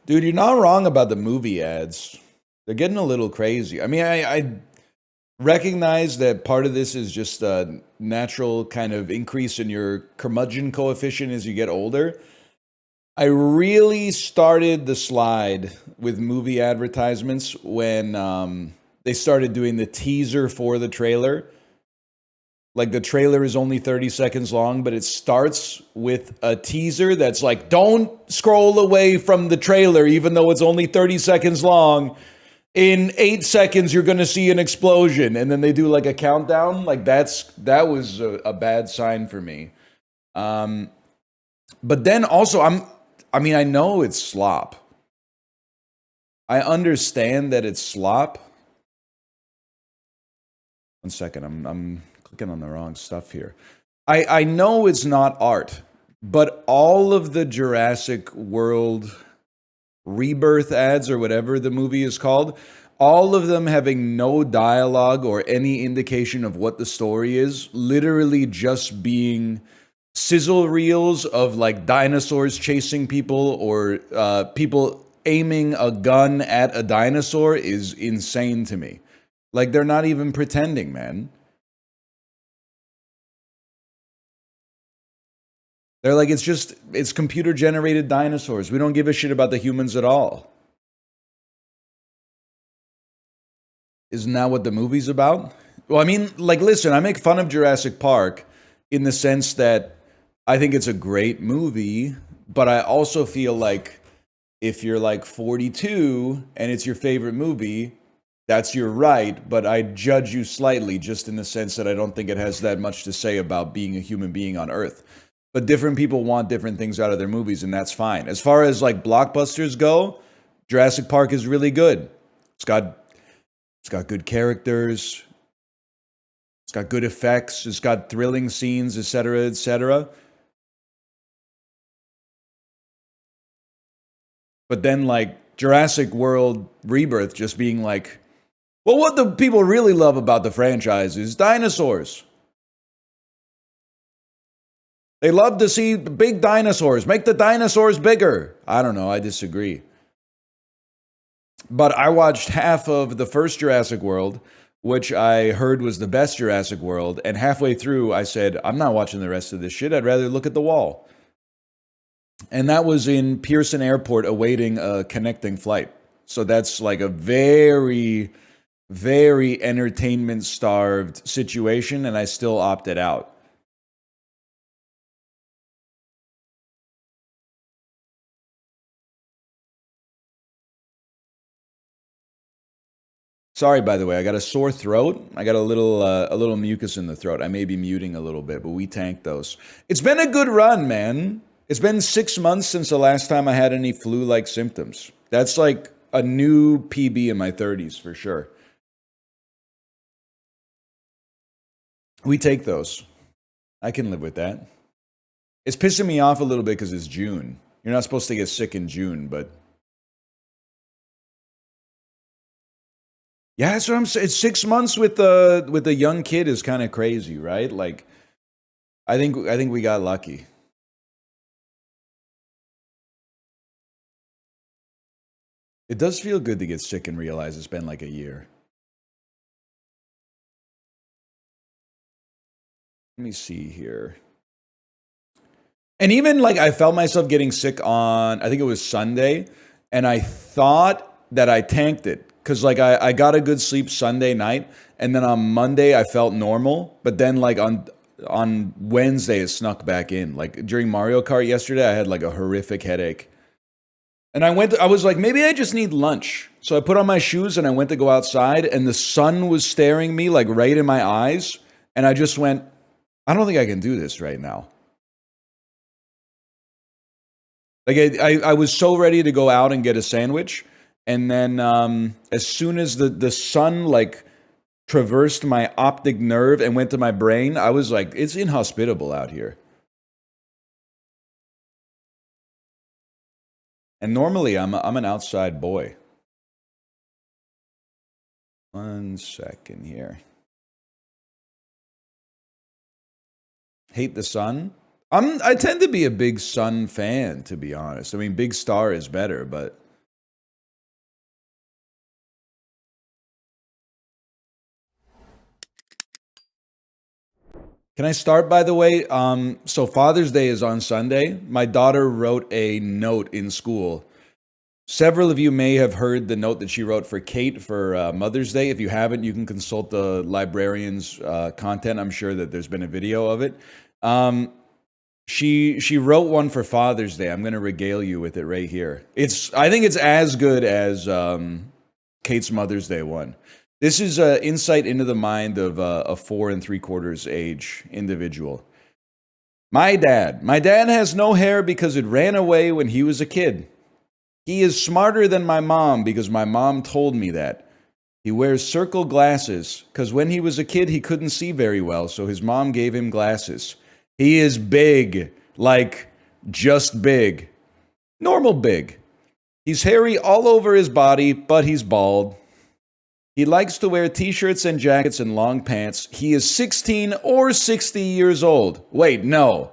Dude, you're not wrong about the movie ads. They're getting a little crazy. I mean, I recognize that part of this is just a natural kind of increase in your curmudgeon coefficient as you get older. I really started the slide with movie advertisements when they started doing the teaser for the trailer. Like the trailer is only 30 seconds long, but it starts with a teaser that's like, don't scroll away from the trailer, even though it's only 30 seconds long. In 8 seconds, you're going to see an explosion. And then they do like a countdown. Like that was a bad sign for me. But then also, I know it's slop. I understand that it's slop. One second, I'm clicking on the wrong stuff here. I know it's not art, but all of the Jurassic World Rebirth ads or whatever the movie is called, all of them having no dialogue or any indication of what the story is, literally just being sizzle reels of like dinosaurs chasing people or people aiming a gun at a dinosaur is insane to me. Like they're not even pretending, man. They're like, it's computer generated dinosaurs. We don't give a shit about the humans at all. Isn't that what the movie's about? Well, I mean, like, listen, I make fun of Jurassic Park in the sense that I think it's a great movie, but I also feel like if you're like 42 and it's your favorite movie, that's your right, but I judge you slightly just in the sense that I don't think it has that much to say about being a human being on Earth. But different people want different things out of their movies, and that's fine. As far as like blockbusters go, Jurassic Park is really good. It's got good characters. It's got good effects. It's got thrilling scenes, etc., etc. But then like Jurassic World Rebirth just being like, well, what the people really love about the franchise is dinosaurs. They love to see big dinosaurs. Make the dinosaurs bigger. I don't know. I disagree. But I watched half of the first Jurassic World, which I heard was the best Jurassic World. And halfway through, I said, I'm not watching the rest of this shit. I'd rather look at the wall. And that was in Pearson Airport awaiting a connecting flight. So that's like a very, very entertainment starved situation. And I still opted out. Sorry, by the way, I got a sore throat. I got a little mucus in the throat. I may be muting a little bit, but we tanked those. It's been a good run, man. It's been 6 months since the last time I had any flu-like symptoms. That's like a new PB in my 30s for sure. We take those. I can live with that. It's pissing me off a little bit because it's June. You're not supposed to get sick in June, but yeah, that's what I'm saying. It's 6 months with a young kid is kind of crazy, right? Like, I think we got lucky. It does feel good to get sick and realize it's been like a year. Let me see here. And even like I felt myself getting sick on, I think it was Sunday, and I thought that I tanked it because like I got a good sleep Sunday night, and then on Monday I felt normal, but then like on Wednesday it snuck back in. Like during Mario Kart yesterday, I had like a horrific headache. And I was like, maybe I just need lunch. So I put on my shoes and I went to go outside, and the sun was staring me like right in my eyes. And I just went, I don't think I can do this right now. Like I was so ready to go out and get a sandwich. And then as soon as the sun like traversed my optic nerve and went to my brain, I was like, it's inhospitable out here. And normally I'm an outside boy. One second here. Hate the sun. I tend to be a big sun fan, to be honest. I mean, Big Star is better, but Can I start, by the way? So Father's Day is on Sunday. My daughter wrote a note in school. Several of you may have heard the note that she wrote for Kate for Mother's Day. If you haven't, you can consult the librarian's content. I'm sure that there's been a video of it. She wrote one for Father's Day. I'm going to regale you with it right here. I think it's as good as Kate's Mother's Day one. This is an insight into the mind of a 4 3/4 age individual. My dad has no hair because it ran away when he was a kid. He is smarter than my mom because my mom told me that. He wears circle glasses because when he was a kid, he couldn't see very well, so his mom gave him glasses. He is big, like just big. Normal big. He's hairy all over his body, but he's bald. He likes to wear t-shirts and jackets and long pants. He is 16 or 60 years old. Wait, no.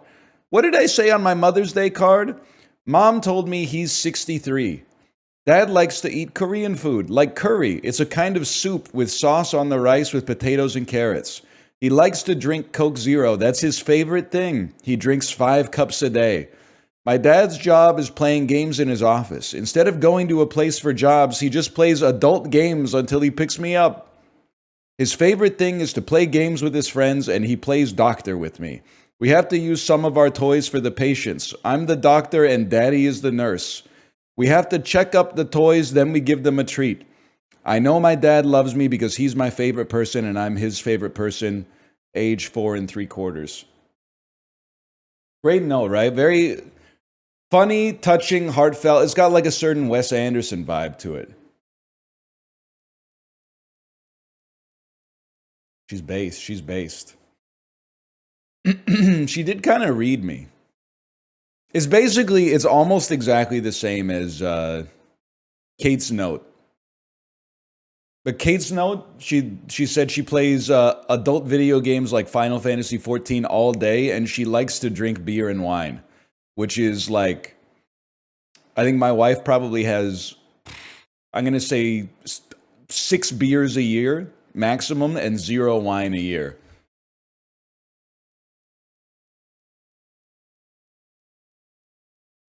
What did I say on my Mother's Day card? Mom told me he's 63. Dad likes to eat Korean food, like curry. It's a kind of soup with sauce on the rice with potatoes and carrots. He likes to drink Coke Zero. That's his favorite thing. He drinks 5 cups a day. My dad's job is playing games in his office. Instead of going to a place for jobs, he just plays adult games until he picks me up. His favorite thing is to play games with his friends, and he plays doctor with me. We have to use some of our toys for the patients. I'm the doctor and Daddy is the nurse. We have to check up the toys, then we give them a treat. I know my dad loves me because he's my favorite person and I'm his favorite person, age 4 3/4. Great note, right? Very funny, touching, heartfelt. It's got like a certain Wes Anderson vibe to it. She's based. She's based. She did kind of read me. It's almost exactly the same as Kate's note. But Kate's note, she said she plays adult video games like Final Fantasy 14 all day, and she likes to drink beer and wine, which is like, I think my wife probably has, I'm going to say 6 beers a year maximum and 0 wine a year.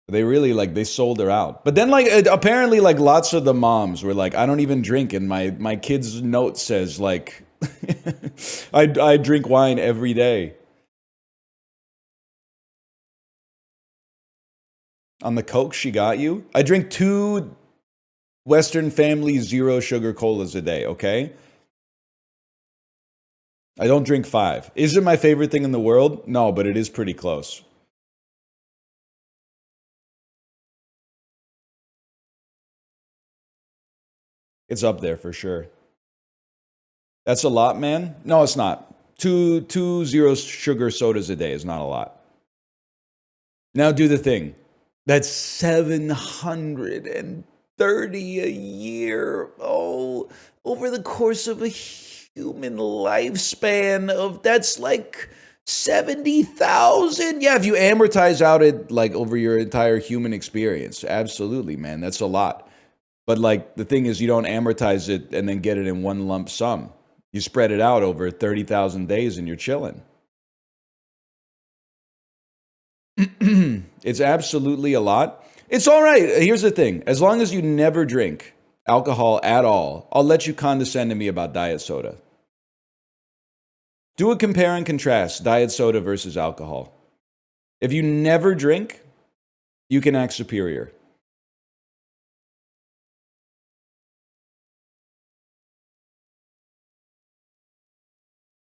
They really they sold her out. But then apparently lots of the moms were like, I don't even drink, and my kid's note says like I drink wine every day. On the Coke she got you? I drink 2 Western Family 0 sugar colas a day, okay? I don't drink 5. Is it my favorite thing in the world? No, but it is pretty close. It's up there for sure. That's a lot, man. No, it's not. Two 0 sugar sodas a day is not a lot. Now do the thing. That's 730 a year. Oh, over the course of a human lifespan that's like 70,000. Yeah, if you amortize out it over your entire human experience. Absolutely, man. That's a lot. But the thing is, you don't amortize it and then get it in one lump sum. You spread it out over 30,000 days and you're chilling. It's absolutely a lot. It's all right. Here's the thing. As long as you never drink alcohol at all, I'll let you condescend to me about diet soda. Do a compare and contrast, diet soda versus alcohol. If you never drink, you can act superior.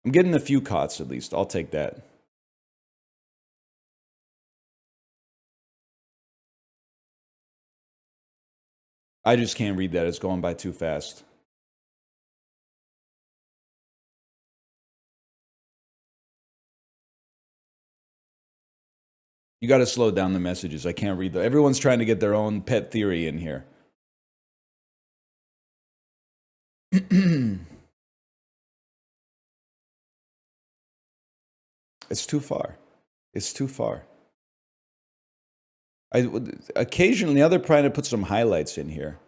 I'm getting a few cots at least. I'll take that. I just can't read that. It's going by too fast. You got to slow down the messages. I can't read them. Everyone's trying to get their own pet theory in here. It's too far. It's too far. Occasionally, now they're trying to put some highlights in here.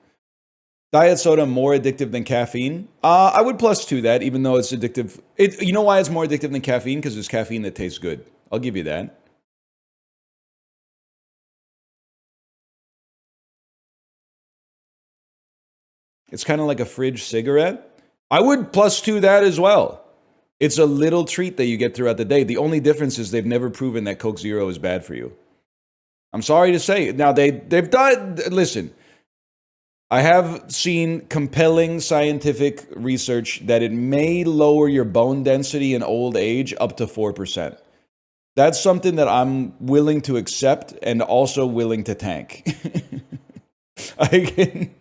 Diet soda more addictive than caffeine? I would plus two that, even though it's addictive. You know why it's more addictive than caffeine? Because it's caffeine that tastes good. I'll give you that. It's kind of like a fridge cigarette. I would plus two that as well. It's a little treat that you get throughout the day. The only difference is they've never proven that Coke Zero is bad for you. I'm sorry to say. Now they've done. Listen, I have seen compelling scientific research that it may lower your bone density in old age up to 4%. That's something that I'm willing to accept and also willing to tank. I can,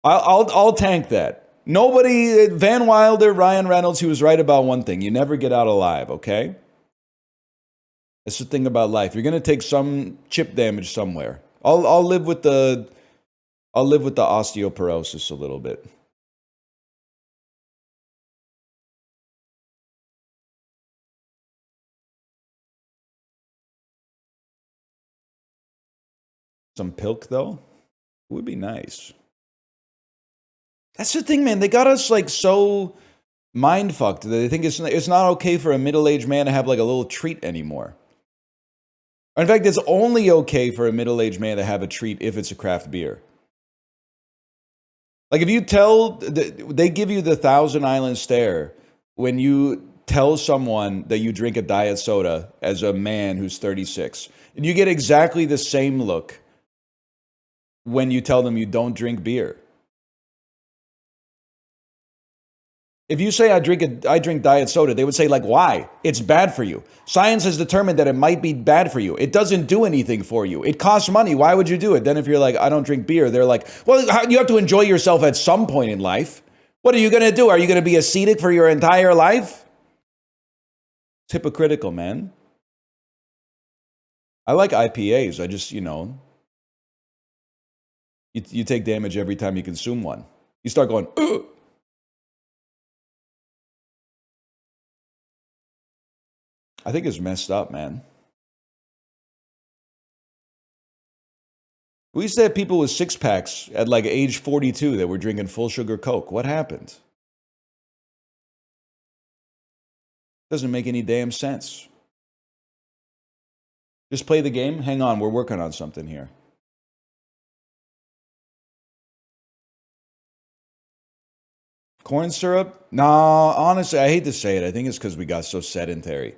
I'll tank that. Nobody, Van Wilder, Ryan Reynolds, he was right about one thing. You never get out alive, okay? That's the thing about life. You're gonna take some chip damage somewhere. I'll live with the osteoporosis a little bit. Some pilk though would be nice. That's the thing, man. They got us like so mind fucked that they think it's not okay for a middle aged man to have like a little treat anymore. In fact, it's only okay for a middle aged man to have a treat if it's a craft beer. Like if you tell, they give you the Thousand Island stare when you tell someone that you drink a diet soda as a man who's 36. And you get exactly the same look when you tell them you don't drink beer. If you say I drink diet soda, they would say like, why? It's bad for you. Science has determined that it might be bad for you. It doesn't do anything for you. It costs money. Why would you do it? Then if you're like, I don't drink beer, they're like, well, you have to enjoy yourself at some point in life. What are you going to do? Are you going to be ascetic for your entire life? It's hypocritical, man. I like IPAs. I just, you take damage every time you consume one. You start going, ugh. I think it's messed up, man. We used to have people with six packs at like age 42 that were drinking full sugar Coke. What happened? Doesn't make any damn sense. Just play the game. Hang on, we're working on something here. Corn syrup? Nah, honestly, I hate to say it. I think it's because we got so sedentary.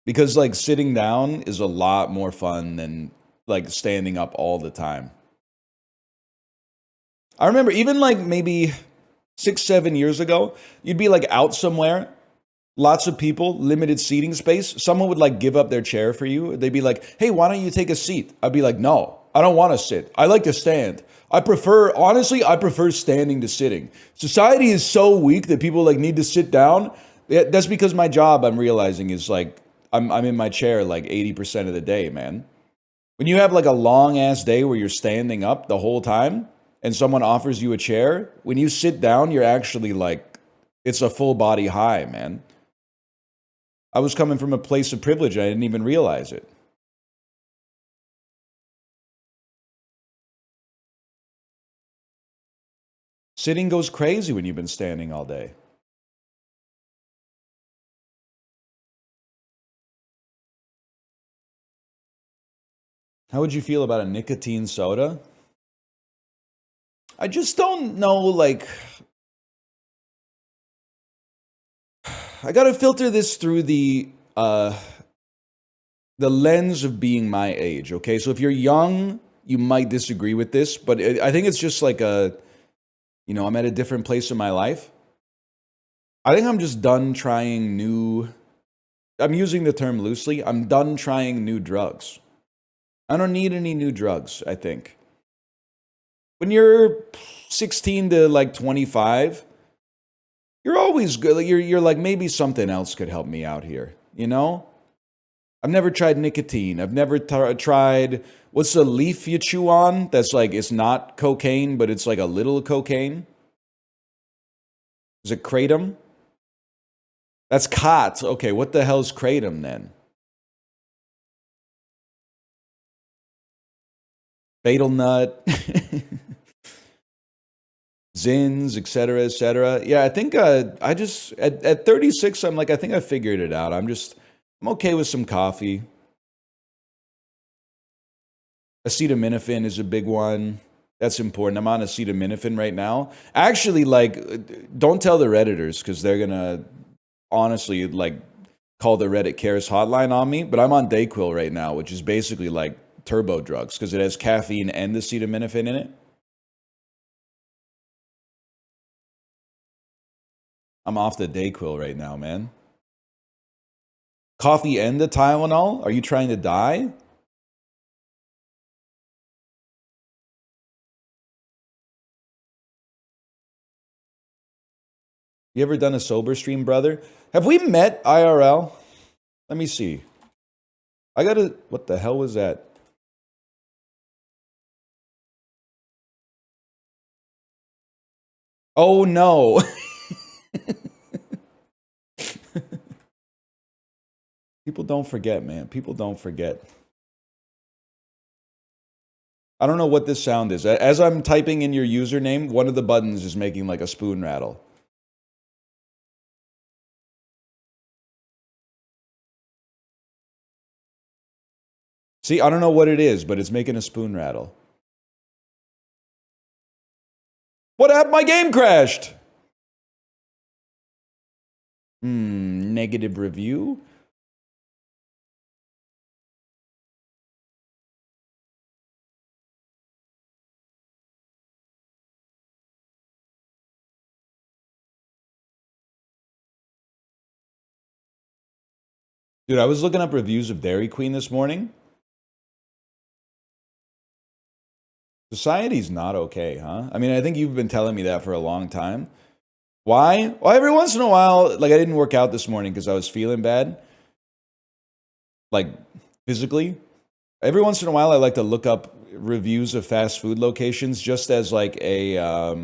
Because like sitting down is a lot more fun than like standing up all the time. I remember even like maybe 6, 7 years ago, you'd be like out somewhere, lots of people, limited seating space. Someone would like give up their chair for you. They'd be like, hey, why don't you take a seat? I'd be like, no, I don't want to sit. I like to stand. Honestly, I prefer standing to sitting. Society is so weak that people like need to sit down. That's because my job, I'm realizing, is like, I'm in my chair like 80% of the day, man. When you have like a long ass day where you're standing up the whole time and someone offers you a chair, when you sit down, you're actually like, it's a full body high, man. I was coming from a place of privilege. I didn't even realize it. Sitting goes crazy when you've been standing all day. How would you feel about a nicotine soda? I just don't know, like, I gotta filter this through the lens of being my age, okay? So if you're young, you might disagree with this, but I think it's just like I'm at a different place in my life. I think I'm just done trying I'm using the term loosely. I'm done trying new drugs. I don't need any new drugs, I think. When you're 16 to like 25, you're always good. Like, you're like, maybe something else could help me out here, you know? I've never tried nicotine. I've never tried, what's the leaf you chew on? That's like, it's not cocaine, but it's like a little cocaine. Is it kratom? That's khat. Okay, what the hell's kratom then? Fatal Nut, Zins, etc., etc. Yeah, I think I just at 36, I'm like, I think I figured it out. I'm okay with some coffee. Acetaminophen is a big one. That's important. I'm on acetaminophen right now. Actually, like, don't tell the Redditors because they're gonna honestly like call the Reddit cares hotline on me. But I'm on Dayquil right now, which is basically like turbo drugs because it has caffeine and acetaminophen in it. I'm off the Dayquil right now, man. Coffee and the Tylenol? Are you trying to die? You ever done a sober stream, brother? Have we met IRL? Let me see. I gotta. What the hell was that? Oh no. People don't forget, man. People don't forget. I don't know what this sound is. As I'm typing in your username, one of the buttons is making like a spoon rattle. See, I don't know what it is, but it's making a spoon rattle. What happened? My game crashed. Negative review? Dude, I was looking up reviews of Dairy Queen this morning. Society's not okay, huh? I mean, I think you've been telling me that for a long time. Why? Well, every once in a while, like I didn't work out this morning because I was feeling bad, like physically. Every once in a while, I like to look up reviews of fast food locations just as like for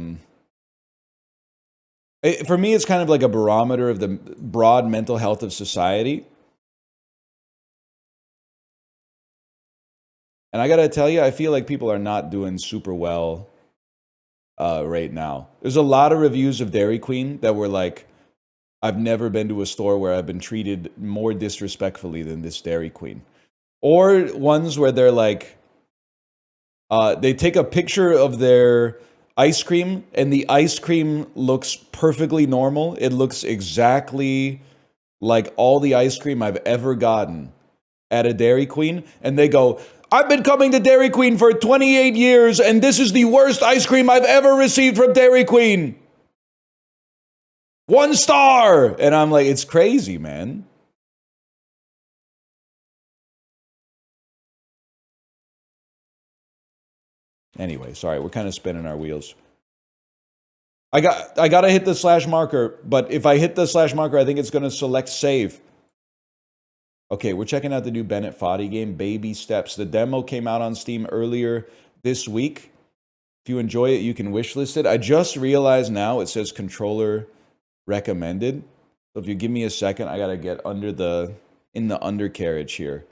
me, it's kind of like a barometer of the broad mental health of society. And I gotta tell you, I feel like people are not doing super well right now. There's a lot of reviews of Dairy Queen that were like, I've never been to a store where I've been treated more disrespectfully than this Dairy Queen. Or ones where they're like, they take a picture of their ice cream and the ice cream looks perfectly normal. It looks exactly like all the ice cream I've ever gotten at a Dairy Queen. And they go, I've been coming to Dairy Queen for 28 years and this is the worst ice cream I've ever received from Dairy Queen. 1 star. And I'm like, it's crazy, man. Anyway, sorry, we're kind of spinning our wheels. I gotta hit the slash marker, but if I hit the slash marker, I think it's gonna select save. Okay, we're checking out the new Bennett Foddy game, Baby Steps. The demo came out on Steam earlier this week. If you enjoy it, you can wishlist it. I just realized now it says controller recommended. So if you give me a second, I gotta get in the undercarriage here.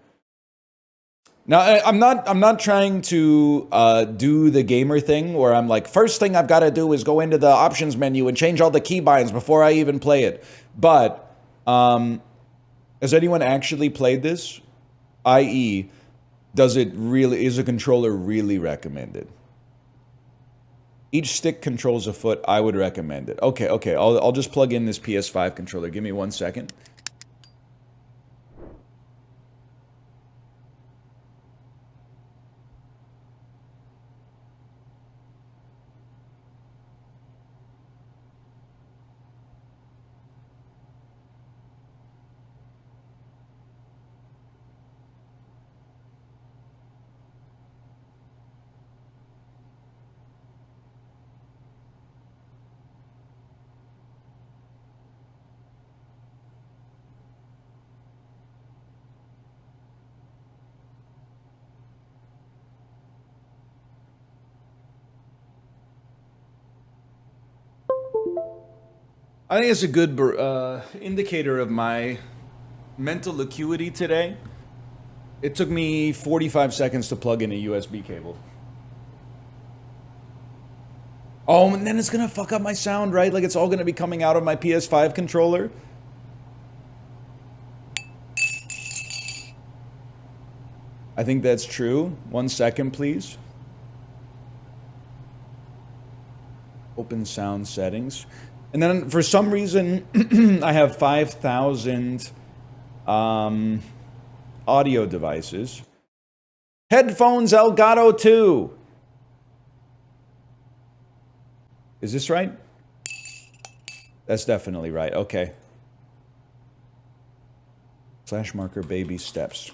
Now, I'm not trying to do the gamer thing where I'm like, first thing I've got to do is go into the options menu and change all the keybinds before I even play it. But has anyone actually played this? I.e., is a controller really recommended? Each stick controls a foot. I would recommend it. Okay. I'll just plug in this PS5 controller. Give me 1 second. I think it's a good indicator of my mental acuity today. It took me 45 seconds to plug in a USB cable. Oh, and then it's gonna fuck up my sound, right? Like it's all gonna be coming out of my PS5 controller. I think that's true. 1 second, please. Open sound settings. And then for some reason, I have 5,000 audio devices. Headphones Elgato 2. Is this right? That's definitely right. Okay. Slash marker baby steps.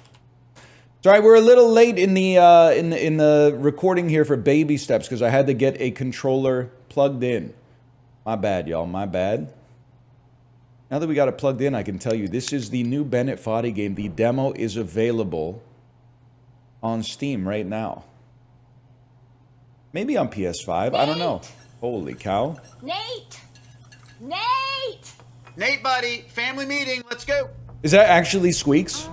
Sorry, we're a little late in the recording here for baby steps because I had to get a controller plugged in. My bad, y'all. My bad. Now that we got it plugged in, I can tell you this is the new Bennett Foddy game. The demo is available on Steam right now. Maybe on PS5. Nate! I don't know. Holy cow. Nate! Nate! Nate, buddy. Family meeting. Let's go. Is that actually Squeaks?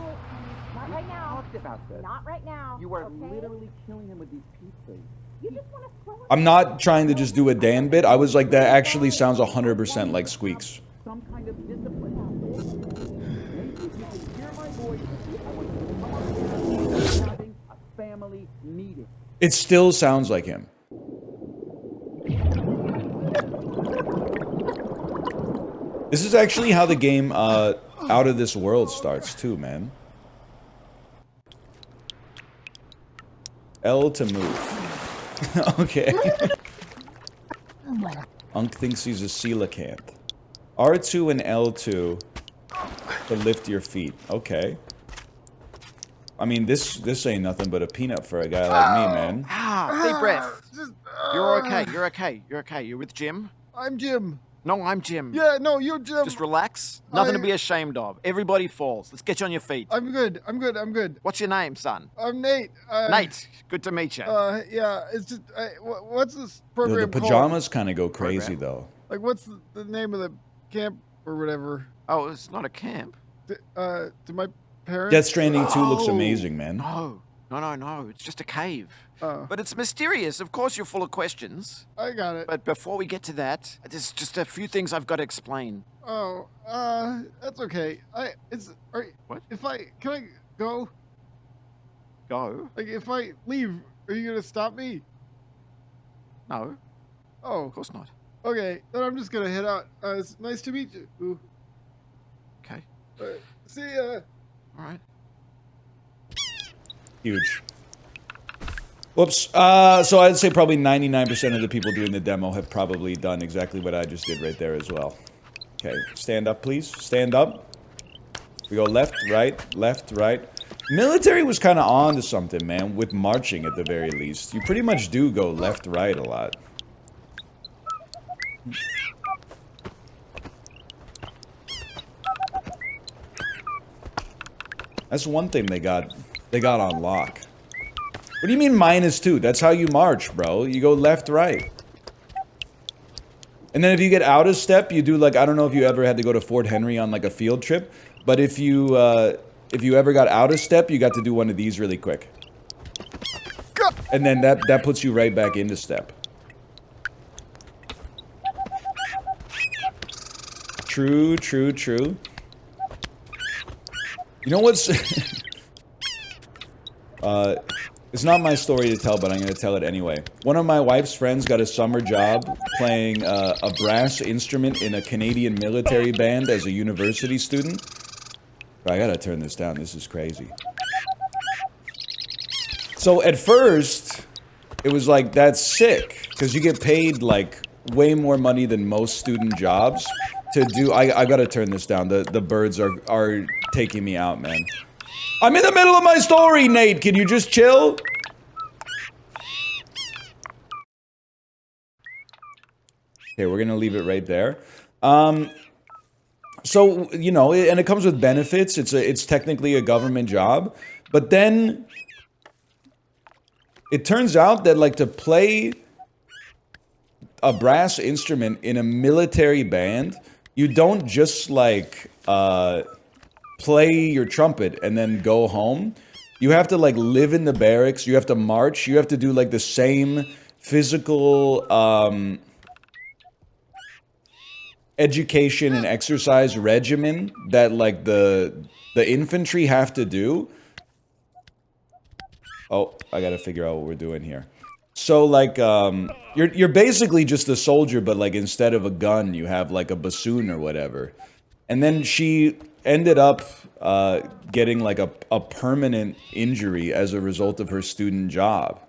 Not right now. About this. Not right now. You are okay? literally killing him with these pizzas. You just want to throw it. I'm not trying to just do a Dan bit. I was like, that actually sounds 100% like Squeaks. Some kind of discipline out there. Maybe if you can hear my voice, I want you to come up here having a family meeting. It still sounds like him. This is actually how the game Out of This World starts too, man. L to move. Okay. Unk thinks he's a coelacanth. R2 and L2 to lift your feet. Okay. I mean, this ain't nothing but a peanut for a guy like me, man. Deep breath. You're okay. You're okay. You're okay. You're with Jim? I'm Jim. No, I'm Jim. Yeah, no, you're Jim. Just relax. Nothing to be ashamed of. Everybody falls. Let's get you on your feet. I'm good. I'm good. I'm good. What's your name, son? I'm Nate. Nate. Good to meet you. Yeah, it's just, what's this Yo, program the pajamas kind of go crazy, though. Like, what's the name of the camp or whatever? Oh, it's not a camp. To my parents? Death Stranding 2 looks amazing, man. No. It's just a cave. Oh. But it's mysterious. Of course, you're full of questions. I got it. But before we get to that, there's just a few things I've got to explain. Oh, that's okay. What? Can I go? Go? Like, if I leave, are you gonna stop me? No, Oh, of course not. okay. Then I'm just gonna head out. It's nice to meet you. Ooh. Okay. See ya. All right. Huge. Whoops. So I'd say probably 99% of the people doing the demo have probably done exactly what I just did right there as well. Okay, stand up, please. Stand up. We go left, right. Military was kind of on to something, man, with marching at the very least. You pretty much do go left, right a lot. That's one thing they got on lock. What do you mean -2? That's how you march, bro. You go left, right. And then if you get out of step, you do like, I don't know if you ever had to go to Fort Henry on like a field trip, but if you ever got out of step, you got to do one of these really quick. And then that puts you right back into step. True. You know what's... it's not my story to tell, but I'm going to tell it anyway. One of my wife's friends got a summer job playing a brass instrument in a Canadian military band as a university student. I gotta turn this down. This is crazy. So at first, it was like, that's sick, because you get paid like way more money than most student jobs to do. I gotta turn this down. The birds are taking me out, man. I'm in the middle of my story, Nate. Can you just chill? Okay, we're gonna leave it right there. So, you know, and it comes with benefits. It's technically a government job, but then it turns out that like to play a brass instrument in a military band, you don't just like play your trumpet and then go home. You have to like live in the barracks. You have to march. You have to do like the same physical education and exercise regimen that like the infantry have to do. Oh, I gotta figure out what we're doing here. So like you're basically just a soldier, but like instead of a gun you have like a bassoon or whatever. And then she ended up getting like a permanent injury as a result of her student job.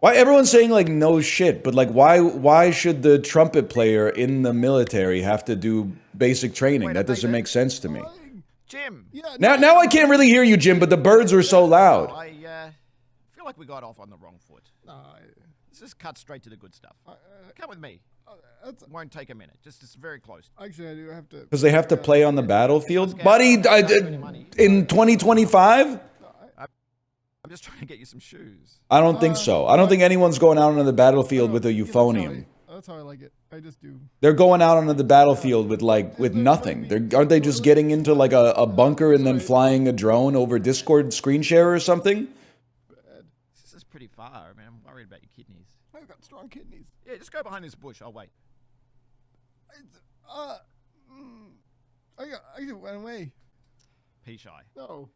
Why everyone's saying like no shit, but like why should the trumpet player in the military have to do basic training? Wait, That doesn't make sense to me. Jim. Yeah. Now I can't really hear you, Jim, but the birds are so loud. I feel like we got off on the wrong foot. Let's just cut straight to the good stuff. Come with me. It won't take a minute. Just very close. Actually, I do have to. Because they have to play on the battlefield? Buddy, in 2025? I'm just trying to get you some shoes. I don't think so. I don't think anyone's going out onto the battlefield with a euphonium. That's how I like it. I just do. They're going out onto the battlefield with nothing. Aren't they just getting into like a bunker and then flying a drone over Discord screen share or something? This is pretty far, man. I'm worried about your kidneys. I've got strong kidneys. Yeah, just go behind this bush. I'll wait. I just went away. Pea shy. No.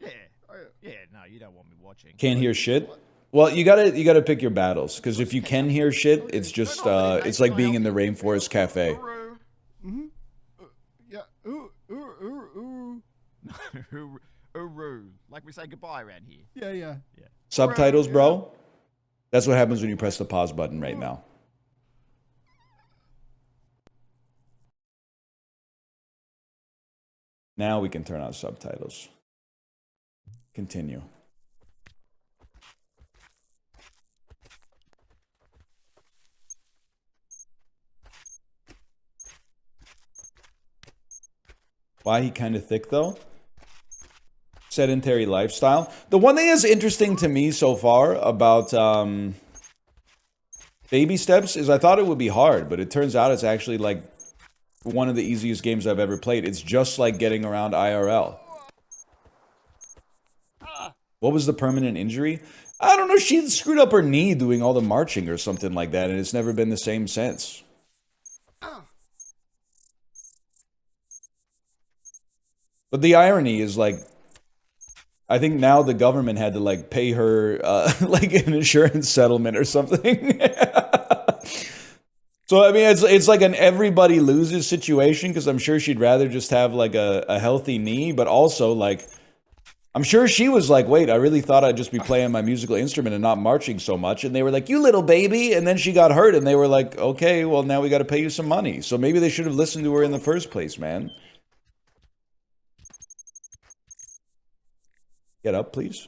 Yeah, no, you don't want me watching. Can't hear shit? Well, you gotta pick your battles, because if you can hear shit, it's just it's like being in the Rainforest Cafe. Yeah. Ooh. Uru. Like we say goodbye around here. Yeah. Subtitles, bro? That's what happens when you press the pause button right now. Now we can turn on subtitles. Continue. Why he kind of thick though? Sedentary lifestyle. The one thing that's interesting to me so far about baby steps is I thought it would be hard, but it turns out it's actually like one of the easiest games I've ever played. It's just like getting around IRL. What was the permanent injury? I don't know. She screwed up her knee doing all the marching or something like that, and it's never been the same since. But the irony is, like, I think now the government had to, like, pay her, like, an insurance settlement or something. So, I mean, it's like an everybody loses situation, because I'm sure she'd rather just have, like, a healthy knee, but also, like, I'm sure she was like, wait, I really thought I'd just be playing my musical instrument and not marching so much. And they were like, you little baby. And then she got hurt, and they were like, okay, well, now we got to pay you some money. So maybe they should have listened to her in the first place, man. Get up, please.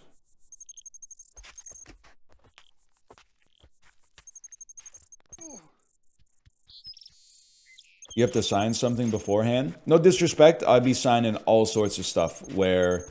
You have to sign something beforehand. No disrespect, I'd be signing all sorts of stuff where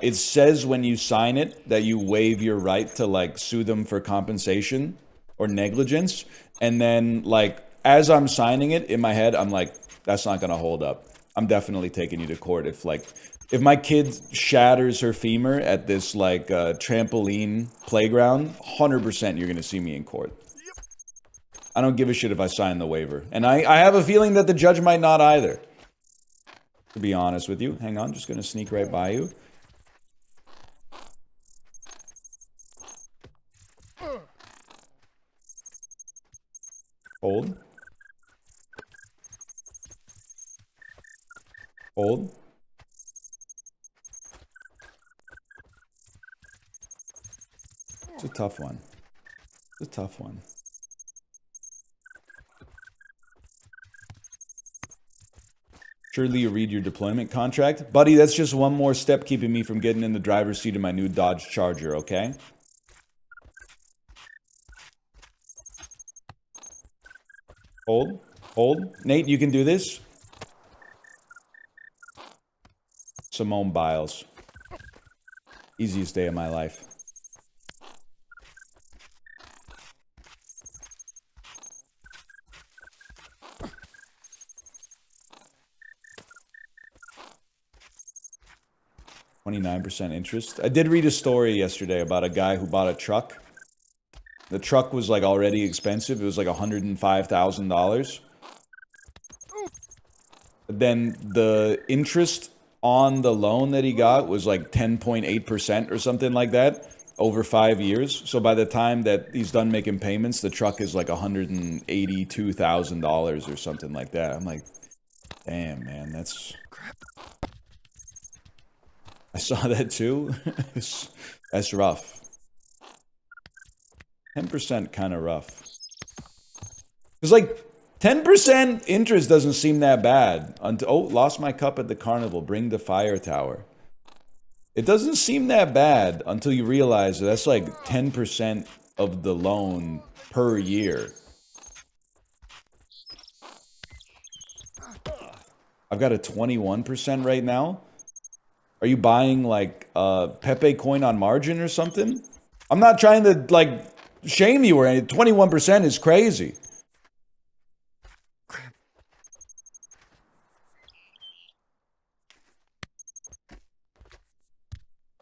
it says when you sign it that you waive your right to like sue them for compensation or negligence. And then like as I'm signing it in my head, I'm like, that's not gonna hold up. I'm definitely taking you to court if my kid shatters her femur at this like trampoline playground, 100% you're gonna see me in court. I don't give a shit if I sign the waiver. And I have a feeling that the judge might not either. To be honest with you. Hang on, just gonna sneak right by you. Hold. Hold. It's a tough one. It's a tough one. Surely you read your deployment contract? Buddy, that's just one more step keeping me from getting in the driver's seat of my new Dodge Charger, okay? Hold. Hold. Nate, you can do this. Simone Biles. Easiest day of my life. $29% interest. I did read a story yesterday about a guy who bought a truck The truck was like already expensive. It was like $105,000. Then the interest on the loan that he got was like 10.8% or something like that over 5 years. So by the time that he's done making payments, the truck is like $182,000 or something like that. I'm like, damn, man, that's... I saw that too. That's rough. 10% kind of rough. It's like 10% interest doesn't seem that bad. Until, oh, lost my cup at the carnival. Bring the fire tower. It doesn't seem that bad until you realize that that's like 10% of the loan per year. I've got a 21% right now. Are you buying like Pepe coin on margin or something? I'm not trying to like shame you or anything. 21% is crazy.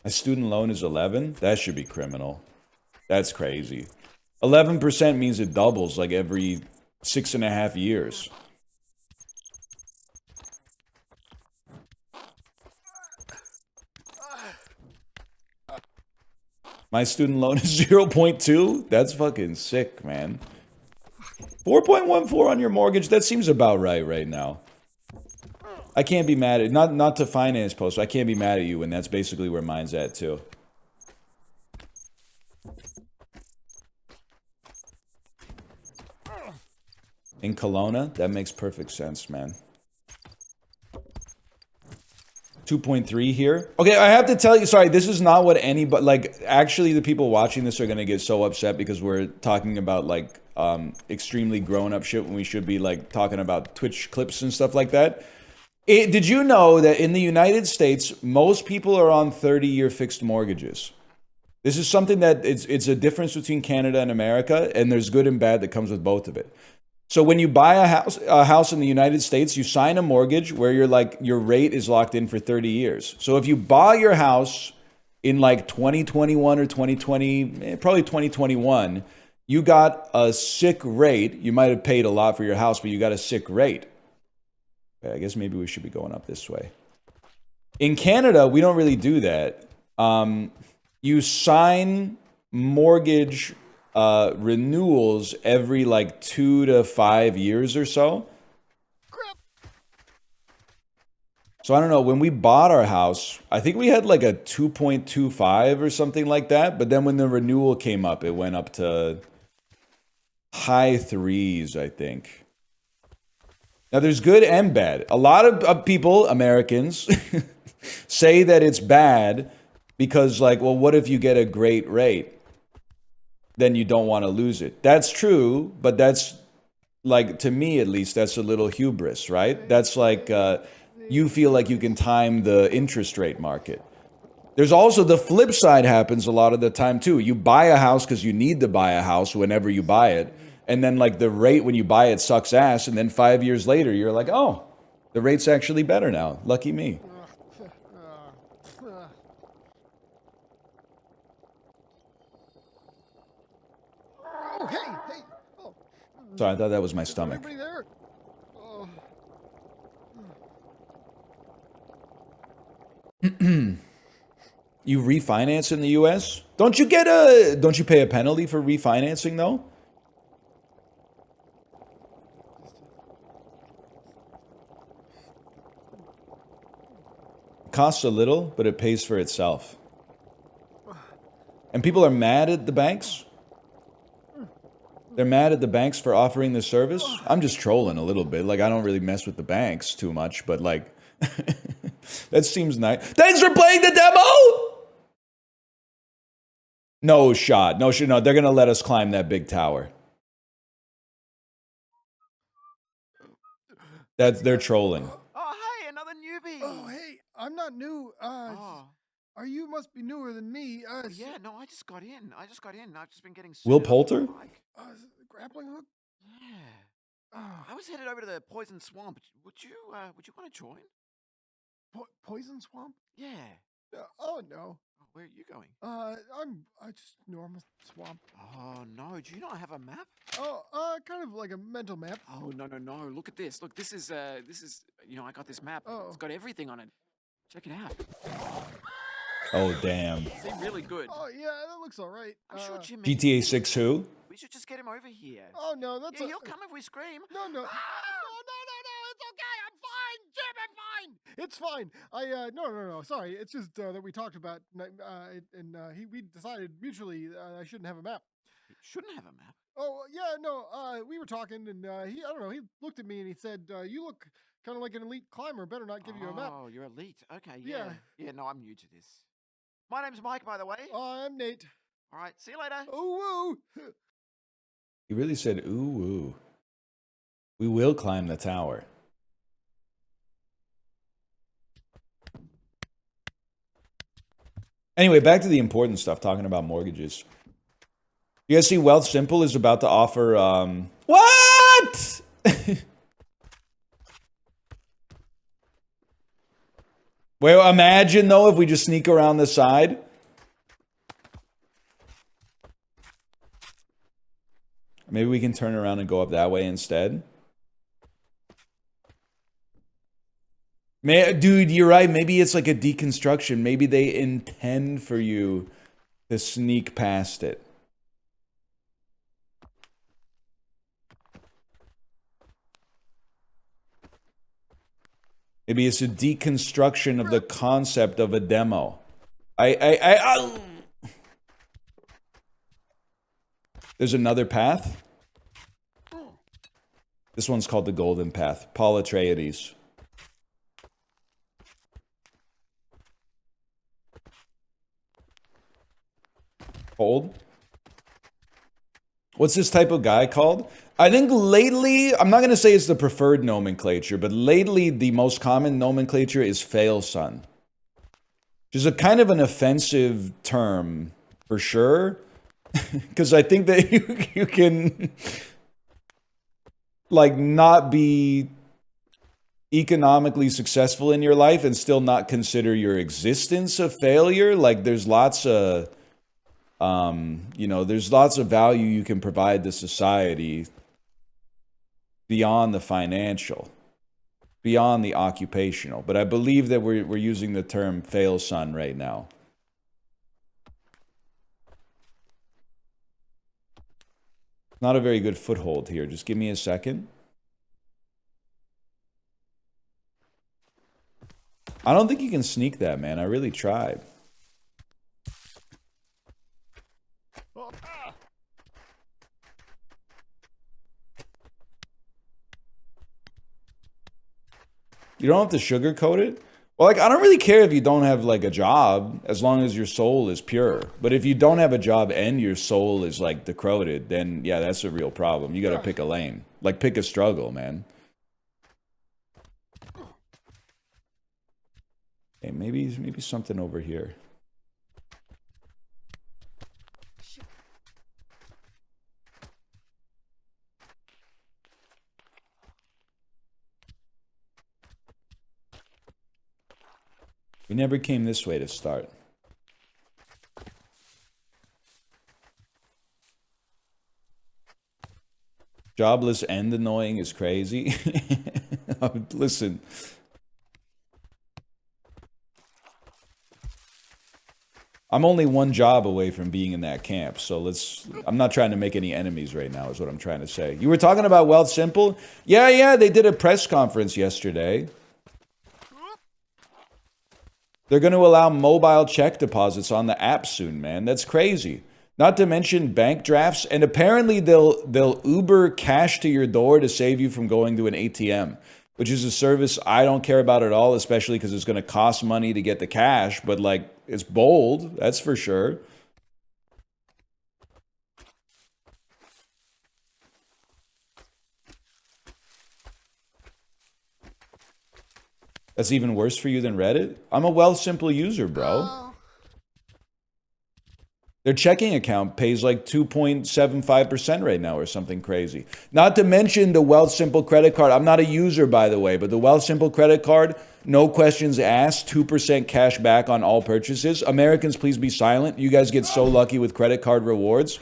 My student loan is 11? That should be criminal. That's crazy. 11% means it doubles like every 6.5 years. My student loan is 0.2? That's fucking sick, man. 4.14 on your mortgage? That seems about right now. I can't be mad at... Not to finance post. I can't be mad at you, and that's basically where mine's at, too. In Kelowna? That makes perfect sense, man. 2.3 here. Okay, I have to tell you, sorry, this is not what anybody, like, actually the people watching this are going to get so upset because we're talking about, like, extremely grown-up shit when we should be, like, talking about Twitch clips and stuff like that. Did you know that in the United States, most people are on 30-year fixed mortgages? This is something that it's a difference between Canada and America, and there's good and bad that comes with both of it. So when you buy a house in the United States, you sign a mortgage where you're like your rate is locked in for 30 years. So if you buy your house in like 2021 or 2020, probably 2021, you got a sick rate. You might have paid a lot for your house, but you got a sick rate. Okay, I guess maybe we should be going up this way. In Canada, we don't really do that. You sign mortgage renewals every like 2 to 5 years or so. So I don't know, when we bought our house, I think we had like a 2.25 or something like that. But then when the renewal came up, it went up to high 3s, I think. Now there's good and bad. A lot of people, Americans, say that it's bad because like, well, what if you get a great rate? Then you don't want to lose it. That's true, but that's like, to me at least, that's a little hubris, right? That's like, you feel like you can time the interest rate market. There's also the flip side happens a lot of the time too. You buy a house because you need to buy a house whenever you buy it. And then like the rate when you buy it sucks ass. And then 5 years later, you're like, oh, the rate's actually better now. Lucky me. Oh, hey, hey. Oh. Sorry, I thought that was my stomach. Everybody there? Oh. You refinance in the US? Don't you pay a penalty for refinancing though? It costs a little, but it pays for itself. And people are mad at the banks? They're mad at the banks for offering this service? I'm just trolling a little bit. Like, I don't really mess with the banks too much, but like, that seems nice. Thanks for playing the demo! No shot. No. They're going to let us climb that big tower. They're trolling. Oh, hey, another newbie. Oh, hey, I'm not new. Are you must be newer than me? Yeah, no, I just got in. I've just been getting Will suited up on Poulter? the bike. Grappling hook? Yeah. I was headed over to the Poison Swamp. Would you want to join? Poison swamp? Yeah. Oh no. Oh, where are you going? I just normal swamp. Oh, no. Do you not have a map? Oh, kind of like a mental map. Oh, no. Look at this. Look, this is, I got this map. Oh. It's got everything on it. Check it out. Oh, damn. See, really good. Oh, yeah, that looks all right. I'm sure Jim... GTA 6 who? We should just get him over here. Oh, no, that's Yeah, he'll come if we scream. No, no. It's okay. I'm fine, Jim. I'm fine. It's fine. No. Sorry. It's just that we talked about, and we decided mutually I shouldn't have a map. He shouldn't have a map. Oh, yeah, no. We were talking, and I don't know. He looked at me and he said, "You look kind of like an elite climber. Better not give you a map." Oh, you're elite. Okay, Yeah. Yeah, no, I'm new to this. My name's Mike, by the way. I'm Nate. All right, see you later. Oh, woo. He really said, ooh, woo. We will climb the tower. Anyway, back to the important stuff, talking about mortgages. You guys see Wealth Simple is about to offer, what? Well, imagine, though, if we just sneak around the side. Maybe we can turn around and go up that way instead. Dude, you're right. Maybe it's like a deconstruction. Maybe they intend for you to sneak past it. Maybe it's a deconstruction of the concept of a demo. There's another path. This one's called the Golden Path. Paul Atreides. Hold. What's this type of guy called? I think lately, I'm not going to say it's the preferred nomenclature, but lately the most common nomenclature is fail son. Which is a kind of an offensive term, for sure. Because I think that you can, like, not be economically successful in your life and still not consider your existence a failure. Like, there's lots of, there's lots of value you can provide to society beyond the financial, beyond the occupational. But I believe that we're using the term fail son right now. Not a very good foothold here. Just give me a second. I don't think you can sneak that, man. I really tried. You don't have to sugarcoat it. Well, like, I don't really care if you don't have, like, a job, as long as your soul is pure. But if you don't have a job and your soul is, like, decrepit, then, yeah, that's a real problem. You gotta pick a lane. Like, pick a struggle, man. Hey, maybe something over here. We never came this way to start. Jobless and annoying is crazy. Listen. I'm only one job away from being in that camp, so I'm not trying to make any enemies right now, is what I'm trying to say. You were talking about Wealth Simple? Yeah, they did a press conference yesterday. They're going to allow mobile check deposits on the app soon, man. That's crazy. Not to mention bank drafts, and apparently they'll Uber cash to your door to save you from going to an ATM, which is a service I don't care about at all, especially because it's going to cost money to get the cash, but, like, it's bold, that's for sure. That's even worse for you than Reddit? I'm a Wealth Simple user, bro. Their checking account pays like 2.75% right now or something crazy. Not to mention the Wealthsimple credit card. I'm not a user, by the way, but the Wealthsimple credit card, no questions asked, 2% cash back on all purchases. Americans, please be silent. You guys get so lucky with credit card rewards.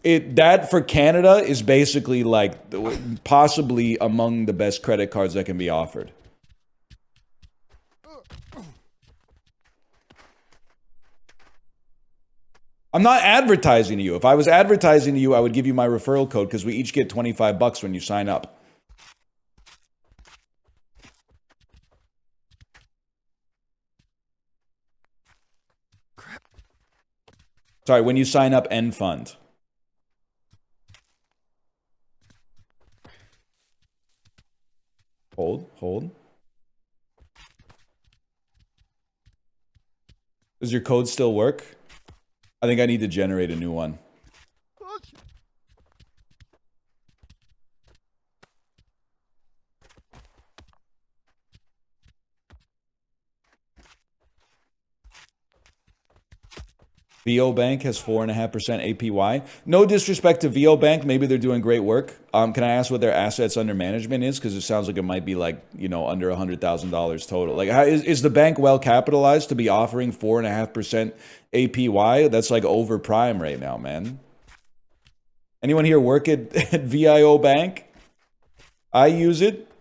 That for Canada is basically like possibly among the best credit cards that can be offered. I'm not advertising to you. If I was advertising to you, I would give you my referral code because we each get $25 when you sign up. Sorry, when you sign up and fund. Hold. Does your code still work? I think I need to generate a new one. VO Bank has 4.5% APY. No disrespect to VO Bank. Maybe they're doing great work. Can I ask what their assets under management is? Because it sounds like it might be like, you know, under $100,000 total. Like, is the bank well capitalized to be offering 4.5% APY? That's like over prime right now, man. Anyone here work at VIO Bank? I use it.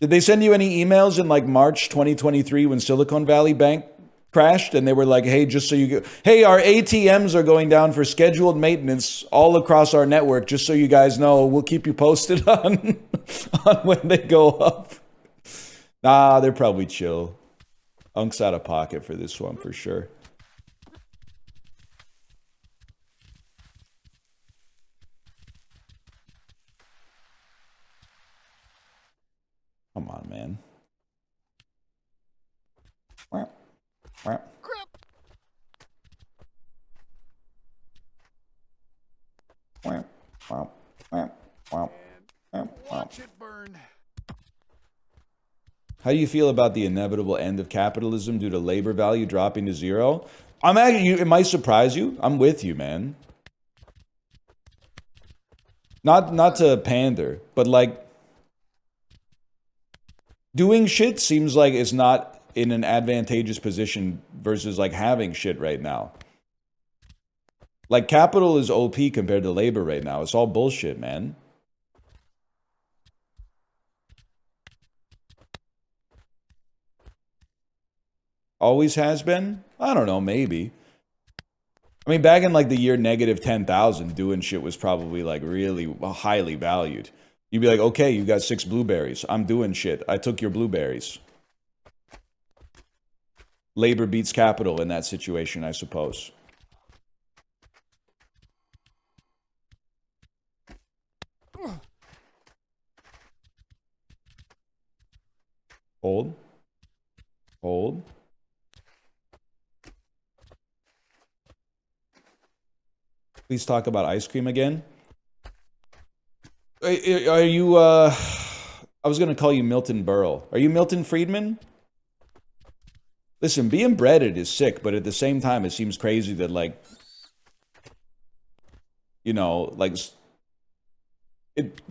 Did they send you any emails in like March 2023 when Silicon Valley Bank crashed and they were like, hey, just so you go, hey, our ATMs are going down for scheduled maintenance all across our network, just so you guys know, we'll keep you posted on when they go up. Nah, they're probably chill. Unk's out of pocket for this one for sure. Come on, man. Crap. Watch it burn. How do you feel about the inevitable end of capitalism due to labor value dropping to zero? I'm actually, it might surprise you. I'm with you, man. Not to pander, but like doing shit seems like it's not in an advantageous position versus like having shit right now. Like capital is OP compared to labor right now. It's all bullshit, man. Always has been? I don't know, maybe. I mean, back in like the year negative 10,000, doing shit was probably like really highly valued. You'd be like, okay, you got 6 blueberries. I'm doing shit. I took your blueberries. Labor beats capital in that situation, I suppose. Hold. Hold. Please talk about ice cream again. Are you, I was going to call you Milton Berle. Are you Milton Friedman? Listen, being breaded is sick, but at the same time, it seems crazy that, like, you know, like,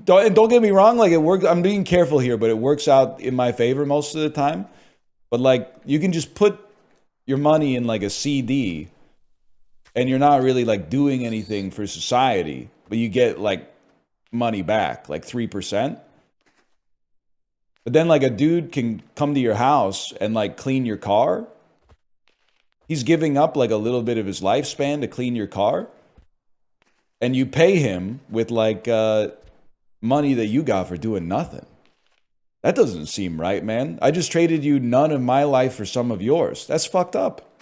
don't get me wrong, like, it works. I'm being careful here, but it works out in my favor most of the time. But, like, you can just put your money in, like, a CD, and you're not really, like, doing anything for society, but you get, like, money back, like 3%. But then like a dude can come to your house and like clean your car. He's giving up like a little bit of his lifespan to clean your car. And you pay him with like money that you got for doing nothing. That doesn't seem right, man. I just traded you none of my life for some of yours. That's fucked up.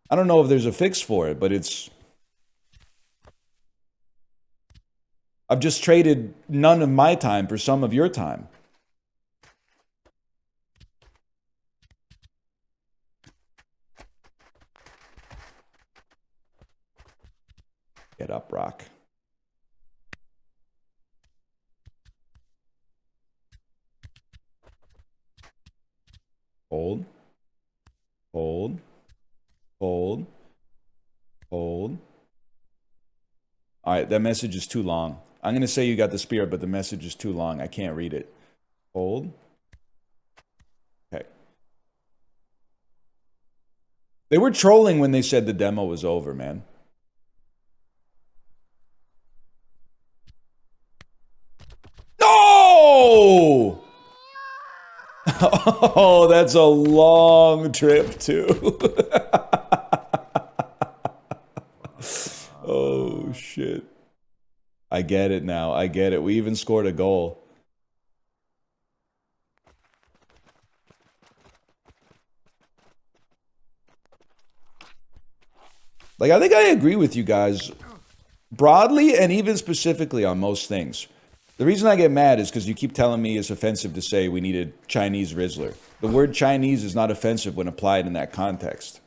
I don't know if there's a fix for it, but I've just traded none of my time for some of your time. Get up, Rock. Hold. Hold. right, that message is too long. I'm going to say you got the spirit, but the message is too long. I can't read it. Hold. Okay. They were trolling when they said the demo was over, man. No! Oh, that's a long trip, too. Oh, shit. I get it now. I get it. We even scored a goal. Like, I think I agree with you guys broadly and even specifically on most things. The reason I get mad is because you keep telling me it's offensive to say we needed Chinese Rizzler. The word Chinese is not offensive when applied in that context.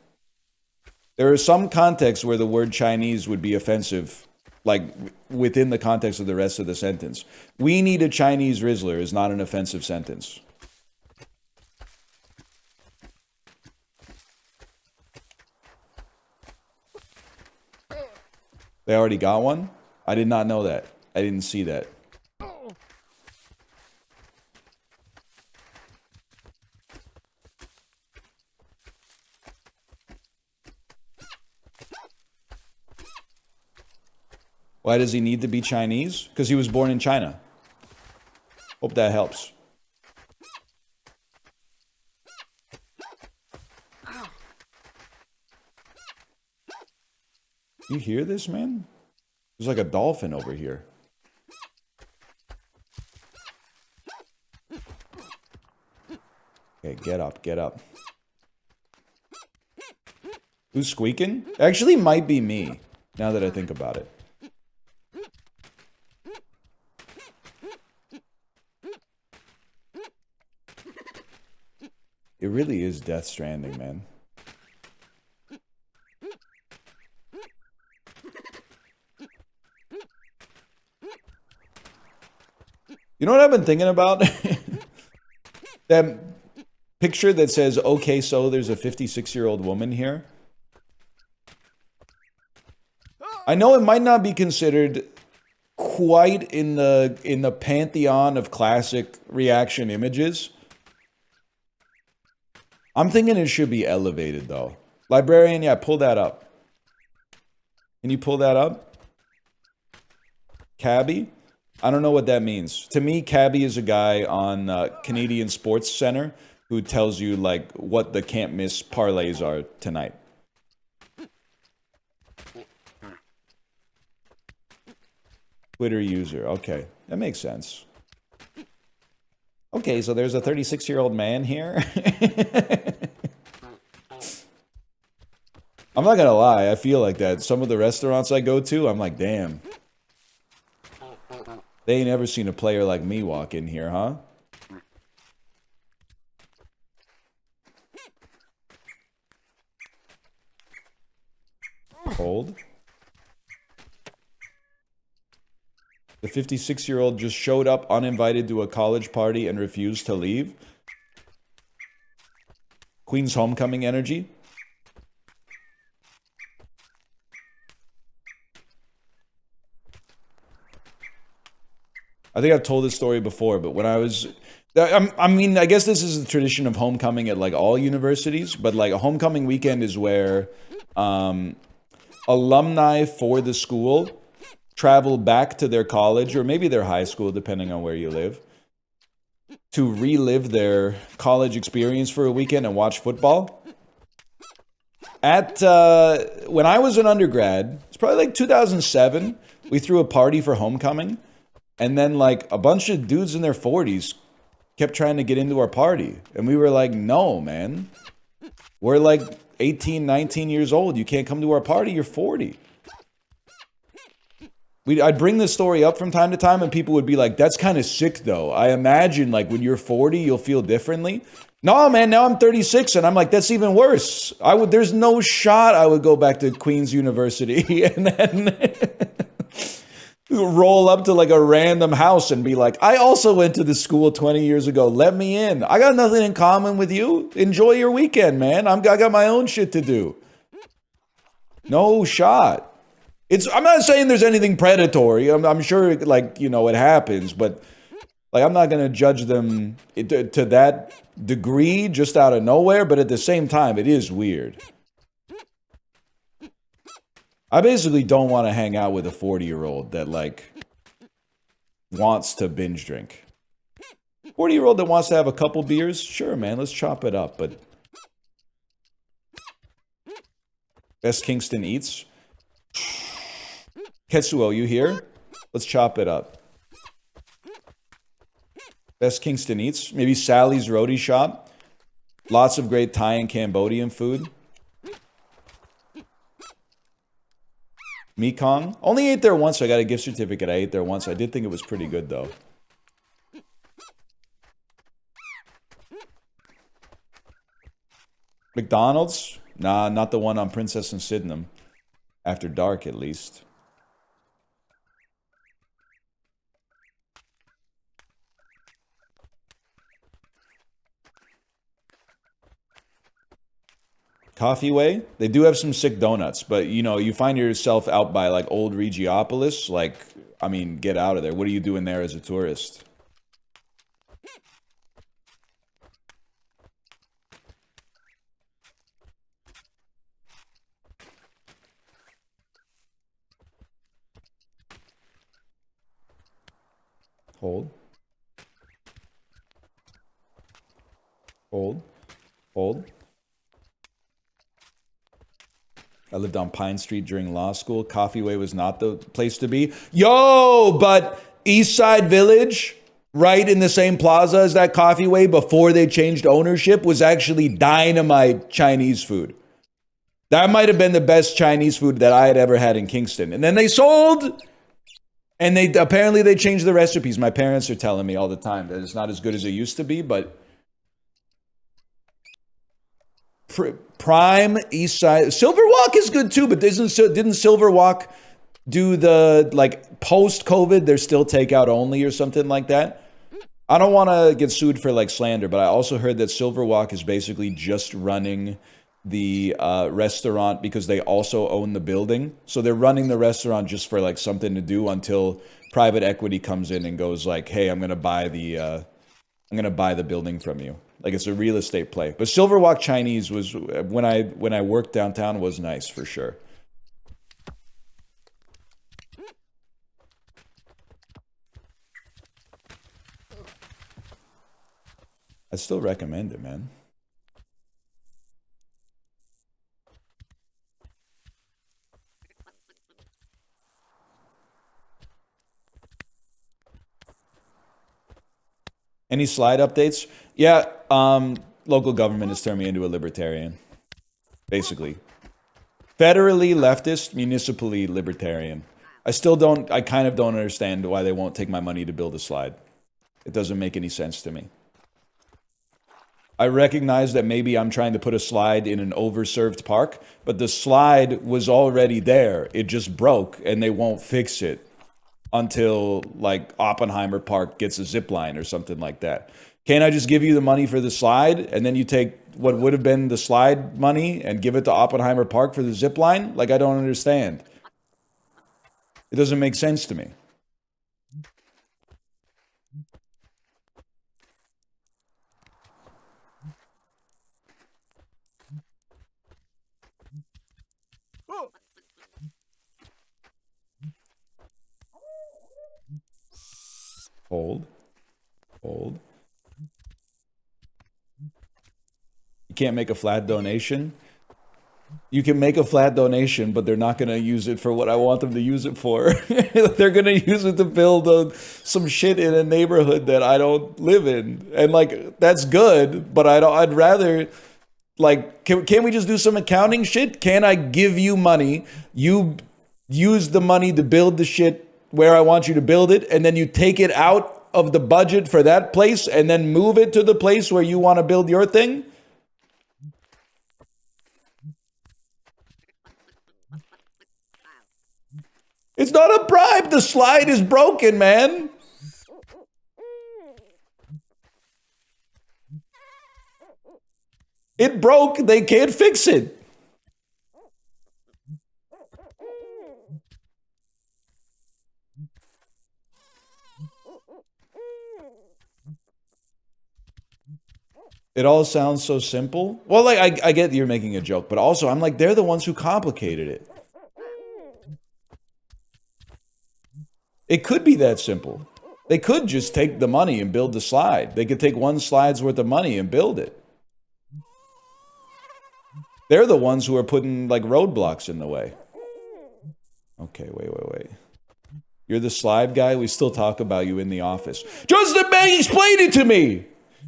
There are some contexts where the word Chinese would be offensive, like within the context of the rest of the sentence. We need a Chinese Rizzler is not an offensive sentence. They already got one? I did not know that. I didn't see that. Why does he need to be Chinese? Because he was born in China. Hope that helps. You hear this, man? There's like a dolphin over here. Okay, get up, get up. Who's squeaking? Actually, might be me, now that I think about it. It really is Death Stranding, man. You know what I've been thinking about? That picture that says, okay, so there's a 56-year-old woman here. I know it might not be considered quite in the pantheon of classic reaction images. I'm thinking it should be elevated, though. Librarian, yeah, pull that up. Can you pull that up? Cabbie? I don't know what that means. To me, Cabbie is a guy on Canadian Sports Center who tells you, like, what the can't-miss parlays are tonight. Twitter user. Okay, that makes sense. Okay, so there's a 36-year-old man here. I'm not gonna lie, I feel like that. Some of the restaurants I go to, I'm like, damn. They ain't ever seen a player like me walk in here, huh? Hold. The 56-year-old just showed up uninvited to a college party and refused to leave. Queen's homecoming energy. I think I've told this story before, but when I was... I mean, I guess this is the tradition of homecoming at, like, all universities, but, like, a homecoming weekend is where alumni for the school travel back to their college, or maybe their high school, depending on where you live, to relive their college experience for a weekend and watch football. When I was an undergrad, it's probably like 2007, we threw a party for homecoming. And then, like, a bunch of dudes in their 40s kept trying to get into our party. And we were like, no, man. We're like 18, 19 years old. You can't come to our party. You're 40. I'd bring this story up from time to time, and people would be like, that's kind of sick, though. I imagine, like, when you're 40, you'll feel differently. No, man, now I'm 36, and I'm like, that's even worse. There's no shot I would go back to Queen's University and then... roll up to like a random house and be like, I also went to this school 20 years ago. Let me in. I got nothing in common with you. Enjoy your weekend, man. I got my own shit to do. No shot. I'm not saying there's anything predatory. I'm sure, like, you know, it happens, but like, I'm not gonna judge them to that degree just out of nowhere. But at the same time, it is weird. I basically don't want to hang out with a 40-year-old that like wants to binge drink. 40-year-old that wants to have a couple beers, sure, man, let's chop it up. But best Kingston eats. Ketsuo, you here? Let's chop it up. Best Kingston eats. Maybe Sally's Roadie Shop. Lots of great Thai and Cambodian food. Mekong. Only ate there once, so I got a gift certificate. I ate there once. I did think it was pretty good, though. McDonald's? Nah, not the one on Princess and Sydenham. After dark, at least. Coffee Way? They do have some sick donuts, but, you know, you find yourself out by, like, Old Regiopolis. Like, I mean, get out of there. What are you doing there as a tourist? Hold. Hold. Hold. I lived on Pine Street during law school. Coffee Way was not the place to be. Yo, but East Side Village, right in the same plaza as that Coffee Way before they changed ownership, was actually dynamite Chinese food. That might have been the best Chinese food that I had ever had in Kingston. And then they sold, and they apparently they changed the recipes. My parents are telling me all the time that it's not as good as it used to be, but prime East Side. Silverwalk is good too, but didn't Silverwalk do the, like, post-COVID, they're still takeout only or something like that? I don't want to get sued for, like, slander, but I also heard that Silverwalk is basically just running the restaurant because they also own the building. So they're running the restaurant just for, like, something to do until private equity comes in and goes like, hey, I'm going to buy the building from you. Like, it's a real estate play. But Silverwalk Chinese was, when I worked downtown, was nice for sure. I still recommend it, man. Any slide updates? Yeah, local government has turned me into a libertarian. Basically. Federally leftist, municipally libertarian. I kind of don't understand why they won't take my money to build a slide. It doesn't make any sense to me. I recognize that maybe I'm trying to put a slide in an overserved park, but the slide was already there. It just broke, and they won't fix it until, like, Oppenheimer Park gets a zip line or something like that. Can't I just give you the money for the slide, and then you take what would have been the slide money and give it to Oppenheimer Park for the zip line? Like, I don't understand. It doesn't make sense to me. Hold. Hold. You can't make a flat donation. You can make a flat donation, but they're not going to use it for what I want them to use it for. They're going to use it to build some shit in a neighborhood that I don't live in. And, like, that's good, but I'd rather, like, can we just do some accounting shit? Can I give you money? You use the money to build the shit where I want you to build it, and then you take it out of the budget for that place and then move it to the place where you want to build your thing? It's not a bribe. The slide is broken, man. It broke. They can't fix it. It all sounds so simple. Well, like, I get you're making a joke, but also I'm like, they're the ones who complicated it. It could be that simple. They could just take the money and build the slide. They could take one slide's worth of money and build it. They're the ones who are putting, like, roadblocks in the way. Okay, wait. You're the slide guy? We still talk about you in the office. Justin Bang explained it to me!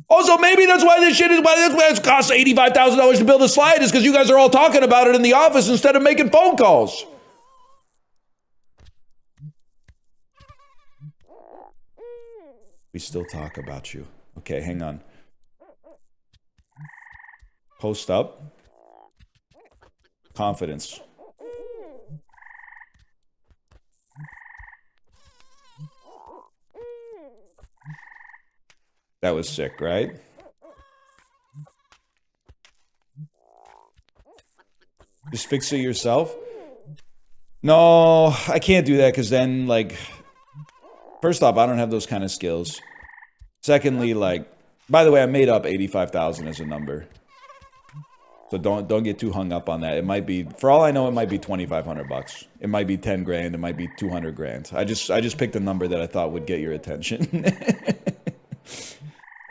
Also, maybe that's why this shit is, that's why it costs $85,000 to build a slide, is because you guys are all talking about it in the office instead of making phone calls. We still talk about you. Okay, hang on. Post up. Confidence. That was sick, right? Just fix it yourself? No, I can't do that because then, like, first off, I don't have those kind of skills. Secondly, like, by the way, I made up 85,000 as a number. So don't get too hung up on that. It might be, for all I know, it might be 2,500 bucks. It might be 10 grand. It might be 200 grand. I just picked a number that I thought would get your attention.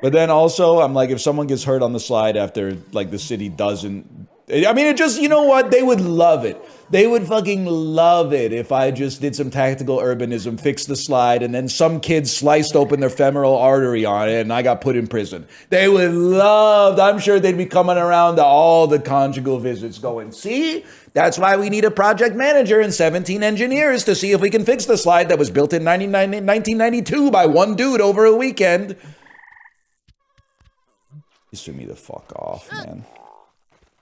But then also, I'm like, if someone gets hurt on the slide after, like, the city doesn't... I mean, it just, you know what? They would love it. They would fucking love it if I just did some tactical urbanism, fixed the slide, and then some kid sliced open their femoral artery on it, and I got put in prison. They would love... I'm sure they'd be coming around to all the conjugal visits going, see? That's why we need a project manager and 17 engineers to see if we can fix the slide that was built in 1992 by one dude over a weekend. Piss me the fuck off, man.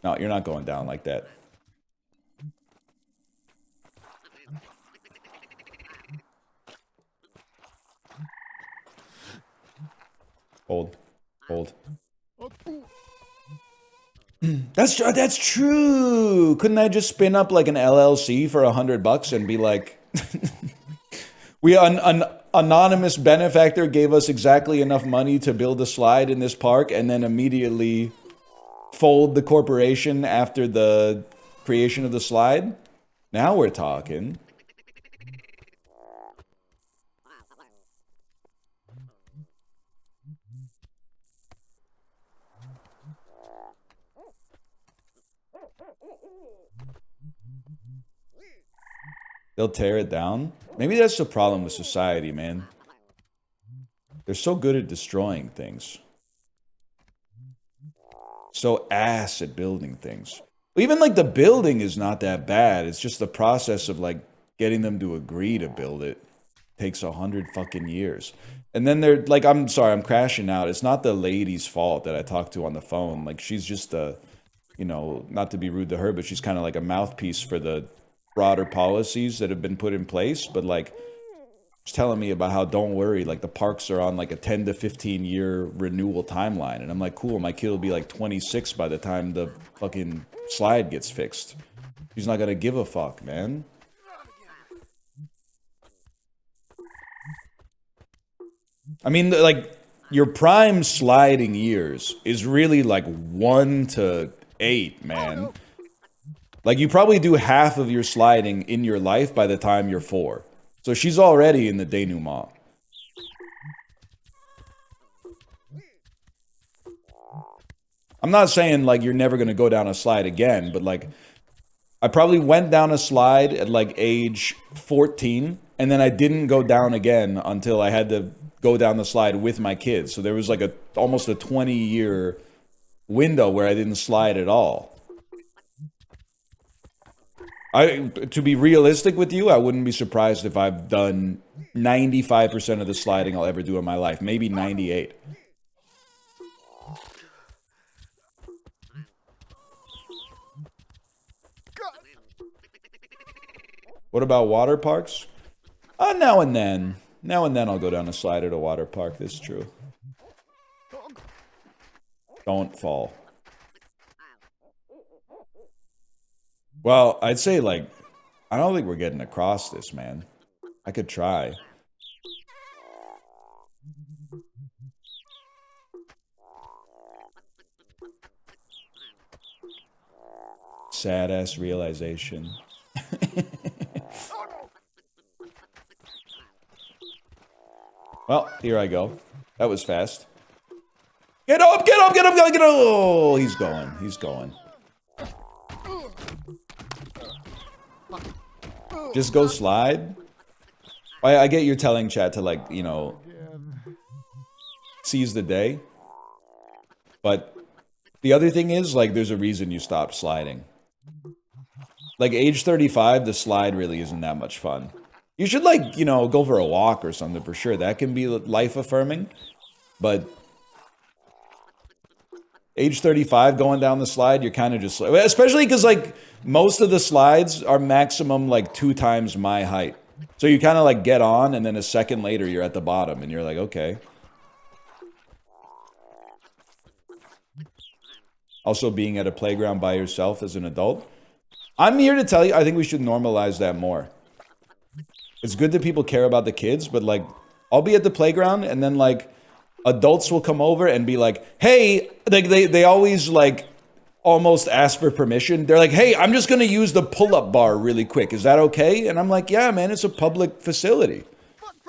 No, you're not going down like that. Hold. That's true. Couldn't I just spin up like an LLC for $100 and be like, an anonymous benefactor gave us exactly enough money to build a slide in this park, and then immediately fold the corporation after the creation of the slide? Now we're talking. They'll tear it down? Maybe that's the problem with society, man. They're so good at destroying things. So ass at building things. Even like the building is not that bad. It's just the process of like getting them to agree to build it takes 100 fucking years. And then they're like, I'm sorry, I'm crashing out. It's not the lady's fault that I talked to on the phone. Like she's just a, you know, not to be rude to her, but she's kind of like a mouthpiece for the broader policies that have been put in place. But like, she's telling me about how, don't worry, like the parks are on like a 10 to 15 year renewal timeline. And I'm like, cool, my kid will be like 26 by the time the fucking slide gets fixed. She's not gonna give a fuck, man. I mean, like, your prime sliding years is really like 1 to 8, man. Like, you probably do half of your sliding in your life by the time you're 4. So she's already in the denouement. I'm not saying, like, you're never going to go down a slide again, but, like, I probably went down a slide at, like, age 14, and then I didn't go down again until I had to go down the slide with my kids. So there was, like, almost a 20-year window where I didn't slide at all. To be realistic with you, I wouldn't be surprised if I've done 95% of the sliding I'll ever do in my life. Maybe 98. What about water parks? Now and then. Now and then I'll go down a slide at a water park. That's true. Don't fall. Well, I'd say, like, I don't think we're getting across this, man. I could try. sad ass realization. Well, here I go. That was fast. Get up, get up, get up, get up, get up! Oh, he's going, he's going. Just go slide? I get you're telling chat to, like, you know, seize the day. But the other thing is, like, there's a reason you stopped sliding. Like, age 35, the slide really isn't that much fun. You should, like, you know, go for a walk or something for sure. That can be life-affirming. But age 35, going down the slide, you're kind of just... Especially because, like, most of the slides are maximum, like, 2 times my height. So you kind of, like, get on, and then a second later, you're at the bottom. And you're like, okay. Also, being at a playground by yourself as an adult. I'm here to tell you, I think we should normalize that more. It's good that people care about the kids, but, like, I'll be at the playground, and then, like, adults will come over and be like, hey, they always, like, almost ask for permission. They're like, hey, I'm just going to use the pull-up bar really quick. Is that okay? And I'm like, yeah, man, it's a public facility.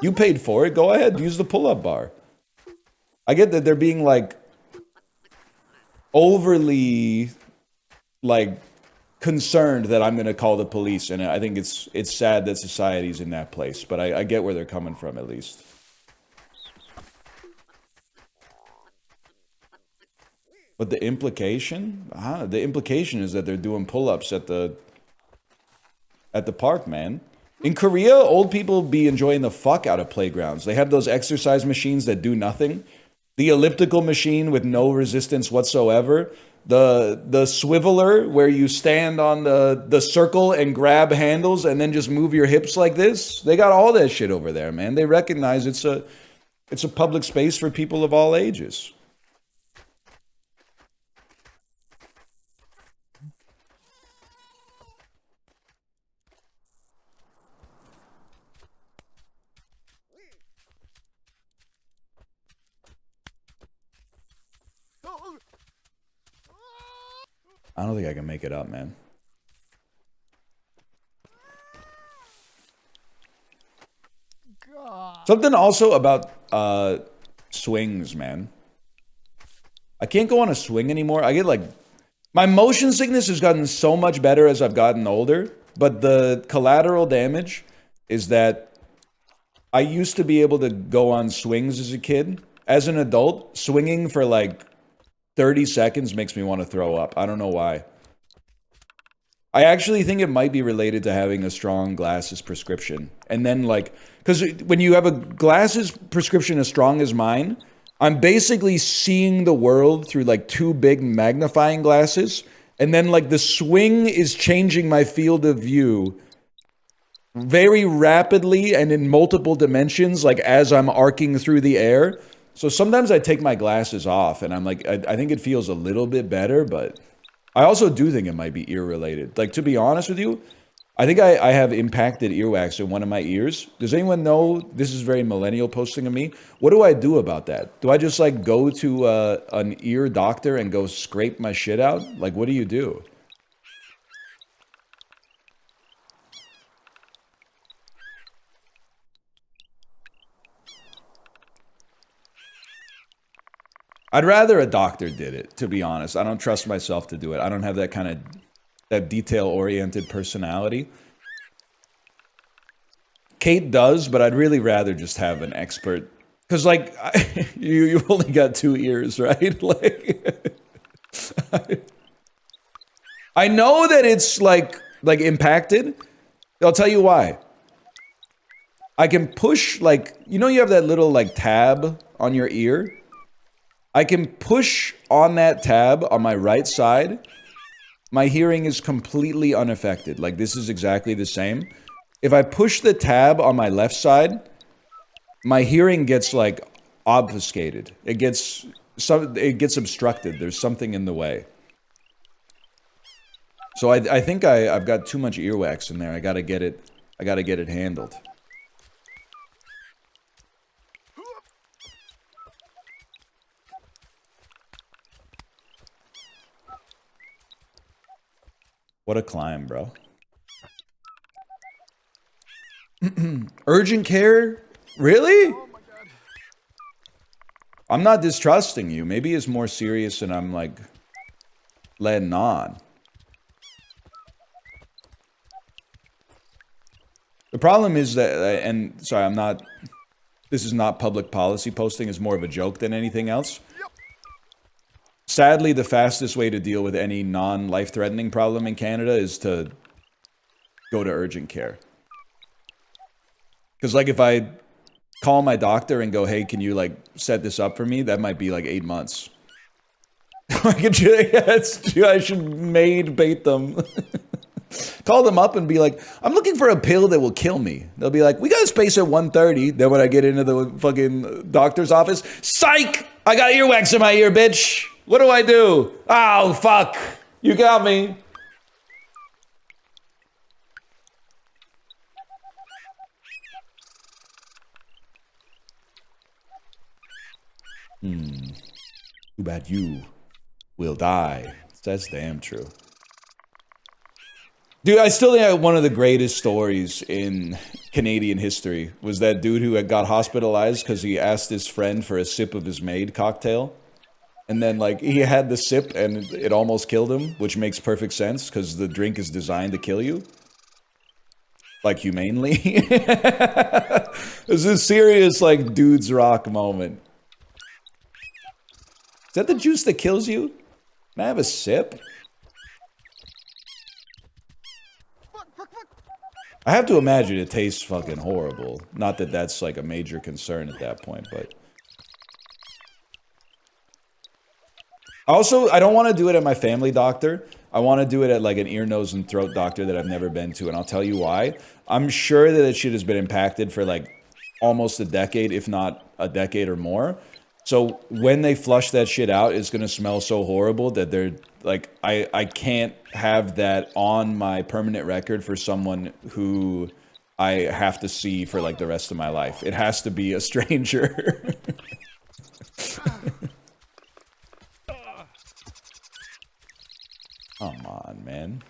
You paid for it. Go ahead, use the pull-up bar. I get that they're being, like, overly, like, concerned that I'm going to call the police, and I think it's sad that society's in that place, but I get where they're coming from, at least. But the implication? The implication is that they're doing pull-ups at the park, man. In Korea, old people be enjoying the fuck out of playgrounds. They have those exercise machines that do nothing. The elliptical machine with no resistance whatsoever. The swiveler where you stand on the circle and grab handles and then just move your hips like this. They got all that shit over there, man. They recognize it's a public space for people of all ages. I don't think I can make it up, man. God. Something also about swings, man. I can't go on a swing anymore. I get, like... My motion sickness has gotten so much better as I've gotten older, but the collateral damage is that I used to be able to go on swings as a kid. As an adult, swinging for, like, 30 seconds makes me want to throw up. I don't know why. I actually think it might be related to having a strong glasses prescription. And then, like, because when you have a glasses prescription as strong as mine, I'm basically seeing the world through, like, 2 big magnifying glasses. And then, like, the swing is changing my field of view very rapidly and in multiple dimensions, like, as I'm arcing through the air. So sometimes I take my glasses off, and I'm like, I think it feels a little bit better, but I also do think it might be ear-related. Like, to be honest with you, I think I have impacted earwax in one of my ears. Does anyone know? This is very millennial posting of me. What do I do about that? Do I just, like, go to an ear doctor and go scrape my shit out? Like, what do you do? I'd rather a doctor did it, to be honest. I don't trust myself to do it. I don't have that kind of, that detail-oriented personality. Kate does, but I'd really rather just have an expert. Because, like, you've only got 2 ears, right? Like, I know that it's, like impacted. I'll tell you why. I can push, like, you know you have that little, like, tab on your ear? I can push on that tab on my right side. My hearing is completely unaffected. Like, this is exactly the same. If I push the tab on my left side, my hearing gets, like, obfuscated. It gets obstructed. There's something in the way. So I think I've got too much earwax in there. I gotta get it handled. What a climb, bro. Urgent care? Really? Oh my god. I'm not distrusting you. Maybe it's more serious than I'm like letting on. The problem is that, and sorry, I'm not, this is not public policy posting, it's more of a joke than anything else. Sadly, the fastest way to deal with any non-life-threatening problem in Canada is to go to urgent care. Because, like, if I call my doctor and go, hey, can you, like, set this up for me? That might be, like, 8 months. I should maid bait them. Call them up and be like, I'm looking for a pill that will kill me. They'll be like, we got a space at 1:30. Then when I get into the fucking doctor's office, psych! I got earwax in my ear, bitch! What do I do? Oh, fuck! You got me. Too bad you will die. That's damn true. Dude, I still think one of the greatest stories in Canadian history was that dude who had got hospitalized because he asked his friend for a sip of his made cocktail. And then, like, he had the sip and it almost killed him, which makes perfect sense because the drink is designed to kill you. Like, humanely. It's a serious, like, dude's rock moment. Is that the juice that kills you? Can I have a sip? I have to imagine it tastes fucking horrible. Not that that's like a major concern at that point, but... Also, I don't want to do it at my family doctor. I want to do it at like an ear, nose, and throat doctor that I've never been to, and I'll tell you why. I'm sure that shit has been impacted for like almost a decade, if not a decade or more. So when they flush that shit out, it's gonna smell so horrible that they're like, I can't have that on my permanent record for someone who I have to see for like the rest of my life. It has to be a stranger. Come on, man.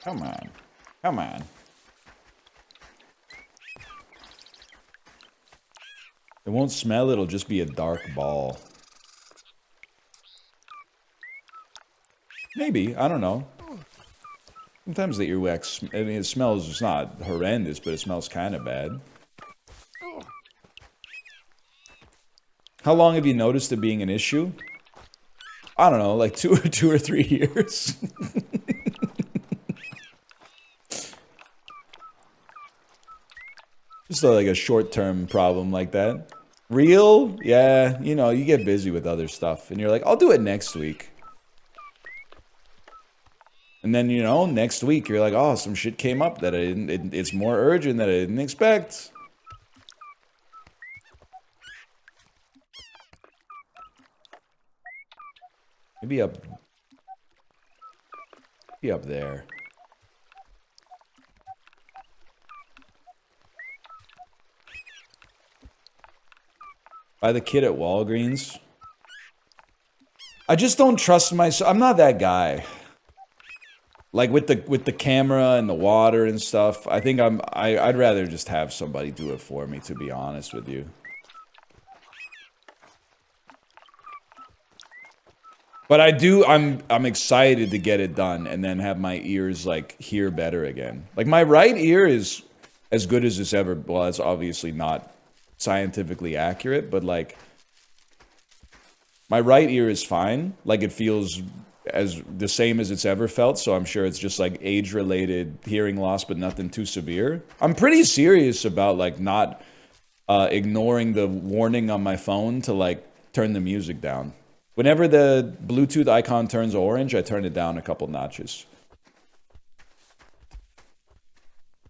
Come on. Come on. It won't smell, it'll just be a dark ball. Maybe, I don't know. Sometimes the earwax, I mean, it smells, it's not horrendous, but it smells kind of bad. How long have you noticed it being an issue? I don't know, like two or 3 years. Just like a short-term problem like that. Real? Yeah, you know, you get busy with other stuff. And you're like, I'll do it next week. And then, you know, next week you're like, oh, some shit came up that I didn't, it's more urgent that I didn't expect. Maybe up there. By the kid at Walgreens. I just don't trust myself. I'm not that guy. Like with the camera and the water and stuff. I think I'd rather just have somebody do it for me, to be honest with you. But I'm excited to get it done and then have my ears like hear better again. Like my right ear is as good as it's ever, well, it's obviously not scientifically accurate, but like my right ear is fine. Like it feels as the same as it's ever felt, so I'm sure it's just like age-related hearing loss, but nothing too severe. I'm pretty serious about like not ignoring the warning on my phone to like turn the music down. Whenever the Bluetooth icon turns orange, I turn it down a couple notches.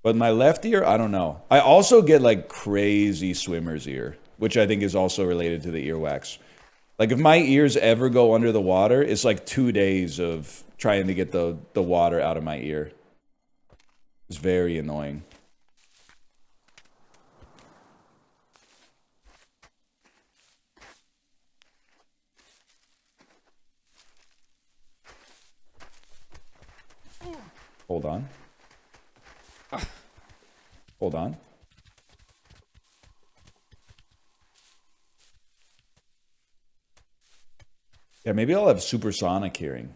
But my left ear, I don't know. I also get like crazy swimmer's ear, which I think is also related to the earwax. Like if my ears ever go under the water, it's like 2 days of trying to get the water out of my ear. It's very annoying. Hold on. Hold on. Yeah, maybe I'll have supersonic hearing.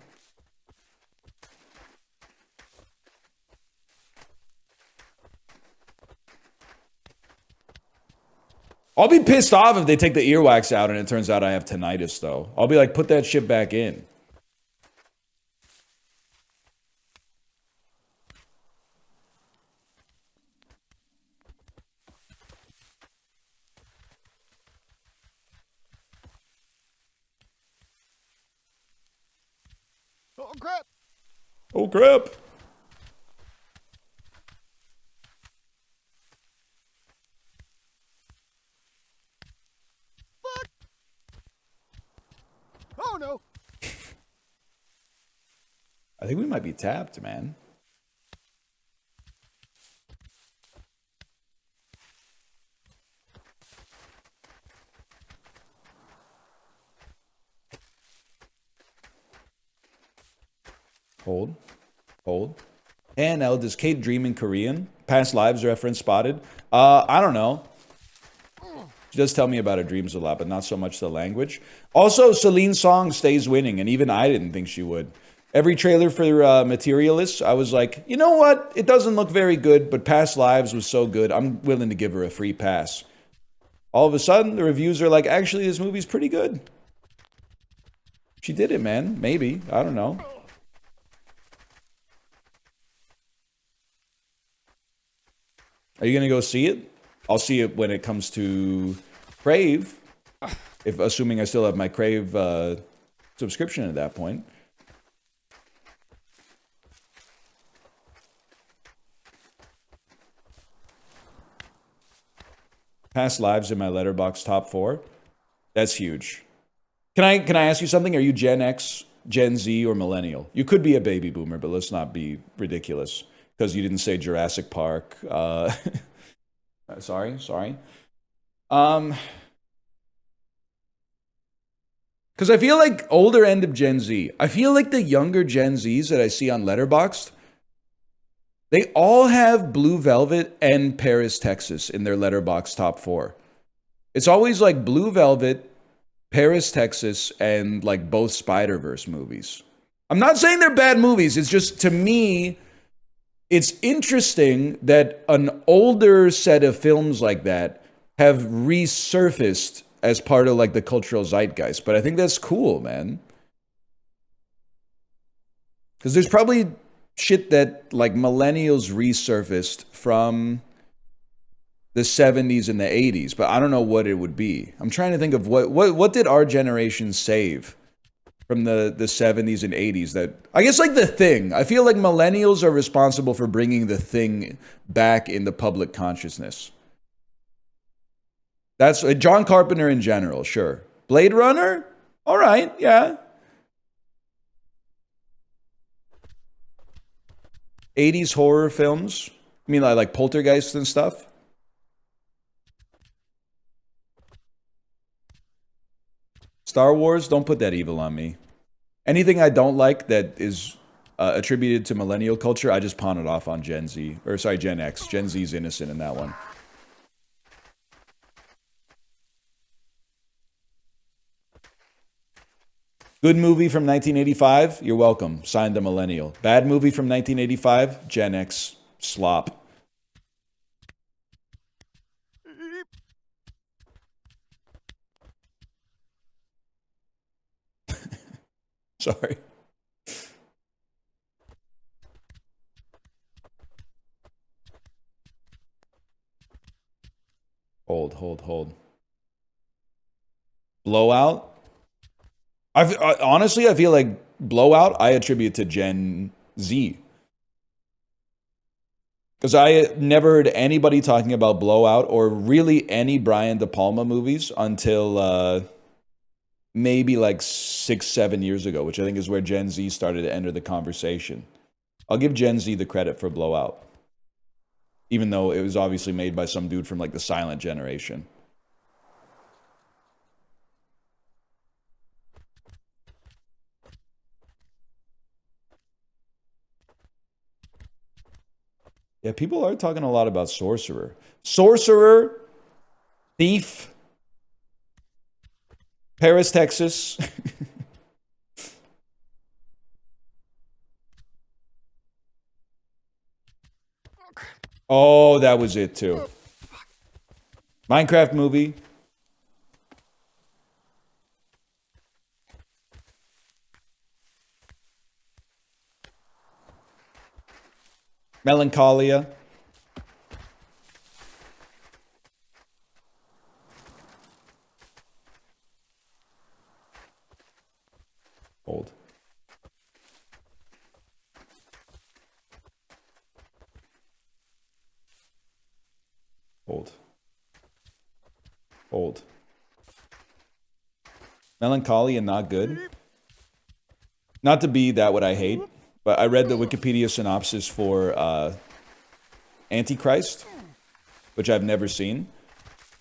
I'll be pissed off if they take the earwax out and it turns out I have tinnitus, though. I'll be like, put that shit back in. Oh, crap! Oh, crap. Fuck! Oh, no! I think we might be tapped, man. Hold. Hold. And L, does Kate dream in Korean? Past lives reference spotted? I don't know. She does tell me about her dreams a lot, but not so much the language. Also, Celine's song stays winning, and even I didn't think she would. Every trailer for Materialists, I was like, you know what? It doesn't look very good, but Past Lives was so good, I'm willing to give her a free pass. All of a sudden, the reviews are like, actually, this movie's pretty good. She did it, man. Maybe. I don't know. Are you going to go see it? I'll see it when it comes to Crave. If assuming I still have my Crave subscription at that point. Past lives in my letterbox top 4. That's huge. Can I ask you something? Are you Gen X, Gen Z, or millennial? You could be a baby boomer, but let's not be ridiculous because you didn't say Jurassic Park. Sorry. Because I feel like older end of Gen Z. I feel like the younger Gen Zs that I see on Letterboxd, they all have Blue Velvet and Paris, Texas in their Letterboxd top 4. It's always like Blue Velvet, Paris, Texas, and like both Spider-Verse movies. I'm not saying they're bad movies. It's just, to me, it's interesting that an older set of films like that have resurfaced as part of like the cultural zeitgeist. But I think that's cool, man. Because there's probably shit that like millennials resurfaced from the 70s and the 80s, but I don't know what it would be. I'm trying to think of what did our generation save from the 70s and 80s that, I guess, like The Thing. I feel like millennials are responsible for bringing The Thing back in the public consciousness. That's John Carpenter in general, sure. Blade Runner? All right, yeah. 80s horror films? I mean, like Poltergeist and stuff? Star Wars? Don't put that evil on me. Anything I don't like that is attributed to millennial culture, I just pawn it off on Gen Z. Or sorry, Gen X. Gen Z's innocent in that one. Good movie from 1985? You're welcome. Signed a millennial. Bad movie from 1985? Gen X. Slop. Sorry. Hold. Blowout? Honestly, I feel like Blowout I attribute to Gen Z. Because I never heard anybody talking about Blowout or really any Brian De Palma movies until maybe like 6-7 years ago, which I think is where Gen Z started to enter the conversation. I'll give Gen Z the credit for Blowout, even though it was obviously made by some dude from like the silent generation. Yeah, people are talking a lot about Sorcerer. Sorcerer, Thief, Paris, Texas. Oh, that was it too. Minecraft movie. Melancholia. Old. Old. Old. Melancholia, not good. Not to be that what I hate, but I read the Wikipedia synopsis for Antichrist, which I've never seen.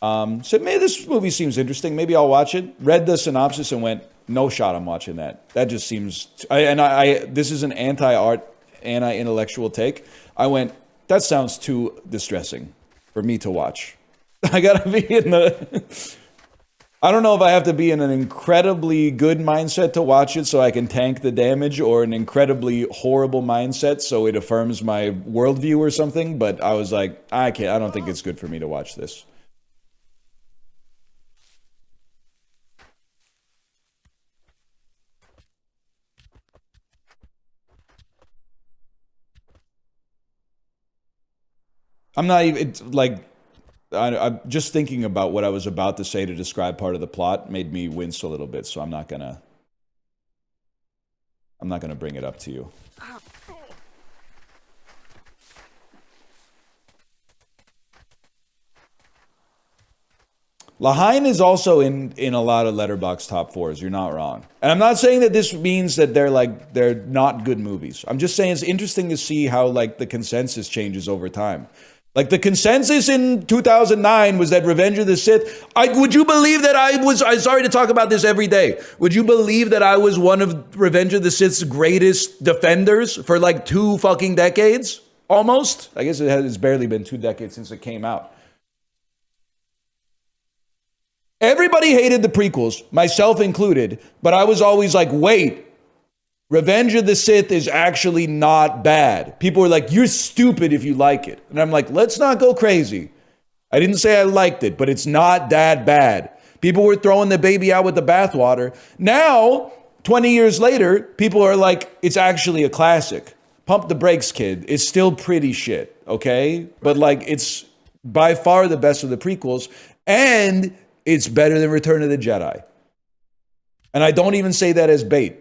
Said, man, this movie seems interesting. Maybe I'll watch it. Read the synopsis and went, no shot I'm watching that. That just seems... this is an anti-art, anti-intellectual take. I went, that sounds too distressing for me to watch. I gotta be in the... I don't know if I have to be in an incredibly good mindset to watch it so I can tank the damage, or an incredibly horrible mindset so it affirms my worldview or something, but I was like, I don't think it's good for me to watch this. I'm not even, it's like, I'm just thinking about what I was about to say to describe part of the plot made me wince a little bit, so I'm not gonna bring it up to you. Lahain is also in a lot of Letterboxd top 4s. You're not wrong. And I'm not saying that this means that they're not good movies. I'm just saying it's interesting to see how like the consensus changes over time. Like the consensus in 2009 was that Revenge of the Sith. Would you believe that I'm sorry to talk about this every day. Would you believe that I was one of Revenge of the Sith's greatest defenders for like 2 fucking decades? Almost. I guess it's barely been 2 decades since it came out. Everybody hated the prequels, myself included, but I was always like, wait, Revenge of the Sith is actually not bad. People were like, you're stupid if you like it. And I'm like, let's not go crazy. I didn't say I liked it, but it's not that bad. People were throwing the baby out with the bathwater. Now, 20 years later, people are like, it's actually a classic. Pump the brakes, kid. It's still pretty shit, okay? But like, it's by far the best of the prequels, and it's better than Return of the Jedi. And I don't even say that as bait.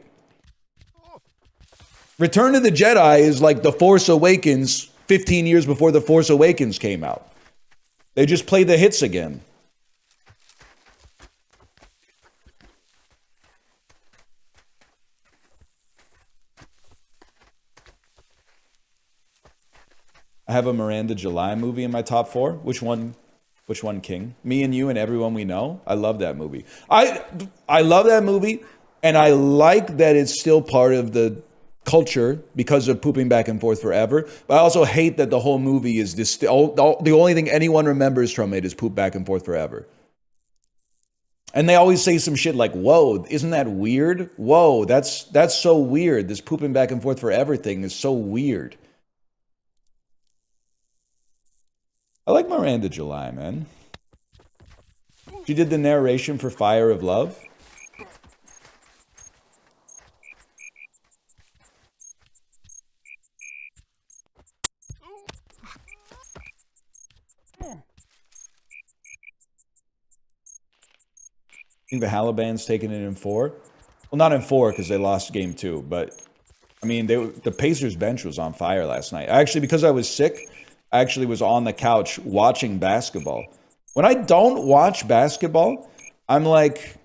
Return of the Jedi is like The Force Awakens 15 years before The Force Awakens came out. They just play the hits again. I have a Miranda July movie in my top 4. Which one, King? Me and You and Everyone We Know? I love that movie. I love that movie, and I like that it's still part of the culture because of Pooping Back and Forth Forever. But I also hate that the whole movie is this. The only thing anyone remembers from it is Poop Back and Forth Forever. And they always say some shit like, whoa, isn't that weird? Whoa, that's so weird. This Pooping Back and Forth Forever thing is so weird. I like Miranda July, man. She did the narration for Fire of Love. I think the Haliband's taking it in 4. Well, not in 4 because they lost game 2, but I mean, the Pacers bench was on fire last night. Actually, because I was sick, I actually was on the couch watching basketball. When I don't watch basketball, I'm like,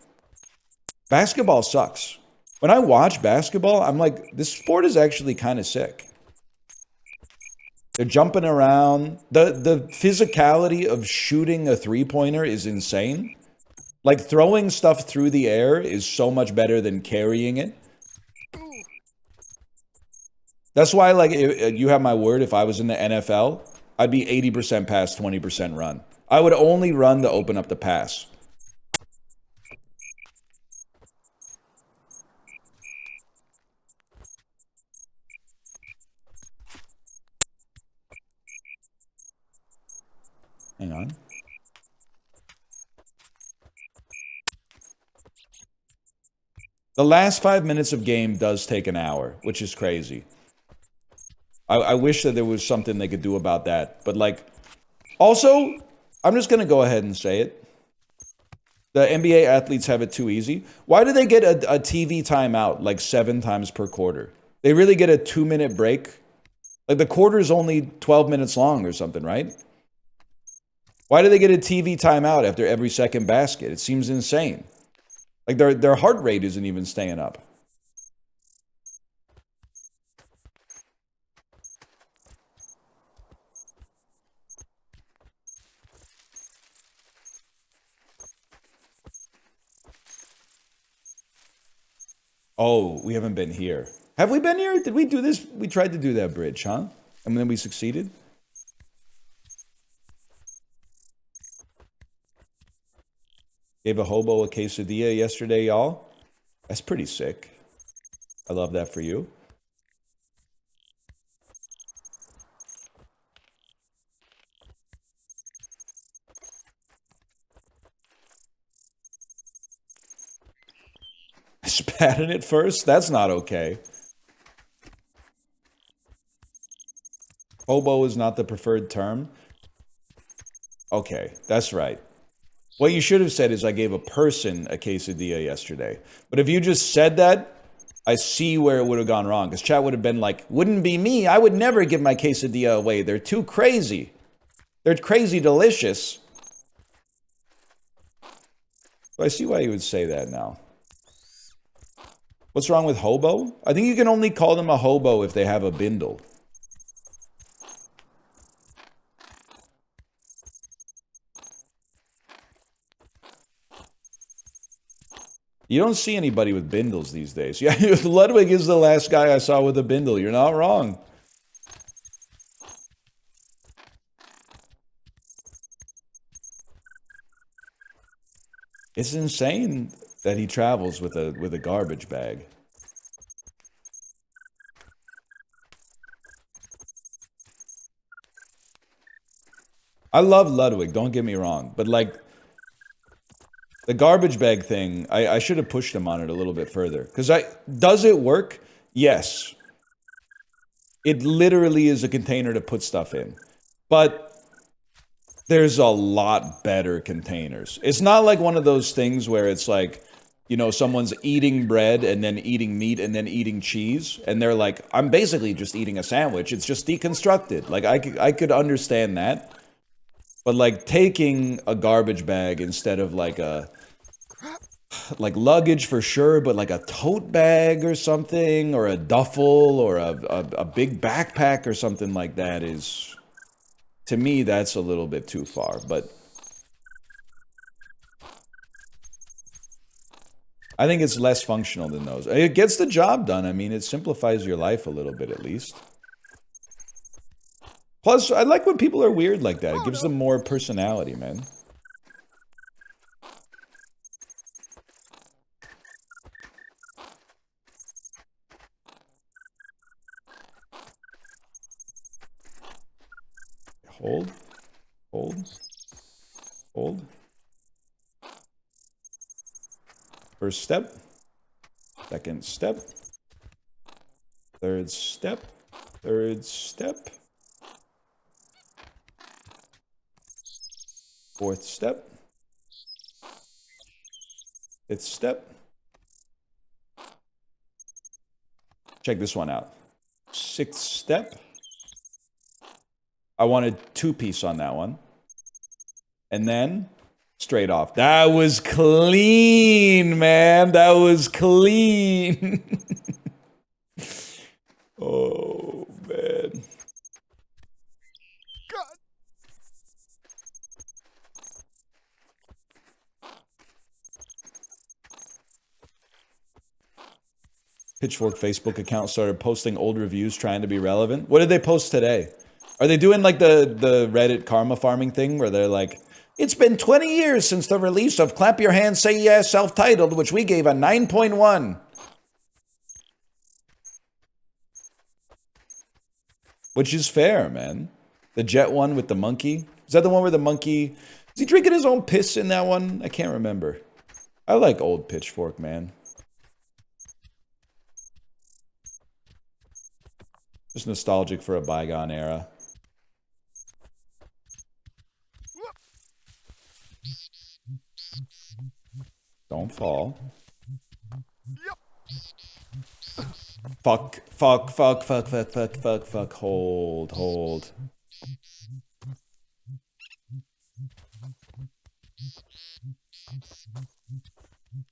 basketball sucks. When I watch basketball, I'm like, this sport is actually kind of sick. They're jumping around. The physicality of shooting a three-pointer is insane. Like, throwing stuff through the air is so much better than carrying it. That's why, like, you have my word, if I was in the NFL, I'd be 80% pass, 20% run. I would only run to open up the pass. Hang on. The last 5 minutes of game does take an hour, which is crazy. I wish that there was something they could do about that. But, like, also, I'm just going to go ahead and say it. The NBA athletes have it too easy. Why do they get a TV timeout like 7 times per quarter? They really get a 2-minute break? Like, the quarter is only 12 minutes long or something, right? Why do they get a TV timeout after every second basket? It seems insane. Like, their heart rate isn't even staying up. Oh, we haven't been here. Have we been here? Did we do this? We tried to do that bridge, huh? And then we succeeded? Gave a hobo a quesadilla yesterday, y'all. That's pretty sick. I love that for you. Spat in it first? That's not okay. Hobo is not the preferred term. Okay, that's right. What you should have said is I gave a person a quesadilla yesterday. But if you just said that, I see where it would have gone wrong. Because chat would have been like, wouldn't be me. I would never give my quesadilla away. They're too crazy. They're crazy delicious. So I see why you would say that now. What's wrong with hobo? I think you can only call them a hobo if they have a bindle. You don't see anybody with bindles these days. Yeah, Ludwig is the last guy I saw with a bindle. You're not wrong. It's insane that he travels with a garbage bag. I love Ludwig, don't get me wrong, but like the garbage bag thing, I should have pushed him on it a little bit further. Because does it work? Yes. It literally is a container to put stuff in. But there's a lot better containers. It's not like one of those things where it's like, you know, someone's eating bread and then eating meat and then eating cheese. And they're like, I'm basically just eating a sandwich. It's just deconstructed. Like, I could understand that. But like taking a garbage bag instead of like luggage for sure, but like a tote bag or something, or a duffel, or a big backpack or something like that is, to me, that's a little bit too far. But I think it's less functional than those. It gets the job done. I mean, it simplifies your life a little bit at least. Plus, I like when people are weird like that. It gives them more personality, man. Hold. Hold. Hold. First step. Second step. Third step. Third step. Fourth step. Fifth step. Check this one out. Sixth step. I wanted 2-piece on that one. And then straight off. That was clean, man. That was clean. Oh, man. Pitchfork Facebook account started posting old reviews trying to be relevant. What did they post today? Are they doing like the Reddit karma farming thing where they're like, it's been 20 years since the release of Clap Your Hands, Say Yes, self-titled, which we gave a 9.1. Which is fair, man. The jet one with the monkey. Is that the one where the monkey... Is he drinking his own piss in that one? I can't remember. I like old Pitchfork, man. Just nostalgic for a bygone era. Don't fall. Fuck. Hold.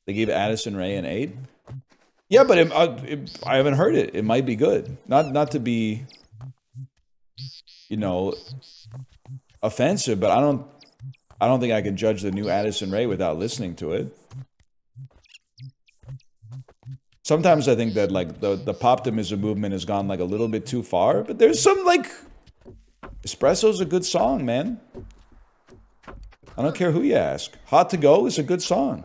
They gave Addison Rae an 8? Yeah, but I haven't heard it. It might be good. Not to be, you know, offensive, but I don't think I can judge the new Addison Rae without listening to it. Sometimes I think that like the poptimism movement has gone like a little bit too far, but there's some like Espresso's a good song, man. I don't care who you ask. Hot to Go is a good song.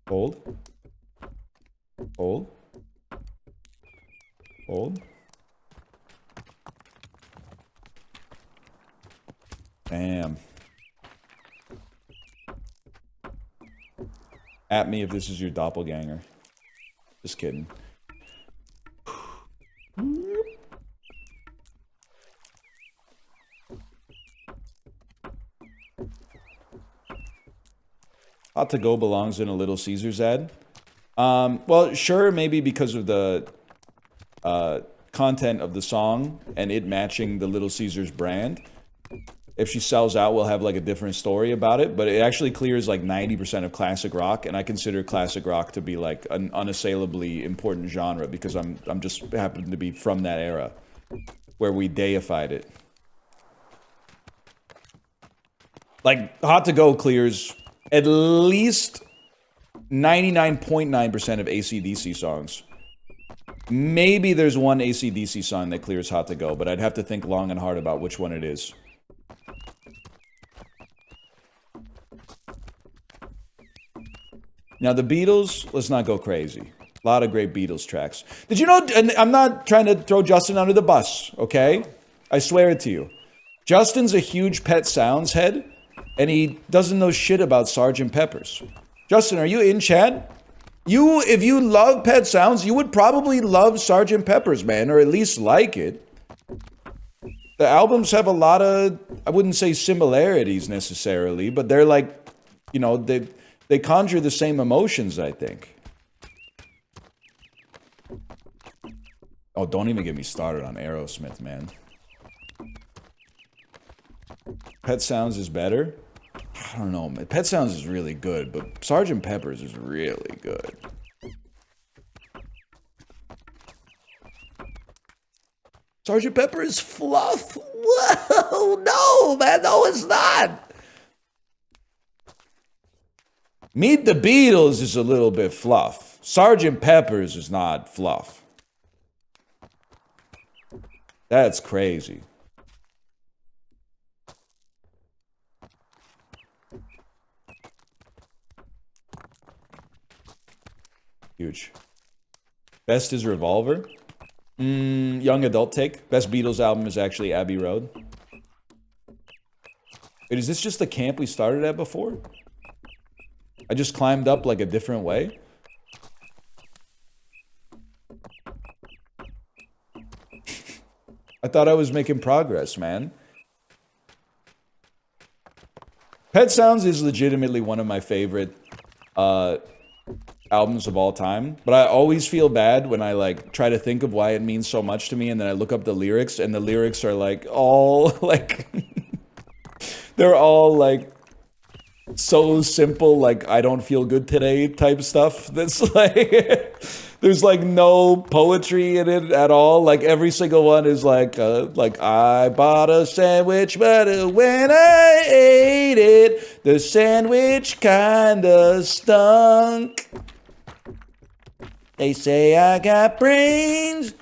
Hold. Damn. At me if this is your doppelganger. Just kidding. Hot to Go belongs in a Little Caesars ad. Well, sure, maybe because of the content of the song and it matching the Little Caesars brand. If she sells out, we'll have like a different story about it, but it actually clears like 90% of classic rock, and I consider classic rock to be like an unassailably important genre because I'm just happen to be from that era where we deified it. Like Hot to Go clears at least 99.9% of AC/DC songs. Maybe there's one AC/DC song that clears Hot to Go, but I'd have to think long and hard about which one it is. Now, the Beatles, let's not go crazy. A lot of great Beatles tracks. Did you know, and I'm not trying to throw Justin under the bus, okay? I swear it to you. Justin's a huge Pet Sounds head, and he doesn't know shit about Sgt. Pepper's. Justin, are you in chat? If you love Pet Sounds, you would probably love Sgt. Pepper's, man, or at least like it. The albums have a lot of, I wouldn't say similarities necessarily, but they're like, you know, they conjure the same emotions, I think. Oh, don't even get me started on Aerosmith, man. Pet Sounds is better? I don't know, man. Pet Sounds is really good, but Sgt. Pepper's is really good. Sgt. Pepper is fluff? Whoa, no, man, no, it's not. Meet the Beatles is a little bit fluff. Sgt. Pepper's is not fluff. That's crazy. Huge. Best is Revolver. Young adult take. Best Beatles album is actually Abbey Road. Wait, is this just the camp we started at before? I just climbed up like a different way? I thought I was making progress, man. Pet Sounds is legitimately one of my favorite albums of all time, but I always feel bad when I like try to think of why it means so much to me, and then I look up the lyrics, and the lyrics are like all like they're all like so simple, like I don't feel good today type stuff. That's like There's like no poetry in it at all. Like every single one is like I bought a sandwich, but when I ate it, the sandwich kinda stunk. They say I got brains,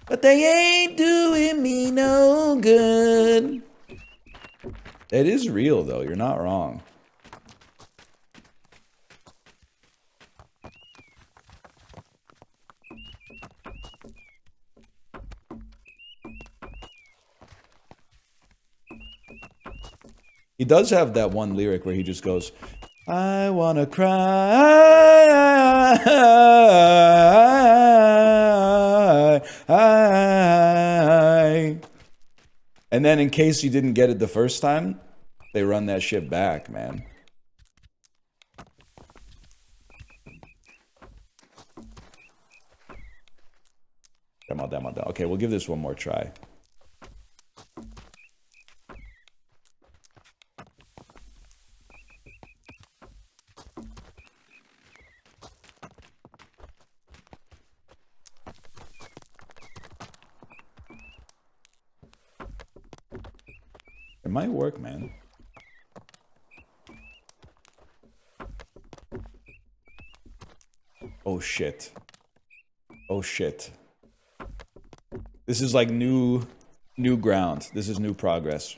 but they ain't doing me no good. It is real though, you're not wrong. He does have that one lyric where he just goes, I wanna cry. And then in case you didn't get it the first time, they run that shit back, man. Demo. Okay, we'll give this one more try. It might work, man. Oh shit. Oh shit. This is like new ground. This is new progress.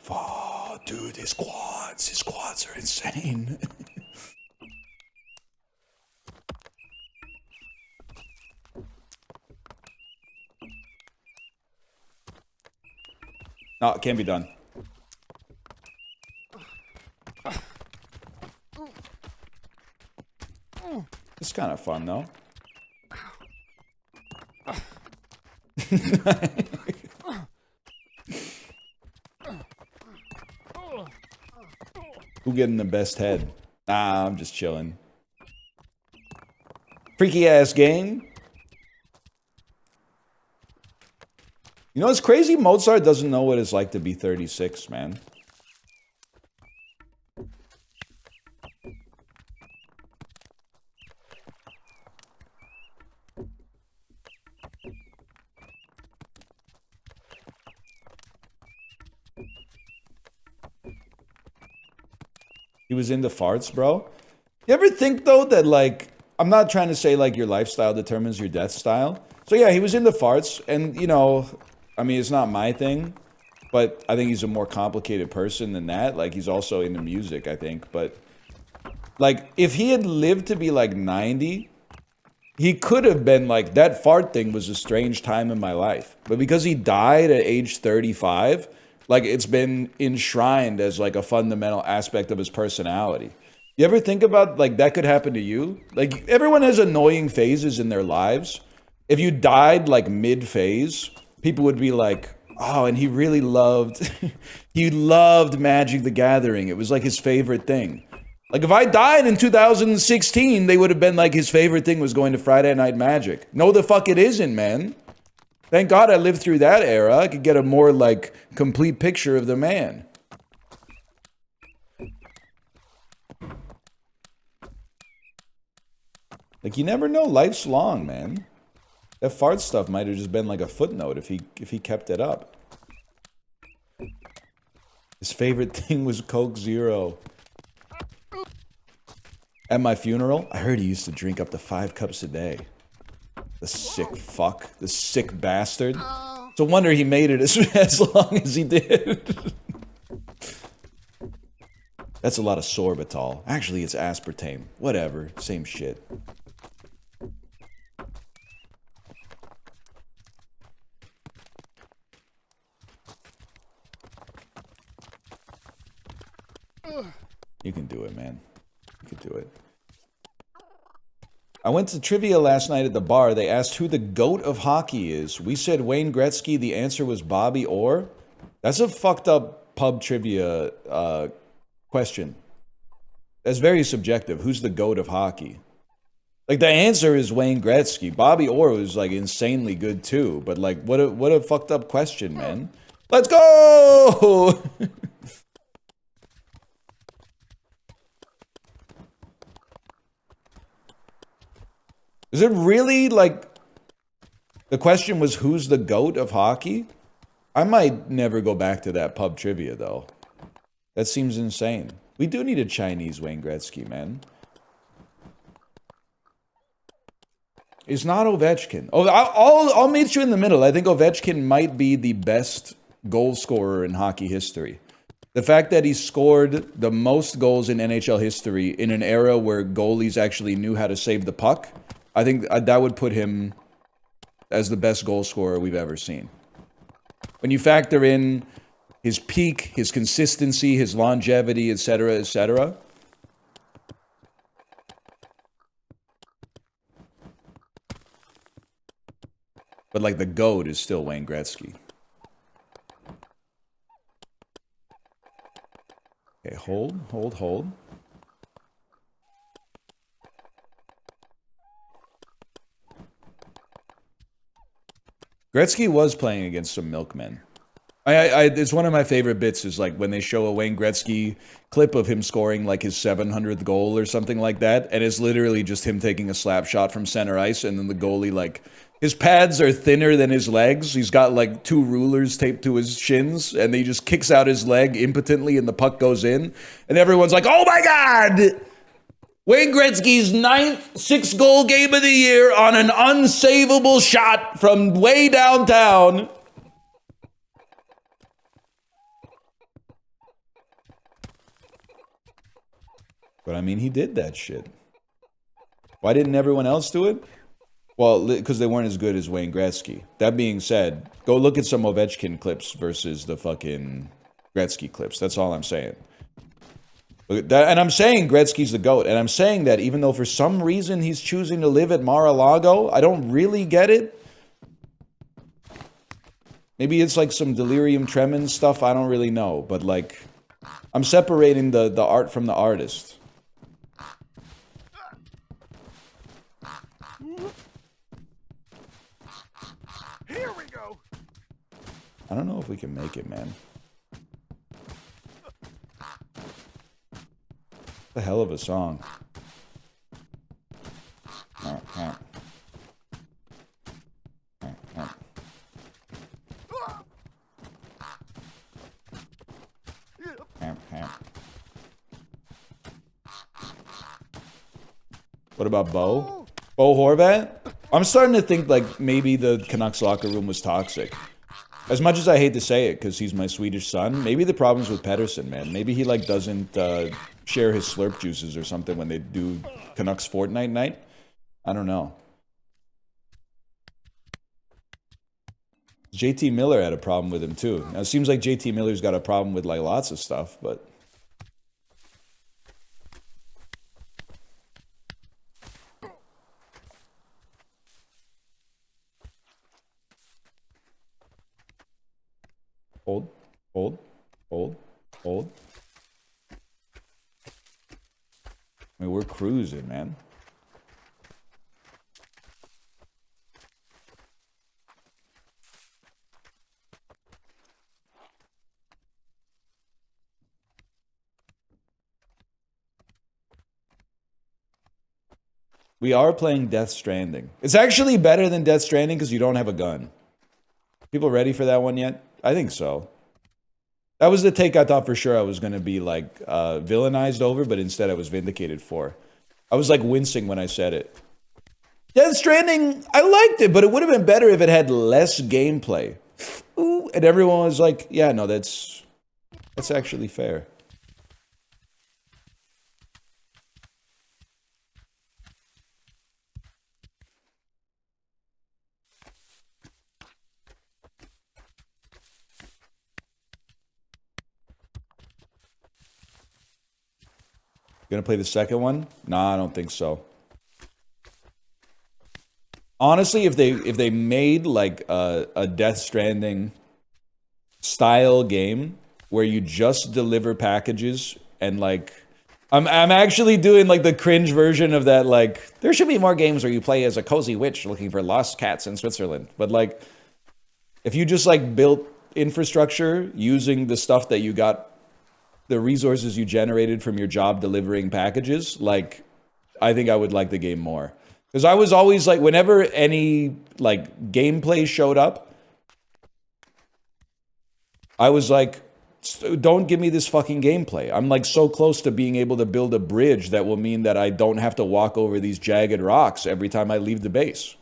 Oh, dude, his quads are insane. No, it can't be done. It's kind of fun, though. Who getting the best head? Nah, I'm just chilling. Freaky ass game. You know, it's crazy. Mozart doesn't know what it's like to be 36, man. He was into farts, bro. You ever think, though, that, like, I'm not trying to say, like, your lifestyle determines your death style. So, yeah, he was into farts, and, you know, I mean, it's not my thing, but I think he's a more complicated person than that. Like, he's also into music, I think, but, like, if he had lived to be, like, 90, he could have been, like, that fart thing was a strange time in my life. But because he died at age 35... like, it's been enshrined as, like, a fundamental aspect of his personality. You ever think about, like, that could happen to you? Like, everyone has annoying phases in their lives. If you died, like, mid-phase, people would be like, oh, and he really loved... he loved Magic the Gathering. It was, like, his favorite thing. Like, if I died in 2016, they would have been like, his favorite thing was going to Friday Night Magic. No, the fuck it isn't, man. Thank God I lived through that era. I could get a more, like, complete picture of the man. Like, you never know. Life's long, man. That fart stuff might have just been like a footnote if he kept it up. His favorite thing was Coke Zero. At my funeral, I heard he used to drink up to 5 cups a day. The sick fuck. The sick bastard. It's a wonder he made it as long as he did. That's a lot of sorbitol. Actually, it's aspartame. Whatever. Same shit. You can do it, man. You can do it. I went to trivia last night at the bar. They asked who the GOAT of hockey is. We said Wayne Gretzky. The answer was Bobby Orr. That's a fucked up pub trivia question. That's very subjective. Who's the GOAT of hockey? Like, the answer is Wayne Gretzky. Bobby Orr was, like, insanely good, too. But, like, what a fucked up question, man. Let's go! Is it really like the question was who's the GOAT of hockey? I might never go back to that pub trivia though. That seems insane. We do need a Chinese Wayne Gretzky, man. It's not Ovechkin. Oh, I'll meet you in the middle. I think Ovechkin might be the best goal scorer in hockey history. The fact that he scored the most goals in NHL history in an era where goalies actually knew how to save the puck, I think that would put him as the best goal scorer we've ever seen. When you factor in his peak, his consistency, his longevity, etc., etc. But like the GOAT is still Wayne Gretzky. Okay, hold. Gretzky was playing against some milkmen. It's one of my favorite bits is like when they show a Wayne Gretzky clip of him scoring like his 700th goal or something like that, and it's literally just him taking a slap shot from center ice, and then the goalie, like, his pads are thinner than his legs. He's got like 2 rulers taped to his shins, and he just kicks out his leg impotently, and the puck goes in, and everyone's like, "Oh my God! Wayne Gretzky's 9th 6-goal game of the year on an unsavable shot from way downtown." But I mean, he did that shit. Why didn't everyone else do it? Well, because they weren't as good as Wayne Gretzky. That being said, go look at some Ovechkin clips versus the fucking Gretzky clips. That's all I'm saying. And I'm saying Gretzky's the GOAT. And I'm saying that even though for some reason he's choosing to live at Mar-a-Lago, I don't really get it. Maybe it's like some delirium tremens stuff. I don't really know. But like, I'm separating the art from the artist. Here we go. I don't know if we can make it, man. The hell of a song. What about Bo? Bo Horvat? I'm starting to think like maybe the Canucks locker room was toxic. As much as I hate to say it, because he's my Swedish son, maybe the problem's with Pedersen, man. Maybe he like doesn't share his slurp juices or something when they do Canucks Fortnite night. I don't know. JT Miller had a problem with him too. Now it seems like JT Miller's got a problem with like lots of stuff, but hold. I mean, we're cruising, man. We are playing Death Stranding. It's actually better than Death Stranding because you don't have a gun. People ready for that one yet? I think so. That was the take I thought for sure I was going to be like villainized over, but instead I was vindicated for. I was like wincing when I said it. Death Stranding, I liked it, but it would have been better if it had less gameplay. Ooh, and everyone was like, yeah, no, that's actually fair. Gonna play the second one? Nah, I don't think so. Honestly, if they made like a Death Stranding style game where you just deliver packages and like I'm actually doing like the cringe version of that, like there should be more games where you play as a cozy witch looking for lost cats in Switzerland. But like if you just like built infrastructure using the stuff that you got, the resources you generated from your job delivering packages, like I think I would like the game more. Because I was always like, whenever any like gameplay showed up, I was like, don't give me this fucking gameplay. I'm like so close to being able to build a bridge that will mean that I don't have to walk over these jagged rocks every time I leave the base.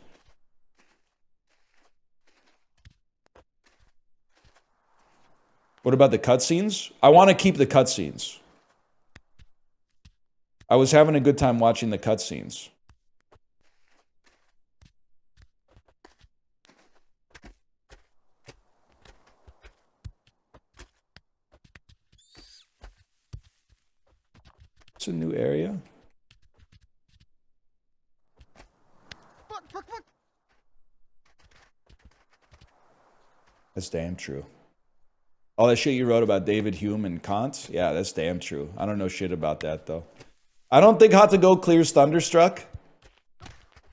What about the cutscenes? I want to keep the cutscenes. I was having a good time watching the cutscenes. It's a new area. Fuck. That's damn true. All that shit you wrote about David Hume and Kant? Yeah, that's damn true. I don't know shit about that, though. I don't think Hot to Go clears Thunderstruck.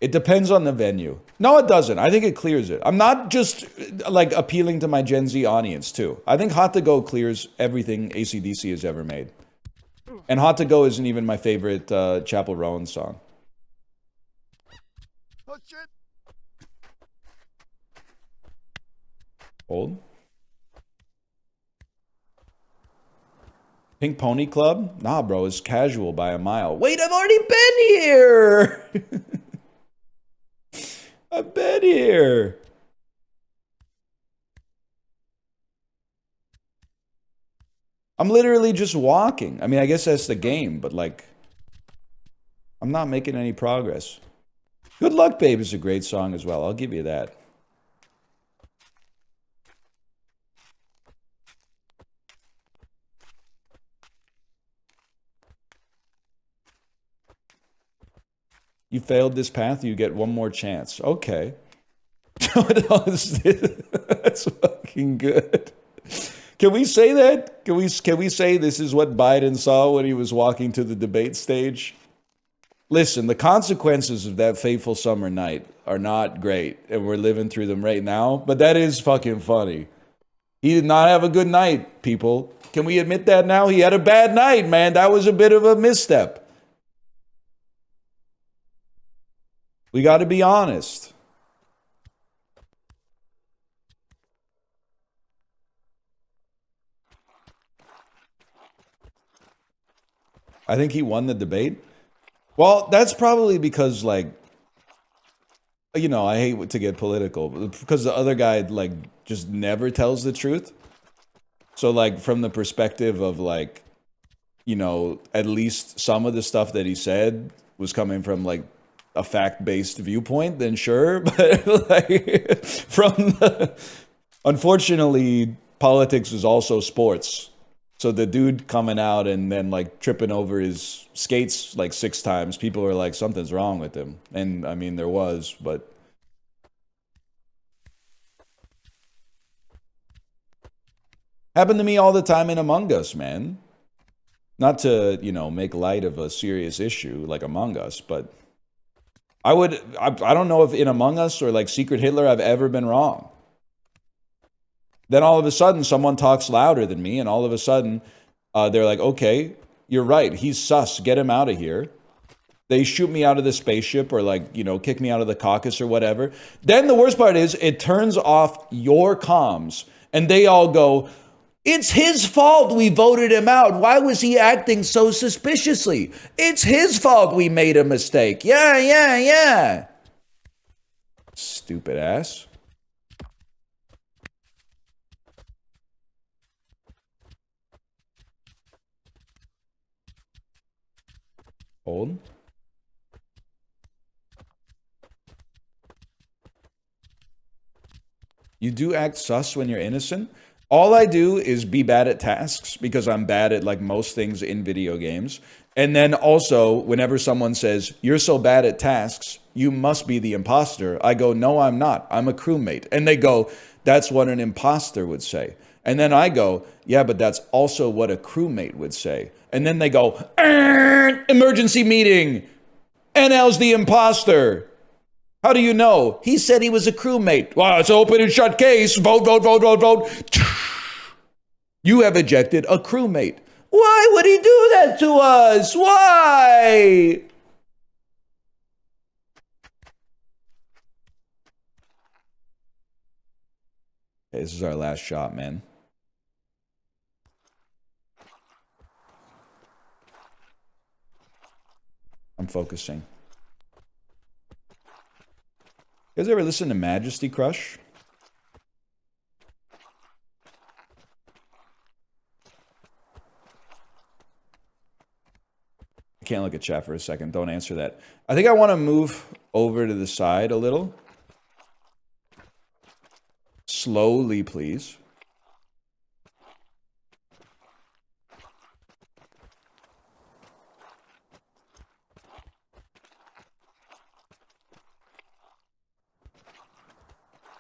It depends on the venue. No, it doesn't. I think it clears it. I'm not just, like, appealing to my Gen Z audience, too. I think Hot to Go clears everything AC/DC has ever made. And Hot to Go isn't even my favorite Chapel Rowan song. Oh shit. Old? Pink Pony Club? Nah, bro, it's casual by a mile. Wait, I've already been here! I've been here! I'm literally just walking. I mean, I guess that's the game, but like, I'm not making any progress. Good Luck Babe is a great song as well. I'll give you that. You failed this path, you get one more chance. Okay. That's fucking good. Can we say that? Can we say this is what Biden saw when he was walking to the debate stage? Listen, the consequences of that fateful summer night are not great, and we're living through them right now, but that is fucking funny. He did not have a good night, people. Can we admit that now? He had a bad night, man. That was a bit of a misstep. We got to be honest. I think he won the debate. Well, that's probably because, like, you know, I hate to get political, but because the other guy, like, just never tells the truth. So, like, from the perspective of, like, you know, at least some of the stuff that he said was coming from, like, a fact-based viewpoint, then sure. But, like, from the... Unfortunately, politics is also sports. So the dude coming out and then like tripping over his skates like 6 times, people are like, something's wrong with him. And I mean, there was, but. Happened to me all the time in Among Us, man. Not to, you know, make light of a serious issue like Among Us, but I don't know if in Among Us or like Secret Hitler I've ever been wrong. Then all of a sudden, someone talks louder than me, and all of a sudden, they're like, okay, you're right. He's sus. Get him out of here. They shoot me out of the spaceship or, like, you know, kick me out of the caucus or whatever. Then the worst part is it turns off your comms, and they all go, it's his fault we voted him out. Why was he acting so suspiciously? It's his fault we made a mistake. Yeah. Stupid ass. Hold. You do act sus when you're innocent? All I do is be bad at tasks because I'm bad at like most things in video games. And then also, whenever someone says, you're so bad at tasks, you must be the imposter. I go, no, I'm not. I'm a crewmate. And they go, that's what an imposter would say. And then I go, yeah, but that's also what a crewmate would say. And then they go, emergency meeting. NL's the imposter. How do you know? He said he was a crewmate. Well, it's an open and shut case. Vote. You have ejected a crewmate. Why would he do that to us? Why? this is our last shot, man. I'm focusing. You guys ever listen to Majesty Crush? I can't look at chat for a second. Don't answer that. I think I want to move over to the side a little. Slowly, please.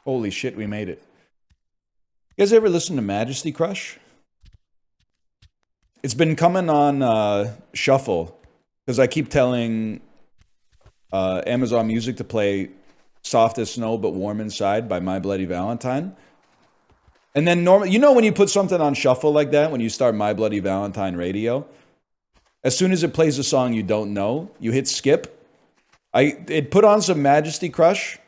Holy shit, we made it. You guys ever listen to Majesty Crush? It's been coming on shuffle because I keep telling Amazon Music to play Soft as Snow but Warm Inside by My Bloody Valentine. And then normally, you know when you put something on shuffle like that, when you start My Bloody Valentine radio, as soon as it plays a song you don't know, you hit skip. It put on some Majesty Crush.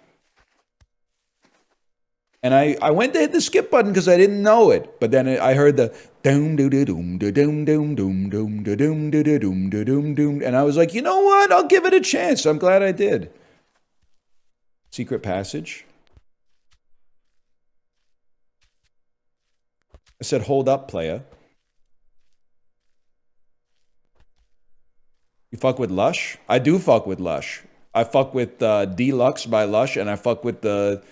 And I went to hit the skip button because I didn't know it. But then I heard the doom doo doo doom doo doom doom doom doom doo doom doo doo doom doo doom doom, and I was like, you know what? I'll give it a chance. I'm glad I did. Secret passage. I said, hold up, playa. You fuck with Lush? I do fuck with Lush. I fuck with Deluxe by Lush, and I fuck with the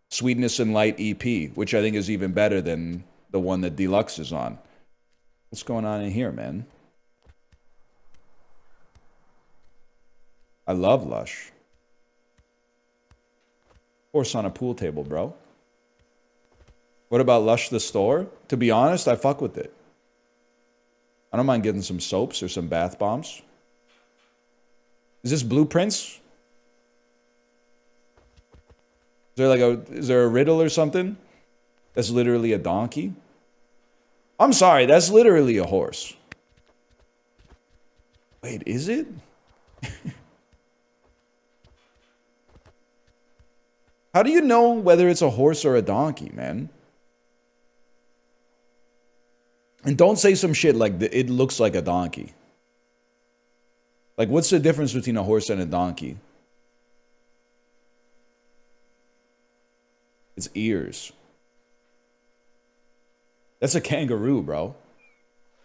Sweetness and Light EP, which I think is even better than the one that Deluxe is on. What's going on in here, man? I love Lush. Horse on a pool table, bro. What about Lush the store? To be honest, I fuck with it. I don't mind getting some soaps or some bath bombs. Is this Blueprints? Is there a riddle or something? That's literally a donkey? I'm sorry, that's literally a horse. Wait, is it? How do you know whether it's a horse or a donkey, man? And don't say some shit like it looks like a donkey. Like, what's the difference between a horse and a donkey? Its ears. That's a kangaroo, bro.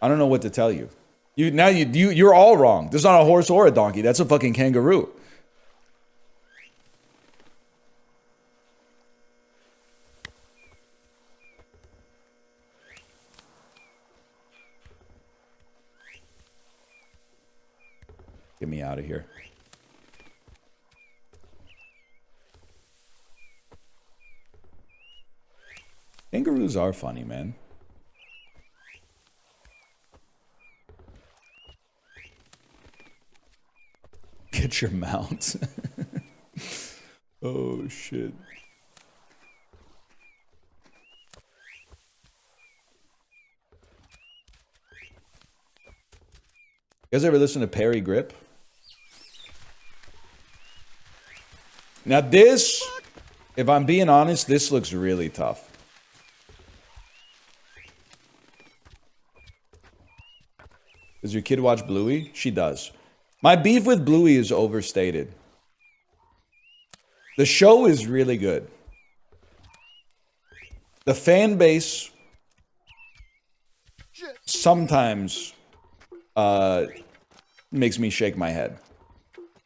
I don't know what to tell you. You're all wrong. There's not a horse or a donkey. That's a fucking kangaroo. Get me out of here. Kangaroos are funny, man. Get your mount. Oh, shit. You guys ever listen to Perry Grip? Now this, if I'm being honest, this looks really tough. Does your kid watch Bluey? She does. My beef with Bluey is overstated. The show is really good. The fan base sometimes makes me shake my head.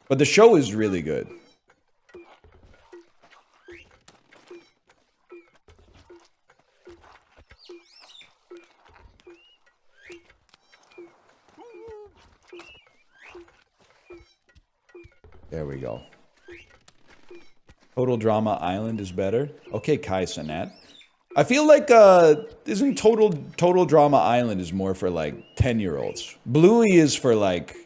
But the show is really good. There we go. Total Drama Island is better. Okay, Kai Sanat. I feel like isn't Total Drama Island is more for like 10-year-olds. Bluey is for like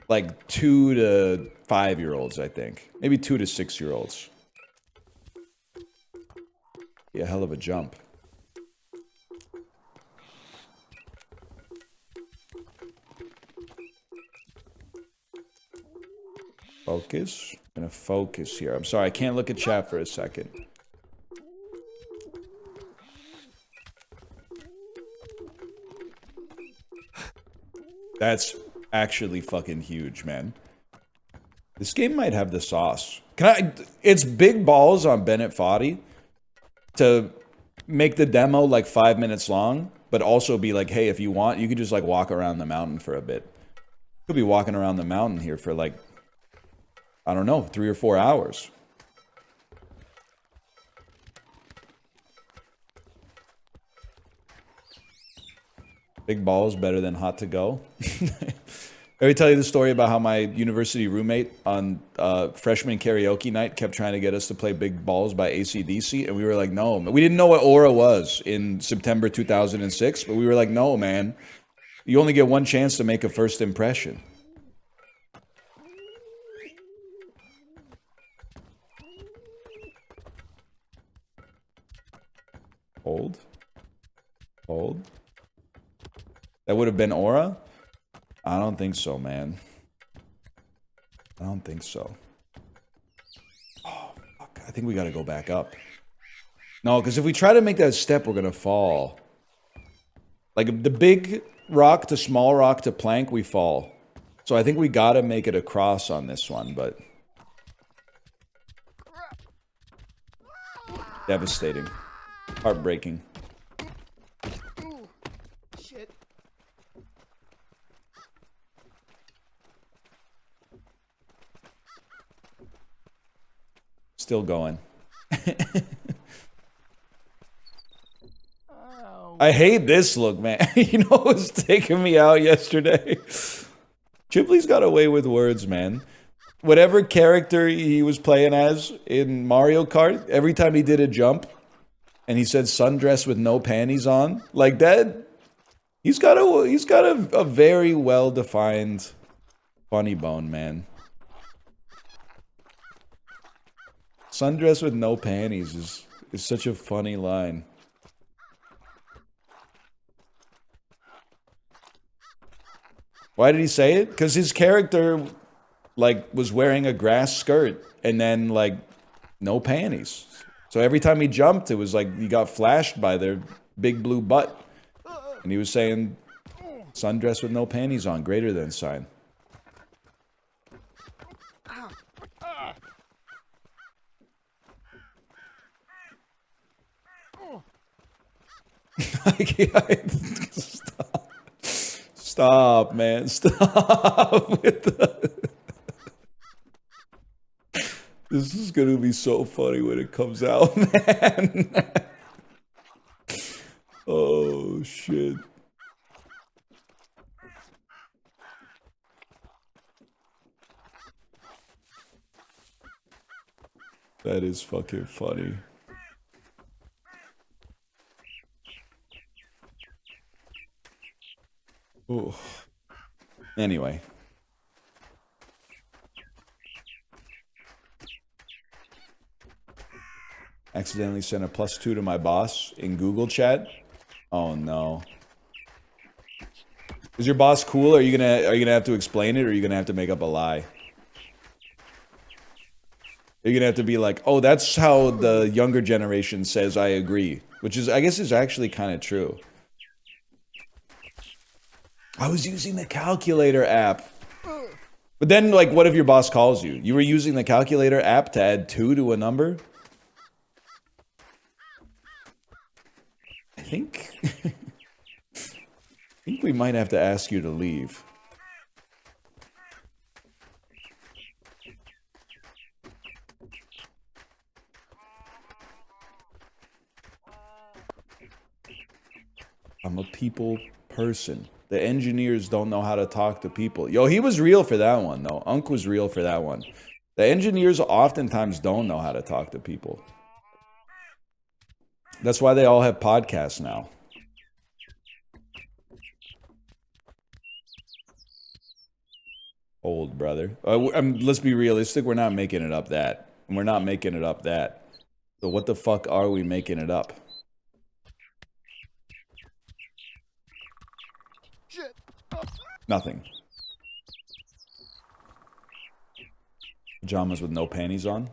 2 to 5-year-olds, I think. Maybe 2 to 6-year-olds. Yeah, hell of a jump. Focus. I'm gonna focus here. I'm sorry, I can't look at chat for a second. That's actually fucking huge, man. This game might have the sauce. It's big balls on Bennett Foddy to make the demo like 5 minutes long, but also be like, hey, if you want, you could just like walk around the mountain for a bit. Could be walking around the mountain here for like, I don't know, 3 or 4 hours. Big balls better than hot to go. Let me tell you the story about how my university roommate on freshman karaoke night kept trying to get us to play Big Balls by AC/DC, and we were like, no. We didn't know what Aura was in September 2006, but we were like, no, man. You only get one chance to make a first impression. Hold. Hold. That would have been Aura? I don't think so, man. I don't think so. Oh, fuck. I think we gotta go back up. No, because if we try to make that step, we're gonna fall. Like, the big rock to small rock to plank, we fall. So I think we gotta make it across on this one, but... Devastating. Heartbreaking. Shit. Still going. I hate this look, man. You know what was taking me out yesterday? Chipley's got away with words, man. Whatever character he was playing as in Mario Kart, every time he did a jump and he said sundress with no panties on, like that, he's got a very well-defined funny bone, man. Sundress with no panties is such a funny line. Why did he say it? Because his character, like, was wearing a grass skirt and then, like, no panties. So every time he jumped, it was like he got flashed by their big blue butt. And he was saying, sundress with no panties on, greater than sign. Stop. Stop, man. Stop with the... This is gonna be so funny when it comes out, man. Oh, shit. That is fucking funny. Ooh. Anyway. Accidentally sent a +2 to my boss in Google chat. Oh no. Is your boss cool? Are you gonna have to explain it, or are you gonna have to make up a lie? You're gonna have to be like, oh, that's how the younger generation says I agree. Which is, I guess, is actually kind of true. I was using the calculator app. But then, like, what if your boss calls you? You were using the calculator app to add 2 to a number? I think... I think we might have to ask you to leave. I'm a people person. The engineers don't know how to talk to people. Yo, he was real for that one, though. Unk was real for that one. The engineers oftentimes don't know how to talk to people. That's why they all have podcasts now. Old brother. Let's be realistic. We're not making it up that. We're not making it up that. So what the fuck are we making it up? Shit. Nothing. Pajamas with no panties on.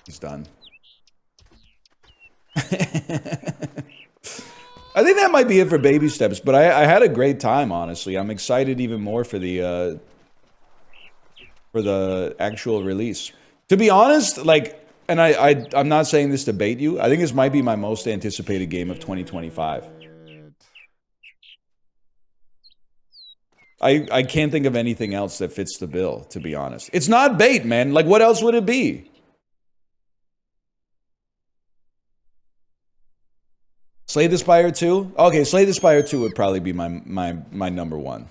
He's done. I think that might be it for baby steps, but I had a great time, honestly. I'm excited even more for the actual release. To be honest, like, and I'm not saying this to bait you, I think this might be my most anticipated game of 2025. I can't think of anything else that fits the bill, to be honest. It's not bait, man. Like, what else would it be? Slay the Spire 2? Okay, Slay the Spire 2 would probably be my number one.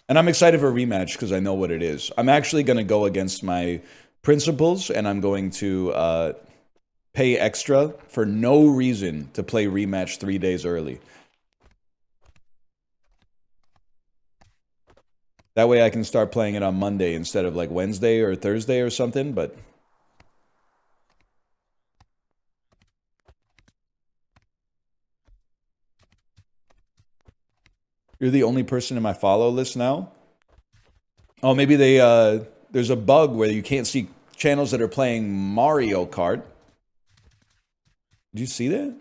And I'm excited for a rematch because I know what it is. I'm actually going to go against my principles, and I'm going to pay extra for no reason to play rematch 3 days early. That way I can start playing it on Monday instead of like Wednesday or Thursday or something, but... You're the only person in my follow list now? Oh, maybe they, there's a bug where you can't see channels that are playing Mario Kart. Did you see that?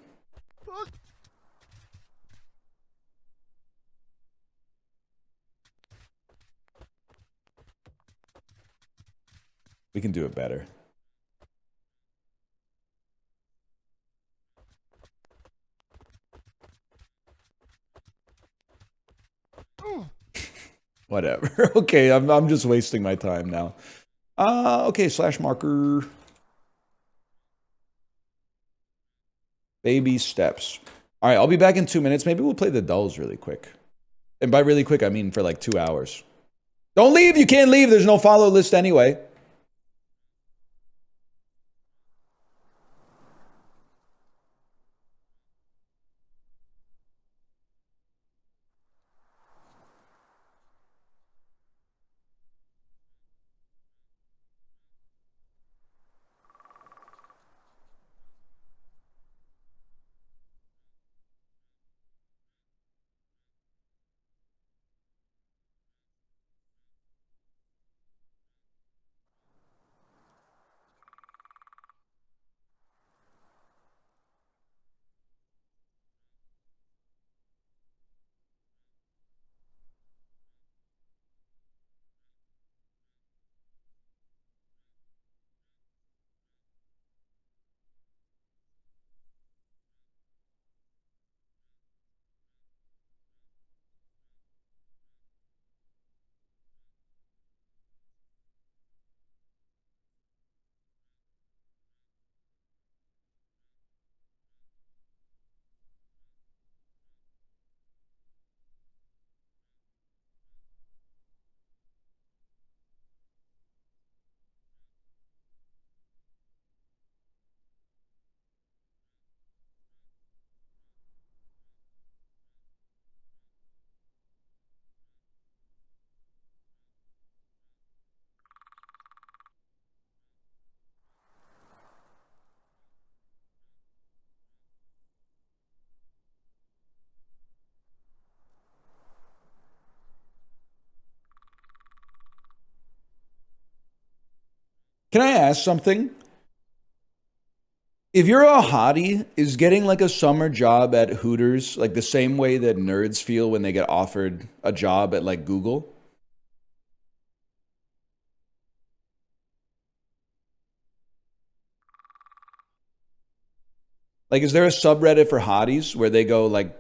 We can do it better. Whatever. Okay, I'm just wasting my time now. Okay, slash marker. Baby steps. All right, I'll be back in 2 minutes. Maybe we'll play the dulls really quick. And by really quick, I mean for like 2 hours. Don't leave. You can't leave. There's no follow list anyway. Can I ask something? If you're a hottie, is getting like a summer job at Hooters like the same way that nerds feel when they get offered a job at like Google? Like, is there a subreddit for hotties where they go like,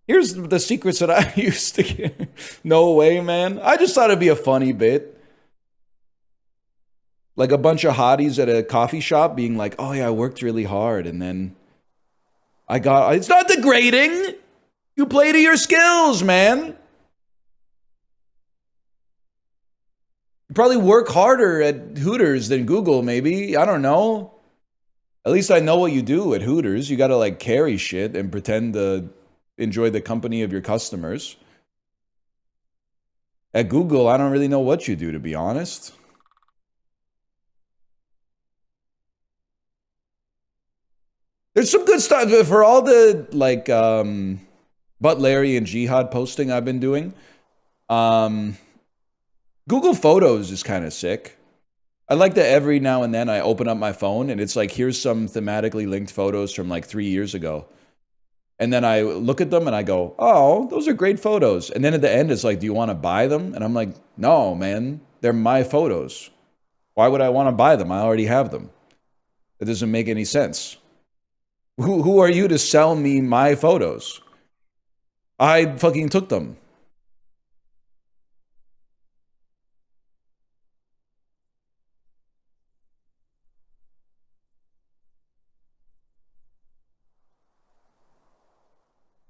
here's the secrets that I used to get? No way, man. I just thought it'd be a funny bit. Like a bunch of hotties at a coffee shop being like, oh yeah, I worked really hard and then I got... It's not degrading! You play to your skills, man! You probably work harder at Hooters than Google, maybe. I don't know. At least I know what you do at Hooters. You gotta like carry shit and pretend to enjoy the company of your customers. At Google, I don't really know what you do, to be honest. There's some good stuff for all the like Butt Larry and Jihad posting I've been doing. Google Photos is kind of sick. I like that every now and then I open up my phone and it's like, here's some thematically linked photos from like 3 years ago. And then I look at them and I go, oh, those are great photos. And then at the end, it's like, do you want to buy them? And I'm like, no, man, they're my photos. Why would I want to buy them? I already have them. It doesn't make any sense. Who are you to sell me my photos? I fucking took them.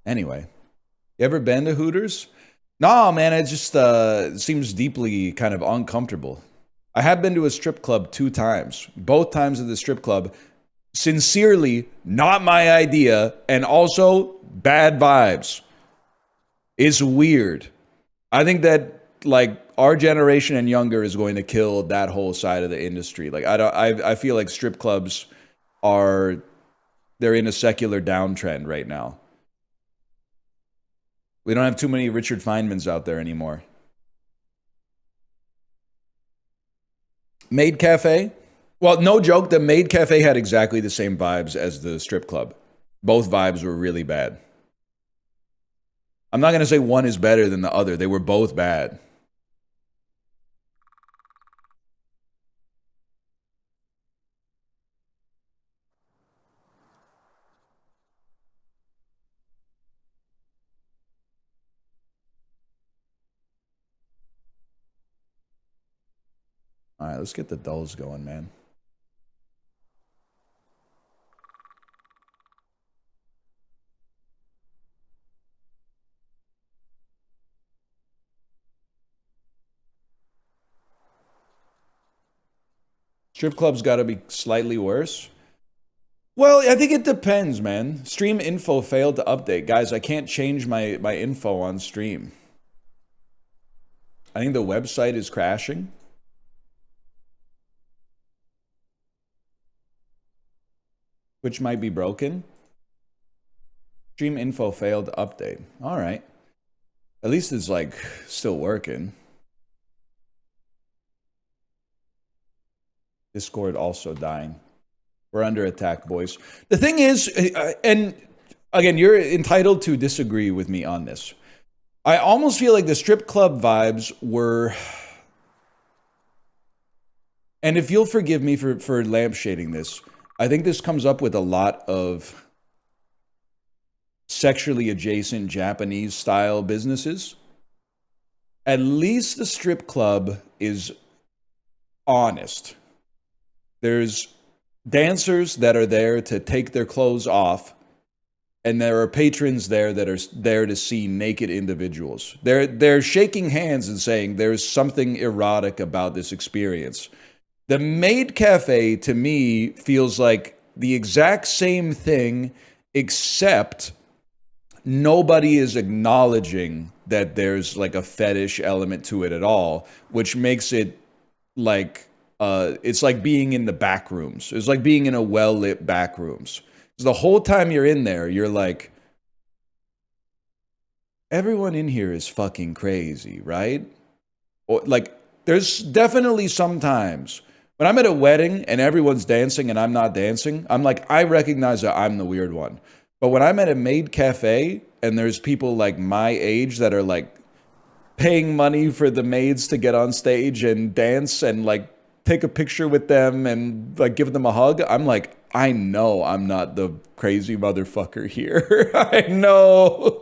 Anyway, you ever been to Hooters? No, man, it just seems deeply kind of uncomfortable. I have been to a strip club 2 times. Both times at the strip club, sincerely, not my idea, and also bad vibes. It's weird. I think that like our generation and younger is going to kill that whole side of the industry. Like I feel like strip clubs they're in a secular downtrend right now. We don't have too many Richard Feynmans out there anymore. Maid Cafe? Well, no joke, the Maid Cafe had exactly the same vibes as the strip club. Both vibes were really bad. I'm not going to say one is better than the other. They were both bad. All right, let's get the dulls going, man. Strip club's got to be slightly worse. Well, I think it depends, man. Stream info failed to update. Guys, I can't change my info on stream. I think the website is crashing. Which might be broken. Stream info failed to update. All right. At least it's like still working. Discord also dying. We're under attack, boys. The thing is, and again, you're entitled to disagree with me on this. I almost feel like the strip club vibes were, and if you'll forgive me for lampshading this, I think this comes up with a lot of sexually adjacent Japanese style businesses. At least the strip club is honest. There's dancers that are there to take their clothes off, and there are patrons there that are there to see naked individuals. They're shaking hands and saying there's something erotic about this experience. The Maid Cafe, to me, feels like the exact same thing, except nobody is acknowledging that there's like a fetish element to it at all, which makes it like it's like being in the back rooms. It's like being in a well-lit back rooms. The whole time you're in there, you're like, everyone in here is fucking crazy, right? Or like, there's definitely sometimes when I'm at a wedding and everyone's dancing and I'm not dancing, I'm like, I recognize that I'm the weird one. But when I'm at a Maid Cafe and there's people like my age that are like paying money for the maids to get on stage and dance and like take a picture with them and like give them a hug, I'm like, I know I'm not the crazy motherfucker here. I know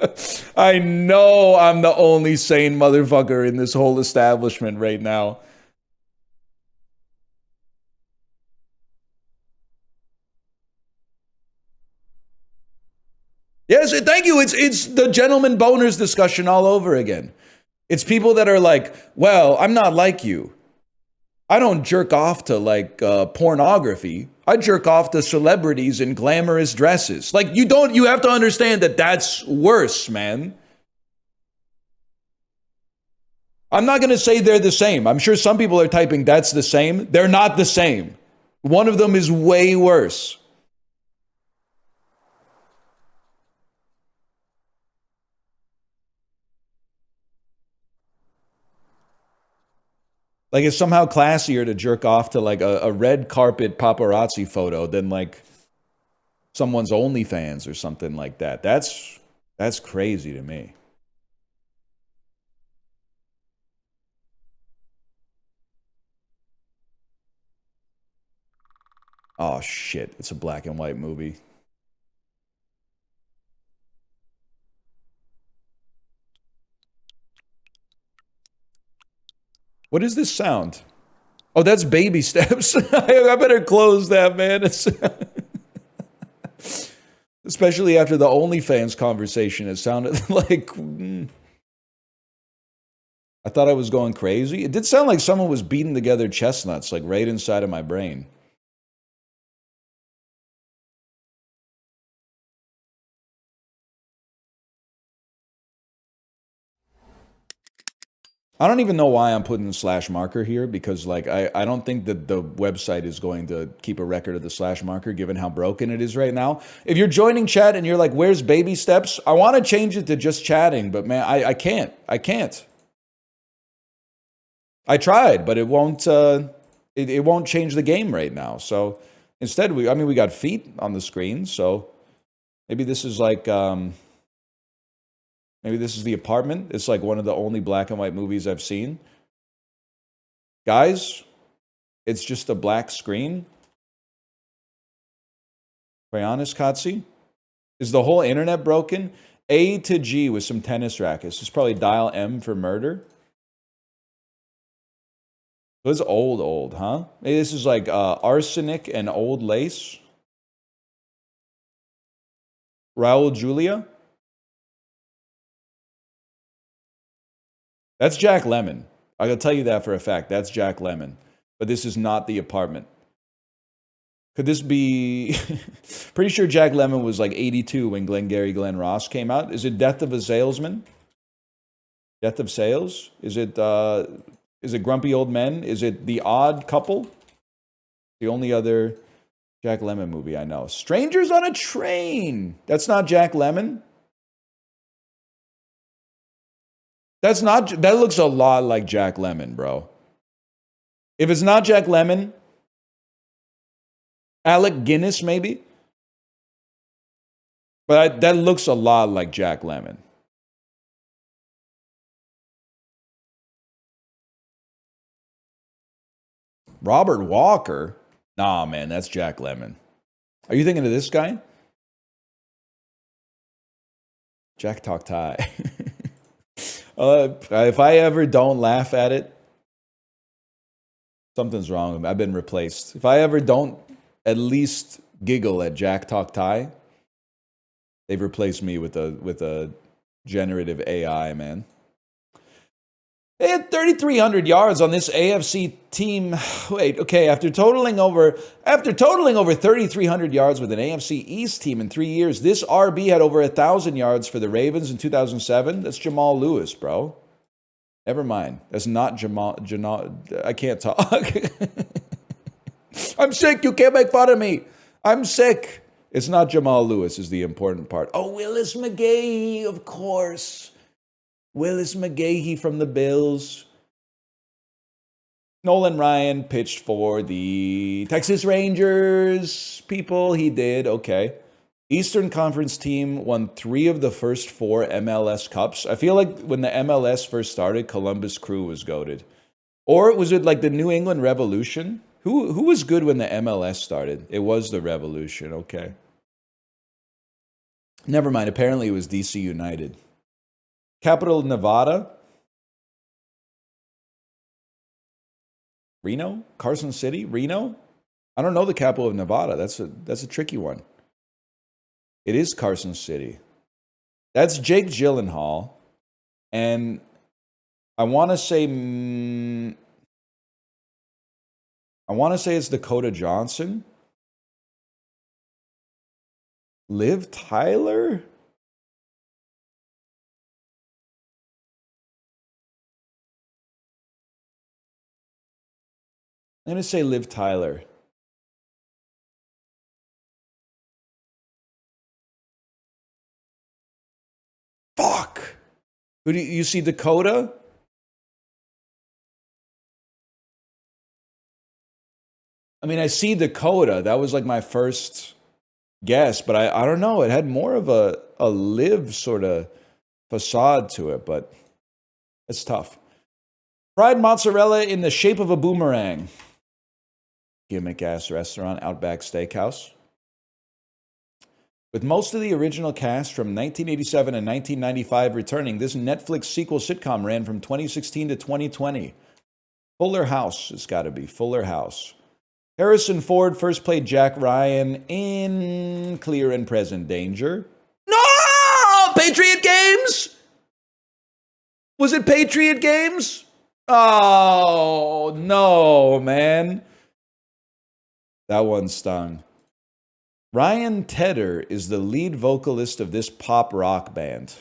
I'm the only sane motherfucker in this whole establishment right now. Yes, thank you. It's the gentleman boners discussion all over again. It's people that are like, well, I'm not like you. I don't jerk off to like pornography. I jerk off to celebrities in glamorous dresses. Like you have to understand that that's worse, man. I'm not going to say they're the same. I'm sure some people are typing that's the same. They're not the same. One of them is way worse. Like it's somehow classier to jerk off to like a red carpet paparazzi photo than like someone's OnlyFans or something like that. That's crazy to me. Oh shit, it's a black and white movie. What is this sound? Oh, that's baby steps. I better close that, man. Especially after the OnlyFans conversation, it sounded like... I thought I was going crazy. It did sound like someone was beating together chestnuts, like right inside of my brain. I don't even know why I'm putting the slash marker here, because like I don't think that the website is going to keep a record of the slash marker given how broken it is right now. If you're joining chat and you're like, where's baby steps? I want to change it to just chatting, but man, I can't. I can't. I tried, but it won't it won't change the game right now. So instead we got feet on the screen, so maybe this is like maybe this is The Apartment. It's like one of the only black and white movies I've seen. Guys, it's just a black screen. Be honest, Katsi? Is the whole internet broken? A to G with some tennis rackets. This is probably dial M for murder. It was old, huh? Maybe this is like arsenic and old lace. Raul Julia? That's Jack Lemmon. I gotta tell you that for a fact. That's Jack Lemmon. But this is not The Apartment. Could this be... Pretty sure Jack Lemmon was like 82 when Glengarry Glen Ross came out. Is it Death of a Salesman? Death of Sales? Is it Grumpy Old Men? Is it The Odd Couple? The only other Jack Lemmon movie I know. Strangers on a Train. That's not Jack Lemmon. That looks a lot like Jack Lemmon, bro. If it's not Jack Lemmon, Alec Guinness maybe. But that looks a lot like Jack Lemmon. Robert Walker? Nah, man, that's Jack Lemmon. Are you thinking of this guy? Jack Talk Thai. If I ever don't laugh at it, something's wrong with me. I've been replaced. If I ever don't at least giggle at Jack Talk Thai, they've replaced me with a generative AI, man. They had 3,300 yards on this AFC team. Wait, okay, after totaling over 3,300 yards with an AFC East team in 3 years, this RB had over 1,000 yards for the Ravens in 2007. That's Jamal Lewis, bro. Never mind. That's not Jamal. I can't talk. I'm sick. You can't make fun of me. I'm sick. It's not Jamal Lewis is the important part. Oh, Willis McGahee, of course. Willis McGahee from the Bills. Nolan Ryan pitched for the Texas Rangers. People, he did. Okay. Eastern Conference team won 3 of the first 4 MLS Cups. I feel like when the MLS first started, Columbus Crew was goated. Or was it like the New England Revolution? Who was good when the MLS started? It was the Revolution. Okay. Never mind. Apparently it was DC United. Capital of Nevada? Reno? Carson City? Reno? I don't know the capital of Nevada. That's a tricky one. It is Carson City. That's Jake Gyllenhaal. And I want to say it's Dakota Johnson. Liv Tyler? I'm going to say Liv Tyler. Fuck! Who do you see Dakota? I mean, I see Dakota. That was like my first guess, but I don't know. It had more of a live sort of facade to it, but it's tough. Fried mozzarella in the shape of a boomerang. Gimmick-ass restaurant, Outback Steakhouse. With most of the original cast from 1987 and 1995 returning, this Netflix sequel sitcom ran from 2016 to 2020. Fuller House has got to be. Fuller House. Harrison Ford first played Jack Ryan in Clear and Present Danger. No! Patriot Games? Was it Patriot Games? Oh, no, man. That one stung. Ryan Tedder is the lead vocalist of this pop rock band.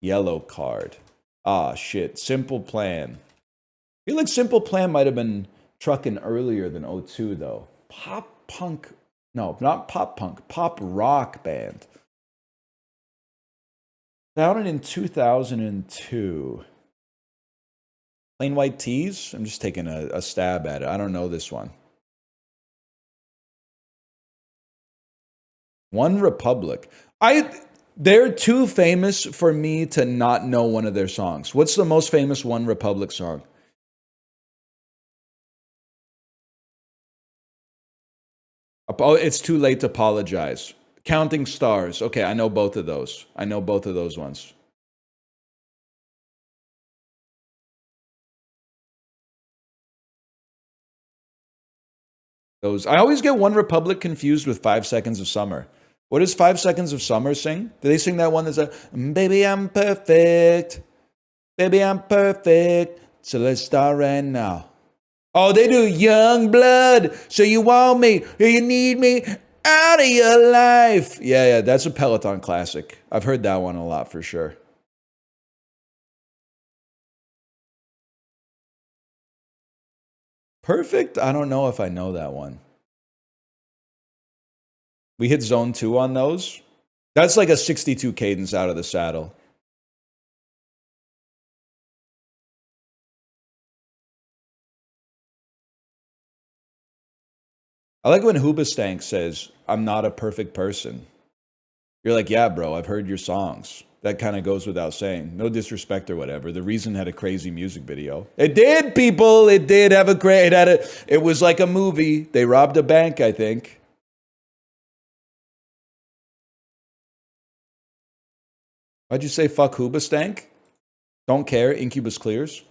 Yellow card. Ah, shit. Simple Plan. I feel like Simple Plan might have been trucking earlier than O2, though. Pop punk. No, not pop punk. Pop rock band. Founded in 2002. Plain White Tees? I'm just taking a stab at it. I don't know this one. One Republic. They're too famous for me to not know one of their songs. What's the most famous One Republic song? Oh, It's Too Late to Apologize. Counting Stars. Okay, I know both of those. I know both of those ones. I always get One Republic confused with 5 Seconds of Summer. What does 5 Seconds of Summer sing? Do they sing that one that's Baby, I'm perfect. Baby, I'm perfect. So let's start right now. Oh, they do Young Blood. So you want me, or you need me out of your life. Yeah, that's a Peloton classic. I've heard that one a lot for sure. Perfect? I don't know if I know that one. We hit zone 2 on those. That's like a 62 cadence out of the saddle. I like when Hoobastank says, I'm not a perfect person. You're like, yeah, bro, I've heard your songs. That kind of goes without saying. No disrespect or whatever. The Reason had a crazy music video. It did, people. It did have a great... It was like a movie. They robbed a bank, I think. Why'd you say fuck Hoobastank? Don't care. Incubus clears.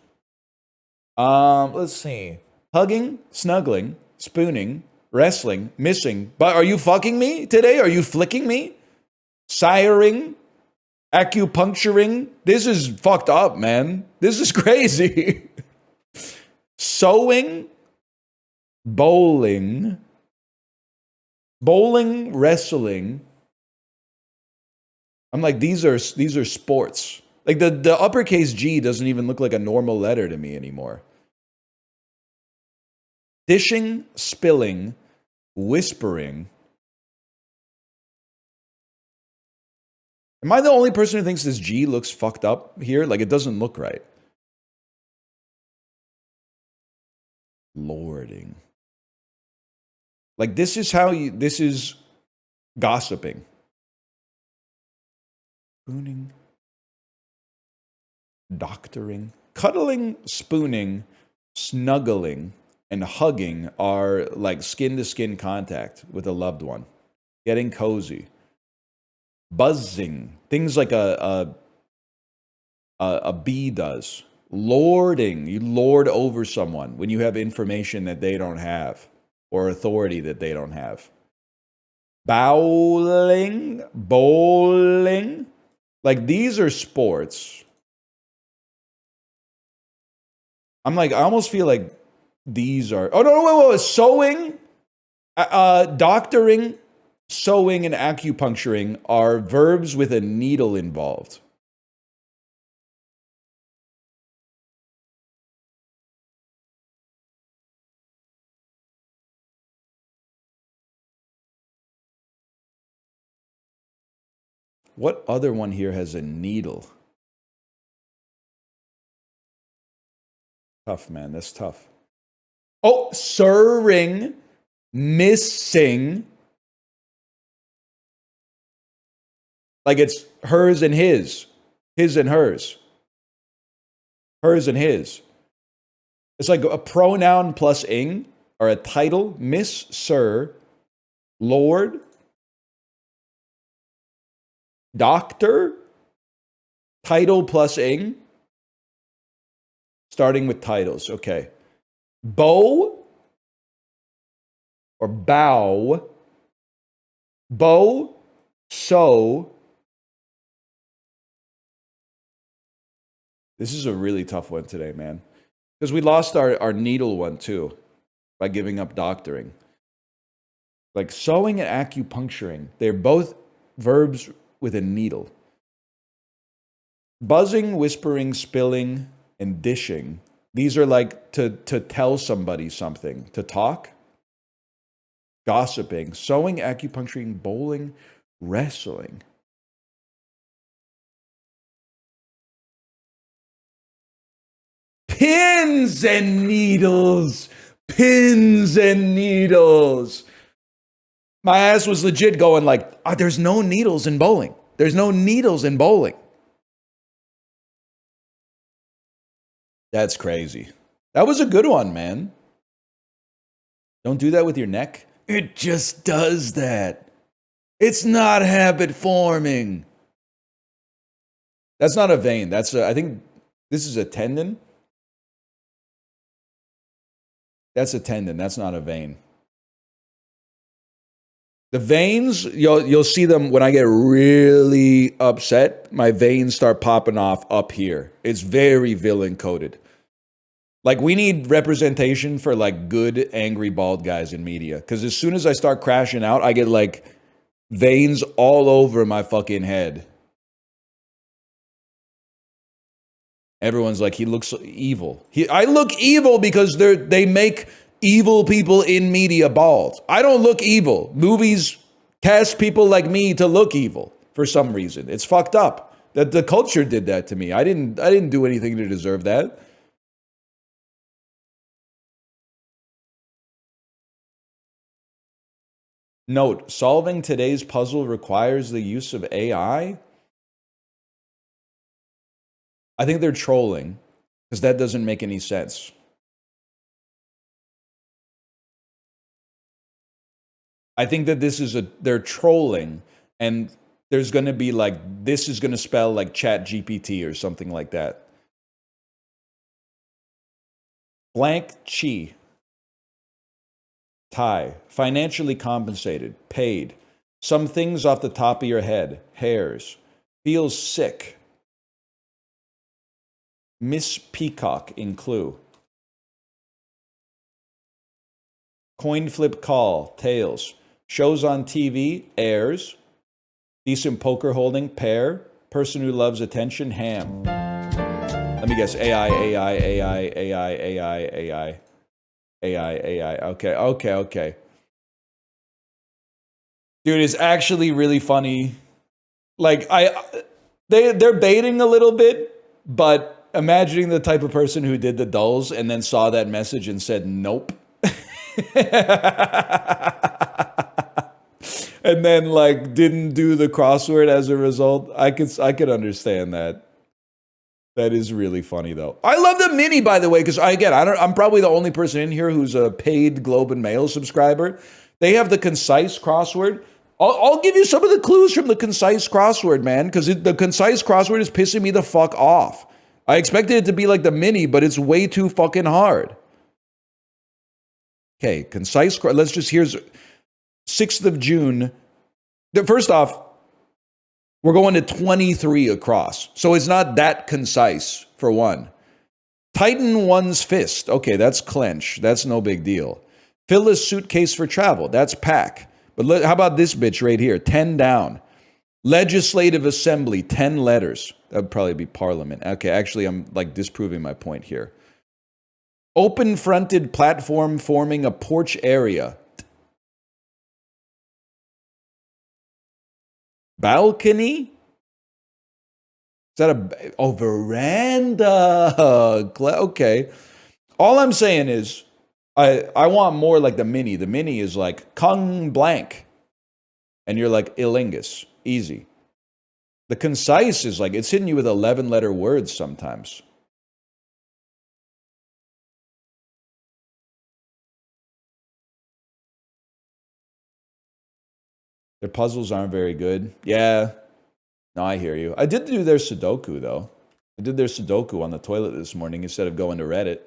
Let's see. Hugging, snuggling, spooning, wrestling, missing. But are you fucking me today? Are you flicking me? Siring, acupuncturing. This is fucked up, man. This is crazy. Sewing, bowling, wrestling. I'm like, these are sports. Like the uppercase G doesn't even look like a normal letter to me anymore. Dishing, spilling, whispering. Am I the only person who thinks this G looks fucked up here? Like, it doesn't look right. Lording. Like, this is gossiping. Spooning. Doctoring. Cuddling, spooning, snuggling, and hugging are like skin-to-skin contact with a loved one. Getting cozy. Buzzing. Things like a bee does. Lording. You lord over someone when you have information that they don't have or authority that they don't have. Bowling. Bowling. Like, these are sports. I'm like, I almost feel like these are... Oh, no, wait. Sewing, doctoring, sewing, and acupuncturing are verbs with a needle involved. What other one here has a needle? Tough, man. That's tough. Oh, sirring, missing. Like it's hers and his and hers and his. It's like a pronoun plus ing, or a title, Miss, Sir, Lord, Doctor, title plus ing. Starting with titles, okay. Beau or bow, beau, so. This is a really tough one today, man. Because we lost our needle one too by giving up doctoring. Like sewing and acupuncturing, they're both verbs with a needle. Buzzing, whispering, spilling, and dishing. These are like to tell somebody something, to talk. Gossiping, sewing, acupuncturing, bowling, wrestling. Pins and needles. Pins and needles. My ass was legit going like, there's no needles in bowling. There's no needles in bowling. That's crazy. That was a good one, man. Don't do that with your neck. It just does that. It's not habit forming. That's not a vein. I think this is a tendon. That's a tendon. That's not a vein. The veins, you'll see them when I get really upset. My veins start popping off up here. It's very villain coded. Like we need representation for like good angry bald guys in media. Because as soon as I start crashing out, I get like veins all over my fucking head. Everyone's like, he looks evil. I look evil because they make evil people in media bald. I don't look evil. Movies cast people like me to look evil for some reason. It's fucked up. That the culture did that to me. I didn't do anything to deserve that. Note, solving today's puzzle requires the use of AI. I think they're trolling because that doesn't make any sense. I think that they're trolling and there's going to be like, this is going to spell like Chat GPT or something like that. Blank chi. Tie. Financially compensated. Paid. Some things off the top of your head. Hairs. Feels sick. Miss Peacock in Clue. Coin flip call. Tails. Shows on TV. Airs. Decent poker holding. Pair. Person who loves attention. Ham. Let me guess. AI. Okay. Dude, it's actually really funny. Like, they're baiting a little bit, but imagining the type of person who did the dulls and then saw that message and said, nope. And then, like, didn't do the crossword as a result. I could understand that. That is really funny, though. I love the mini, by the way, because I'm probably the only person in here who's a paid Globe and Mail subscriber. They have the concise crossword. I'll give you some of the clues from the concise crossword, man, because the concise crossword is pissing me the fuck off. I expected it to be like the mini, but it's way too fucking hard. Okay, concise. Here's 6th of June. First off, we're going to 23 across. So it's not that concise, for one. Tighten one's fist. Okay, that's clench. That's no big deal. Fill a suitcase for travel. That's pack. But how about this bitch right here? 10 down. Legislative Assembly, 10 letters. That would probably be Parliament. Okay, actually, I'm like disproving my point here. Open-fronted platform forming a porch area. Balcony? Is that veranda? Okay. All I'm saying is, I want more like the mini. The mini is like Kung blank. And you're like Illingus. Easy. The concise is like, it's hitting you with 11-letter words sometimes. Their puzzles aren't very good. Yeah. No, I hear you. I did do their Sudoku, though. I did their Sudoku on the toilet this morning instead of going to Reddit.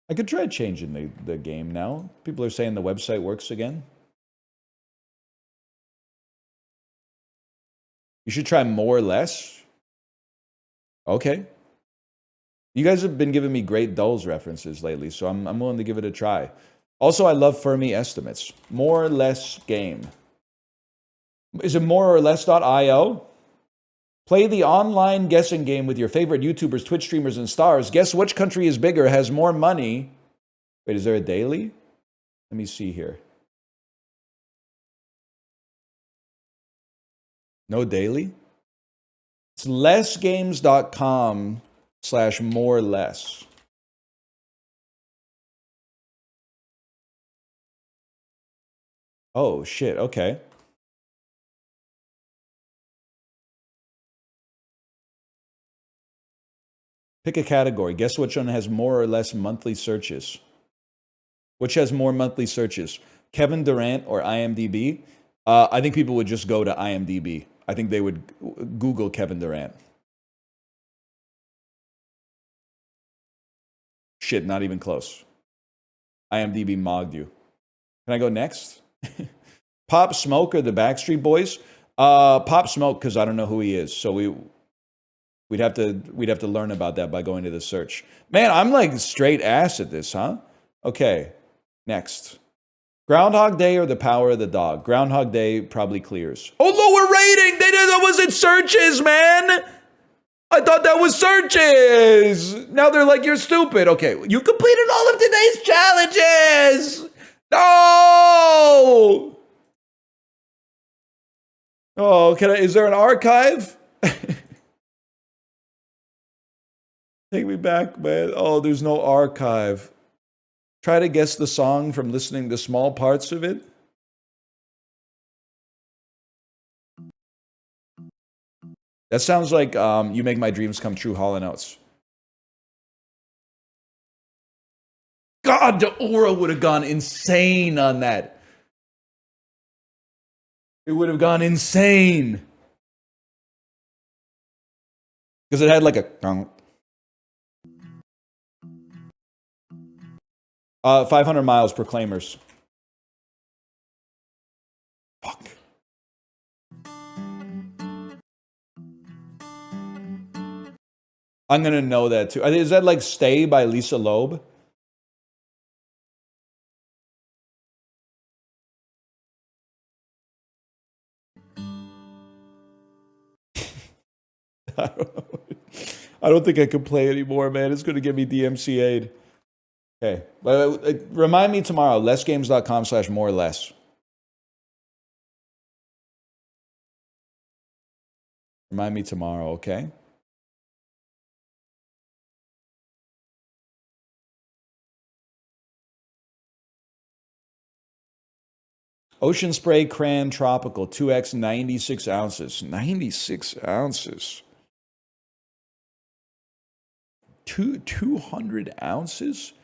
I could try changing the game now. People are saying the website works again. You should try more or less. Okay. You guys have been giving me great Dulls references lately, so I'm willing to give it a try. Also, I love Fermi estimates. More or less game. Is it moreorless.io? Play the online guessing game with your favorite YouTubers, Twitch streamers, and stars. Guess which country is bigger, has more money. Wait, is there a daily? Let me see here. No daily? It's lessgames.com/more-less. Oh, shit. Okay. Pick a category. Guess which one has more or less monthly searches. Which has more monthly searches? Kevin Durant or IMDb? I think people would just go to IMDb. I think they would Google Kevin Durant. Shit, not even close. IMDb mogged you. Can I go next? Pop Smoke or the Backstreet Boys? Pop Smoke, because I don't know who he is. So we'd have to learn about that by going to the search. Man, I'm like straight ass at this, huh? Okay, next. Groundhog Day or The Power of the Dog? Groundhog Day probably clears. Oh, lower rating! That wasn't searches, man! I thought that was searches! Now they're like, you're stupid. Okay, you completed all of today's challenges! No! Oh, is there an archive? Take me back, man. Oh, there's no archive. Try to guess the song from listening to small parts of it. That sounds like You Make My Dreams Come True, Hall & Oates. God, the aura would have gone insane on that. It would have gone insane. Because it had like a... 500 miles Proclaimers. Fuck. I'm gonna know that too. Is that like Stay by Lisa Loeb? I don't think I can play anymore, man. It's gonna get me DMCA'd. Okay. Remind me tomorrow, lessgames.com/more-less. Remind me tomorrow, okay? Ocean Spray Cran Tropical 2X 96 ounces. 96 ounces. 200 ounces?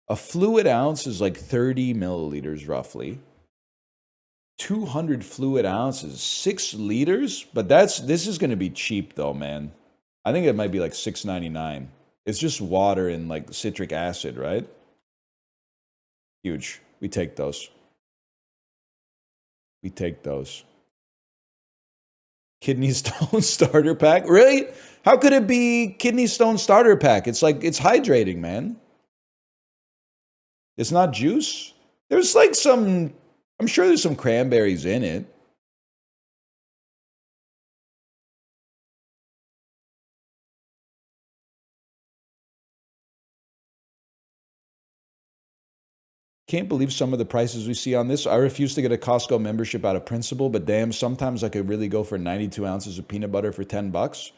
A fluid ounce is like 30 milliliters roughly. 200 fluid ounces, 6 liters? But this is going to be cheap though, man. I think it might be like $6.99. It's just water and like citric acid, right? Huge. We take those. We take those. Kidney Stone Starter Pack? Really? How could it be Kidney Stone Starter Pack? It's like, it's hydrating, man. It's not juice? There's like some... I'm sure there's some cranberries in it. Can't believe some of the prices we see on this. I refuse to get a Costco membership out of principle, but damn, sometimes I could really go for 92 ounces of peanut butter for $10.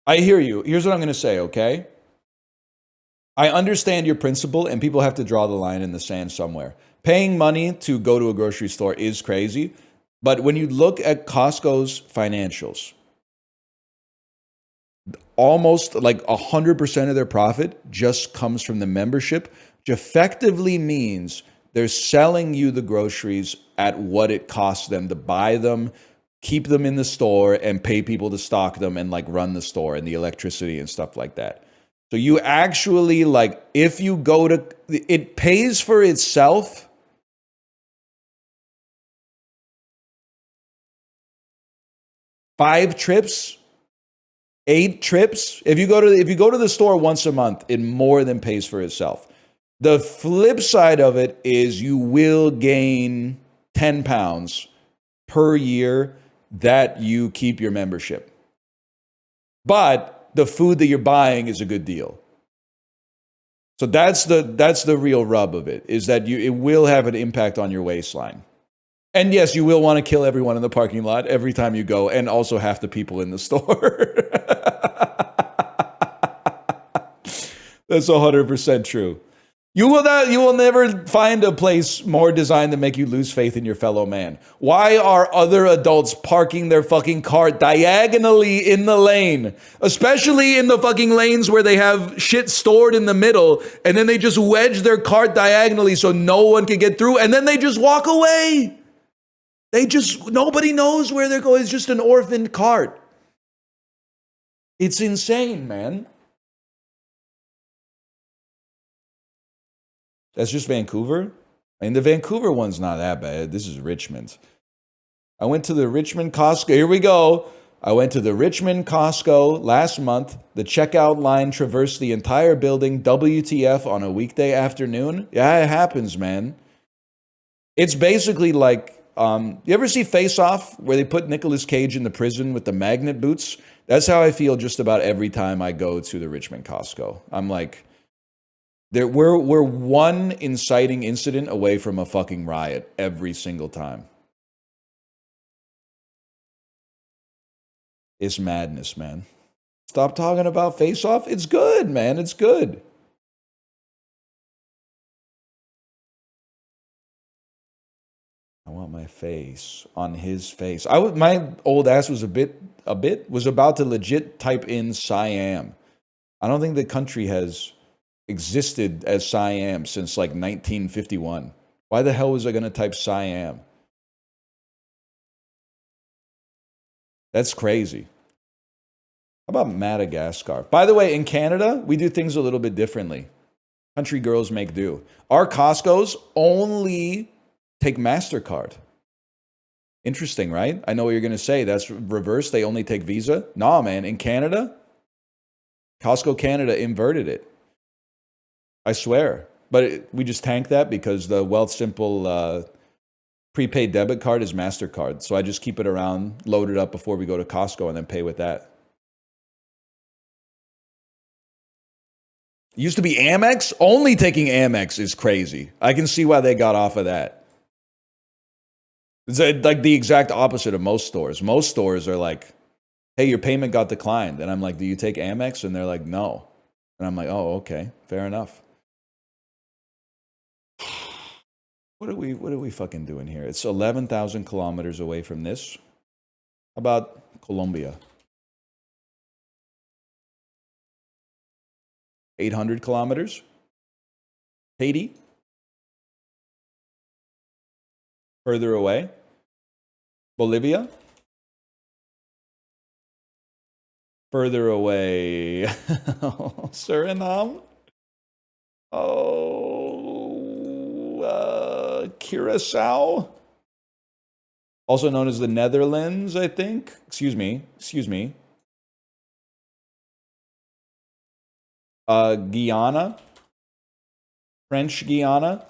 I hear you. Here's what I'm going to say, okay? I understand your principle, and people have to draw the line in the sand somewhere. Paying money to go to a grocery store is crazy. But when you look at Costco's financials, almost like 100% of their profit just comes from the membership, which effectively means they're selling you the groceries at what it costs them to buy them, keep them in the store, and pay people to stock them and like run the store and the electricity and stuff like that. So you actually, like, if you go to, it pays for itself. 5 trips, 8 trips. If you go to the store once a month, it more than pays for itself. The flip side of it is you will gain 10 pounds per year that you keep your membership. But the food that you're buying is a good deal. So that's the real rub of it, is that it will have an impact on your waistline. And yes, you will want to kill everyone in the parking lot every time you go, and also half the people in the store. That's 100% true. You will never find a place more designed to make you lose faith in your fellow man. Why are other adults parking their fucking car diagonally in the lane? Especially in the fucking lanes where they have shit stored in the middle, and then they just wedge their cart diagonally so no one can get through, and then they just walk away. Nobody knows where they're going. It's just an orphaned cart. It's insane, man. That's just Vancouver? I mean, the Vancouver one's not that bad. This is Richmond. I went to the Richmond Costco. Here we go. I went to the Richmond Costco last month. The checkout line traversed the entire building. WTF on a weekday afternoon? Yeah, it happens, man. It's basically like, you ever see Face Off, where they put Nicolas Cage in the prison with the magnet boots? That's how I feel just about every time I go to the Richmond Costco. I'm like, we're one inciting incident away from a fucking riot every single time. It's madness, man. Stop talking about Face Off. It's good, man. It's good. I want my face on his face. My old ass was was about to legit type in Siam. I don't think the country has existed as Siam since like 1951. Why the hell was I going to type Siam? That's crazy. How about Madagascar? By the way, in Canada, we do things a little bit differently. Country girls make do. Our Costco's only take MasterCard. Interesting, right? I know what you're going to say. That's reverse. They only take Visa. Nah, man. In Canada, Costco Canada inverted it. I swear. But we just tanked that because the Wealthsimple prepaid debit card is MasterCard. So I just keep it around, load it up before we go to Costco, and then pay with that. It used to be Amex. Only taking Amex is crazy. I can see why they got off of that. It's like the exact opposite of most stores. Most stores are like, hey, your payment got declined. And I'm like, do you take Amex? And they're like, no. And I'm like, oh, okay, fair enough. What are we fucking doing here? It's 11,000 kilometers away from this. How about Colombia? 800 kilometers. Haiti? Further away. Bolivia? Further away. Suriname? Curacao? Also known as the Netherlands, I think. Excuse me. Guyana? French Guiana?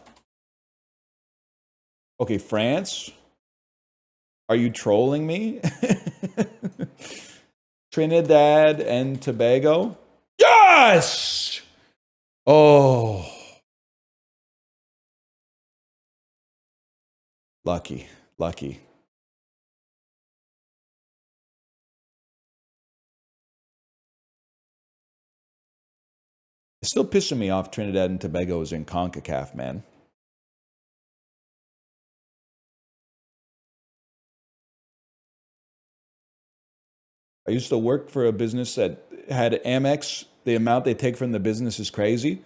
Okay, France? Are you trolling me? Trinidad and Tobago? Yes! Oh. Lucky. It's still pissing me off Trinidad and Tobago is in CONCACAF, man. I used to work for a business that had Amex. The amount they take from the business is crazy.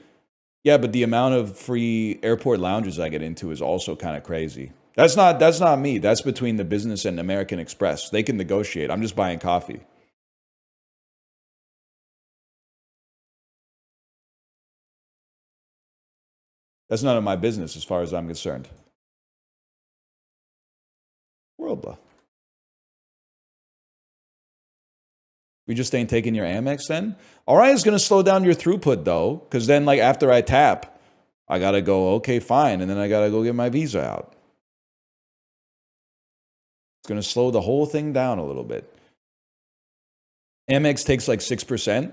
Yeah, but the amount of free airport lounges I get into is also kind of crazy. That's not me. That's between the business and American Express. They can negotiate. I'm just buying coffee. That's none of my business as far as I'm concerned. Worldla. We just ain't taking your Amex then? Alright, it's going to slow down your throughput though. Because then like after I tap, I got to go, okay, fine. And then I got to go get my visa out. It's going to slow the whole thing down a little bit. Amex takes like 6%.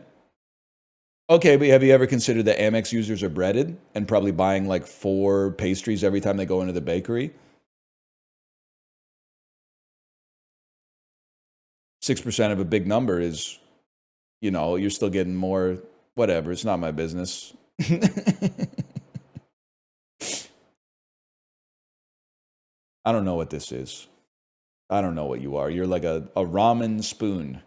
Okay, but have you ever considered that Amex users are breaded and probably buying like 4 pastries every time they go into the bakery? 6% of a big number is, you know, you're still getting more, whatever. It's not my business. I don't know what this is. I don't know what you are. You're like a ramen spoon.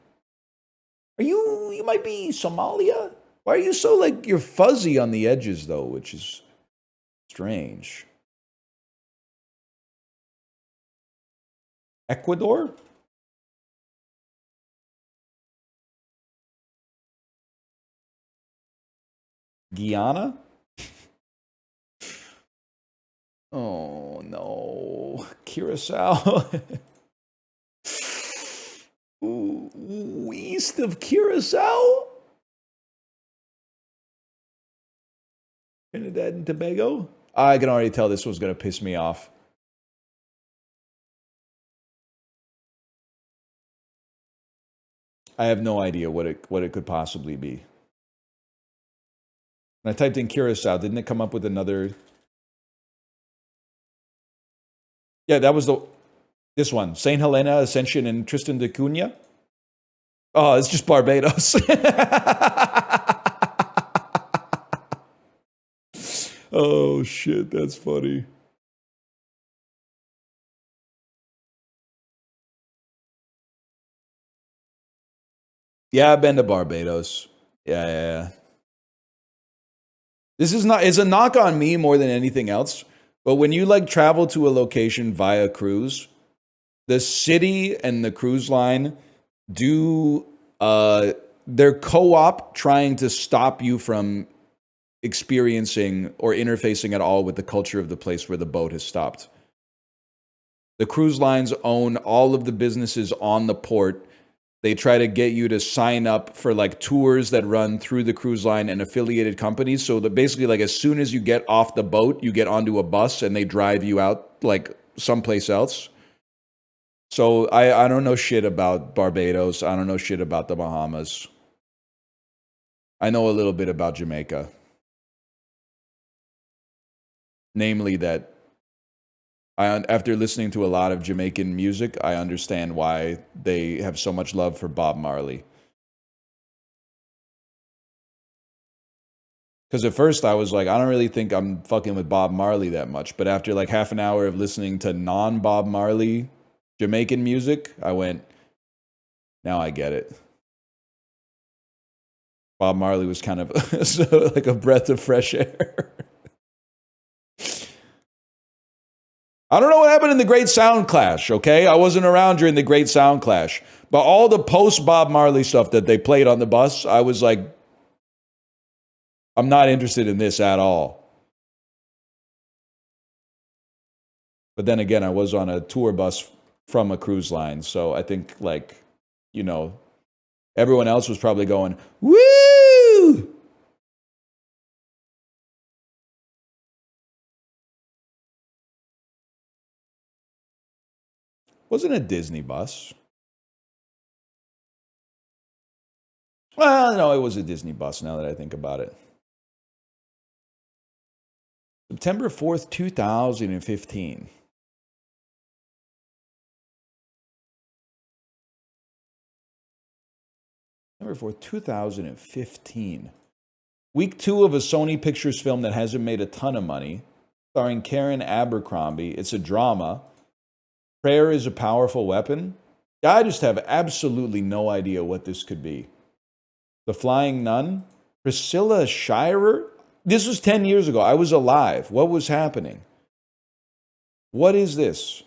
You might be Somalia? Why are you so like, you're fuzzy on the edges though, which is strange. Ecuador? Guyana? Oh no. Curacao. Ooh, east of Curacao? Trinidad and Tobago? I can already tell this was going to piss me off. I have no idea what it could possibly be. When I typed in Curacao, didn't it come up with another? Yeah, that was this one. St. Helena, Ascension, and Tristan da Cunha. Oh, it's just Barbados. Oh, shit, that's funny. Yeah, I've been to Barbados. Yeah. This is not, it's a knock on me more than anything else. But when you like travel to a location via cruise, the city and the cruise line do, they're co-op trying to stop you from experiencing or interfacing at all with the culture of the place where the boat has stopped. The cruise lines own all of the businesses on the port. They try to get you to sign up for like tours that run through the cruise line and affiliated companies. So that basically like as soon as you get off the boat, you get onto a bus and they drive you out like someplace else. So I don't know shit about Barbados. I don't know shit about the Bahamas. I know a little bit about Jamaica. Namely that after listening to a lot of Jamaican music, I understand why they have so much love for Bob Marley. Because at first I was like, I don't really think I'm fucking with Bob Marley that much. But after like half an hour of listening to non-Bob Marley Jamaican music, I went, now I get it. Bob Marley was kind of like a breath of fresh air. I don't know what happened in the Great Sound Clash, okay? I wasn't around during the Great Sound Clash. But all the post-Bob Marley stuff that they played on the bus, I was like, I'm not interested in this at all. But then again, I was on a tour bus from a cruise line. So I think, like, you know, everyone else was probably going, woo! Wasn't a Disney bus. Well, no, it was a Disney bus now that I think about it. September 4th, 2015. September 4th, 2015. Week 2 of a Sony Pictures film that hasn't made a ton of money, starring Karen Abercrombie. It's a drama. Prayer is a powerful weapon. I just have absolutely no idea what this could be. The Flying Nun? Priscilla Shirer? This was 10 years ago. I was alive. What was happening? What is this?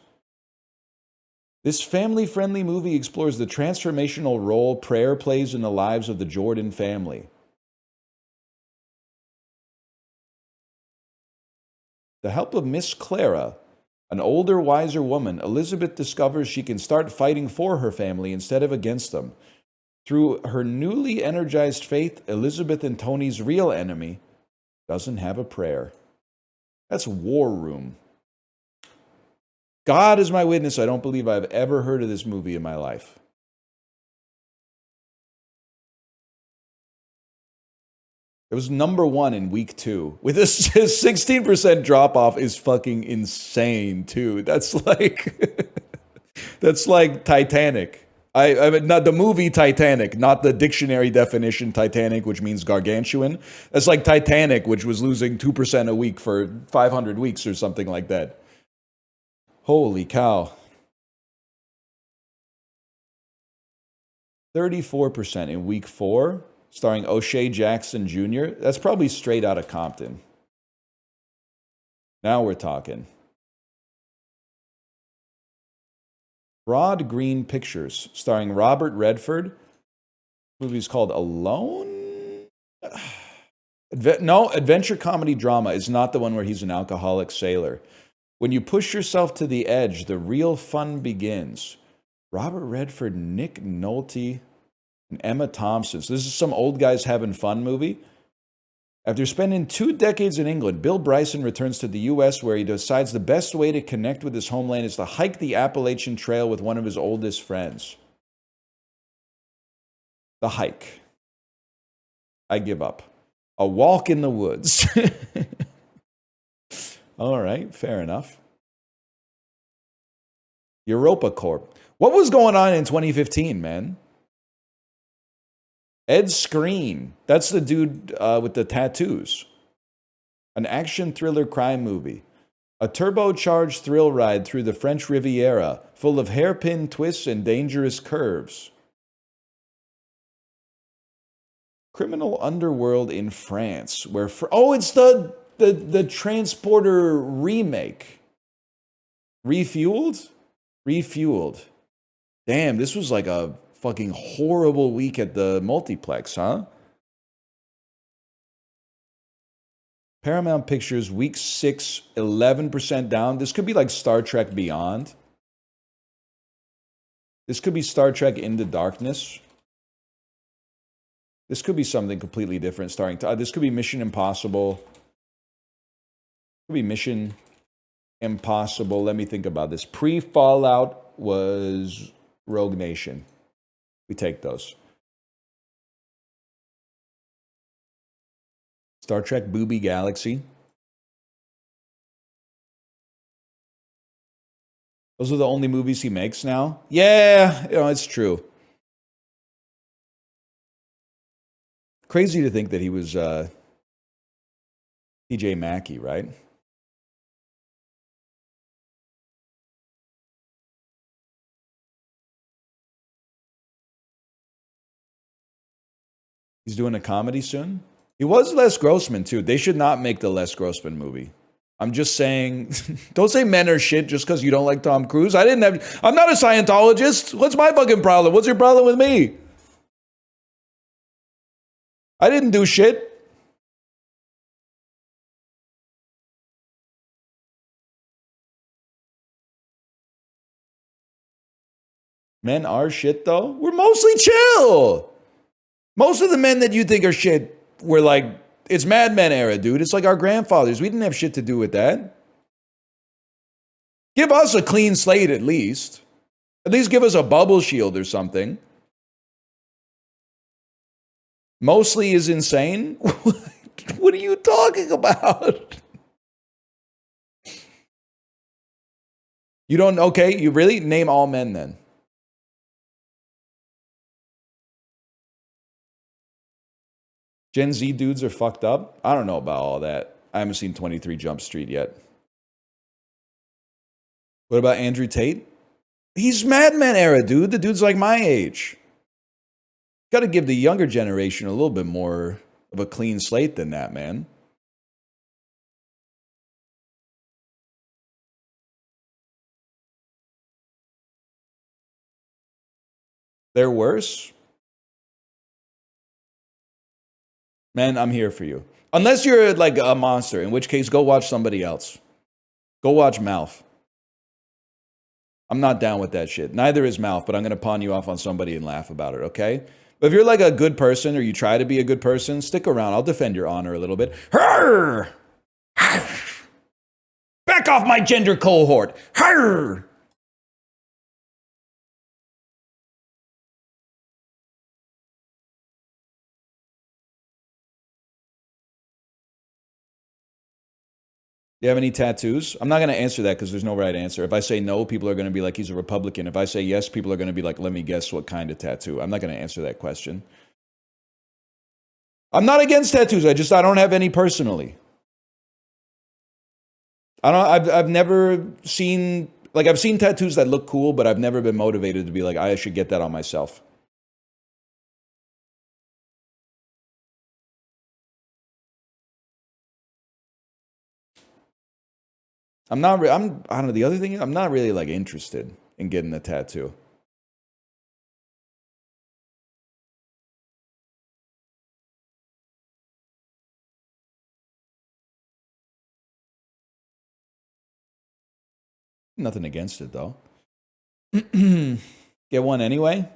This family-friendly movie explores the transformational role prayer plays in the lives of the Jordan family. The help of Miss Clara, an older, wiser woman, Elizabeth discovers she can start fighting for her family instead of against them. Through her newly energized faith, Elizabeth and Tony's real enemy doesn't have a prayer. That's War Room. God is my witness, I don't believe I've ever heard of this movie in my life. It was number 1 in week 2. With a 16% drop off is fucking insane too. That's like that's like Titanic. I mean, not the movie Titanic, not the dictionary definition Titanic, which means gargantuan. That's like Titanic, which was losing 2% a week for 500 weeks or something like that. Holy cow. 34% in week 4, starring O'Shea Jackson Jr. That's probably straight out of Compton. Now we're talking. Broad Green Pictures, starring Robert Redford. The movie's called Alone? No, adventure comedy drama is not the one where he's an alcoholic sailor. When you push yourself to the edge, the real fun begins. Robert Redford, Nick Nolte, and Emma Thompson. So this is some old guys having fun movie. After spending 2 decades in England, Bill Bryson returns to the U.S. where he decides the best way to connect with his homeland is to hike the Appalachian Trail with one of his oldest friends. The hike. I give up. A walk in the woods. All right, fair enough. Europa Corp. What was going on in 2015, man? Ed Skrein. That's the dude with the tattoos. An action thriller crime movie. A turbocharged thrill ride through the French Riviera, full of hairpin twists and dangerous curves. Criminal underworld in France, where it's the Transporter remake. Refueled. Damn, this was like a fucking horrible week at the multiplex, huh? Paramount Pictures, week 6, 11% down. This could be like Star Trek Beyond. This could be Star Trek Into Darkness. This could be something completely different starring... this could be Mission Impossible. Could be Mission Impossible. Let me think about this. Pre-Fallout was Rogue Nation. We take those. Star Trek Booby Galaxy. Those are the only movies he makes now? Yeah, it's true. Crazy to think that he was TJ Mackey, right? He's doing a comedy soon? He was Les Grossman, too. They should not make the Les Grossman movie. I'm just saying, don't say men are shit just because you don't like Tom Cruise. I'm not a Scientologist. What's my fucking problem? What's your problem with me? I didn't do shit. Men are shit, though. We're mostly chill. Most of the men that you think are shit were like, it's Mad Men era, dude. It's like our grandfathers. We didn't have shit to do with that. Give us a clean slate at least. At least give us a bubble shield or something. Mostly is insane? What are you talking about? You don't, okay, you really? Name all men then. Gen Z dudes are fucked up? I don't know about all that. I haven't seen 23 Jump Street yet. What about Andrew Tate? He's Madman era, dude. The dude's like my age. Got to give the younger generation a little bit more of a clean slate than that, man. They're worse? Man, I'm here for you. Unless you're like a monster, in which case, go watch somebody else. Go watch Mouth. I'm not down with that shit. Neither is Mouth, but I'm going to pawn you off on somebody and laugh about it, okay? But if you're like a good person or you try to be a good person, stick around. I'll defend your honor a little bit. Back off my gender cohort. Do you have any tattoos? I'm not going to answer that because there's no right answer. If I say no, people are going to be like, he's a Republican. If I say yes, people are going to be like, let me guess what kind of tattoo. I'm not going to answer that question. I'm not against tattoos. I don't have any personally. I've never seen, like, I've seen tattoos that look cool, but I've never been motivated to be like, I should get that on myself. I don't know, the other thing, I'm not really like interested in getting a tattoo. Nothing against it though. Get one anyway.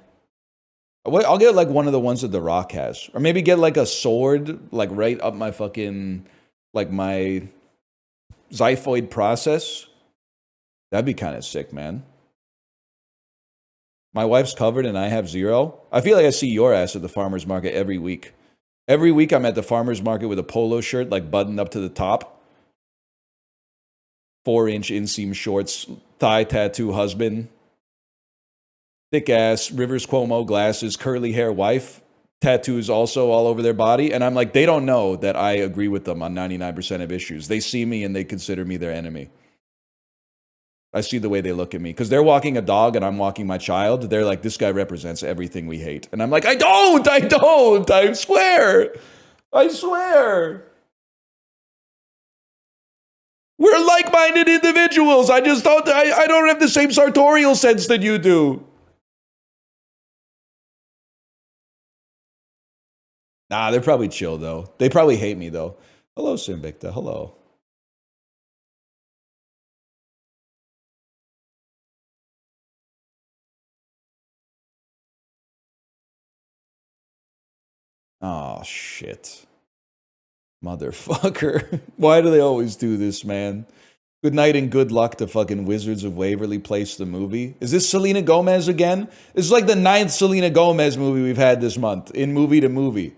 I'll get like one of the ones that The Rock has, or maybe get like a sword, like right up my fucking, like my xiphoid process. That'd be kind of sick, man. My wife's covered and I have zero. I feel like I see your ass at the farmer's market every week. Every week I'm at the farmer's market with a polo shirt, like buttoned up to the top. 4-inch inseam shorts, thigh tattoo husband. Thick ass, Rivers Cuomo glasses, curly hair wife. Tattoos also all over their body. And I'm like, they don't know that I agree with them on 99% of issues. They see me and they consider me their enemy. I see the way they look at me. Because they're walking a dog and I'm walking my child. They're like, this guy represents everything we hate. And I'm like, I swear. We're like-minded individuals. I don't have the same sartorial sense that you do. Nah, they're probably chill, though. They probably hate me, though. Hello, Sinvicta. Hello. Oh, shit. Motherfucker. Why do they always do this, man? Good night and good luck to fucking Wizards of Waverly Place, the movie. Is this Selena Gomez again? This is like the 9th Selena Gomez movie we've had this month, in movie to movie.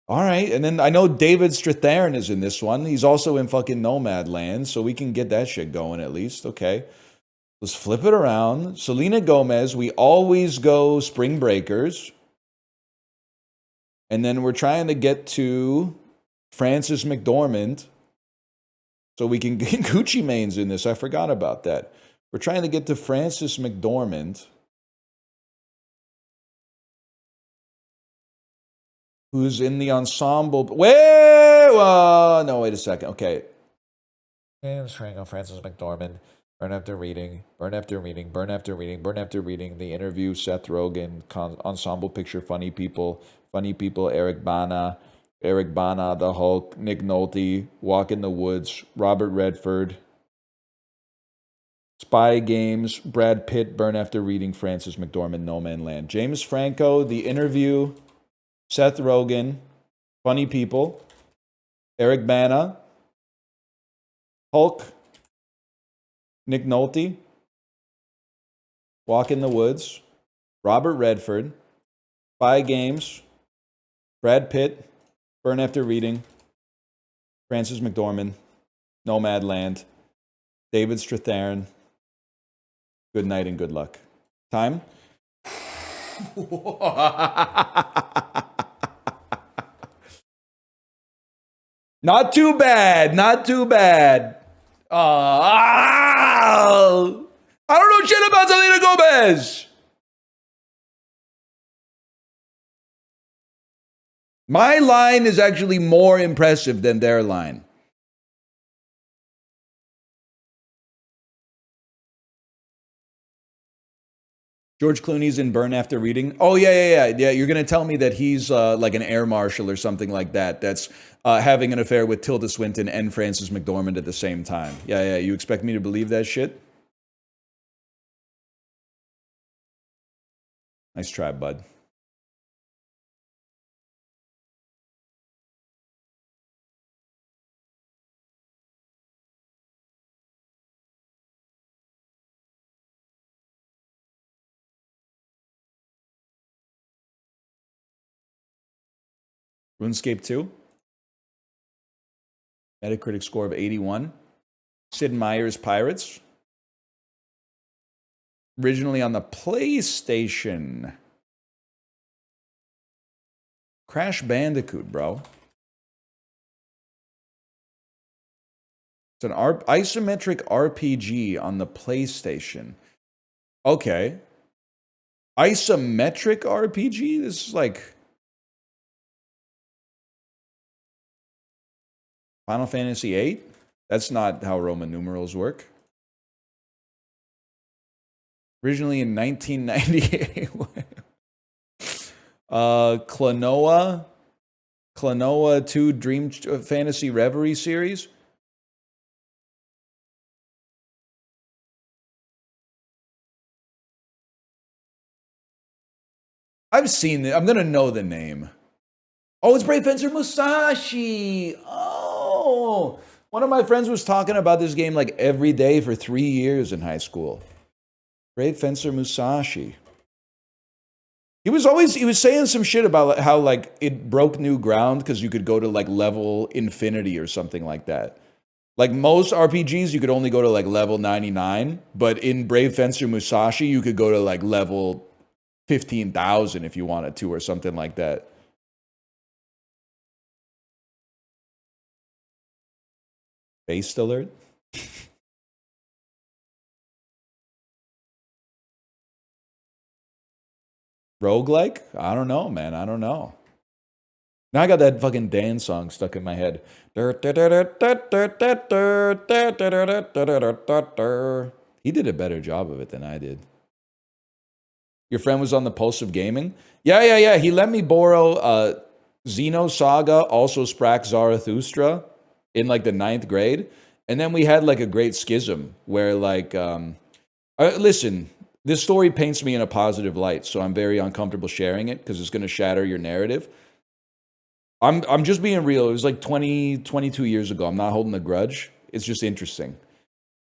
All right, and then I know David Strathairn is in this one. He's also in fucking Nomadland, so we can get that shit going at least. Okay, let's flip it around. Selena Gomez, we always go Spring Breakers. And then we're trying to get to Frances McDormand, so we can get Gucci Mane's in this. I forgot about that. We're trying to get to Frances McDormand, who's in the ensemble. Wait a second. Okay. James Franco, Frances McDormand, Burn After Reading, Burn After Reading, Burn After Reading, Burn After Reading, The Interview, Seth Rogen, Ensemble Picture, Funny People, Eric Bana, The Hulk, Nick Nolte, Walk in the Woods, Robert Redford, Spy Games, Brad Pitt, Burn After Reading, Frances McDormand, No Man Land. James Franco, The Interview, Seth Rogen, Funny People, Eric Bana, Hulk, Nick Nolte, Walk in the Woods, Robert Redford, Spy Games, Brad Pitt, Burn After Reading, Frances McDormand, Nomadland, David Strathairn. Good night and good luck. Time? Not too bad. I don't know shit about Selena Gomez. My line is actually more impressive than their line. George Clooney's in Burn After Reading. Oh, yeah. You're going to tell me that he's like an air marshal or something like that. That's having an affair with Tilda Swinton and Frances McDormand at the same time. Yeah. You expect me to believe that shit? Nice try, bud. RuneScape 2. Metacritic score of 81. Sid Meier's Pirates. Originally on the PlayStation. Crash Bandicoot, bro. It's an isometric RPG on the PlayStation. Okay. Isometric RPG? This is like Final Fantasy VIII? That's not how Roman numerals work. Originally in 1998. Klonoa 2 Dream Fantasy Reverie series. I've seen it. I'm going to know the name. Oh, it's Brave Fencer Musashi. Oh, one of my friends was talking about this game like every day for 3 years in high school. Brave Fencer Musashi. He was saying some shit about how like it broke new ground because you could go to like level infinity or something like that. Like most RPGs, you could only go to like level 99, but in Brave Fencer Musashi, you could go to like level 15,000 if you wanted to or something like that. Based alert. Roguelike? I don't know, man. I don't know. Now I got that fucking dance song stuck in my head. He did a better job of it than I did. Your friend was on the Pulse of Gaming? Yeah. He let me borrow Xenosaga, also Sprack Zarathustra in like the 9th grade. And then we had like a great schism where like, listen, this story paints me in a positive light, so I'm very uncomfortable sharing it because it's going to shatter your narrative. I'm just being real. It was like 22 years ago. I'm not holding a grudge. It's just interesting.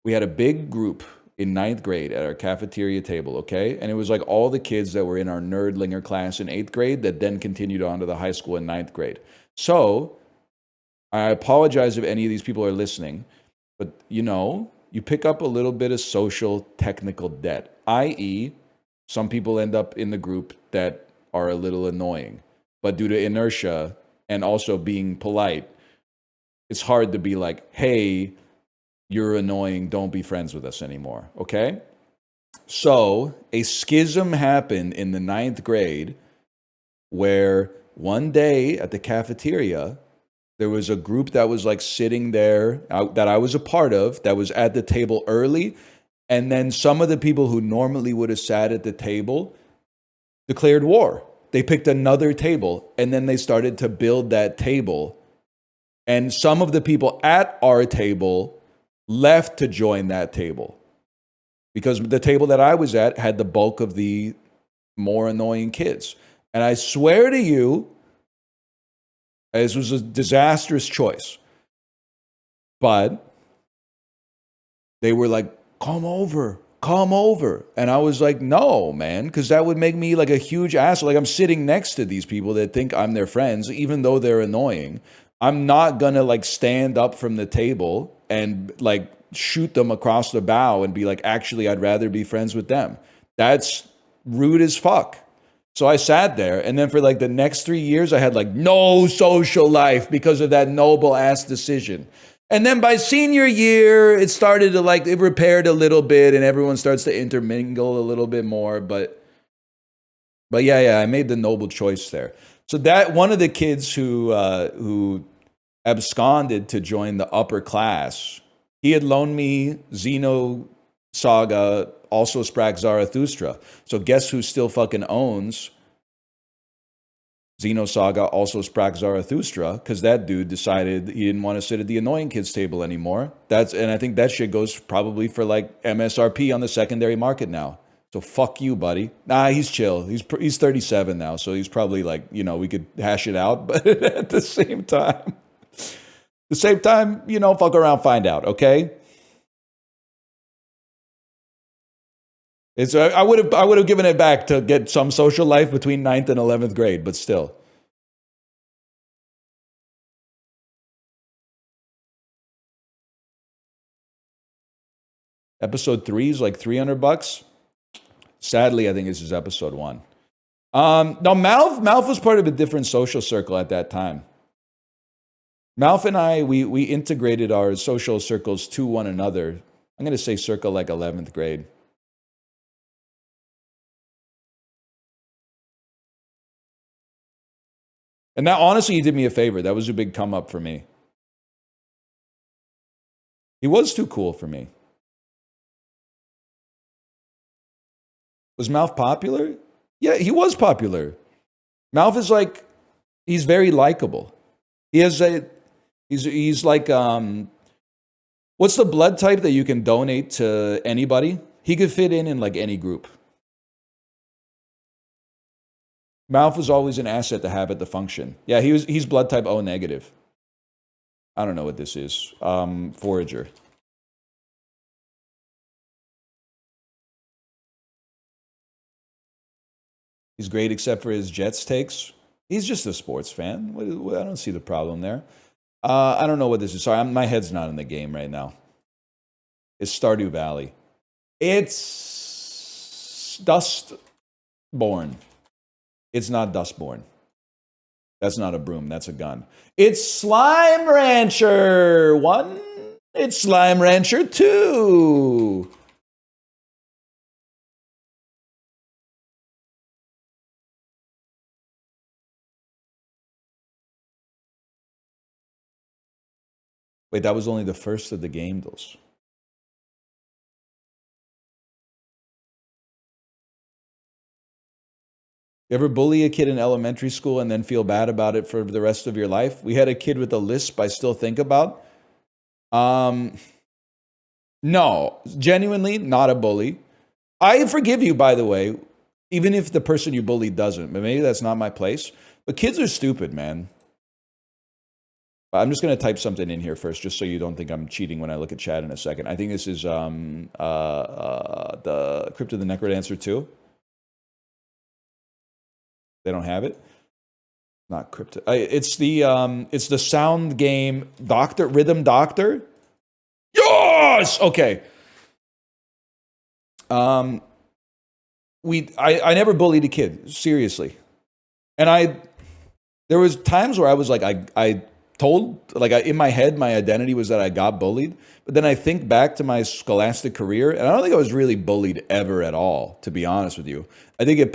We had a big group in 9th grade at our cafeteria table, okay? And it was like all the kids that were in our nerdlinger class in 8th grade that then continued on to the high school in 9th grade. So I apologize if any of these people are listening, but you know, you pick up a little bit of social technical debt, i.e., some people end up in the group that are a little annoying. But due to inertia and also being polite, it's hard to be like, hey, you're annoying, don't be friends with us anymore, okay? So a schism happened in the 9th grade where one day at the cafeteria, there was a group that was like sitting there that I was a part of that was at the table early. And then some of the people who normally would have sat at the table declared war. They picked another table and then they started to build that table. And some of the people at our table left to join that table because the table that I was at had the bulk of the more annoying kids. And I swear to you, this was a disastrous choice. But they were like, come over. And I was like, no, man, because that would make me like a huge asshole. Like I'm sitting next to these people that think I'm their friends, even though they're annoying. I'm not going to like stand up from the table and like shoot them across the bow and be like, actually, I'd rather be friends with them. That's rude as fuck. So I sat there, and then for like the next 3 years, I had like no social life because of that noble ass decision. And then by senior year, it started to like, it repaired a little bit and everyone starts to intermingle a little bit more. But yeah, I made the noble choice there. So that one of the kids who absconded to join the upper class, he had loaned me Xeno Saga, also Sprack Zarathustra. So guess who still fucking owns Xenosaga, also Sprack Zarathustra, because that dude decided he didn't want to sit at the annoying kids table anymore. And I think that shit goes probably for like MSRP on the secondary market now. So fuck you, buddy. Nah, he's chill. He's 37 now, so he's probably like, we could hash it out, but at the same time, fuck around, find out, okay? I would have given it back to get some social life between 9th and 11th grade, but still. Episode 3 is like $300. Sadly, I think this is episode 1. No, Malf was part of a different social circle at that time. Malf and I, we integrated our social circles to one another. I'm going to say circa like 11th grade. And that, honestly, he did me a favor. That was a big come up for me. He was too cool for me. Was Malf popular? Yeah, he was popular. Malf is like, he's very likable. He's like, what's the blood type that you can donate to anybody? He could fit in like any group. Malf was always an asset to have at the function. Yeah, he's blood type O negative. I don't know what this is. Forager. He's great except for his Jets takes. He's just a sports fan. I don't see the problem there. I don't know what this is. Sorry, my head's not in the game right now. It's Stardew Valley. It's Dustborn. It's not Dustborn. That's not a broom. That's a gun. It's Slime Rancher 1. It's Slime Rancher 2. Wait, that was only the first of the games. You ever bully a kid in elementary school and then feel bad about it for the rest of your life? We had a kid with a lisp I still think about. No, genuinely not a bully. I forgive you, by the way, even if the person you bullied doesn't. But maybe that's not my place. But kids are stupid, man. I'm just going to type something in here first, just so you don't think I'm cheating when I look at chat in a second. I think this is the Crypt of the Necrodancer 2. They don't have it. Not crypto. It's the sound game Rhythm Doctor. Yes. Okay. I never bullied a kid, seriously, and there was times where I was like I told, like, in my head, my identity was that I got bullied. But then I think back to my scholastic career, and I don't think I was really bullied ever at all, to be honest with you. I did get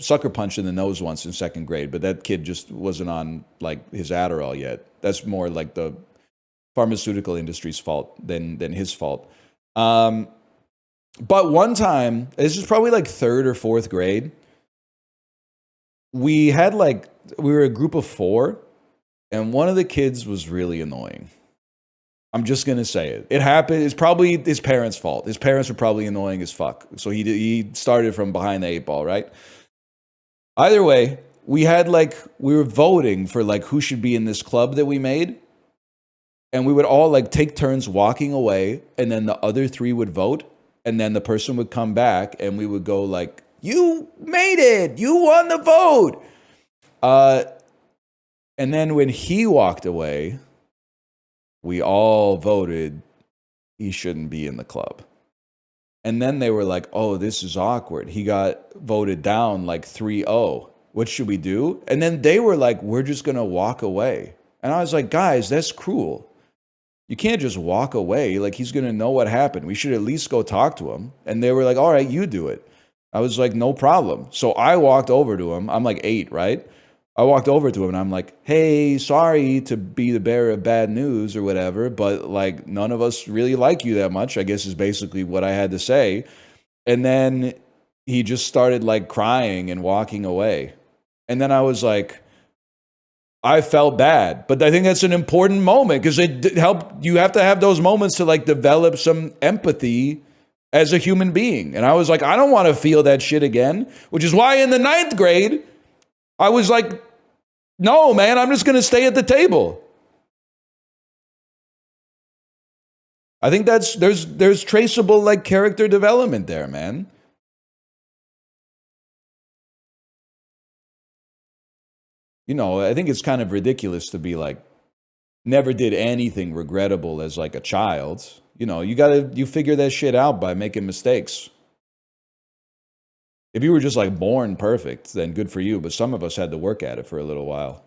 sucker punched in the nose once in second grade, but that kid just wasn't on, like, his Adderall yet. That's more like the pharmaceutical industry's fault than his fault. But one time, this is probably like third or fourth grade, we were a group of 4, and one of the kids was really annoying. I'm just going to say it. It happened. It's probably his parents' fault. His parents were probably annoying as fuck. So he started from behind the 8 ball, right? Either way, we were voting for like who should be in this club that we made. And we would all like take turns walking away, and then the other 3 would vote, and then the person would come back and we would go like, "You made it. You won the vote." And then when he walked away, we all voted he shouldn't be in the club. And then they were like, "Oh, this is awkward. He got voted down like 3-0. What should we do?" And then they were like, "We're just going to walk away." And I was like, "Guys, that's cruel." You can't just walk away. Like, he's going to know what happened. We should at least go talk to him. And they were like, all right, you do it. I was like, no problem. So I walked over to him. I'm like 8, right? I walked over to him and I'm like, hey, sorry to be the bearer of bad news or whatever, but like none of us really like you that much, I guess is basically what I had to say. And then he just started like crying and walking away. And then I was like, I felt bad, but I think that's an important moment because it helped. You have to have those moments to like develop some empathy as a human being. And I was like, I don't want to feel that shit again, which is why in the 9th grade, I was like, no, man, I'm just going to stay at the table. I think there's traceable like character development there, man. You know, I think it's kind of ridiculous to be like, never did anything regrettable as like a child. You know, you figure that shit out by making mistakes. If you were just like born perfect, then good for you. But some of us had to work at it for a little while.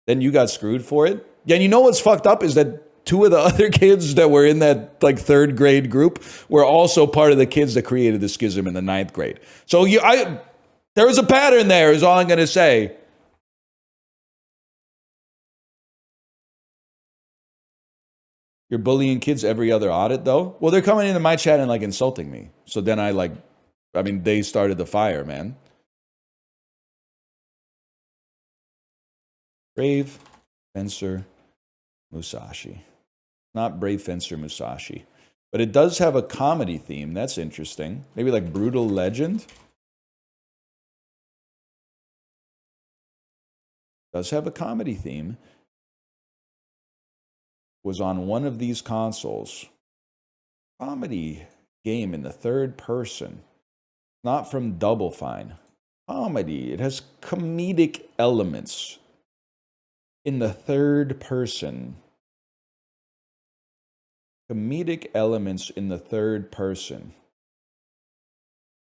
Then you got screwed for it. Yeah, and you know what's fucked up is that 2 of the other kids that were in that like 3rd grade group were also part of the kids that created the schism in the 9th grade. So there was a pattern there is all I'm going to say. You're bullying kids every other audit, though? Well, they're coming into my chat and, like, insulting me. So then they started the fire, man. Brave Fencer Musashi. Not Brave Fencer Musashi. But it does have a comedy theme. That's interesting. Maybe, like, Brutal Legend? Does have a comedy theme. Was on one of these consoles. Comedy game in the 3rd person. Not from Double Fine. Comedy. It has comedic elements in the 3rd person. Comedic elements in the 3rd person.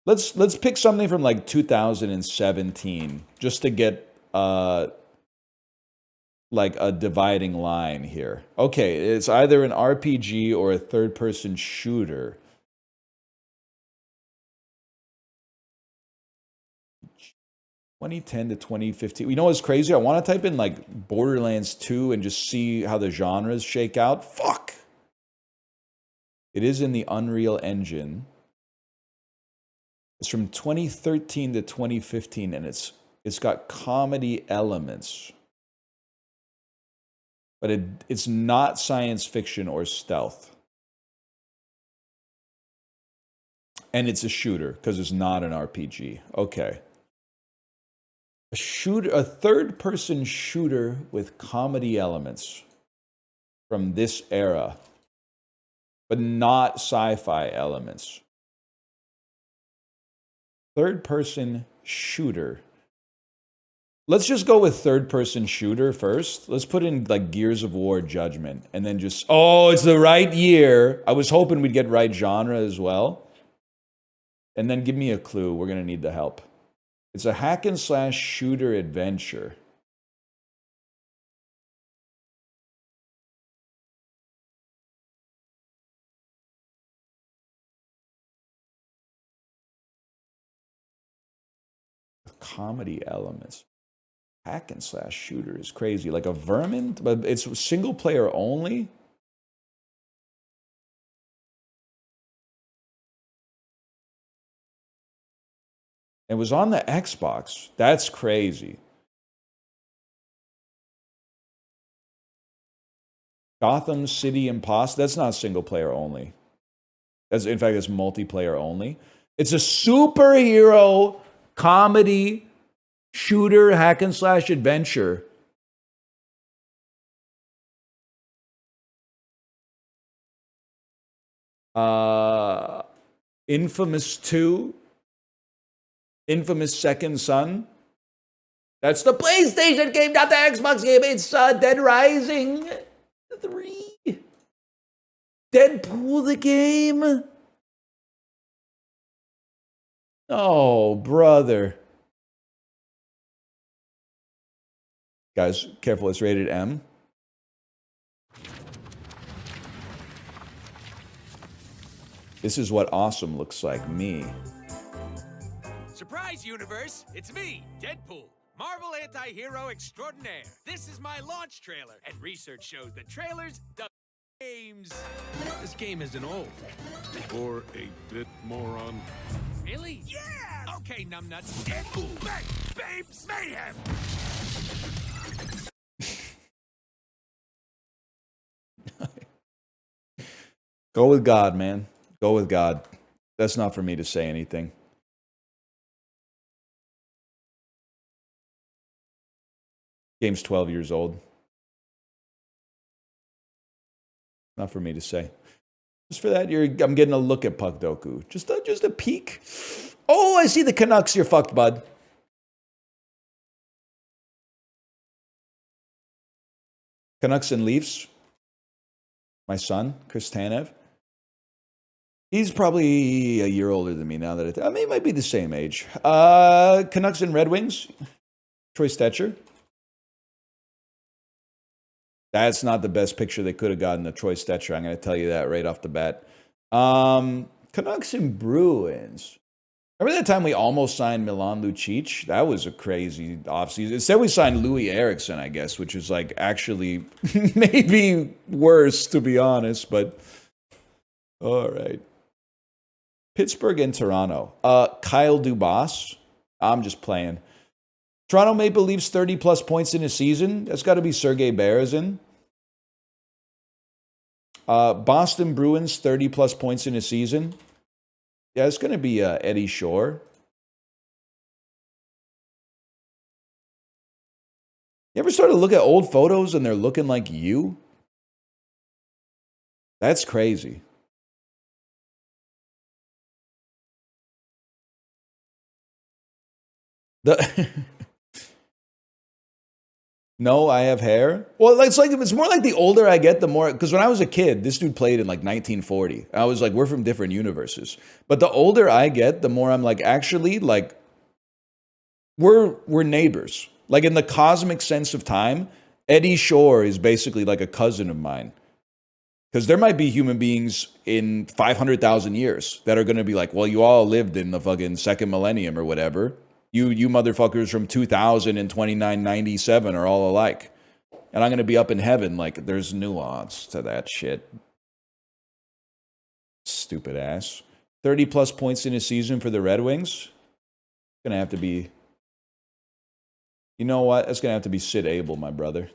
Let's pick something from like 2017 just to get like a dividing line here. Okay, it's either an RPG or a 3rd-person shooter. (2010 to 2015). You know what's crazy? I want to type in like Borderlands 2 and just see how the genres shake out. Fuck! It is in the Unreal Engine. It's from 2013 to 2015, and it's got comedy elements. But it's not science fiction or stealth. And it's a shooter, because it's not an RPG. Okay. A 3rd-person shooter with comedy elements from this era, but not sci-fi elements. 3rd-person shooter. Let's just go with 3rd-person shooter first. Let's put in like Gears of War Judgment and then just, oh, it's the right year. I was hoping we'd get right genre as well. And then give me a clue. We're going to need the help. It's a hack and slash shooter adventure. With comedy elements. Hack and slash shooter is crazy. Like a Vermin, but it's single player only. It was on the Xbox. That's crazy. Gotham City Imposter. That's not single player only. In fact, it's multiplayer only. It's a superhero comedy shooter hack and slash adventure. Infamous 2. Infamous Second Son. That's the PlayStation game, not the Xbox game. It's Dead Rising 3. Deadpool the game. Oh, brother. Guys, careful, it's rated M. This is what awesome looks like, me. Surprise, universe! It's me, Deadpool, Marvel anti-hero extraordinaire. This is my launch trailer, and research shows that trailers dub games. This game isn't old. Or a bit moron. Really? Yeah! Okay, numbnuts. Deadpool, bang, babes, mayhem! Go with God, man. Go with God. That's not for me to say anything. Game's 12 years old. Not for me to say. Just for that, I'm getting a look at Puck Doku. Just a peek. Oh, I see the Canucks. You're fucked, bud. Canucks and Leafs. My son, Chris Tanev. He's probably a year older than me now that I mean, he might be the same age. Canucks and Red Wings. Troy Stetcher. That's not the best picture they could have gotten of Troy Stetcher. I'm going to tell you that right off the bat. Canucks and Bruins. Remember that time we almost signed Milan Lucic? That was a crazy offseason. Instead, we signed Louis Eriksson, I guess, which is like actually maybe worse, to be honest. But all right. Pittsburgh and Toronto. Kyle Dubas. I'm just playing. Toronto Maple Leafs 30-plus points in a season. That's got to be Sergei Berezin. Boston Bruins 30-plus points in a season. Yeah, it's going to be Eddie Shore. You ever start to look at old photos and they're looking like you? That's crazy. No, I have hair. Well, it's more like the older I get, the more, because when I was a kid, this dude played in like 1940. I was like, we're from different universes. But the older I get, the more I'm like, actually, like, we're neighbors. Like in the cosmic sense of time, Eddie Shore is basically like a cousin of mine. Because there might be human beings in 500,000 years that are going to be like, well, you all lived in the fucking second millennium or whatever. You motherfuckers from 2000 and 2997 are all alike. And I'm going to be up in heaven like there's nuance to that shit. Stupid ass. 30-plus points in a season for the Red Wings. Going to have to be... You know what? It's going to have to be Sid Abel, my brother.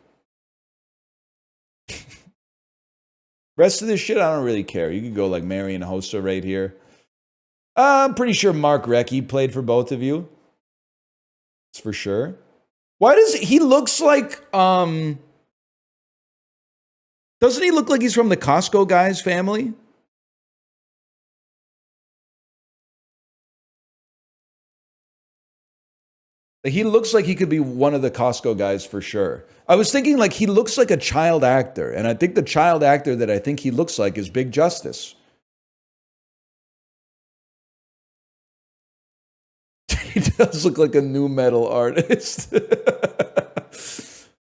Rest of this shit, I don't really care. You could go like Marian Hossa right here. I'm pretty sure Mark Recchi played for both of you. That's for sure. Why does he looks like doesn't he look like he's from the Costco guy's family? He looks like he could be one of the Costco guys for sure. I was thinking like he looks like a child actor, and I think the child actor that I think he looks like is Big Justice. He does look like a new metal artist.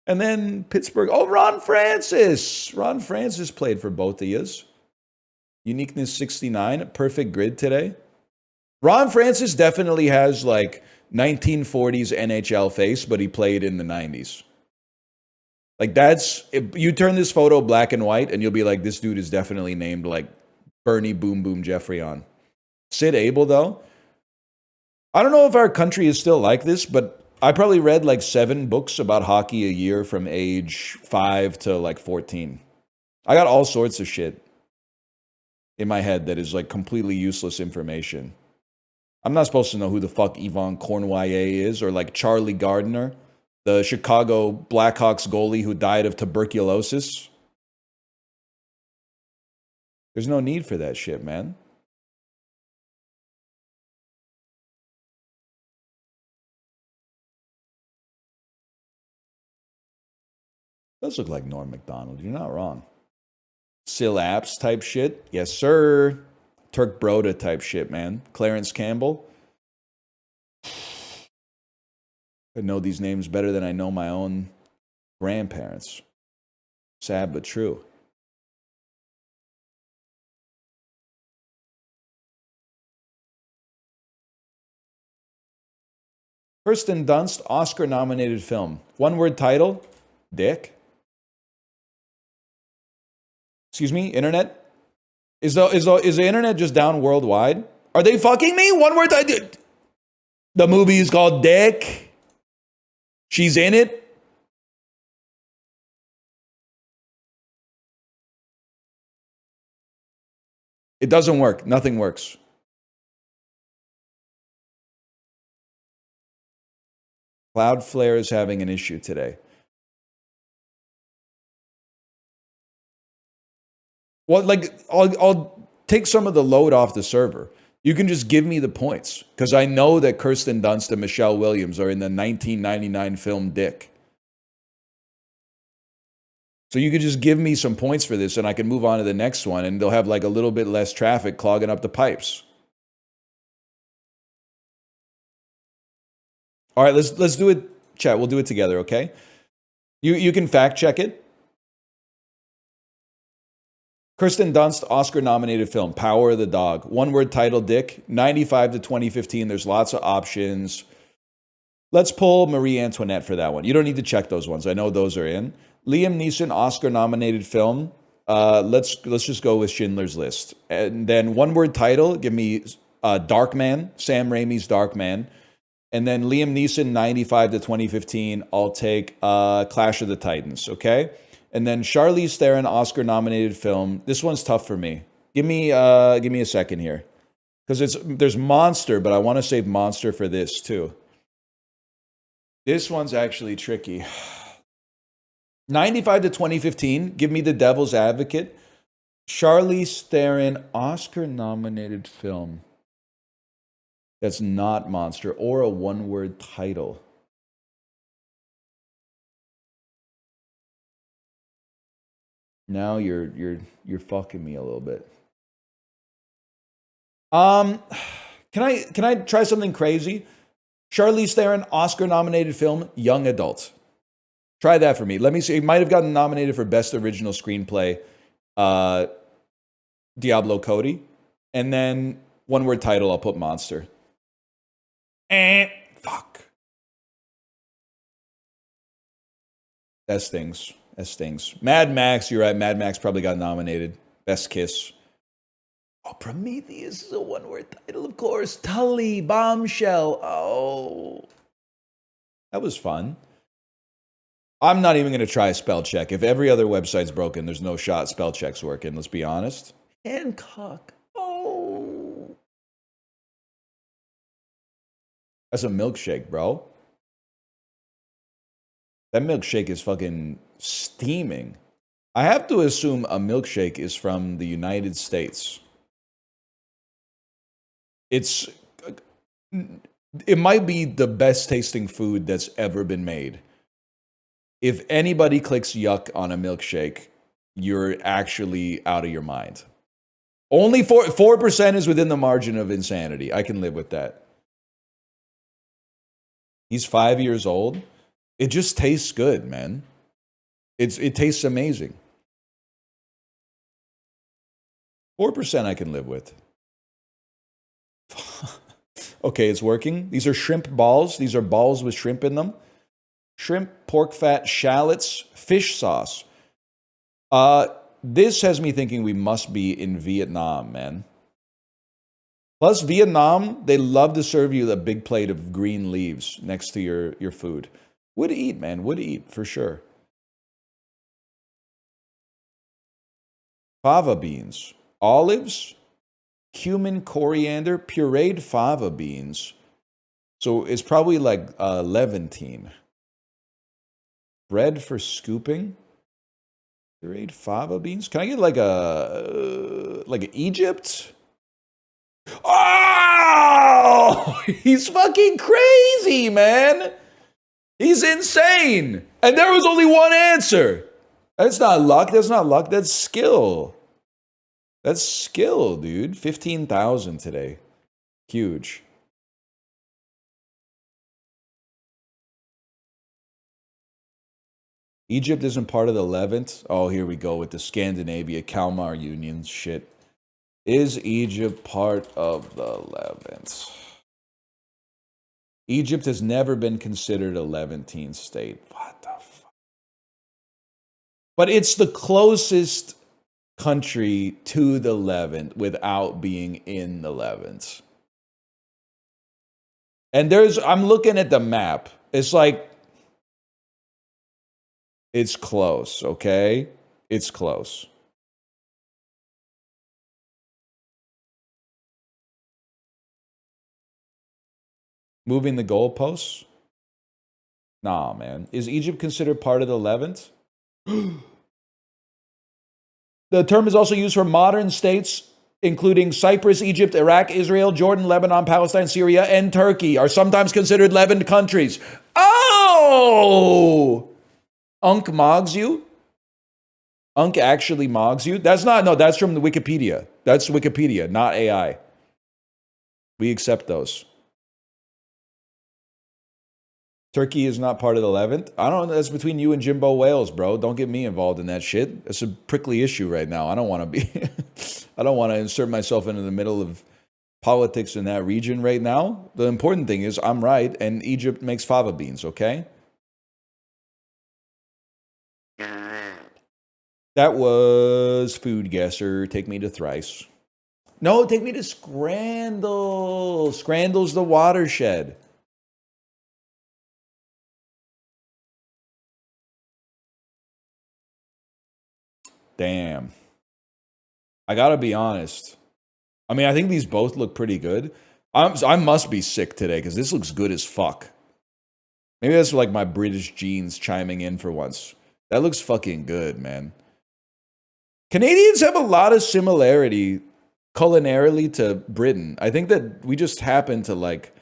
And then Pittsburgh. Oh, Ron Francis. Ron Francis played for both of yous. Uniqueness 69. Perfect grid today. Ron Francis definitely has like 1940s NHL face, but he played in the 90s. Like that's, if you turn this photo black and white and you'll be like, this dude is definitely named like Bernie Boom Boom Jeffrey on. Sid Abel though. I don't know if our country is still like this, but I probably read like 7 books about hockey a year from age 5 to like 14. I got all sorts of shit in my head that is like completely useless information. I'm not supposed to know who the fuck Yvonne Cornwallis is or like Charlie Gardner, the Chicago Blackhawks goalie who died of tuberculosis. There's no need for that shit, man. Does look like Norm Macdonald. You're not wrong. Sil Apps type shit. Yes, sir. Turk Broda type shit, man. Clarence Campbell. I know these names better than I know my own grandparents. Sad but true. Kirsten Dunst, Oscar-nominated film. One-word title, dick. Excuse me, internet? Is the internet just down worldwide? Are they fucking me? One-word title. The movie is called Dick. She's in it. It doesn't work. Nothing works. Cloudflare is having an issue today. Well, like, I'll take some of the load off the server. You can just give me the points. Because I know that Kirsten Dunst and Michelle Williams are in the 1999 film Dick. So you could just give me some points for this and I can move on to the next one and they'll have like a little bit less traffic clogging up the pipes. All right, let's do it, chat. We'll do it together, okay? You can fact check it. Kirsten Dunst, Oscar-nominated film, Power of the Dog. One-word title, Dick. 95 to 2015. There's lots of options. Let's pull Marie Antoinette for that one. You don't need to check those ones. I know those are in. Liam Neeson, Oscar-nominated film. Let's just go with Schindler's List. And then one-word title, give me Darkman, Sam Raimi's Darkman. And then Liam Neeson, 95 to 2015. I'll take Clash of the Titans, okay? And then Charlize Theron, Oscar-nominated film. This one's tough for me. Give me a second here, because there's Monster, but I want to save Monster for this too. This one's actually tricky. 95 to 2015. Give me The Devil's Advocate. Charlize Theron, Oscar-nominated film. That's not Monster or a one-word title. Now you're fucking me a little bit. Can I try something crazy? Charlize Theron, Oscar-nominated film, young adult. Try that for me. Let me see. It might have gotten nominated for Best Original Screenplay, Diablo Cody. And then one-word title, I'll put Monster. Fuck. That stings. That stings. Mad Max, you're right. Mad Max probably got nominated. Best Kiss. Oh, Prometheus is a one-word title, of course. Tully, Bombshell. Oh. That was fun. I'm not even going to try spell check. If every other website's broken, there's no shot spell check's working. Let's be honest. Hancock. Oh. That's a milkshake, bro. That milkshake is fucking steaming. I have to assume a milkshake is from the United States. It might be the best tasting food that's ever been made. If anybody clicks yuck on a milkshake, you're actually out of your mind. Only 4% is within the margin of insanity. I can live with that. He's 5 years old. It just tastes good, man. It tastes amazing. 4% I can live with. Okay, it's working. These are shrimp balls. These are balls with shrimp in them. Shrimp, pork fat, shallots, fish sauce. This has me thinking we must be in Vietnam, man. Plus, Vietnam, they love to serve you a big plate of green leaves next to your food. Would eat, man. Would eat, for sure. Fava beans. Olives, cumin, coriander, pureed fava beans. So it's probably like Levantine. Bread for scooping. Pureed fava beans. Can I get like an Egypt? Oh! He's fucking crazy, man. He's insane. And there was only one answer. That's not luck. That's not luck. That's skill. That's skill, dude. 15,000 today. Huge. Egypt isn't part of the Levant. Oh, here we go with the Scandinavia Kalmar Union shit. Is Egypt part of the Levant? Egypt has never been considered a Levantine state. What the fuck? But it's the closest country to the Levant without being in the Levant. And I'm looking at the map. It's like, it's close, okay? It's close. Moving the goalposts? Nah, man. Is Egypt considered part of the Levant? The term is also used for modern states, including Cyprus, Egypt, Iraq, Israel, Jordan, Lebanon, Palestine, Syria, and Turkey, are sometimes considered Levant countries. Oh! Unk mogs you? Unk actually mogs you? That's from the Wikipedia. That's Wikipedia, not AI. We accept those. Turkey is not part of the Levant. I don't know. That's between you and Jimbo Wales, bro. Don't get me involved in that shit. It's a prickly issue right now. I don't want to be. I don't want to insert myself into the middle of politics in that region right now. The important thing is I'm right, and Egypt makes fava beans. Okay. That was Food Guesser. Take me to Thrice. No, take me to Scrandal. Scrandal's the watershed. Damn. I gotta be honest. I mean, I think these both look pretty good. I must be sick today because this looks good as fuck. Maybe that's like my British genes chiming in for once. That looks fucking good, man. Canadians have a lot of similarity culinarily to Britain. I think that we just happen to like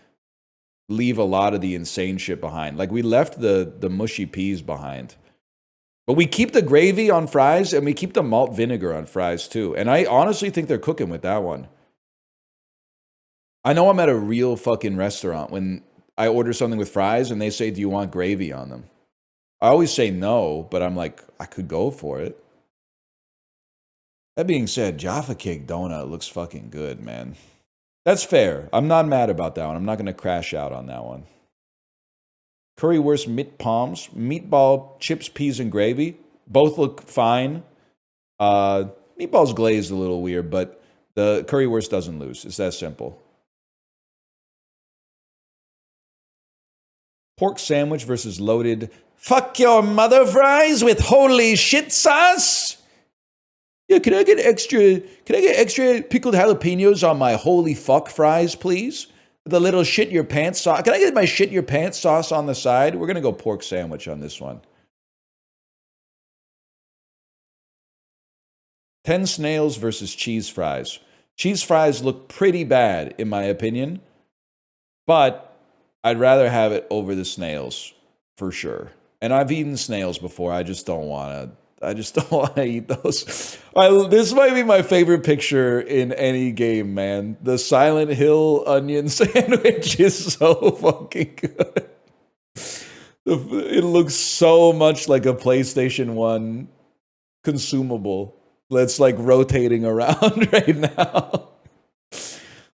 leave a lot of the insane shit behind. Like we left the mushy peas behind. But we keep the gravy on fries and we keep the malt vinegar on fries too. And I honestly think they're cooking with that one. I know I'm at a real fucking restaurant when I order something with fries and they say, do you want gravy on them? I always say no, but I'm like, I could go for it. That being said, Jaffa Cake Donut looks fucking good, man. That's fair. I'm not mad about that one. I'm not going to crash out on that one. Currywurst mit palms, meatball, chips, peas, and gravy. Both look fine. Meatball's glazed a little weird, but the currywurst doesn't lose. It's that simple. Pork sandwich versus loaded fuck your mother fries with holy shit sauce. Yeah, can I get extra pickled jalapenos on my holy fuck fries, please? The little shit your pants sauce. Can I get my shit your pants sauce on the side? We're going to go pork sandwich on this one. 10 snails versus cheese fries. Cheese fries look pretty bad, in my opinion. But I'd rather have it over the snails, for sure. And I've eaten snails before. I just don't want to eat those. This might be my favorite picture in any game, man. The Silent Hill onion sandwich is so fucking good. It looks so much like a PlayStation 1 consumable that's like rotating around right now.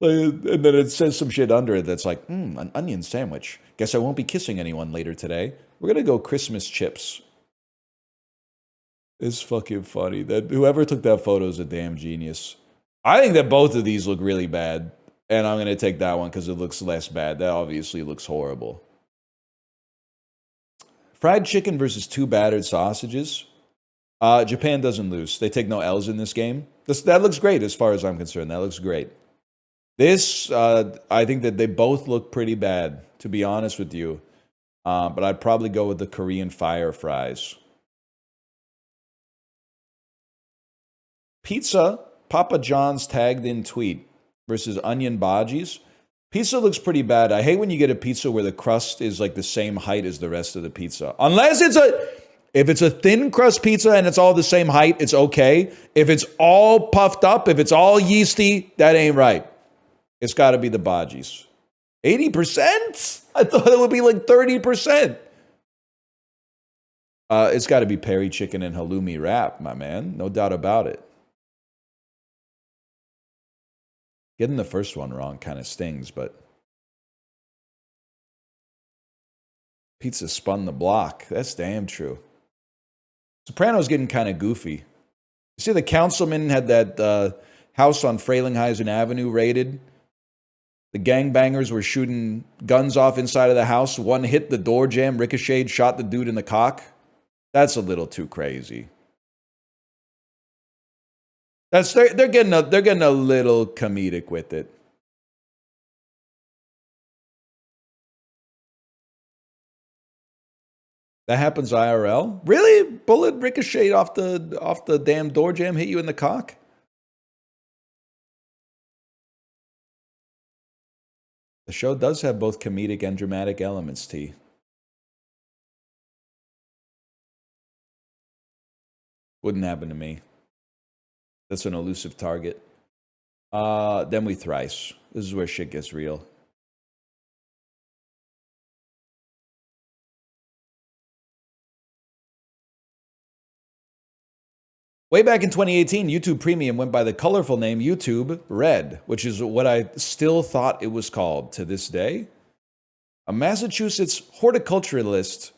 And then it says some shit under it that's like, an onion sandwich. Guess I won't be kissing anyone later today. We're going to go Christmas chips. It's fucking funny. That whoever took that photo is a damn genius. I think that both of these look really bad. And I'm going to take that one because it looks less bad. That obviously looks horrible. Fried chicken versus 2 battered sausages. Japan doesn't lose. They take no L's in this game. That looks great as far as I'm concerned. That looks great. This, I think that they both look pretty bad, to be honest with you. But I'd probably go with the Korean fire fries. Pizza, Papa John's tagged in tweet versus onion bhajis. Pizza looks pretty bad. I hate when you get a pizza where the crust is like the same height as the rest of the pizza. Unless if it's a thin crust pizza and it's all the same height, it's okay. If it's all puffed up, if it's all yeasty, that ain't right. It's got to be the bhajis. 80%? I thought it would be like 30%. It's got to be peri chicken and halloumi wrap, my man. No doubt about it. Getting the first one wrong kind of stings, but Pizza spun the block. That's damn true. Soprano's getting kind of goofy. You see the councilman had that house on Frelinghuysen Avenue raided? The gangbangers were shooting guns off inside of the house. One hit the door jamb, ricocheted, shot the dude in the cock. That's a little too crazy. They're getting a little comedic with it. That happens IRL? Really? Bullet ricocheted off the damn door jamb, hit you in the cock? The show does have both comedic and dramatic elements, T. Wouldn't happen to me. That's an elusive target. Then we thrice. This is where shit gets real. Way back in 2018, YouTube Premium went by the colorful name YouTube Red, which is what I still thought it was called to this day. A Massachusetts horticulturalist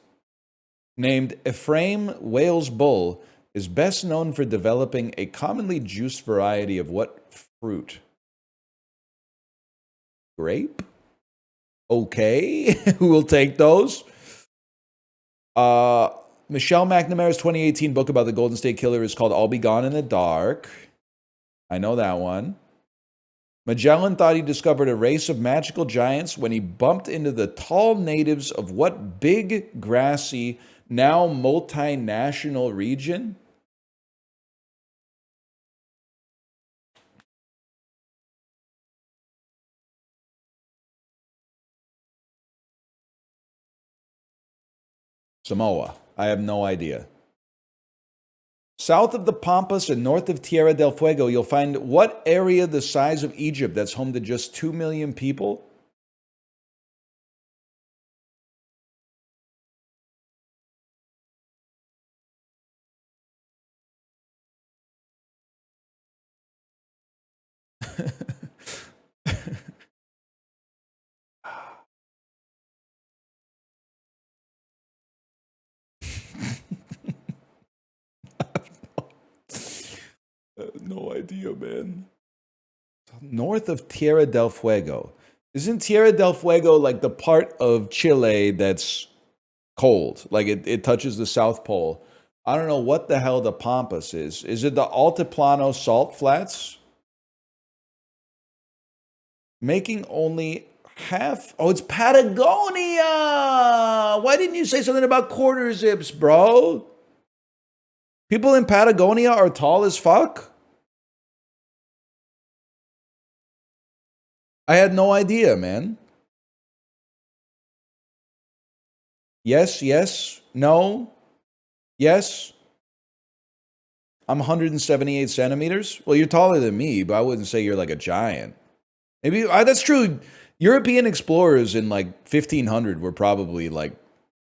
named Ephraim Wales Bull is best known for developing a commonly juiced variety of what fruit? Grape? Okay, who will take those? Michelle McNamara's 2018 book about the Golden State Killer is called I'll Be Gone in the Dark. I know that one. Magellan thought he discovered a race of magical giants when he bumped into the tall natives of what big, grassy, now multinational region? Samoa. I have no idea. South of the Pampas and north of Tierra del Fuego, you'll find what area the size of Egypt that's home to just 2 million people? No idea, man. North of Tierra del Fuego. Isn't Tierra del Fuego like the part of Chile that's cold? Like it touches the South Pole. I don't know what the hell the Pampas is. Is it the Altiplano salt flats? Making only half. Oh, it's Patagonia. Why didn't you say something about quarter zips, bro? People in Patagonia are tall as fuck? I had no idea, man. Yes, yes, no, yes. I'm 178 centimeters. Well, you're taller than me, but I wouldn't say you're like a giant. Maybe that's true. European explorers in like 1500 were probably like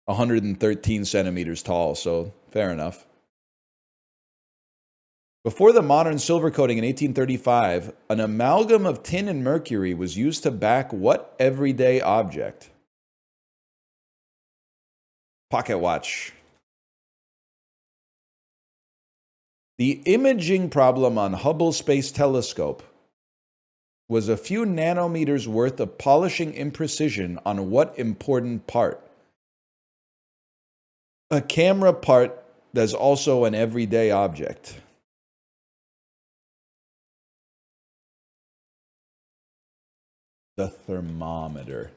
113 centimeters tall, so fair enough. Before the modern silver coating in 1835, an amalgam of tin and mercury was used to back what everyday object? Pocket watch. The imaging problem on Hubble Space Telescope was a few nanometers worth of polishing imprecision on what important part? A camera part that's also an everyday object. The thermometer.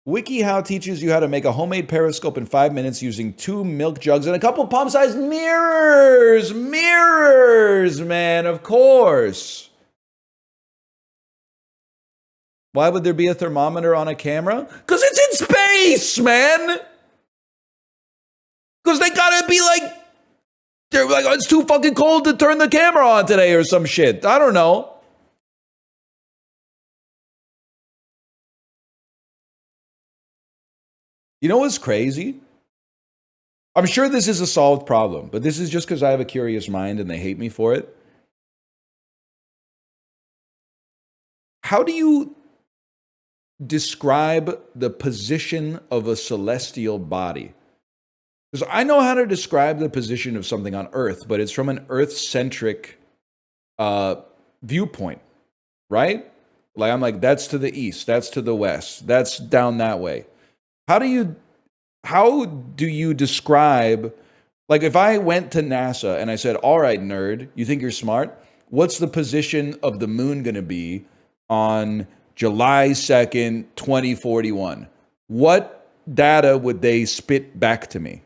WikiHow teaches you how to make a homemade periscope in 5 minutes using 2 milk jugs and a couple palm-sized mirrors. Mirrors, man, of course. Why would there be a thermometer on a camera? Because it's in space, man. Because they gotta be like, they're like, oh, it's too fucking cold to turn the camera on today or some shit. I don't know. You know what's crazy? I'm sure this is a solved problem, but this is just because I have a curious mind and they hate me for it. How do you describe the position of a celestial body? Because I know how to describe the position of something on Earth, but it's from an Earth-centric viewpoint, right? Like I'm like, that's to the east, that's to the west, that's down that way. How do you describe, like if I went to NASA and I said, all right, nerd, you think you're smart? What's the position of the moon going to be on July 2nd, 2041? What data would they spit back to me?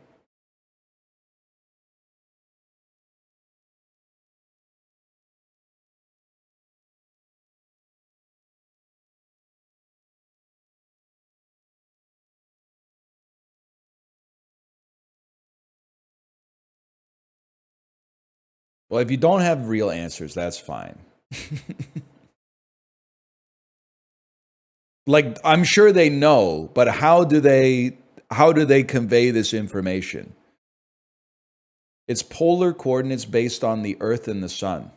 Well, if you don't have real answers, that's fine. Like, I'm sure they know, but how do they convey this information? It's polar coordinates based on the Earth and the sun.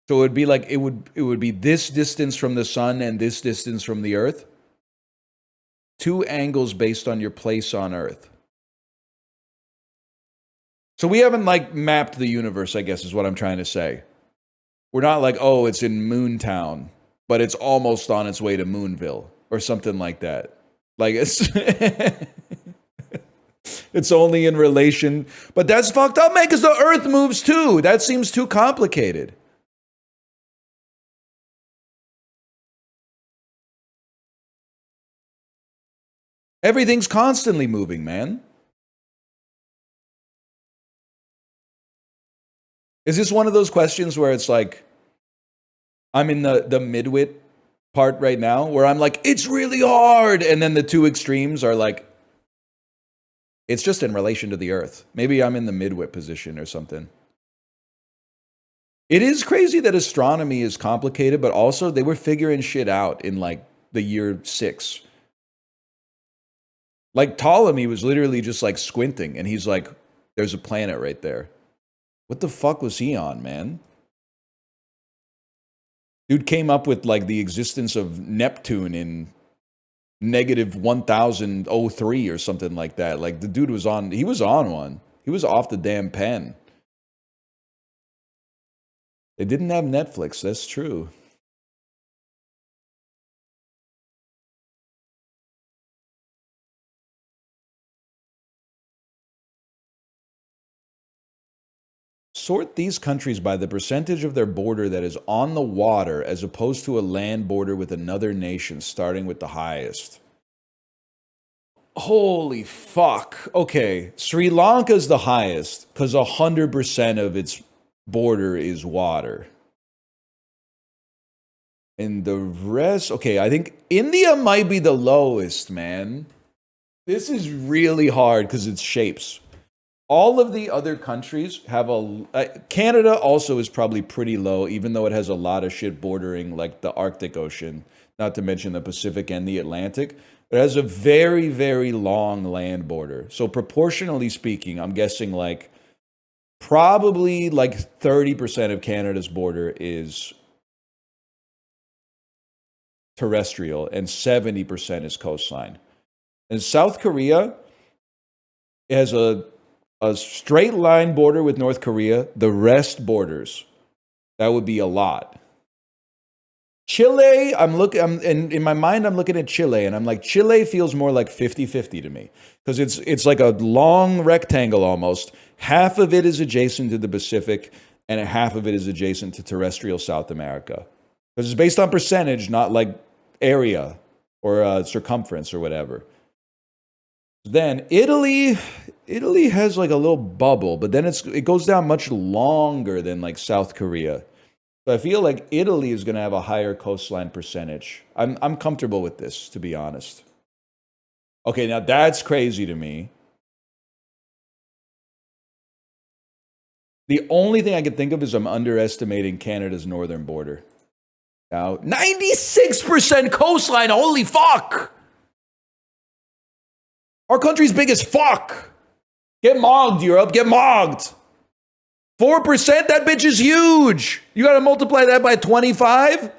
So it would be like it would be this distance from the sun and this distance from the Earth. 2 angles based on your place on Earth. So we haven't like mapped the universe, I guess is what I'm trying to say. We're not like, oh, it's in Moontown, but it's almost on its way to Moonville or something like that. Like it's it's only in relation, but that's fucked up, man, because the Earth moves too. That seems too complicated. Everything's constantly moving, man. Is this one of those questions where it's like, I'm in the midwit part right now, where I'm like, it's really hard, and then the two extremes are like, it's just in relation to the Earth. Maybe I'm in the midwit position or something. It is crazy that astronomy is complicated, but also they were figuring shit out in like the year 6. Like Ptolemy was literally just like squinting, and he's like, there's a planet right there. What the fuck was he on, man? Dude came up with like the existence of Neptune in negative 1003 or something like that. Like the dude was on, he was on one. He was off the damn pen. They didn't have Netflix, that's true. Sort these countries by the percentage of their border that is on the water as opposed to a land border with another nation, starting with the highest. Holy fuck. Okay, Sri Lanka's the highest because 100% of its border is water. And the rest, okay, I think India might be the lowest, man. This is really hard because it's shapes. All of the other countries have Canada also is probably pretty low, even though it has a lot of shit bordering like the Arctic Ocean, not to mention the Pacific and the Atlantic. It has a very, very long land border. So proportionally speaking, I'm guessing like probably like 30% of Canada's border is terrestrial and 70% is coastline. And South Korea has a straight line border with North Korea, the rest borders. That would be a lot. Chile, in my mind, I'm looking at Chile, and I'm like, Chile feels more like 50-50 to me. Because it's like a long rectangle almost. Half of it is adjacent to the Pacific, and half of it is adjacent to terrestrial South America. Because it's based on percentage, not like area or circumference or whatever. Then Italy has like a little bubble, but then it goes down much longer than like South Korea. So I feel like Italy is going to have a higher coastline percentage. I'm comfortable with this, to be honest. Okay, now that's crazy to me. The only thing I can think of is I'm underestimating Canada's northern border. Now, 96% coastline, holy fuck! Our country's big as fuck. Get mogged, Europe. Get mogged. 4%? That bitch is huge. You got to multiply that by 25?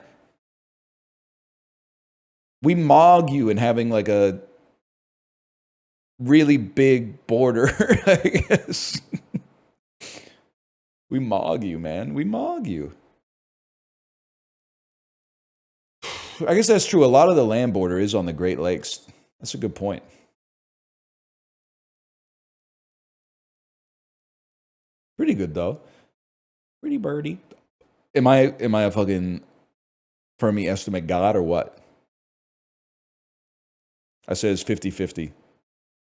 We mog you in having like a really big border, I guess. We mog you, man. We mog you. I guess that's true. A lot of the land border is on the Great Lakes. That's a good point. Pretty good though. Pretty birdie. Am I a fucking Fermi estimate god or what? I said it's 50-50.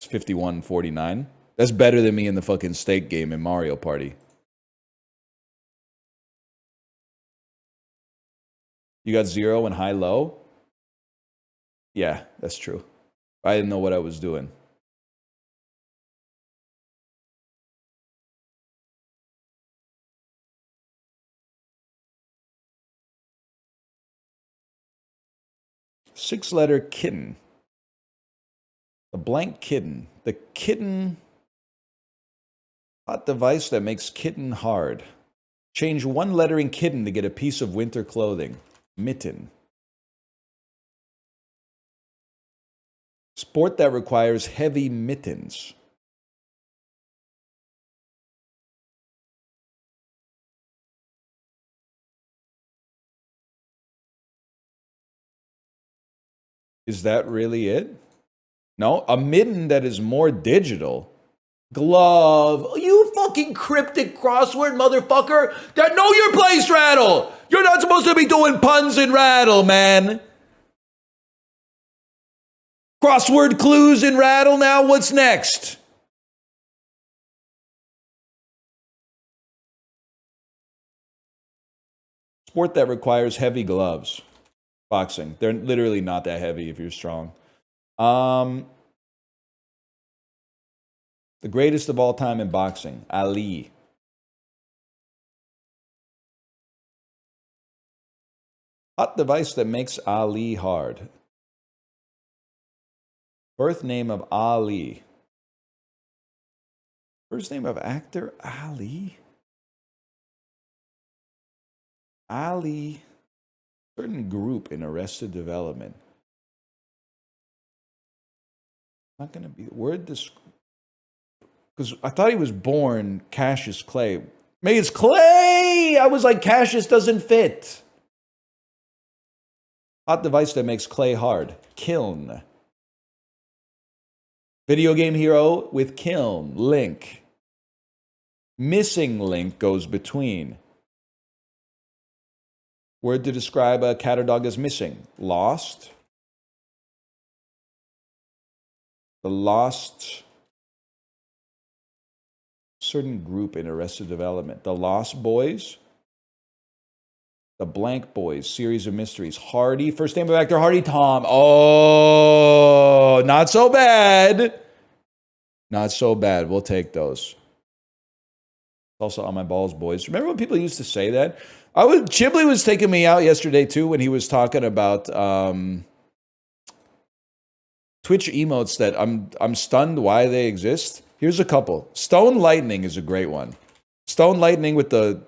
It's 51-49. That's better than me in the fucking steak game in Mario Party. You got 0 and high-low? Yeah, that's true. I didn't know what I was doing. Six-letter kitten. The blank kitten. The kitten. Hot device that makes kitten hard. Change one letter in kitten to get a piece of winter clothing. Mitten. Sport that requires heavy mittens. Is that really it? No, a mitten that is more digital. Glove. You fucking cryptic crossword motherfucker. That know your place, Rattle. You're not supposed to be doing puns in Rattle, man. Crossword clues in Rattle now. What's next? Sport that requires heavy gloves. Boxing. They're literally not that heavy if you're strong. The greatest of all time in boxing, Ali. Hot device that makes Ali hard. Birth name of Ali. First name of actor, Ali. Ali. Certain group in Arrested Development. Not going to be word this. Because I thought he was born Cassius Clay. Maybe it's Clay! I was like, Cassius doesn't fit. Hot device that makes clay hard. Kiln. Video game hero with kiln. Link. Missing link goes between. Word to describe a cat or dog as missing. Lost. The lost. Certain group in Arrested Development. The Lost Boys. The Blank Boys. Series of mysteries. Hardy. First name of actor, Hardy Tom. Oh, not so bad. Not so bad. We'll take those. Also on my balls, boys. Remember when people used to say that? Chibley was taking me out yesterday too when he was talking about Twitch emotes that I'm stunned why they exist. Here's a couple. Stone Lightning is a great one. Stone Lightning with the...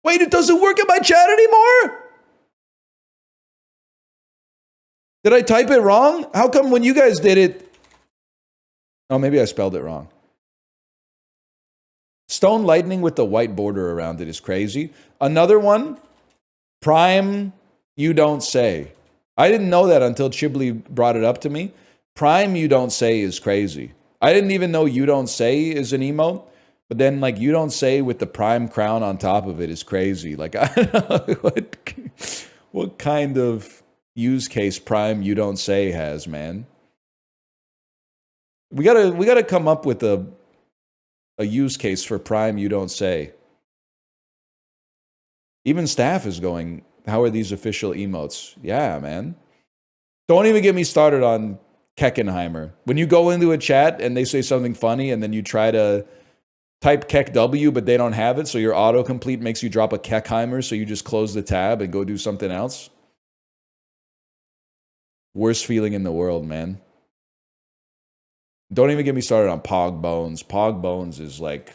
Wait, it doesn't work in my chat anymore? Did I type it wrong? How come when you guys did it... Oh, maybe I spelled it wrong. Stone Lightning with the white border around it is crazy. Another one, Prime You Don't Say. I didn't know that until Chibley brought it up to me. Prime You Don't Say is crazy. I didn't even know You Don't Say is an emote, but then like You Don't Say with the Prime crown on top of it is crazy. Like I don't know what kind of use case Prime You Don't Say has, man. We gotta come up with a use case for Prime You Don't Say. Even staff is going, how are these official emotes? Yeah, man. Don't even get me started on Keckenheimer. When you go into a chat and they say something funny and then you try to type Keck W but they don't have it, so your autocomplete makes you drop a Keckheimer, so you just close the tab and go do something else. Worst feeling in the world, man. Don't even get me started on Pog Bones. Pog Bones is like...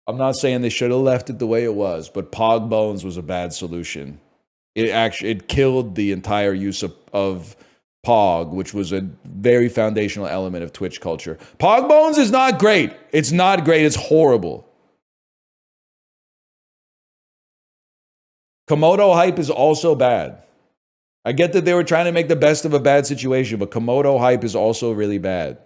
I'm not saying they should have left it the way it was, but Pog Bones was a bad solution. It killed the entire use of Pog, which was a very foundational element of Twitch culture. Pog Bones is not great. It's not great. It's horrible. Komodo hype is also bad. I get that they were trying to make the best of a bad situation, but Komodo hype is also really bad.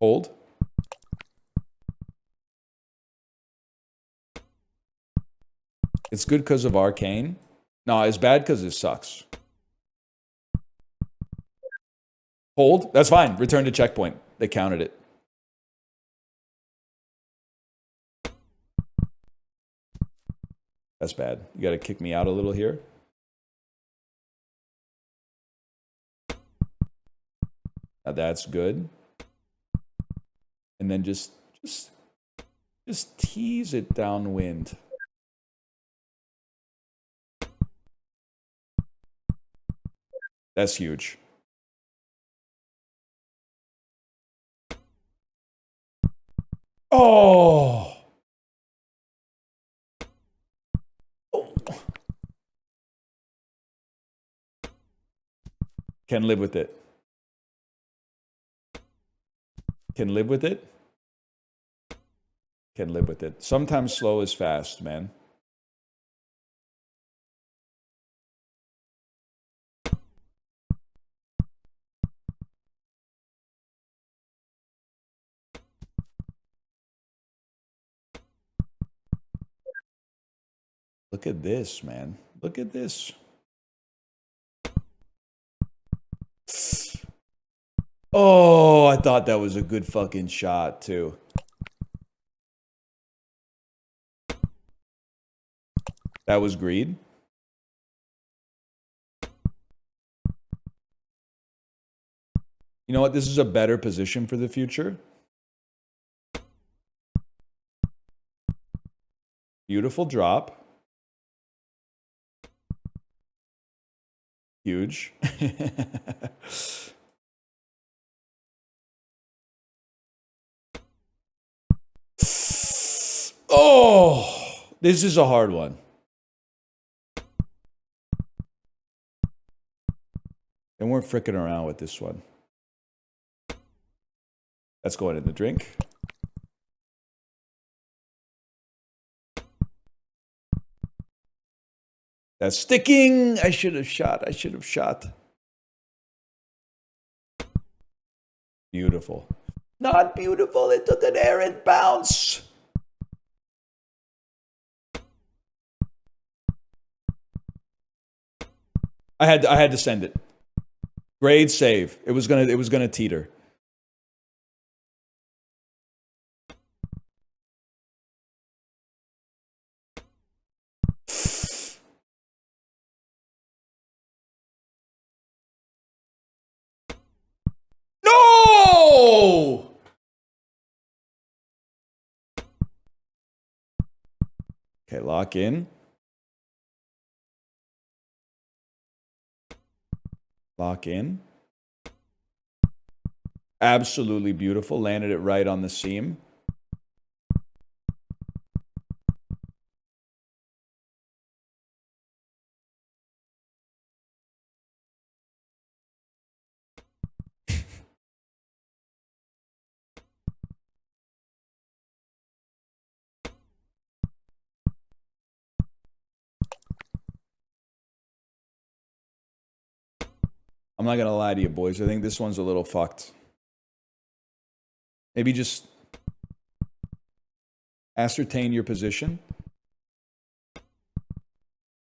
Hold. It's good because of Arcane. No, it's bad because it sucks. Hold. That's fine. Return to checkpoint. They counted it. That's bad. You got to kick me out a little here. Now that's good. And then just tease it downwind. That's huge. Oh. Can live with it. Can live with it. Can live with it. Sometimes slow is fast, man. Look at this, man. Look at this. Oh, I thought that was a good fucking shot, too. That was greed. You know what? This is a better position for the future. Beautiful drop. Huge. Oh, this is a hard one. And we're fricking around with this one. That's going in the drink. That's sticking. I should have shot. I should have shot. Beautiful. Not beautiful. It took an errant bounce. I had to send it. Grade save. It was gonna teeter. No! Okay, lock in. Lock in. Absolutely beautiful. Landed it right on the seam. I'm not gonna lie to you, boys. I think this one's a little fucked. Maybe just ascertain your position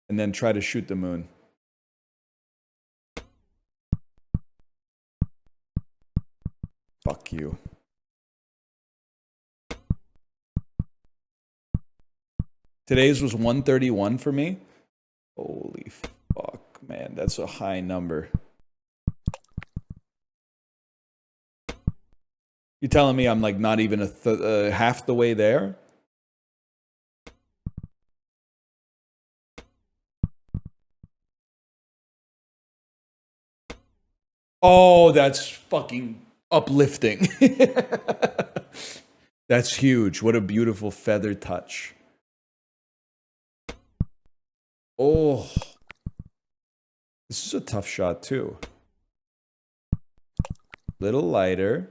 and then try to shoot the moon. Fuck you. Today's was 131 for me. Holy fuck, man. That's a high number. You're telling me I'm like not even half the way there? Oh, that's fucking uplifting. That's huge. What a beautiful feather touch. Oh. This is a tough shot, too. Little lighter.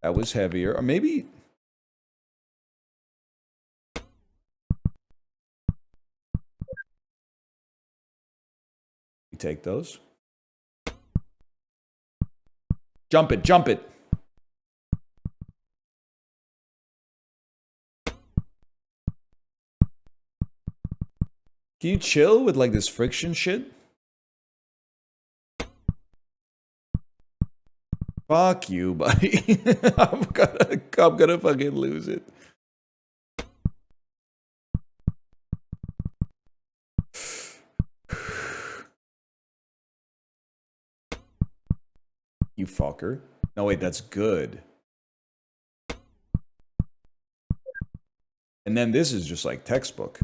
That was heavier. Or maybe... we take those. Jump it, jump it. Can you chill with like this friction shit? Fuck you, buddy. I'm gonna fucking lose it. You fucker. No, wait, that's good. And then this is just like textbook.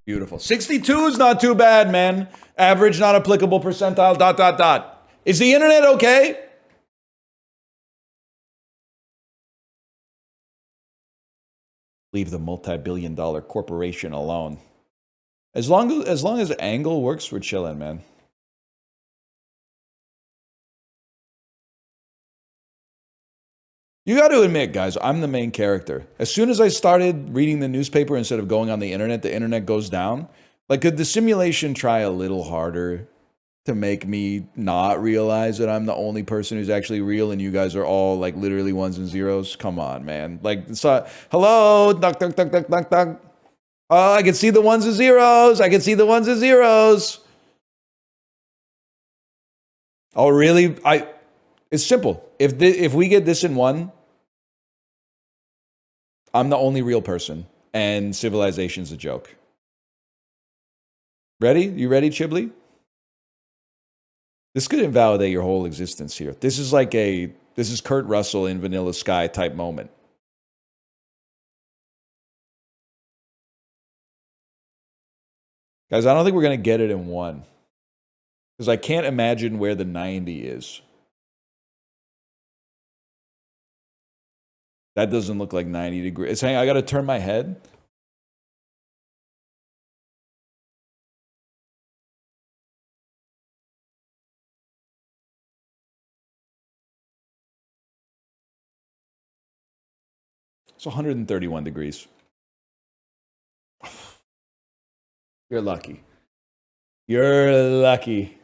Beautiful. 62 is not too bad, man. Average, not applicable, percentile, ... Is the internet okay? Leave the multi-billion-dollar corporation alone. As long as angle works, we're chilling, man. You got to admit, guys, I'm the main character. As soon as I started reading the newspaper instead of going on the internet goes down. Like, could the simulation try a little harder to make me not realize that I'm the only person who's actually real and you guys are all, like, literally ones and zeros? Come on, man. Like, hello? Duck, duck, duck, duck, duck, duck. Oh, I can see the ones and zeros. I can see the ones and zeros. Oh, really? It's simple. If we get this in one, I'm the only real person, and civilization's a joke. Ready? You ready, Chiblee? This could invalidate your whole existence here. This is like this is Kurt Russell in Vanilla Sky type moment. Guys, I don't think we're going to get it in one. Because I can't imagine where the 90 is. That doesn't look like 90 degrees. I got to turn my head. It's 131 degrees. You're lucky. You're lucky.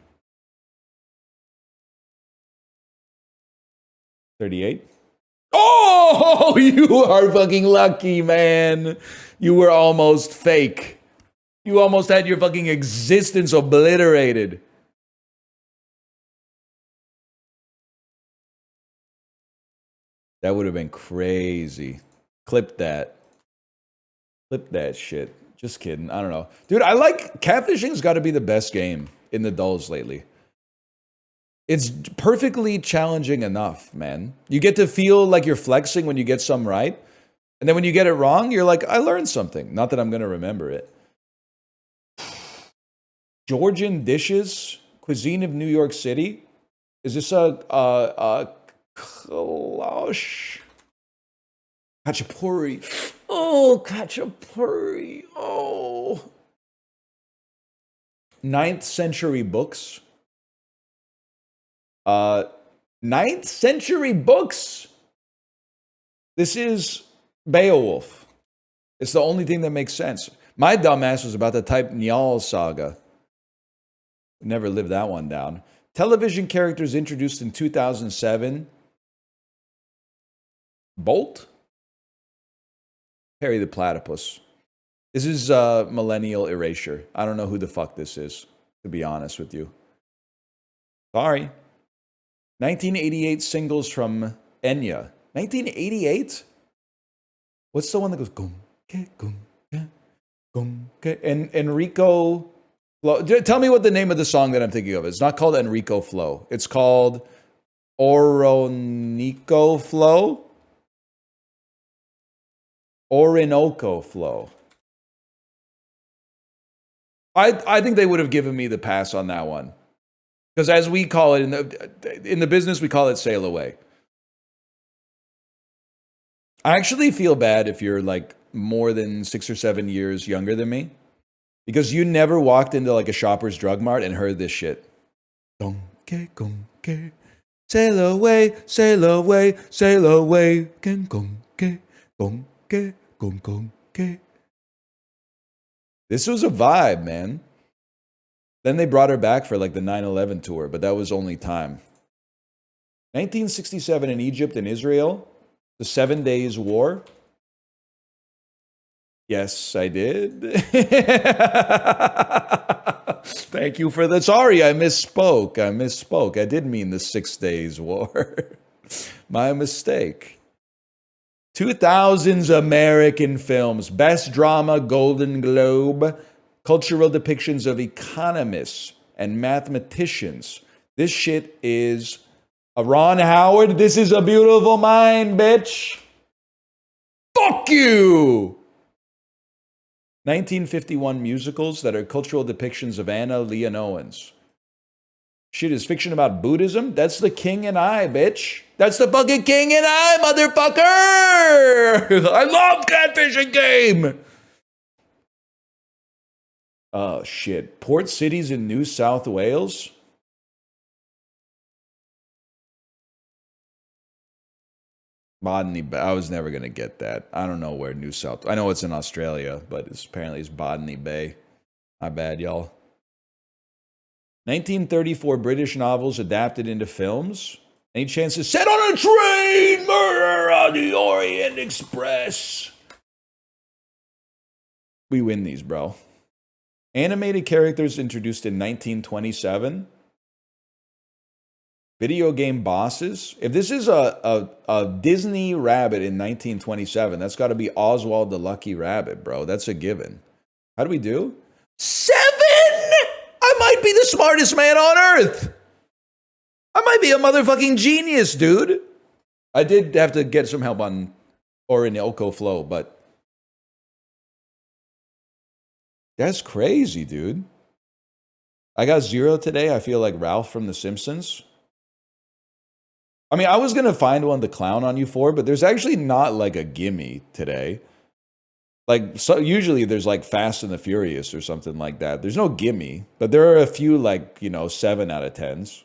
38. Oh, you are fucking lucky, man. You were almost fake. You almost had your fucking existence obliterated. That would have been crazy. Clip that. Clip that shit. Just kidding. I don't know. Dude, catfishing's got to be the best game in the dulls lately. It's perfectly challenging enough, man. You get to feel like you're flexing when you get some right. And then when you get it wrong, you're like, I learned something. Not that I'm going to remember it. Georgian dishes, cuisine of New York City. Is this a klosh? Khachapuri. Oh, khachapuri. Oh. 9th century books. 9th century books. This is Beowulf. It's the only thing that makes sense. My dumbass was about to type Njal Saga. Never lived that one down. Television characters introduced in 2007. Bolt? Harry the Platypus. This is millennial erasure. I don't know who the fuck this is, to be honest with you. Sorry. 1988 singles from Enya. 1988? What's the one that goes gum, ke, gum, ke, gum, ke? And Enrico Flow. Tell me what the name of the song that I'm thinking of is. It's not called Enrico Flow. It's called Oronico Flow. Orinoco Flow. I think they would have given me the pass on that one. Because as we call it in the business, we call it sail away. I actually feel bad if you're like more than 6 or 7 years younger than me. Because you never walked into like a Shoppers Drug Mart and heard this shit. Gonke, gonke, sail away, sail away, sail away. Gonke, gonke, gonke. This was a vibe, man. Then they brought her back for like the 9/11 tour, but that was only time. 1967 in Egypt and Israel, the 7 Days War. Yes, I did. Thank you for that. Sorry, I misspoke. I did mean the 6 Days War. My mistake. 2000s American films. Best Drama, Golden Globe. Cultural depictions of economists and mathematicians. This shit is a Ron Howard. This is a Beautiful Mind, bitch. Fuck you! 1951 musicals that are cultural depictions of Anna Leonowens. Shit is fiction about Buddhism. That's The King and I, bitch. That's the fucking King and I, motherfucker! I love Catfish and Game! Oh, shit. Port cities in New South Wales? Botany. I was never going to get that. I don't know where New South... I know it's in Australia, but apparently it's Botany Bay. My bad, y'all. 1934 British novels adapted into films. Any chances? Set on a train! Murder on the Orient Express! We win these, bro. Animated characters introduced in 1927. Video game bosses. If this is a Disney rabbit in 1927, that's got to be Oswald the Lucky Rabbit, bro. That's a given. How do we do? 7! I might be the smartest man on earth. I might be a motherfucking genius, dude. I did have to get some help on Orinoco Flow, but that's crazy, dude. I got 0 today. I feel like Ralph from The Simpsons. I mean, I was going to find one to clown on you for, but there's actually not like a gimme today. Like, so usually there's like Fast and the Furious or something like that. There's no gimme, but there are a few like, 7 out of 10s.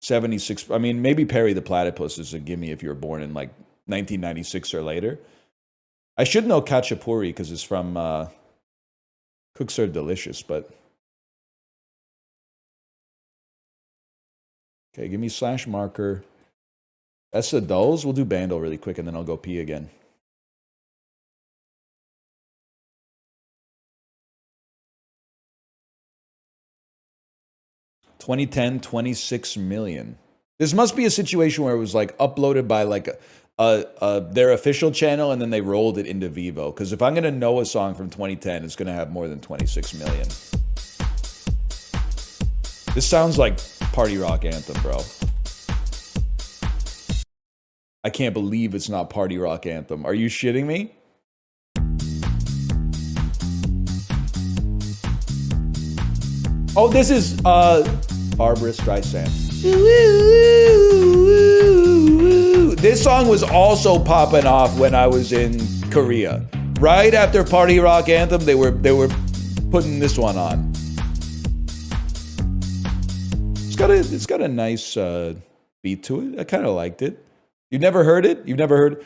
76. I mean, maybe Perry the Platypus is a gimme if you were born in like 1996 or later. I should know Khachapuri because it's from Cooks Are Delicious, but... Okay, give me slash marker. That's the dulls. We'll do Bandle really quick and then I'll go pee again. $2010, 26 million. This must be a situation where it was like uploaded by like their official channel and then they rolled it into Vivo. Because if I'm going to know a song from 2010, it's going to have more than 26 million. This sounds like Party Rock Anthem, bro. I can't believe it's not Party Rock Anthem. Are you shitting me? Oh, this is Barbara Streisand. This song was also popping off when I was in Korea. Right after Party Rock Anthem, they were putting this one on. It's got a nice beat to it. I kind of liked it. You've never heard it? You've never heard...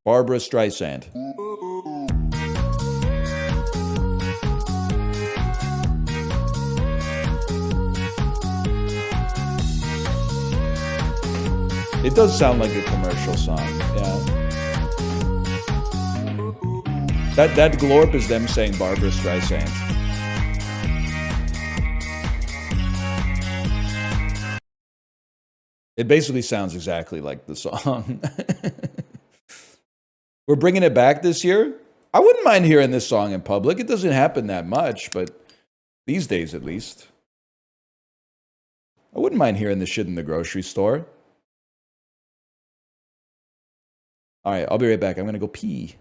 Barbara Streisand. It does sound like a commercial song, yeah. That glorp is them saying Barbara Streisand. It basically sounds exactly like the song. We're bringing it back this year. I wouldn't mind hearing this song in public. It doesn't happen that much, but These days, at least. I wouldn't mind hearing this shit in the grocery store. All right, I'll be right back. I'm going to go pee.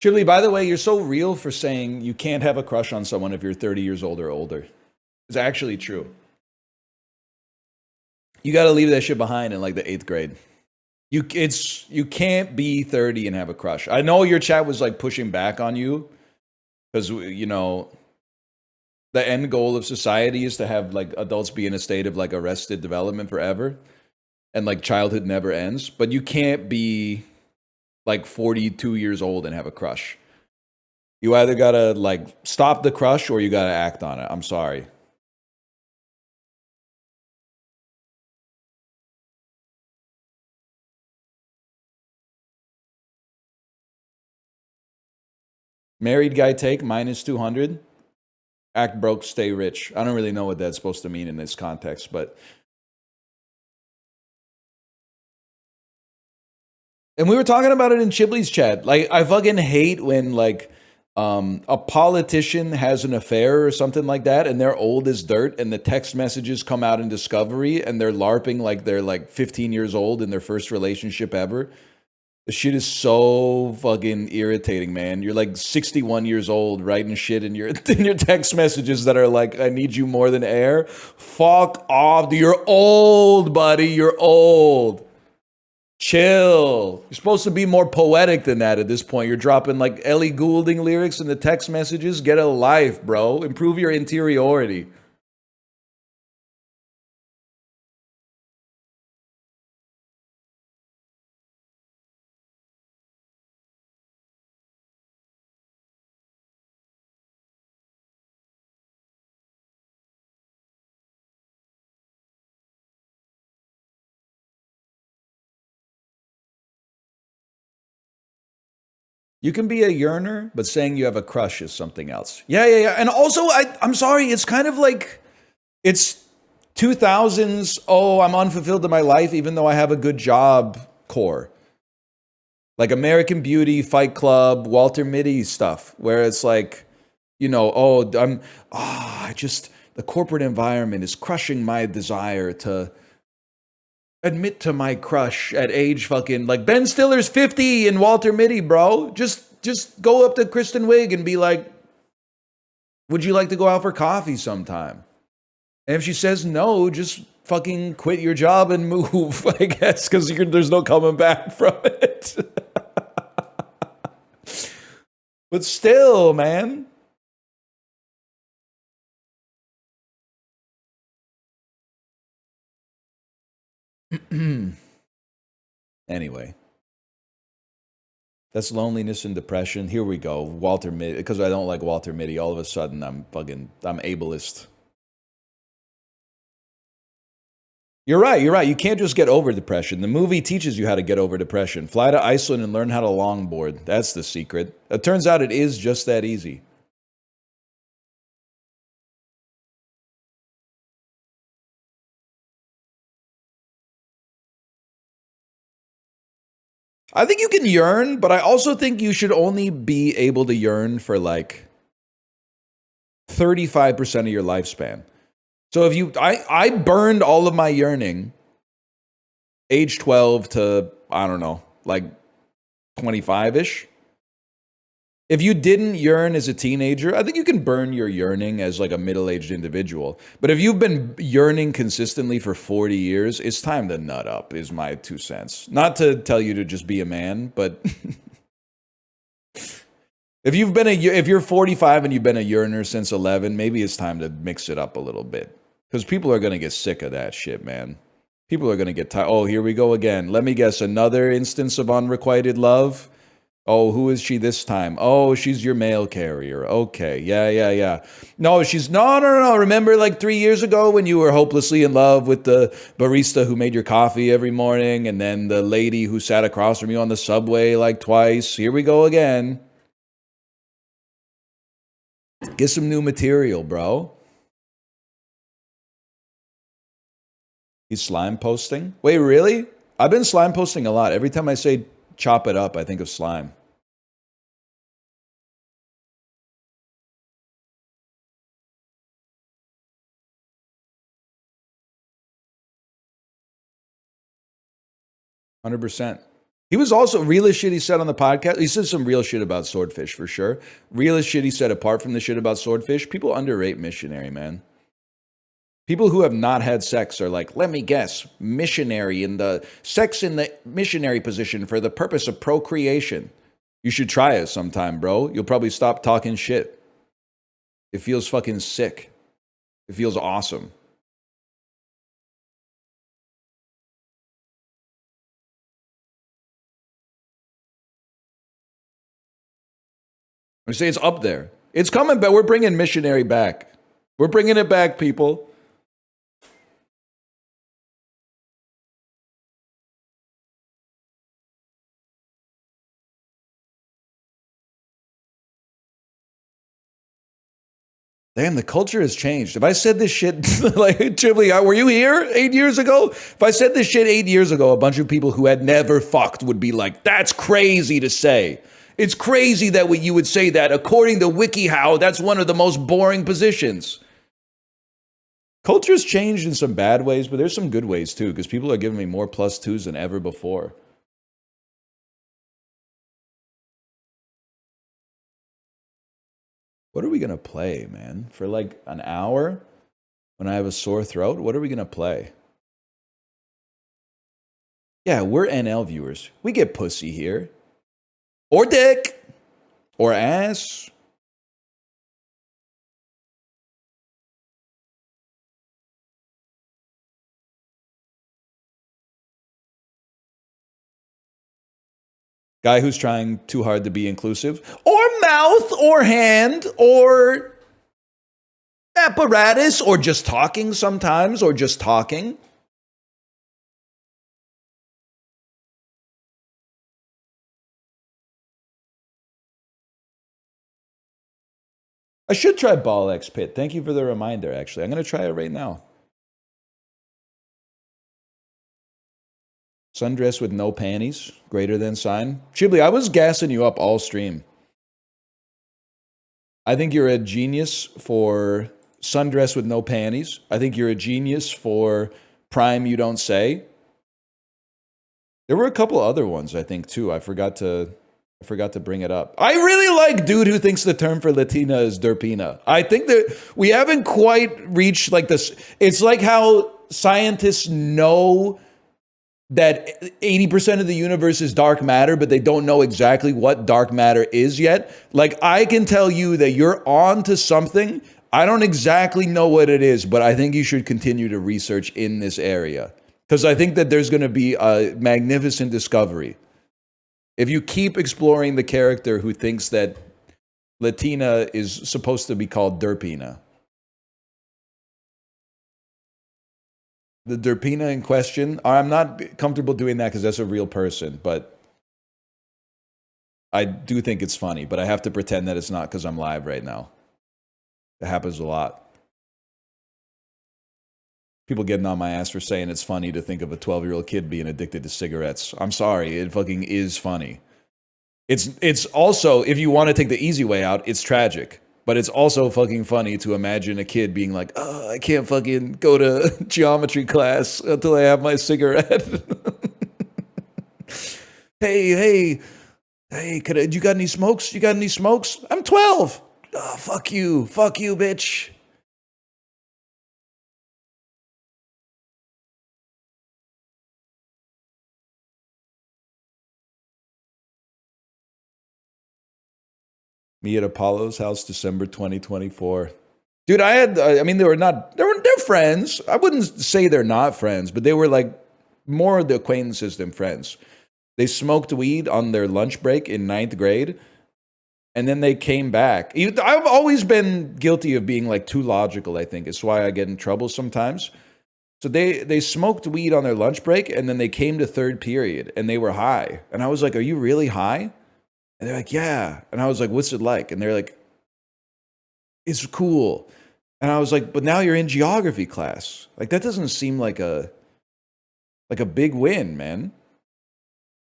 Chili, by the way, you're so real for saying you can't have a crush on someone if you're 30 years old or older. It's actually true. You got to leave that shit behind in like the 8th grade. You can't be 30 and have a crush. I know your chat was like pushing back on you because, you know, the end goal of society is to have like adults be in a state of like arrested development forever and like childhood never ends. But you can't be like 42 years old and have a crush. You either gotta like stop the crush or you gotta act on it. I'm sorry. Married guy take minus 200. Act broke, stay rich. I don't really know what that's supposed to mean in this context, but. And we were talking about it in Chibley's chat. Like, I fucking hate when, like, a politician has an affair or something like that, and they're old as dirt, and the text messages come out in Discovery, and they're LARPing like they're, like, 15 years old in their first relationship ever. The shit is so fucking irritating, man. You're, like, 61 years old writing shit in your text messages that are like, I need you more than air. Fuck off. You're old, buddy. You're old. Chill. You're supposed to be more poetic than that at this point. You're dropping like Ellie Goulding lyrics in the text messages. Get a life, bro. Improve your interiority. You can be a yearner, but saying you have a crush is something else. Yeah. And also, I'm sorry, it's kind of like, it's 2000s, oh, I'm unfulfilled in my life, even though I have a good job core. Like American Beauty, Fight Club, Walter Mitty stuff, where it's like, you know, the corporate environment is crushing my desire to admit to my crush at age fucking, like Ben Stiller's 50 and Walter Mitty, bro. Just go up to Kristen Wiig and be like, would you like to go out for coffee sometime? And if she says no, just fucking quit your job and move, I guess, because there's no coming back from it. But still, man. Anyway, that's loneliness and depression. Here we go. Walter Mitty, because I don't like Walter Mitty. All of a sudden, I'm ableist. You're right. You can't just get over depression. The movie teaches you how to get over depression. Fly to Iceland and learn how to longboard. That's the secret. It turns out it is just that easy. I think you can yearn, but I also think you should only be able to yearn for like 35% of your lifespan. So if I burned all of my yearning age 12 to, I don't know, like 25-ish. If you didn't yearn as a teenager, I think you can burn your yearning as like a middle-aged individual. But if you've been yearning consistently for 40 years, it's time to nut up, is my 2 cents. Not to tell you to just be a man, but if you're 45 and you've been a yearner since 11, maybe it's time to mix it up a little bit. Because people are going to get sick of that shit, man. People are going to get tired. Oh, here we go again. Let me guess, another instance of unrequited love? Oh, who is she this time? Oh, she's your mail carrier. Okay, yeah. No, no. Remember like 3 years ago when you were hopelessly in love with the barista who made your coffee every morning and then the lady who sat across from you on the subway like twice? Here we go again. Get some new material, bro. He's slime posting? Wait, really? I've been slime posting a lot. Every time I say chop it up, I think of slime. $100%. He was also realest shit he said on the podcast. He said some real shit about swordfish for sure. Realest shit he said apart from the shit about swordfish. People underrate missionary, man. People who have not had sex are like, let me guess, missionary in the sex in the missionary position for the purpose of procreation. You should try it sometime, bro. You'll probably stop talking shit. It feels fucking sick. It feels awesome. I say it's up there. It's coming, but we're bringing missionary back. We're bringing it back, people. Damn, the culture has changed. If I said this shit, like, Chibli, were you here 8 years ago? If I said this shit 8 years ago, a bunch of people who had never fucked would be like, that's crazy to say. It's crazy that you would say that. According to WikiHow, that's one of the most boring positions. Culture's changed in some bad ways, but there's some good ways too, because people are giving me more +2s than ever before. What are we going to play, man? For like an hour when I have a sore throat? What are we going to play? Yeah, we're NL viewers. We get pussy here. Or dick. Or ass. Guy who's trying too hard to be inclusive. Or mouth, or hand, or apparatus, or just talking sometimes, or just talking. I should try Ball X Pit. Thank you for the reminder, actually. I'm going to try it right now. Sundress with no panties, greater than sign. Chibli, I was gassing you up all stream. I think you're a genius for sundress with no panties. I think you're a genius for prime you don't say. There were a couple other ones, I think, too. I forgot to bring it up. I really like dude who thinks the term for Latina is derpina. I think that we haven't quite reached like this. It's like how scientists know that 80% of the universe is dark matter, but they don't know exactly what dark matter is yet. Like, I can tell you that you're on to something. I don't exactly know what it is, but I think you should continue to research in this area. Because I think that there's going to be a magnificent discovery. If you keep exploring the character who thinks that Latina is supposed to be called derpina. The derpina in question, I'm not comfortable doing that because that's a real person, but I do think it's funny, but I have to pretend that it's not because I'm live right now. It happens a lot. People getting on my ass for saying it's funny to think of a 12-year-old kid being addicted to cigarettes. I'm sorry, it fucking is funny. It's also, if you want to take the easy way out, it's tragic. But it's also fucking funny to imagine a kid being like, oh, I can't fucking go to geometry class until I have my cigarette. Hey, Hey, you got any smokes? You got any smokes? I'm 12. Oh, fuck you. Fuck you, bitch. Me at Apollo's house, December 2024. Dude, I mean, they're friends. I wouldn't say they're not friends, but they were like more the acquaintances than friends. They smoked weed on their lunch break in 9th grade, and then they came back. I've always been guilty of being like too logical, I think. It's why I get in trouble sometimes. So they smoked weed on their lunch break, and then they came to 3rd period, and they were high. And I was like, are you really high? And they're like, yeah. And I was like, what's it like? And they're like, it's cool. And I was like, but now you're in geography class. Like, that doesn't seem like a big win, man.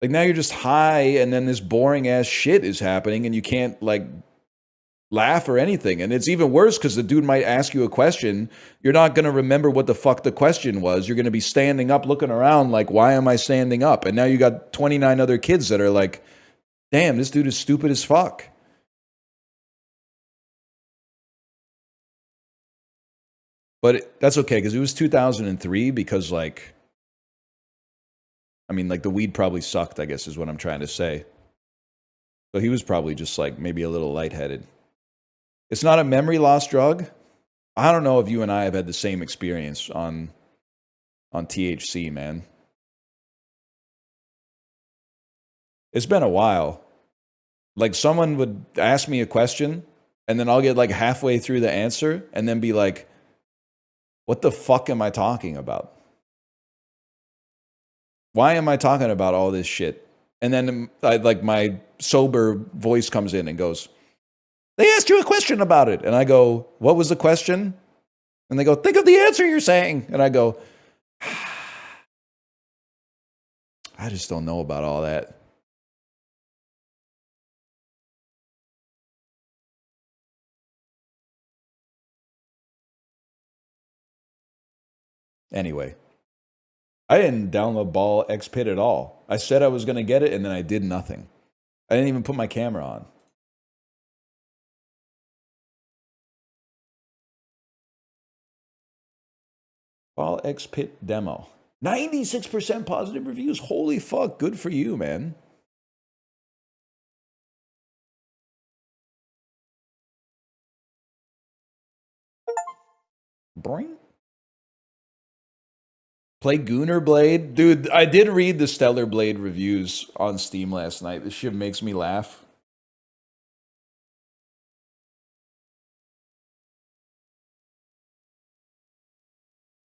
Like, now you're just high, and then this boring ass shit is happening, and you can't like laugh or anything. And it's even worse because the dude might ask you a question. You're not going to remember what the fuck the question was. You're going to be standing up looking around like, why am I standing up? And now you got 29 other kids that are like, damn, this dude is stupid as fuck. But that's okay, because it was 2003, because, like, I mean, like, the weed probably sucked, I guess is what I'm trying to say. So he was probably just, like, maybe a little lightheaded. It's not a memory loss drug. I don't know if you and I have had the same experience on THC, man. It's been a while. Like, someone would ask me a question, and then I'll get, like, halfway through the answer, and then be like, what the fuck am I talking about? Why am I talking about all this shit? And then my sober voice comes in and goes, they asked you a question about it. And I go, what was the question? And they go, think of the answer you're saying. And I go, I just don't know about all that. Anyway, I didn't download Ball XPit at all. I said I was going to get it, and then I did nothing. I didn't even put my camera on. Ball XPit demo. 96% positive reviews. Holy fuck, good for you, man. Boing. Play Gooner Blade? Dude, I did read the Stellar Blade reviews on Steam last night. This shit makes me laugh.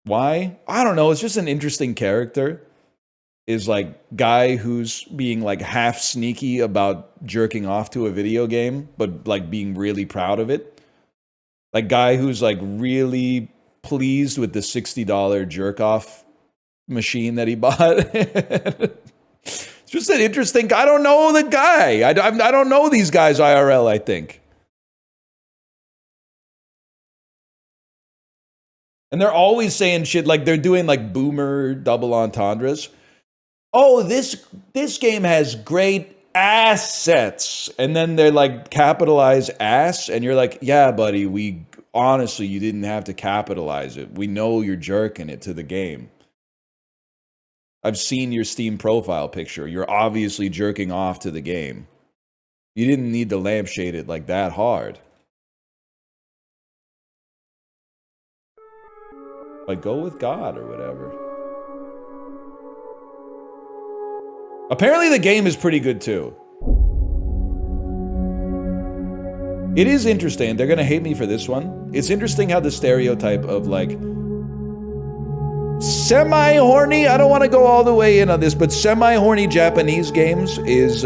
Why? I don't know. It's just an interesting character. Is like guy who's being like half sneaky about jerking off to a video game, but like being really proud of it. Like guy who's like really pleased with the $60 jerk off machine that he bought. It's just an interesting. I don't know the guy. I don't know these guys IRL. I think, and they're always saying shit like they're doing like boomer double entendres. Oh, this game has great assets, and then they're like capitalize ass, and you're like, yeah, buddy, we honestly you didn't have to capitalize it. We know you're jerking it to the game. I've seen your Steam profile picture. You're obviously jerking off to the game. You didn't need to lampshade it like that hard. Like, go with God or whatever. Apparently the game is pretty good too. It is interesting. They're going to hate me for this one. It's interesting how the stereotype of like semi-horny, I don't want to go all the way in on this, but semi-horny Japanese games is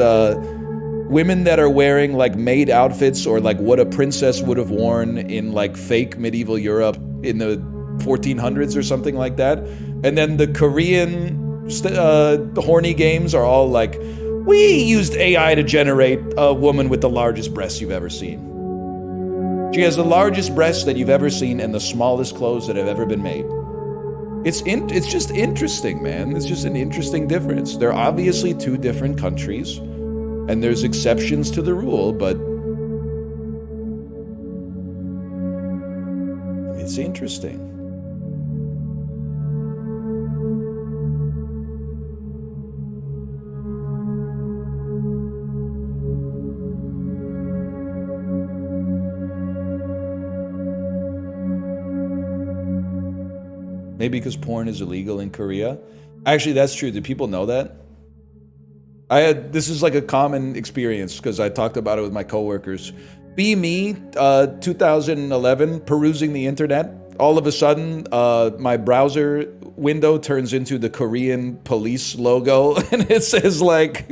women that are wearing like maid outfits or like what a princess would have worn in like fake medieval Europe in the 1400s or something like that. And then the Korean the horny games are all like, we used AI to generate a woman with the largest breasts you've ever seen. She has the largest breasts that you've ever seen and the smallest clothes that have ever been made. It's just interesting, man. It's just an interesting difference. They're obviously two different countries. And there's exceptions to the rule, but it's interesting. Maybe because porn is illegal in Korea. Actually, that's true. Do people know that? This is like a common experience because I talked about it with my coworkers. Be me, 2011, perusing the internet. All of a sudden, my browser window turns into the Korean police logo, and it says like,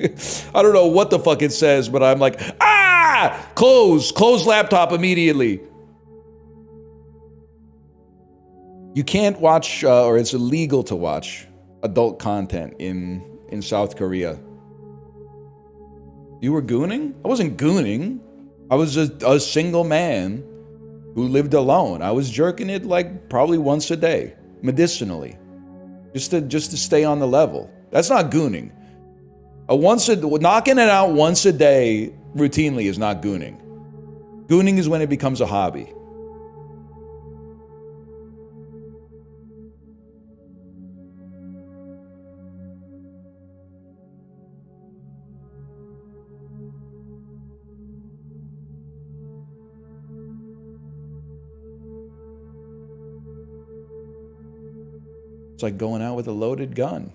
I don't know what the fuck it says, but I'm like, ah, close laptop immediately. You can't watch, or it's illegal to watch adult content in South Korea. You were gooning? I wasn't gooning. I was a single man who lived alone. I was jerking it like probably once a day, medicinally, just to stay on the level. That's not gooning. Knocking it out once a day routinely is not gooning. Gooning is when it becomes a hobby. It's like going out with a loaded gun.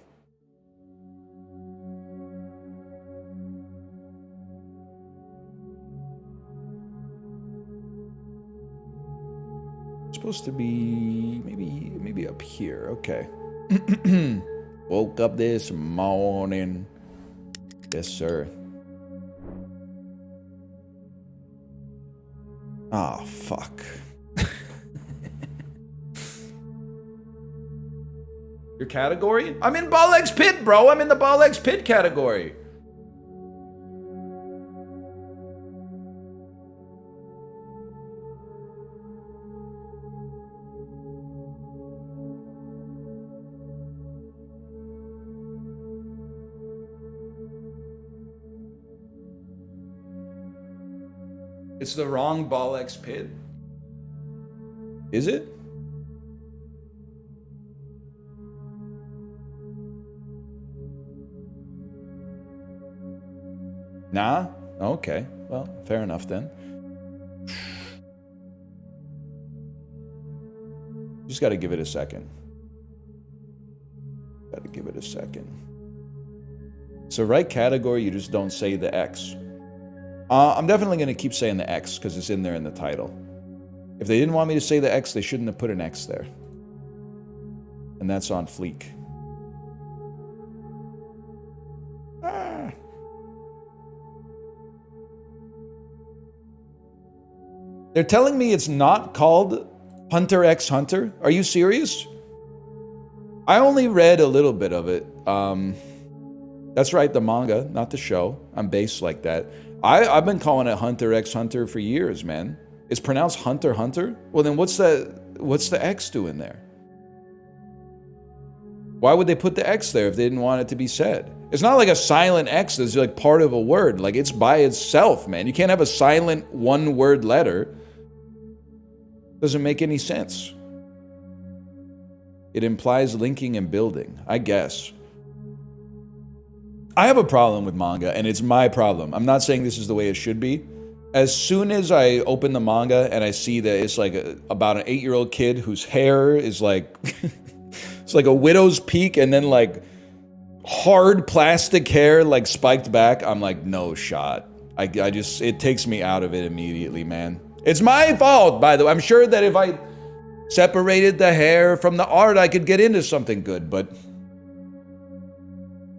It's supposed to be maybe up here. Okay. Woke up this morning. Yes, sir. Ah, fuck. Your category? I'm in Ball Eggs Pit, bro. I'm in the Ball Eggs Pit category. It's the wrong Ball Eggs Pit. Is it? Nah? Okay. Well, fair enough then. Just gotta give it a second. Gotta give it a second. It's the right category, you just don't say the X. I'm definitely gonna keep saying the X because it's in there in the title. If they didn't want me to say the X, they shouldn't have put an X there. And that's on fleek. They're telling me it's not called Hunter x Hunter. Are you serious? I only read a little bit of it. That's right, the manga, not the show. I'm based like that. I've been calling it Hunter x Hunter for years, man. It's pronounced Hunter Hunter? Well, then what's the X doing there? Why would they put the X there if they didn't want it to be said? It's not like a silent X that's like part of a word. Like it's by itself, man. You can't have a silent one-word letter. Doesn't make any sense. It implies linking and building, I guess. I have a problem with manga, and it's my problem. I'm not saying this is the way it should be. As soon as I open the manga and I see that it's like about an 8-year-old kid whose hair is like, it's like a widow's peak and then like hard plastic hair like spiked back, I'm like, no shot. It takes me out of it immediately, man. It's my fault, by the way. I'm sure that if I separated the hair from the art, I could get into something good, but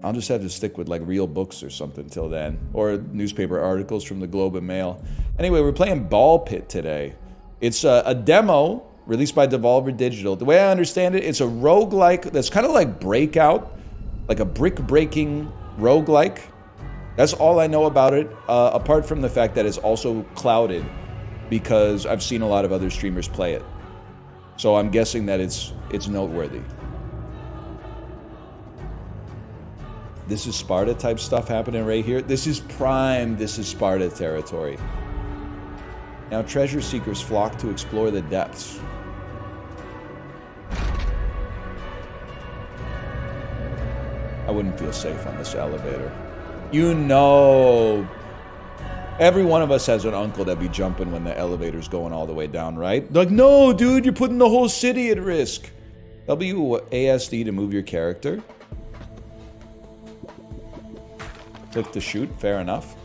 I'll just have to stick with like real books or something till then, or newspaper articles from the Globe and Mail. Anyway, we're playing Ball Pit today. It's a demo released by Devolver Digital. The way I understand it, it's a roguelike that's kind of like Breakout, like a brick-breaking roguelike. That's all I know about it, apart from the fact that it's also clouded, because I've seen a lot of other streamers play it. So I'm guessing that it's noteworthy. This is Sparta type stuff happening right here. This is prime. This is Sparta territory. Now treasure seekers flock to explore the depths. I wouldn't feel safe on this elevator. You know, every one of us has an uncle that'd be jumping when the elevator's going all the way down, right? Like, no, dude, you're putting the whole city at risk. WASD to move your character. Click to shoot, fair enough.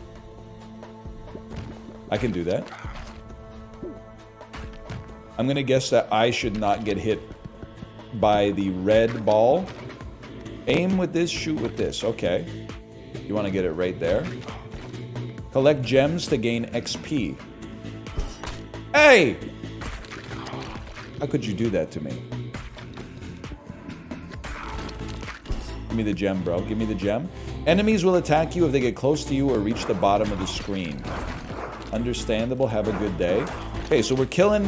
I can do that. I'm gonna guess that I should not get hit by the red ball. Aim with this, shoot with this. Okay. You want to get it right there. Collect gems to gain XP. Hey! How could you do that to me? Give me the gem, bro. Give me the gem. Enemies will attack you if they get close to you or reach the bottom of the screen. Understandable. Have a good day. Okay, so we're killing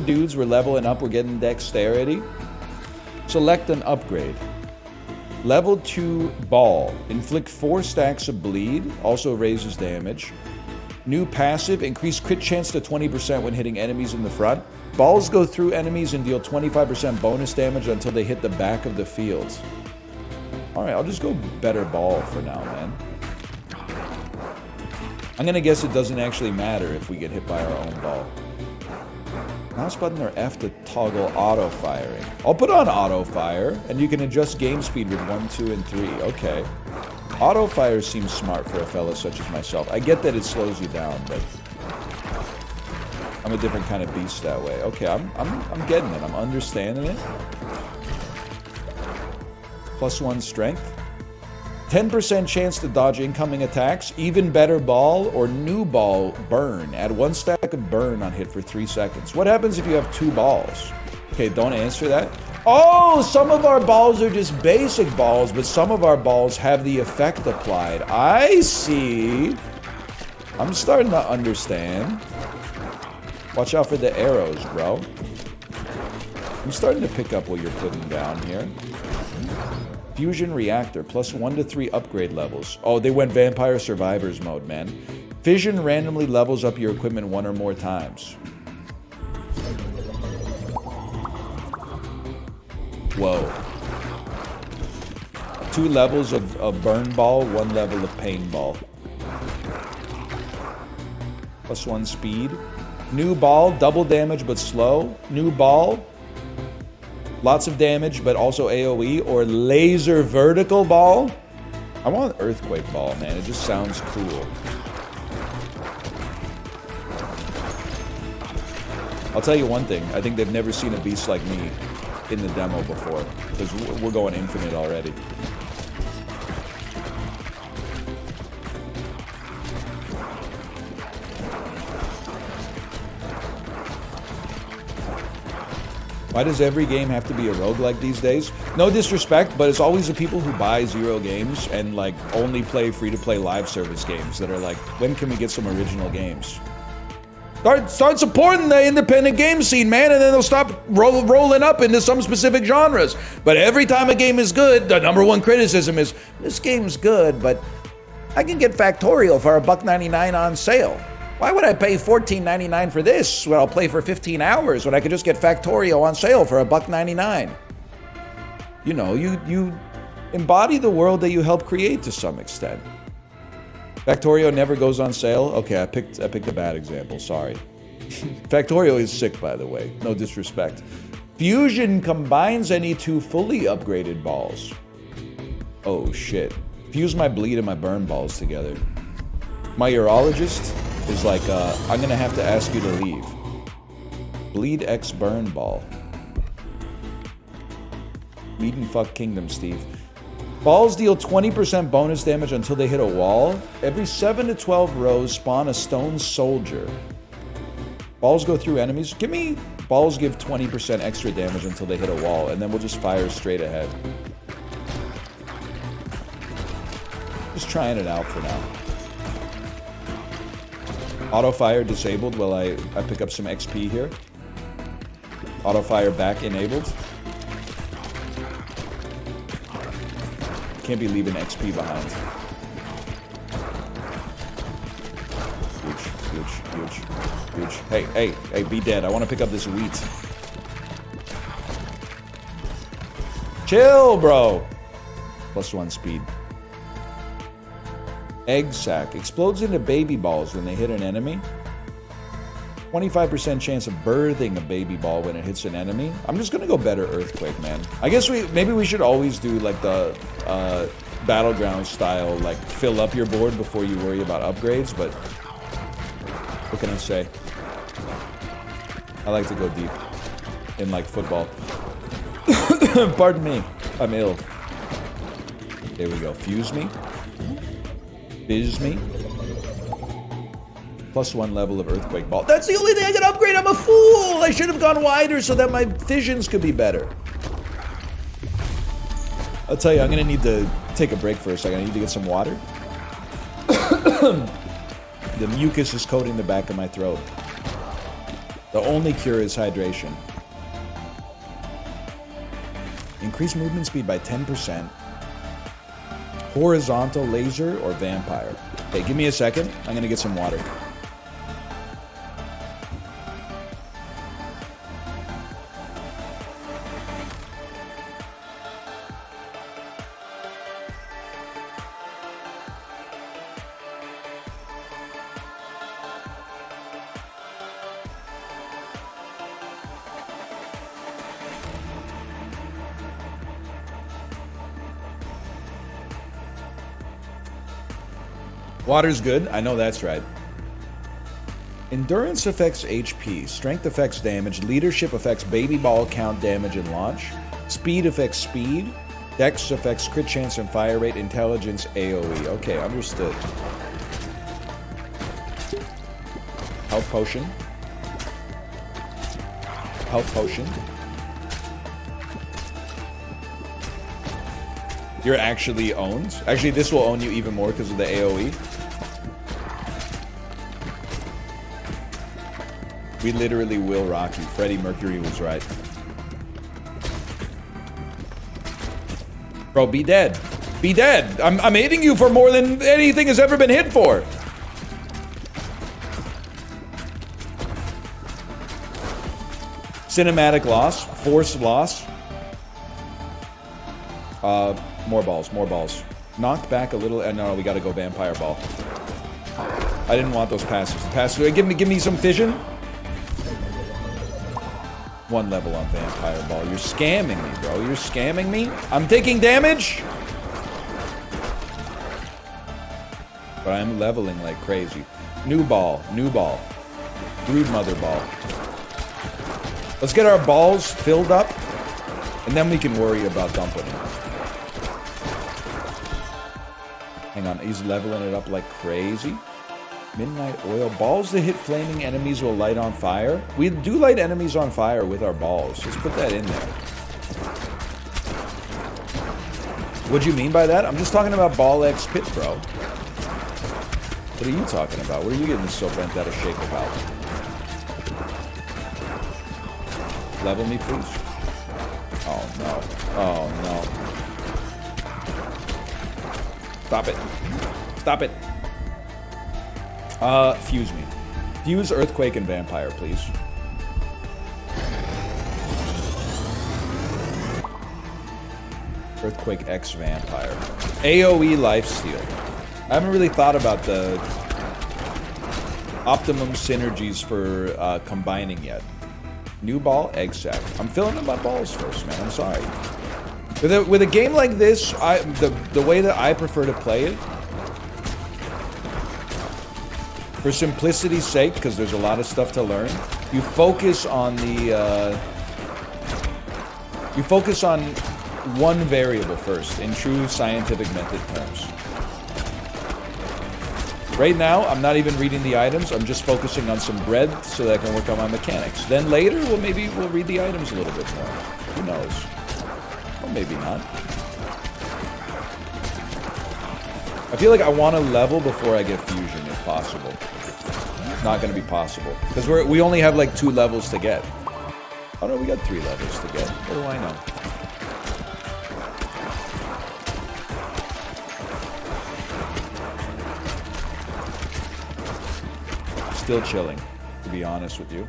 dudes. We're leveling up. We're getting dexterity. Select an upgrade. Level 2 ball. Inflict 4 stacks of bleed. Also raises damage. New passive. Increase crit chance to 20% when hitting enemies in the front. Balls go through enemies and deal 25% bonus damage until they hit the back of the field. Alright, I'll just go better ball for now, man. I'm gonna guess it doesn't actually matter if we get hit by our own ball. Mouse button or F to toggle auto firing. I'll put on auto fire, and you can adjust game speed with 1, 2, and 3. Okay. Auto fire seems smart for a fella such as myself. I get that it slows you down, but I'm a different kind of beast that way. Okay, I'm getting it. I'm understanding it. +1 strength. 10% chance to dodge incoming attacks, even better ball, or new ball burn. Add 1 stack of burn on hit for 3 seconds. What happens if you have 2 balls? Okay, don't answer that. Oh, some of our balls are just basic balls, but some of our balls have the effect applied. I see. I'm starting to understand. Watch out for the arrows, bro. I'm starting to pick up what you're putting down here. Fusion reactor, +1 to 3 upgrade levels. Oh, they went Vampire Survivors mode, man. Fission randomly levels up your equipment 1 or more times. Whoa. 2 levels of burn ball, 1 level of pain ball. +1 speed. New ball, double damage but slow. New ball. Lots of damage, but also AoE, or laser vertical ball. I want earthquake ball, man. It just sounds cool. I'll tell you one thing. I think they've never seen a beast like me in the demo before, because we're going infinite already. Why does every game have to be a roguelike these days? No disrespect, but it's always the people who buy zero games and like only play free-to-play live service games that are like, when can we get some original games? Start supporting the independent game scene, man, and then they'll stop rolling up into some specific genres. But every time a game is good, the #1 criticism is, this game's good, but I can get Factorial for $1.99 on sale. Why would I pay $14.99 for this when I'll play for 15 hours when I could just get Factorio on sale for $1.99? You know, you embody the world that you help create to some extent. Factorio never goes on sale? Okay, I picked a bad example, sorry. Factorio is sick, by the way, no disrespect. Fusion combines any 2 fully upgraded balls. Oh shit. Fuse my bleed and my burn balls together. My urologist is like, I'm gonna have to ask you to leave. Bleed X burn ball. Meet and fuck Kingdom, Steve. Balls deal 20% bonus damage until they hit a wall. Every 7 to 12 rows spawn a stone soldier. Balls go through enemies. Balls give 20% extra damage until they hit a wall, and then we'll just fire straight ahead. Just trying it out for now. Auto fire disabled while I pick up some XP here. Auto fire back enabled. Can't be leaving XP behind. Huge. Hey, be dead. I want to pick up this wheat. Chill, bro. +1 speed. Egg sac. Explodes into baby balls when they hit an enemy. 25% chance of birthing a baby ball when it hits an enemy. I'm just gonna go better Earthquake, man. I guess maybe we should always do like the Battleground style, like fill up your board before you worry about upgrades, but what can I say? I like to go deep in like football. Pardon me, I'm ill. There we go. Fuse me. Fizz me. +1 level of Earthquake Ball. That's the only thing I can upgrade. I'm a fool. I should have gone wider so that my visions could be better. I'll tell you, I'm going to need to take a break for a second. I need to get some water. The mucus is coating the back of my throat. The only cure is hydration. Increase movement speed by 10%. Horizontal, laser, or vampire. Okay, give me a second. I'm going to get some water. Water's good. I know that's right. Endurance affects HP. Strength affects damage. Leadership affects baby ball count, damage, and launch. Speed affects speed. Dex affects crit chance and fire rate. Intelligence, AoE. Okay, understood. Health potion. Health potion. You're actually owned. Actually, this will own you even more because of the AoE. We literally will rock you. Freddie Mercury was right. Bro, be dead. Be dead. I'm hitting you for more than anything has ever been hit for. Cinematic loss. Force loss. More balls. More balls. Knocked back a little. No, we gotta go Vampire Ball. I didn't want those passes. Passes. Give me some fission. 1 level on Vampire Ball. You're scamming me, bro. You're scamming me. I'm taking damage. But I'm leveling like crazy. New ball. New ball. Brood Mother Ball. Let's get our balls filled up, and then we can worry about dumping them. Hang on. He's leveling it up like crazy. Midnight Oil. Balls that hit flaming enemies will light on fire. We do light enemies on fire with our balls. Let's put that in there. What do you mean by that? I'm just talking about Ball X Pit, bro. What are you talking about? What are you getting so bent out of shape about? Level me, please. Oh, no. Oh, no. Stop it. Stop it. Fuse me. Fuse Earthquake and Vampire, please. Earthquake X Vampire. AoE Lifesteal. I haven't really thought about the optimum synergies for combining yet. New ball, egg sac. I'm filling up my balls first, man. I'm sorry. With a game like this, the way that I prefer to play it, for simplicity's sake, because there's a lot of stuff to learn, you focus on one variable first, in true scientific method terms. Right now, I'm not even reading the items. I'm just focusing on some bread so that I can work on my mechanics. Then later, maybe we'll read the items a little bit more. Who knows? Or maybe not. I feel like I want to level before I get fusion, if possible. Not going to be possible because we only have like 2 levels to get. Oh no, we got 3 levels to get. What do I know? Still chilling, to be honest with you.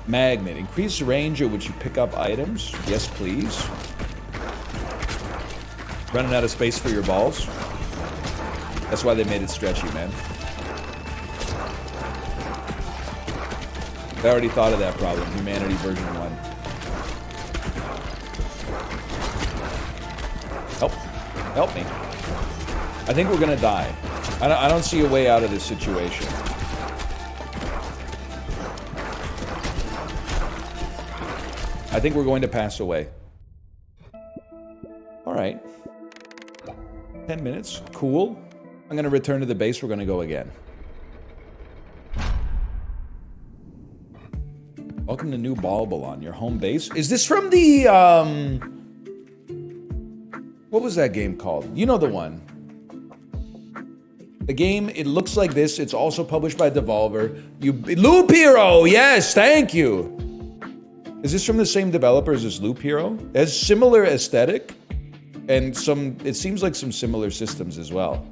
Magnet. Increase range at which you pick up items. Yes, please. Running out of space for your balls. That's why they made it stretchy, man. I already thought of that problem. Humanity version 1. Help. Help me. I think we're gonna die. I don't see a way out of this situation. I think we're going to pass away. Alright. 10 minutes. Cool. I'm gonna return to the base. We're gonna go again. Welcome to New Balbalon, your home base. Is this from the, what was that game called? You know the one. The game, it looks like this. It's also published by Devolver. Loop Hero! Yes, thank you! Is this from the same developers as Loop Hero? It has similar aesthetic, and it seems like some similar systems as well.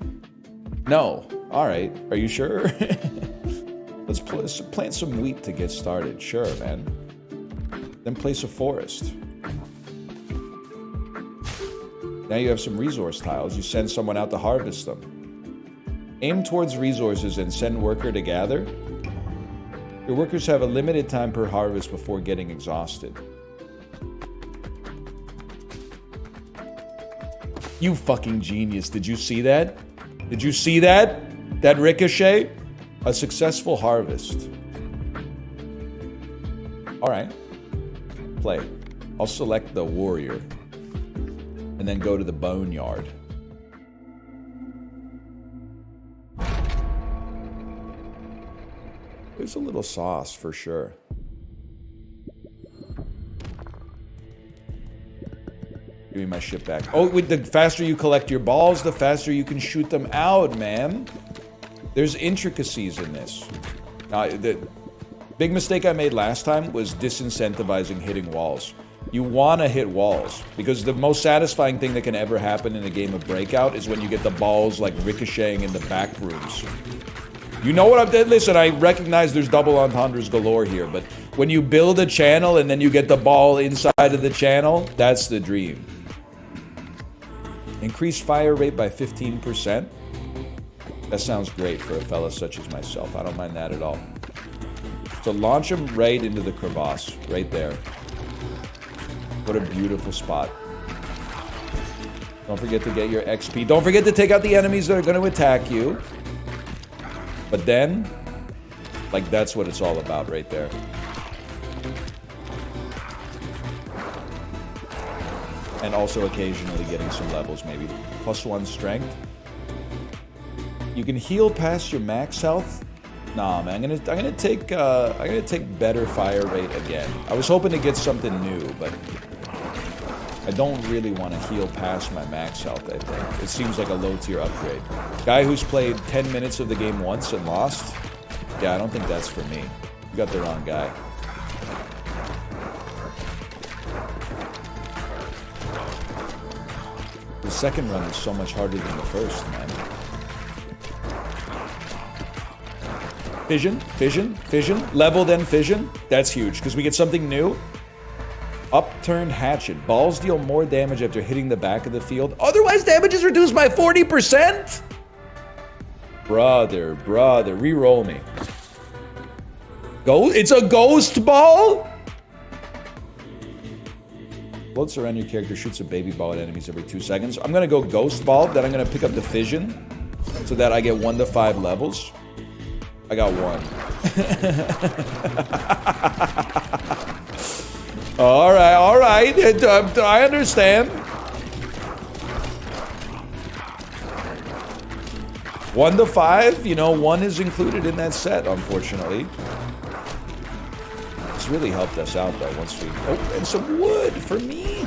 No. Alright, are you sure? Let's plant some wheat to get started. Sure, man. Then place a forest. Now you have some resource tiles. You send someone out to harvest them. Aim towards resources and send worker to gather. Your workers have a limited time per harvest before getting exhausted. You fucking genius. Did you see that? Did you see that? That ricochet? A successful harvest. Alright. Play. I'll select the warrior. And then go to the boneyard. There's a little sauce for sure. Give me my shit back. Oh, the faster you collect your balls, the faster you can shoot them out, man. There's intricacies in this. The big mistake I made last time was disincentivizing hitting walls. You want to hit walls, because the most satisfying thing that can ever happen in a game of Breakout is when you get the balls like ricocheting in the back rooms. You know what I'm doing? Listen, I recognize there's double entendres galore here, but when you build a channel and then you get the ball inside of the channel, that's the dream. Increase fire rate by 15%. That sounds great for a fella such as myself. I don't mind that at all. So launch him right into the crevasse, right there. What a beautiful spot. Don't forget to get your XP. Don't forget to take out the enemies that are going to attack you. But then, like, that's what it's all about right there. And also occasionally getting some levels, maybe. +1 strength. You can heal past your max health. Nah, man, I'm gonna take better fire rate again. I was hoping to get something new, but I don't really want to heal past my max health, I think. It seems like a low tier upgrade. Guy who's played 10 minutes of the game once and lost? Yeah, I don't think that's for me. You got the wrong guy. The second run is so much harder than the first, man. Fission, fission, fission. Level then fission. That's huge, because we get something new. Upturned hatchet. Balls deal more damage after hitting the back of the field. Otherwise, damage is reduced by 40%? Brother, re-roll me. It's a ghost ball? Floats around your character, shoots a baby ball at enemies every 2 seconds. I'm gonna go ghost ball, then I'm gonna pick up the fission so that I get 1 to 5 levels. I got 1. All right. I understand. 1 to 5, you know, 1 is included in that set, unfortunately. It's really helped us out, though, once we... Oh, and some wood for me.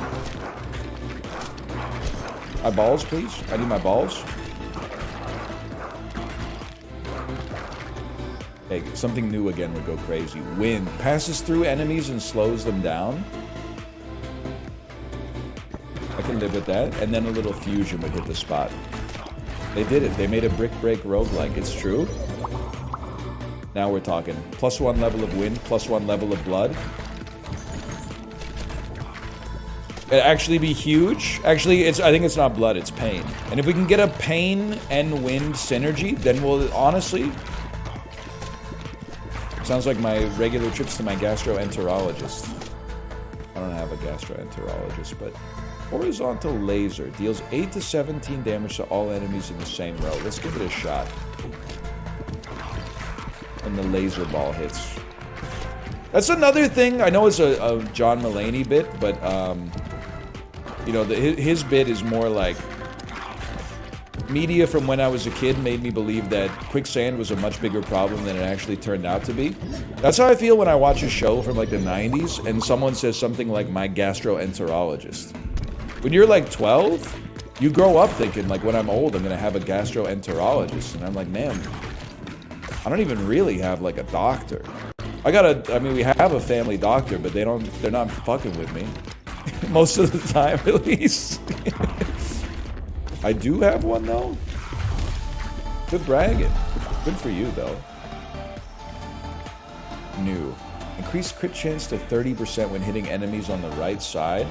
My balls, please. I need my balls. Hey, something new again would go crazy. Wind. Passes through enemies and slows them down. I can live with that. And then a little fusion would hit the spot. They did it. They made a brick break roguelike. It's true. Now we're talking. +1 level of wind, +1 level of blood. It'd actually be huge. Actually, I think it's not blood, it's pain. And if we can get a pain and wind synergy, then we'll honestly... Sounds like my regular trips to my gastroenterologist. I don't have a gastroenterologist, but... Horizontal laser deals 8 to 17 damage to all enemies in the same row. Let's give it a shot. And the laser ball hits. That's another thing. I know it's a John Mulaney bit, but you know, his bit is more like media from when I was a kid made me believe that quicksand was a much bigger problem than it actually turned out to be. That's how I feel when I watch a show from like the 90s and someone says something like my gastroenterologist. When you're like 12, you grow up thinking like when I'm old I'm gonna have a gastroenterologist, and I'm like, man, I don't even really have like a doctor. I mean we have a family doctor, but they're not fucking with me. Most of the time at least. I do have one though. Good bragging. Good for you though. New. Increased crit chance to 30% when hitting enemies on the right side.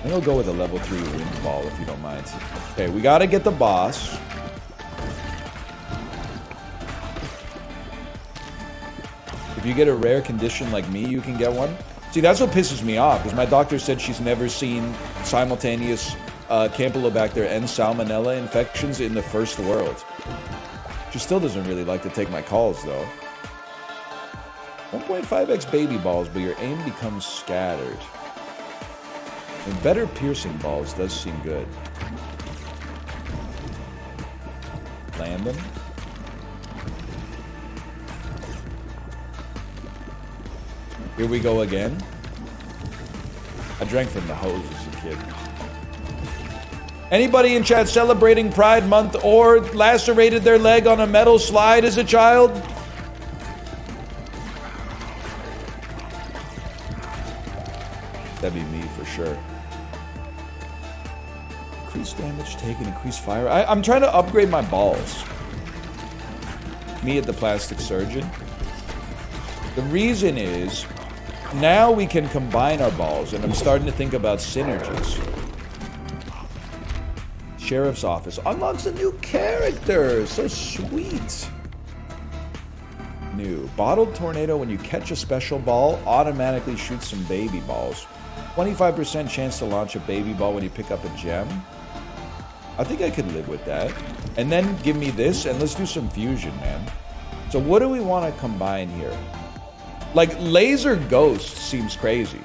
I'm gonna go with a level 3 wind ball if you don't mind. Okay, we gotta get the boss. If you get a rare condition like me, you can get one. See, that's what pisses me off, because my doctor said she's never seen simultaneous Campylobacter and Salmonella infections in the first world. She still doesn't really like to take my calls, though. 1.5x baby balls, but your aim becomes scattered. And better piercing balls does seem good. Land them. Here we go again. I drank from the hose as a kid. Anybody in chat celebrating Pride Month or lacerated their leg on a metal slide as a child? That'd be me for sure. Increased damage taken, increased fire. I'm trying to upgrade my balls. Me at the plastic surgeon. The reason is, now we can combine our balls, and I'm starting to think about synergies. Sheriff's Office unlocks a new character. So sweet. New. Bottled Tornado, when you catch a special ball, automatically shoots some baby balls. 25% chance to launch a baby ball when you pick up a gem. I think I could live with that. And then give me this, and let's do some fusion, man. So what do we want to combine here? Like, Laser Ghost seems crazy.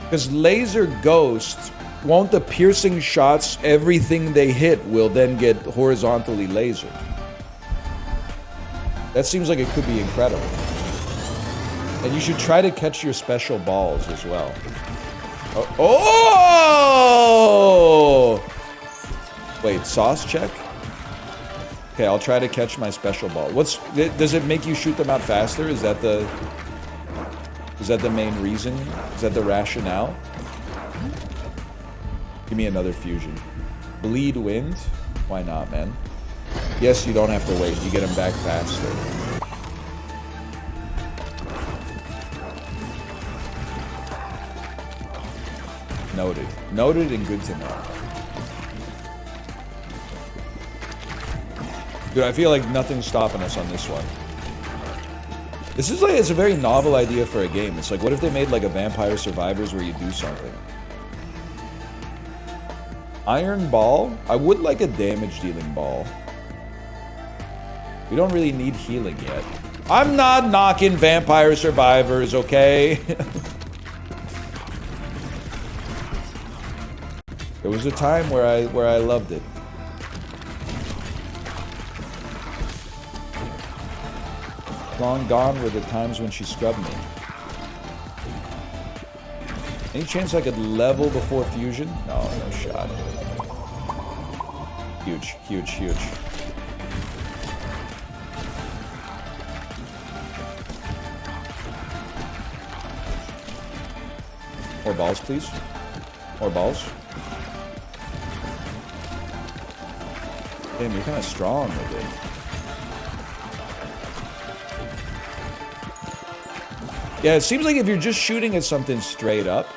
Because Laser Ghost, won't the piercing shots, everything they hit will then get horizontally lasered? That seems like it could be incredible. And you should try to catch your special balls as well. Oh! Wait, sauce check? Okay, I'll try to catch my special ball. Does it make you shoot them out faster? Is that the main reason? Is that the rationale? Give me another fusion. Bleed wind? Why not, man? Yes, you don't have to wait. You get them back faster. Noted. Noted and good to know. Dude, I feel like nothing's stopping us on this one. This is like, it's a very novel idea for a game. It's like, what if they made like a Vampire Survivors where you do something? Iron Ball? I would like a damage dealing ball. We don't really need healing yet. I'm not knocking Vampire Survivors, okay? There was a time where I loved it. Long gone were the times when she scrubbed me. Any chance I could level before fusion? No, no shot. Huge, huge, huge. More balls, please. More balls. Damn, you're kind of strong with it. Yeah, it seems like if you're just shooting at something straight up,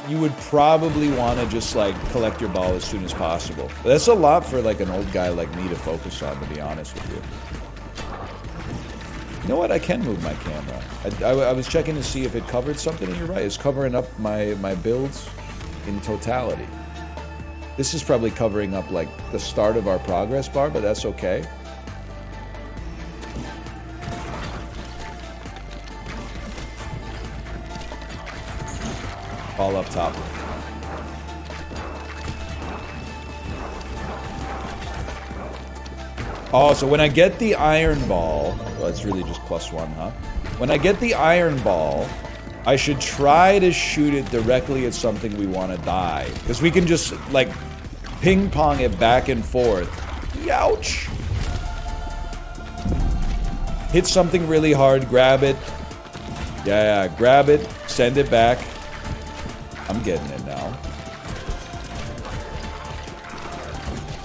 you would probably want to just like collect your ball as soon as possible. But that's a lot for like an old guy like me to focus on, to be honest with you. You know what? I can move my camera. I was checking to see if it covered something, and you're right. It's covering up my builds in totality. This is probably covering up like the start of our progress bar, but that's okay. Ball up top. Oh, so when I get the iron ball, well, it's really just +1, huh? When I get the iron ball, I should try to shoot it directly at something we want to die. Because we can just, like, ping-pong it back and forth. Youch! Hit something really hard, grab it. Yeah, grab it, send it back. I'm getting it now.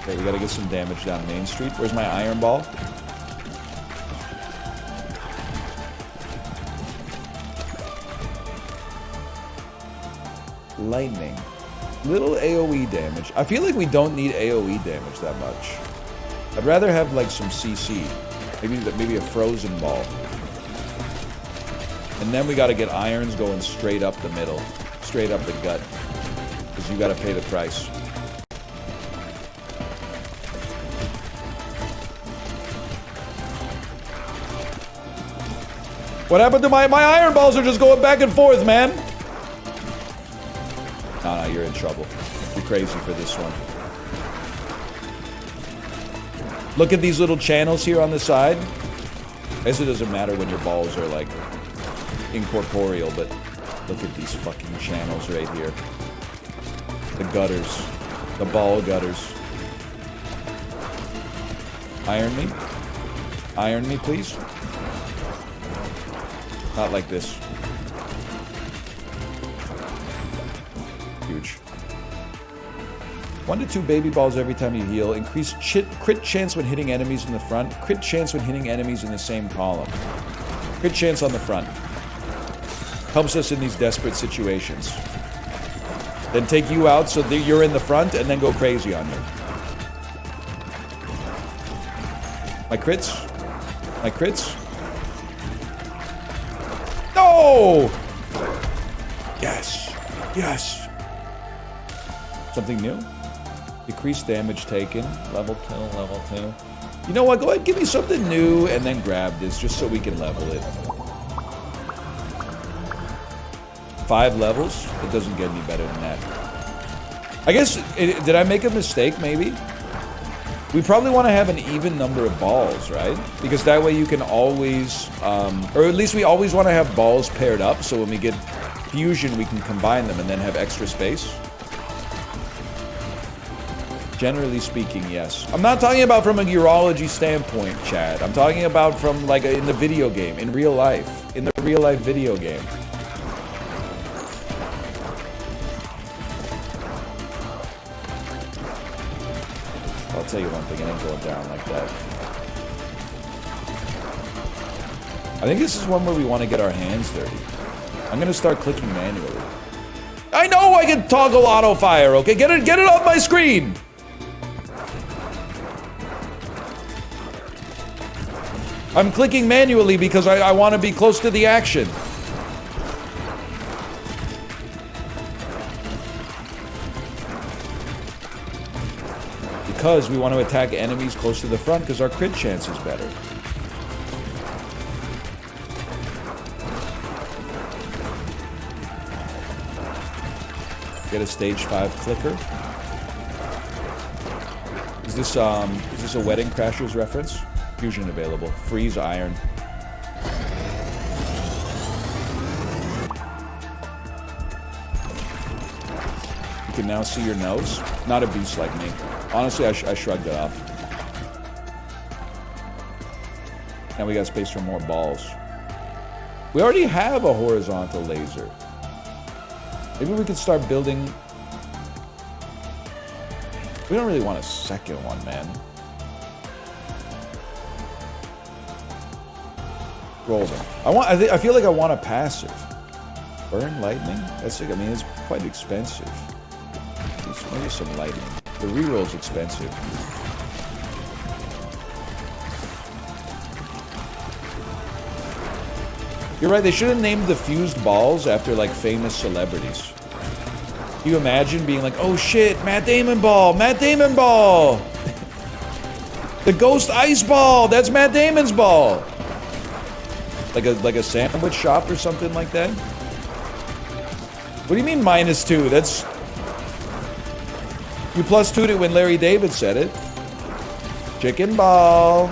Okay, we gotta get some damage down Main Street. Where's my iron ball? Lightning. Little AoE damage. I feel like we don't need AoE damage that much. I'd rather have like some CC. Maybe a frozen ball. And then we gotta get irons going straight up the middle. Straight up the gut. Because you gotta pay the price. What happened to my iron balls are just going back and forth, man? No, you're in trouble. You're crazy for this one. Look at these little channels here on the side. I guess it doesn't matter when your balls are like incorporeal, but look at these fucking channels right here. The gutters. The ball gutters. Iron me? Iron me, please? Not like this. Huge. 1 to 2 baby balls every time you heal. Increase crit chance when hitting enemies in the front. Crit chance when hitting enemies in the same column. Crit chance on the front. Helps us in these desperate situations. Then take you out so that you're in the front and then go crazy on you. My crits? My crits? No! Yes. Yes. Something new? Decreased damage taken. Level 2, level 2. You know what? Go ahead, give me something new and then grab this just so we can level it. 5 levels? It doesn't get any better than that. I guess, did I make a mistake maybe? We probably want to have an even number of balls, right? Because that way you can always, or at least we always want to have balls paired up, so when we get fusion, we can combine them and then have extra space. Generally speaking, yes. I'm not talking about from a urology standpoint, Chad. I'm talking about from, like, in the video game, in real life. In the real life video game. I'll tell you one thing, it ain't going down like that. I think this is one where we want to get our hands dirty. I'm going to start clicking manually. I know I can toggle auto fire, okay? Get it off my screen! I'm clicking manually because I want to be close to the action. Because we want to attack enemies close to the front because our crit chance is better. Get a stage 5 clicker. Is this a Wedding Crashers reference? Fusion available. Freeze iron. You can now see your nose. Not a beast like me. Honestly, I shrugged it off. Now we got space for more balls. We already have a horizontal laser. Maybe we could start building We don't really want a second one, man. Roll them. I feel like I want a passive. Burn lightning? That's like, I mean, it's quite expensive. Maybe some lightning. The reroll's expensive. You're right, they should have named the fused balls after like famous celebrities. Can you imagine being like, oh shit, Matt Damon ball, Matt Damon ball! The ghost ice ball, that's Matt Damon's ball! Like a sandwich shop or something like that? What do you mean -2? That's... You +2'd it when Larry David said it. Chicken ball.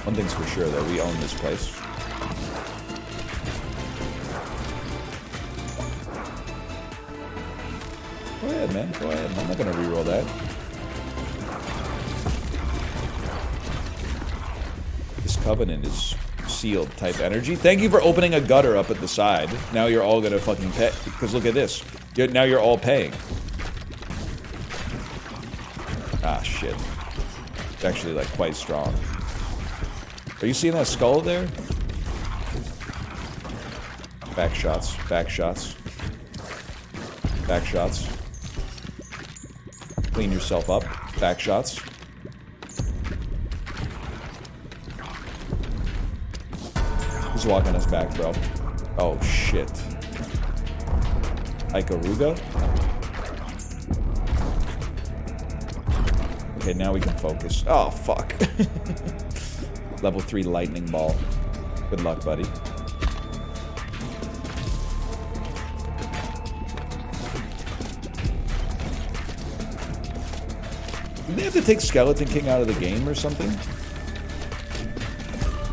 One thing's for sure, though. We own this place. Go ahead, man. Go ahead. I'm not gonna reroll that. This covenant is sealed type energy. Thank you for opening a gutter up at the side. Now you're all gonna fucking pay. Because look at this. Now you're all paying. Ah, shit. It's actually, like, quite strong. Are you seeing that skull there? Back shots. Back shots. Back shots. Clean yourself up. Back shots. He's walking us back, bro. Oh, shit. Ikaruga? Okay, now we can focus. Oh, fuck. Level 3 lightning ball. Good luck, buddy. Did they have to take Skeleton King out of the game or something? I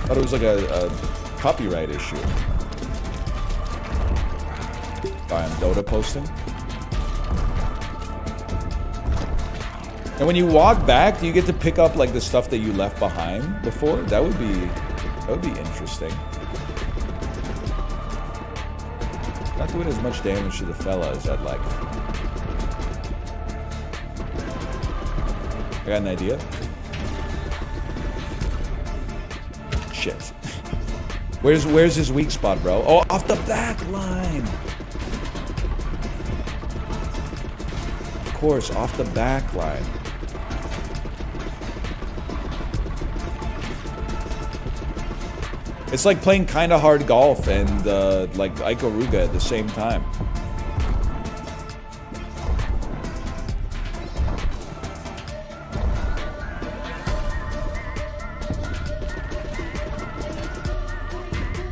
thought it was like a copyright issue. I am Dota posting. And when you walk back, do you get to pick up like the stuff that you left behind before? That would be interesting. Not doing as much damage to the fella as I'd like. I got an idea. Shit. Where's his weak spot, bro? Oh, off the back line. Of course, off the back line. It's like playing kind of hard golf and like Ikaruga at the same time.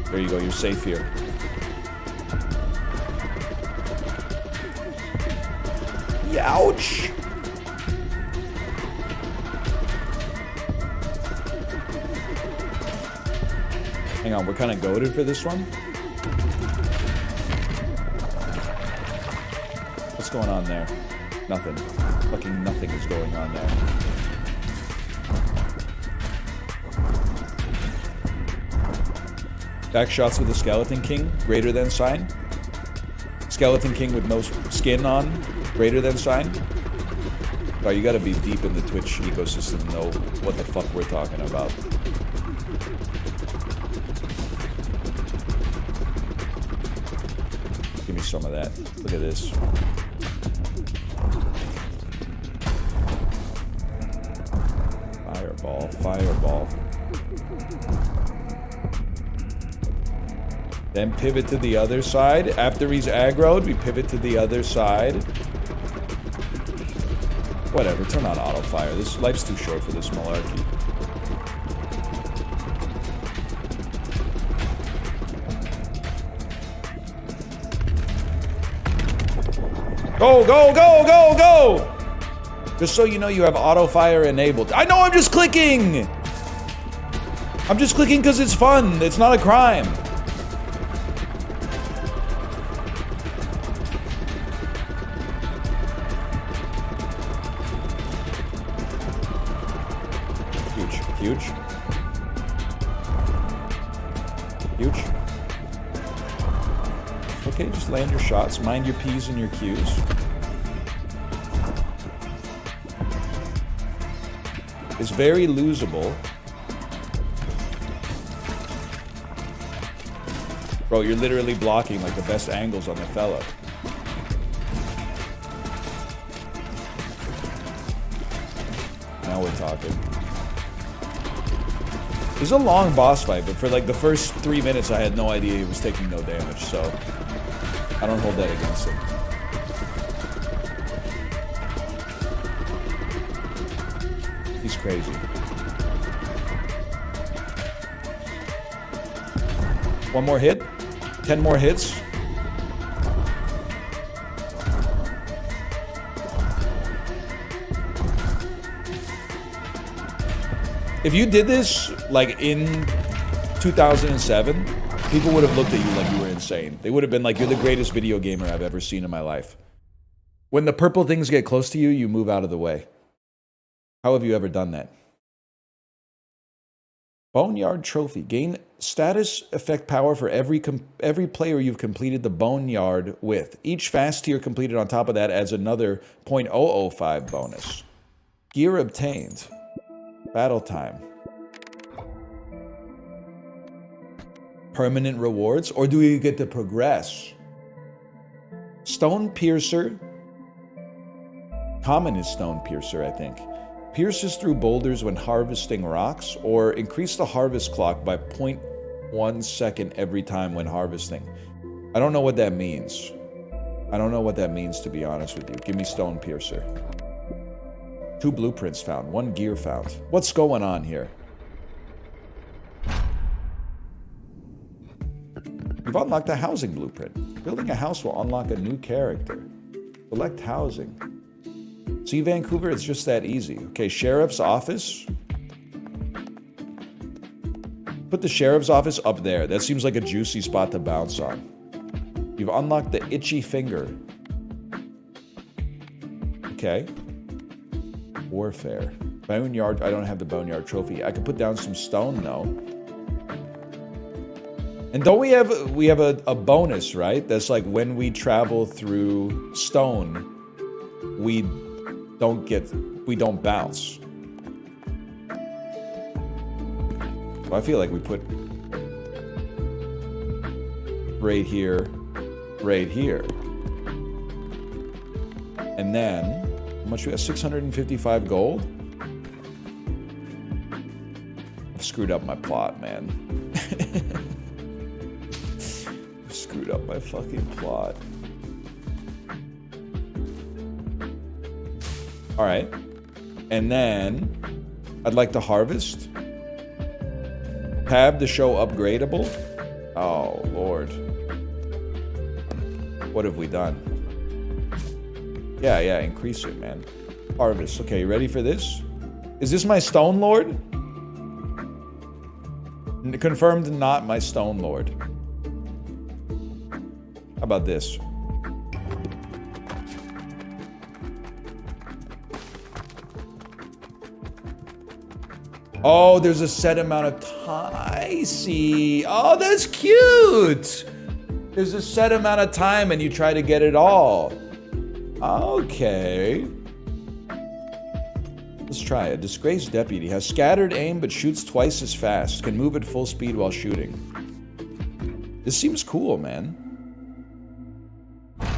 There you go, you're safe here. Ouch! Hang on, we're kind of goated for this one. What's going on there? Nothing. Fucking nothing is going on there. Back shots with the Skeleton King, greater than sign. Skeleton King with no skin on, greater than sign. Oh, you gotta be deep in the Twitch ecosystem to know what the fuck we're talking about. Give me some of that. Look at this. Fireball, fireball. Then pivot to the other side. After he's aggroed, we pivot to the other side. Whatever, turn on auto fire. This life's too short for this malarkey. Go, go, go, go, go! Just so you know, you have auto fire enabled. I know, I'm just clicking! I'm just clicking because it's fun. It's not a crime. Huge. Huge. Just land your shots. Mind your P's and your Q's. It's very losable. Bro, you're literally blocking like the best angles on the fella. Now we're talking. It was a long boss fight, but for like the first 3 minutes I had no idea he was taking no damage, so I don't hold that against him. He's crazy. One more hit? 10 more hits? If you did this, like, in 2007, people would have looked at you like you were insane. They would have been like, you're the greatest video gamer I've ever seen in my life. When the purple things get close to you, you move out of the way. How have you ever done that? Boneyard Trophy. Gain status effect power for every player you've completed the Boneyard with. Each fast tier completed on top of that adds another 0.005 bonus. Gear obtained. Battle time. Permanent rewards, or do you get to progress? Stone Piercer. Common is Stone Piercer, I think. Pierces through boulders when harvesting rocks, or increase the harvest clock by 0.1 second every time when harvesting. I don't know what that means. I don't know what that means, to be honest with you. Give me Stone Piercer. 2 blueprints found. 1 gear found. What's going on here? You've unlocked a housing blueprint. Building a house will unlock a new character. Select housing. See, Vancouver, it's just that easy. Okay, sheriff's office. Put the sheriff's office up there. That seems like a juicy spot to bounce on. You've unlocked the itchy finger. Okay. Warfare. Boneyard. I don't have the Boneyard trophy. I could put down some stone though. And don't we have a bonus, right? That's like when we travel through stone, we don't bounce. So I feel like we put right here, and then how much we have? 655 gold. I've screwed up my plot, man. I've screwed up my fucking plot. All right, and then I'd like to harvest. Tab to show upgradable. Oh Lord, what have we done? Yeah, increase it, man. Harvest. Okay, you ready for this? Is this my Stone Lord? Confirmed not my Stone Lord. How about this? Oh, there's a set amount of time. I see. Oh, that's cute. There's a set amount of time and you try to get it all. Okay. Let's try it. Disgraced deputy has scattered aim but shoots twice as fast. Can move at full speed while shooting. This seems cool, man.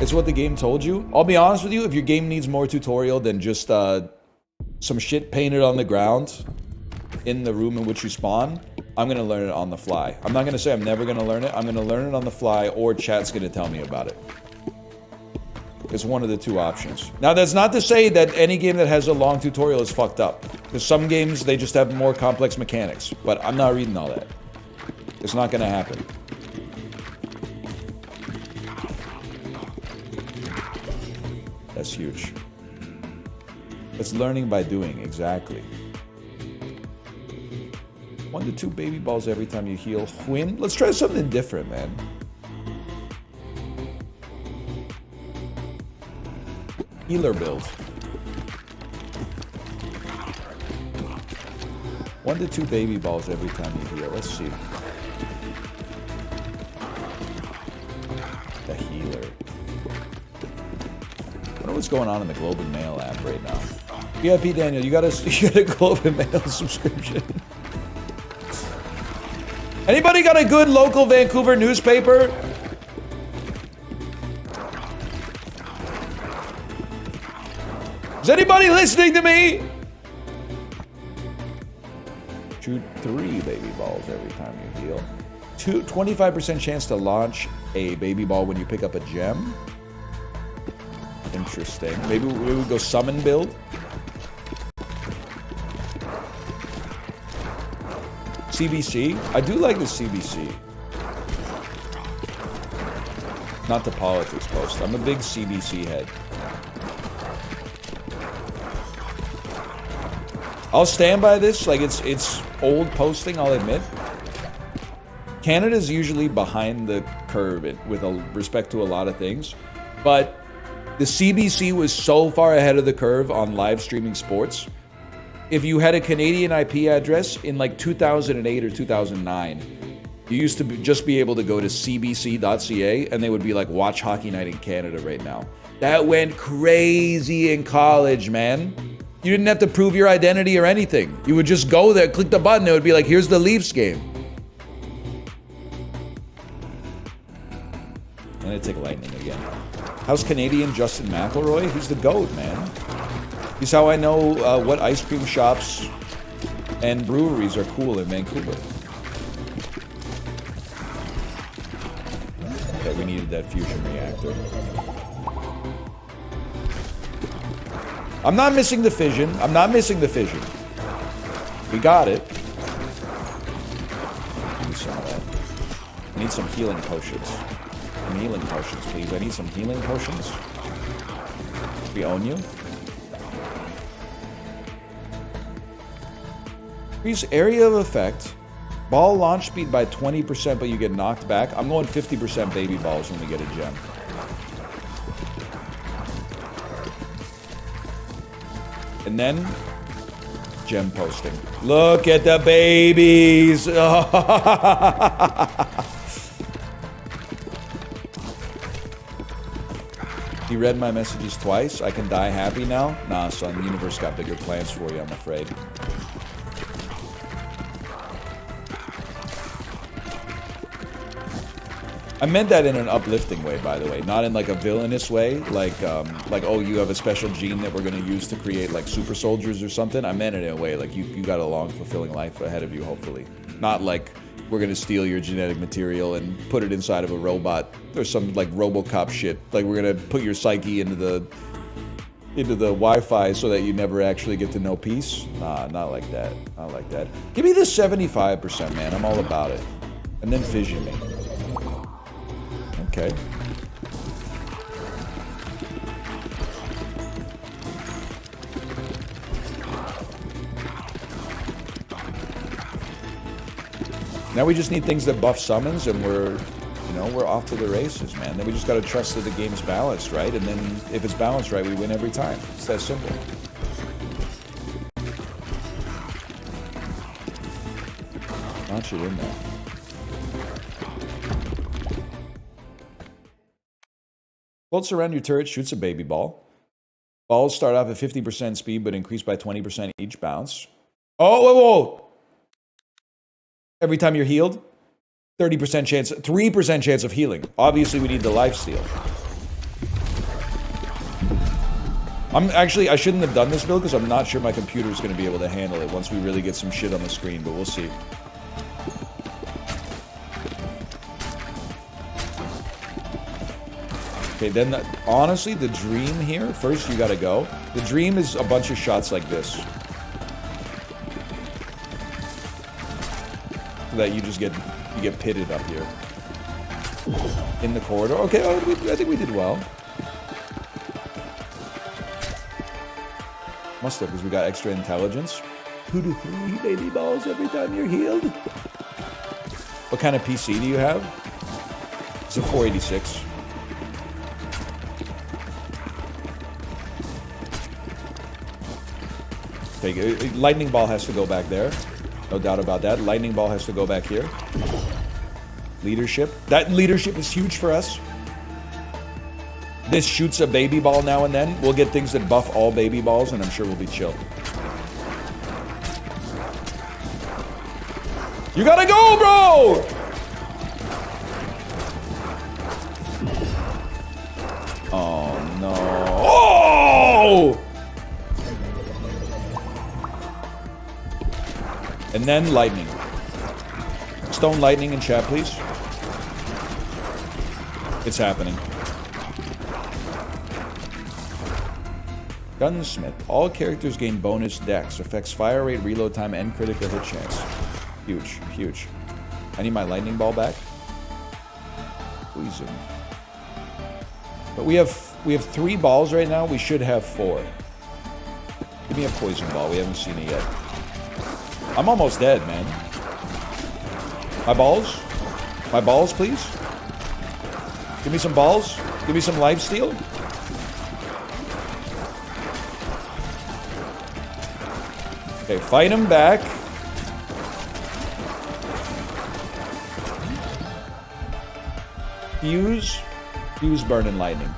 It's what the game told you. I'll be honest with you, if your game needs more tutorial than just some shit painted on the ground in the room in which you spawn, I'm going to learn it on the fly. I'm not going to say I'm never going to learn it. I'm going to learn it on the fly, or chat's going to tell me about it. It's one of the two options. Now, that's not to say that any game that has a long tutorial is fucked up. Because some games, they just have more complex mechanics. But I'm not reading all that. It's not going to happen. That's huge. It's learning by doing, exactly. 1 to 2 baby balls every time you heal. Win? Let's try something different, man. Healer build. 1 to 2 baby balls every time you heal. Let's see. The healer. know what's going on in the Globe and Mail app right now. VIP Daniel, you got a Globe and Mail subscription. Anybody got a good local Vancouver newspaper? Is anybody listening to me? Shoot 3 baby balls every time you heal. 25% chance to launch a baby ball when you pick up a gem. Interesting. Maybe we would go summon build. CBC. I do like the CBC. Not the politics post. I'm a big CBC head. I'll stand by this. Like it's old posting, I'll admit. Canada's usually behind the curve with respect to a lot of things, but the CBC was so far ahead of the curve on live streaming sports. If you had a Canadian IP address in like 2008 or 2009, you used to just be able to go to cbc.ca and they would be like, watch Hockey Night in Canada right now. That went crazy in college, man. You didn't have to prove your identity or anything. You would just go there, click the button, it would be like, here's the Leafs game. And it'd take lightning again. How's Canadian Justin McElroy? He's the GOAT, man. He's how I know what ice cream shops and breweries are cool in Vancouver. Okay, we needed that fusion reactor. I'm not missing the fission. I'm not missing the fission. We got it. Give me some of that. I need some healing potions. Some healing potions, please. I need some healing potions. We own you. Increase area of effect. Ball launch speed by 20%, but you get knocked back. I'm going 50% baby balls when we get a gem. And then, gem posting. Look at the babies! He read my messages twice. I can die happy now? Nah, son. The universe got bigger plans for you, I'm afraid. I meant that in an uplifting way, by the way, not in like a villainous way, like oh, you have a special gene that we're gonna use to create like super soldiers or something. I meant it in a way like you got a long, fulfilling life ahead of you, hopefully. Not like we're gonna steal your genetic material and put it inside of a robot or some like RoboCop shit. Like we're gonna put your psyche into the Wi-Fi so that you never actually get to know peace. Nah, not like that. Not like that. Give me the 75%, man. I'm all about it. And then fission me. Okay. Now we just need things that buff summons and we're off to the races, man. Then we just gotta trust that the game's balanced, right? And then if it's balanced right, we win every time. It's that simple. Launch it in there. Floats around your turret, shoots a baby ball. Balls start off at 50% speed, but increase by 20% each bounce. Oh, whoa! Every time you're healed, 30% chance, 3% chance of healing. Obviously, we need the lifesteal. I shouldn't have done this build because I'm not sure my computer's going to be able to handle it once we really get some shit on the screen, but we'll see. Okay, then honestly, the dream here, first you gotta go. The dream is a bunch of shots like this. So that you just get pitted up here. In the corridor. Okay, I think we did well. Must have, because we got extra intelligence. 2 to 3 baby balls every time you're healed. What kind of PC do you have? It's a 486. Okay, lightning ball has to go back there. No doubt about that. Lightning ball has to go back here. Leadership. That leadership is huge for us. This shoots a baby ball now and then. We'll get things that buff all baby balls, and I'm sure we'll be chill. You gotta go, bro! Oh, no. Oh! And then lightning. Stone lightning in chat, please. It's happening. Gunsmith. All characters gain bonus dex. Affects fire rate, reload time, and critical hit chance. Huge, huge. I need my lightning ball back. Poison. But we have 3 balls right now. We should have 4. Give me a poison ball. We haven't seen it yet. I'm almost dead, man. My balls? My balls, please? Give me some balls. Give me some lifesteal. Okay, fight him back. Fuse. Fuse, burn, and lightning.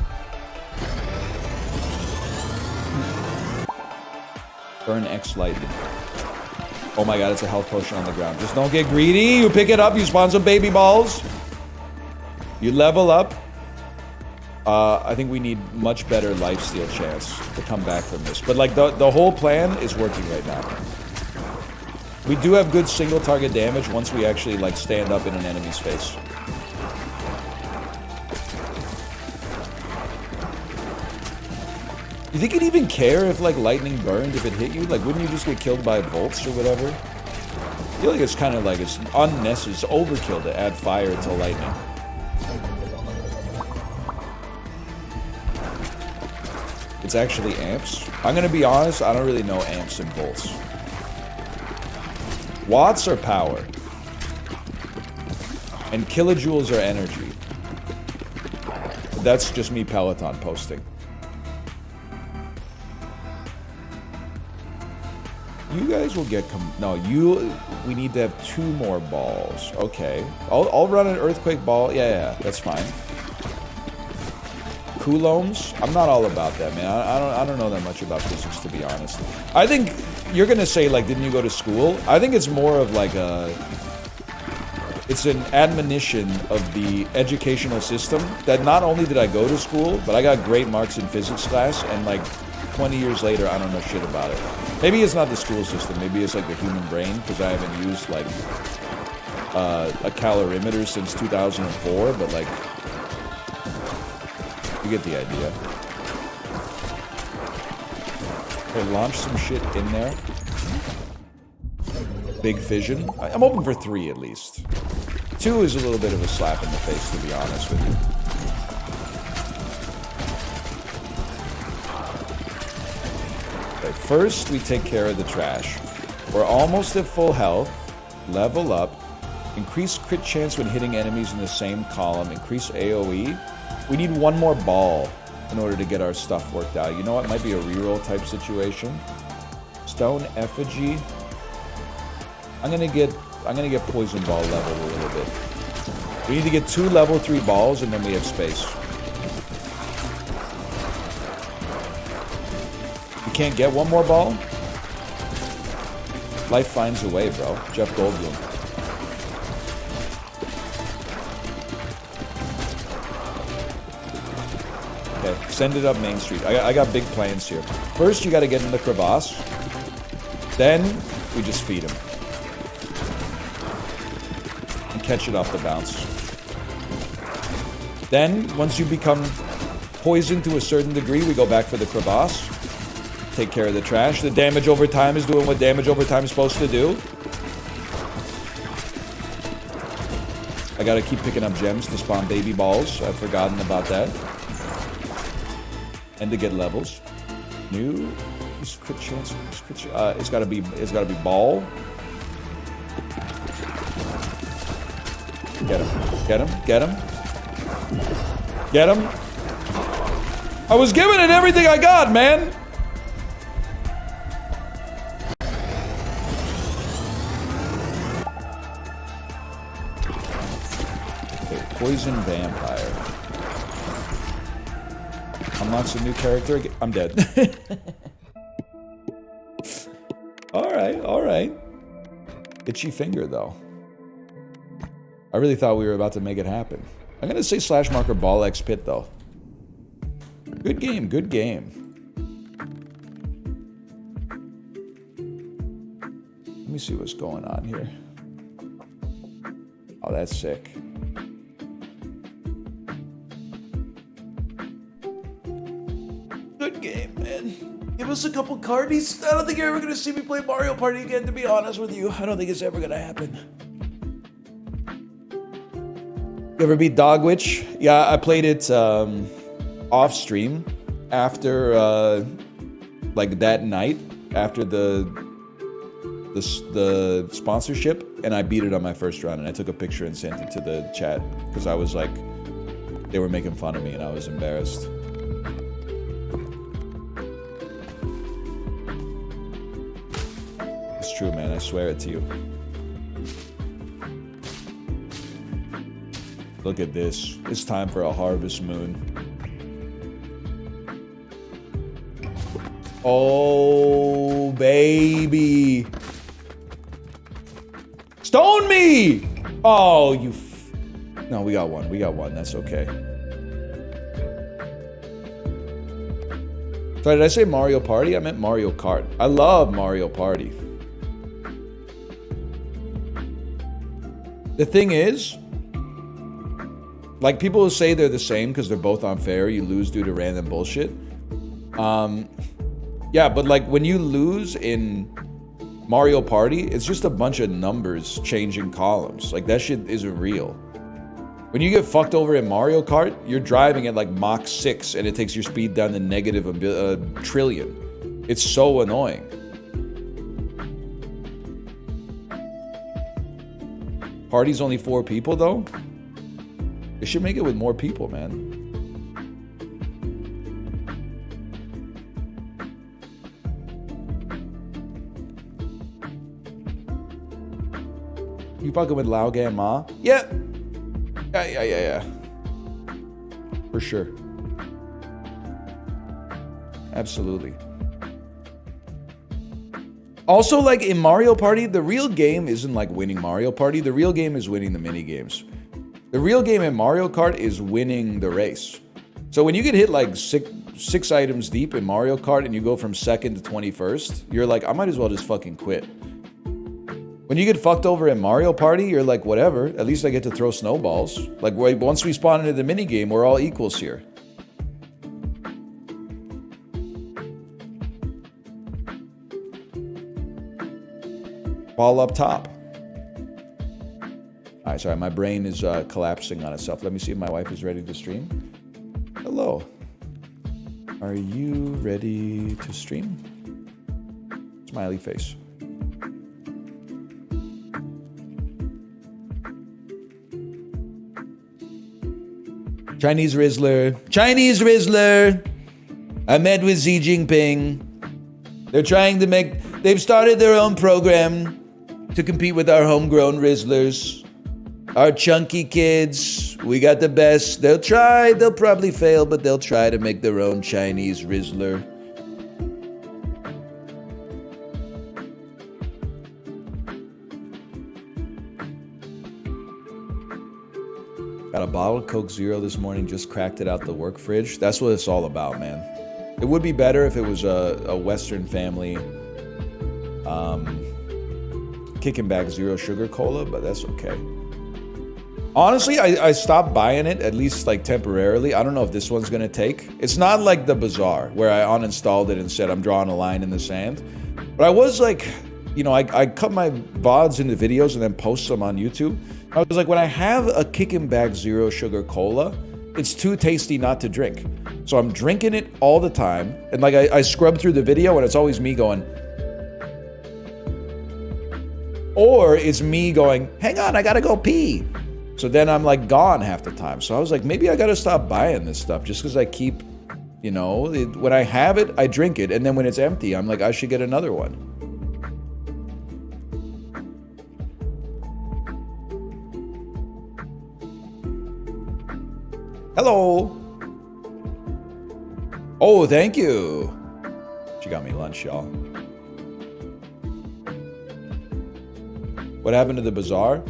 Burn X lightning. Oh my god, it's a health potion on the ground. Just don't get greedy. You pick it up, you spawn some baby balls. You level up. I think we need much better lifesteal chance to come back from this. But like the whole plan is working right now. We do have good single target damage once we actually like stand up in an enemy's face. You think it'd even care if like lightning burned if it hit you? Like wouldn't you just get killed by bolts or whatever? I feel like it's kind of like it's unnecessary, it's overkill to add fire to lightning. It's actually amps. I'm gonna be honest, I don't really know amps and volts. Watts are power. And kilojoules are energy. That's just me Peloton posting. You guys will get we need to have 2 more balls. Okay. I'll run an earthquake ball. Yeah, that's fine. Coulombs? I'm not all about that, man. I don't know that much about physics, to be honest. I think you're gonna say, like, didn't you go to school? I think it's more of like it's an admonition of the educational system that not only did I go to school, but I got great marks in physics class, and like 20 years later, I don't know shit about it. Maybe it's not the school system. Maybe it's like the human brain, because I haven't used like a calorimeter since 2004, but like, you get the idea. Okay, launch some shit in there. Big fission. I'm hoping for 3 at least. 2 is a little bit of a slap in the face, to be honest with you. Okay, first we take care of the trash. We're almost at full health. Level up. Increase crit chance when hitting enemies in the same column. Increase AoE. We need 1 more ball in order to get our stuff worked out. You know what? Might be a reroll type situation. Stone effigy. I'm gonna get poison ball leveled a little bit. We need to get 2 level 3 balls, and then we have space. You can't get 1 more ball? Life finds a way, bro. Jeff Goldblum. Okay, send it up Main Street. I got big plans here. First, you gotta get in the crevasse. Then, we just feed him. And catch it off the bounce. Then, once you become poisoned to a certain degree, we go back for the crevasse. Take care of the trash. The damage over time is doing what damage over time is supposed to do. I gotta keep picking up gems to spawn baby balls. I've forgotten about that. And to get levels. New crit chance. It's gotta be ball. Get him. Get him. Get him. Get him. I was giving it everything I got, man. Okay, poison vampire. unlocks a new character again. I'm dead. All right. Itchy finger, though. I really thought we were about to make it happen. I'm going to say /marker ball X pit, though. Good game, good game. Let me see what's going on here. Oh, that's sick. Good game, man. Give us a couple cardies. I don't think you're ever going to see me play Mario Party again, to be honest with you. I don't think it's ever going to happen. You ever beat Dogwitch? Yeah, I played it off stream after, like that night, after the sponsorship, and I beat it on my first run, and I took a picture and sent it to the chat, because I was like, they were making fun of me, and I was embarrassed. It's true, man. I swear it to you. Look at this. It's time for a harvest moon. Oh, baby. Stone me! Oh, you... No, we got one. We got one. That's okay. Sorry, did I say Mario Party? I meant Mario Kart. I love Mario Party. The thing is, like, people will say they're the same because they're both unfair. You lose due to random bullshit. Yeah, but like when you lose in Mario Party, it's just a bunch of numbers changing columns. Like, that shit isn't real. When you get fucked over in Mario Kart, you're driving at like Mach 6 and it takes your speed down to negative a trillion. It's so annoying. Party's only 4 people though? They should make it with more people, man. You fucking with Lao Gan Ma? Yeah. Yeah. For sure. Absolutely. Also, like in Mario Party, the real game isn't like winning Mario Party. The real game is winning the mini games. The real game in Mario Kart is winning the race. So when you get hit like six items deep in Mario Kart and you go from 2nd to 21st, you're like, I might as well just fucking quit. When you get fucked over in Mario Party, you're like, whatever, at least I get to throw snowballs. Like, once we spawn into the minigame, we're all equals here. Ball up top. All right, sorry, my brain is collapsing on itself. Let me see if my wife is ready to stream. Hello. Are you ready to stream? Smiley face. Chinese Rizzler. Chinese Rizzler! I met with Xi Jinping. They're trying to they've started their own program to compete with our homegrown Rizzlers. Our chunky kids. We got the best. They'll try. They'll probably fail, but they'll try to make their own Chinese Rizzler. Got a bottle of Coke Zero this morning, just cracked it out the work fridge. That's what it's all about, man. It would be better if it was a Western family kicking back zero sugar cola, but that's okay. Honestly, I stopped buying it, at least like temporarily. I don't know if this one's gonna take. It's not like the Bazaar, where I uninstalled it and said I'm drawing a line in the sand. But I was like, you know, I cut my VODs into videos and then post them on YouTube. I was like, when I have a kicking back zero sugar cola, it's too tasty not to drink. So I'm drinking it all the time. And like I scrub through the video and it's always me going, or it's me going, hang on, I gotta go pee. So then I'm like gone half the time. So I was like, maybe I gotta stop buying this stuff just because I keep, you know, when I have it, I drink it. And then when it's empty, I'm like, I should get another one. Hello. Oh, thank you. She got me lunch, y'all. What happened to the bazaar?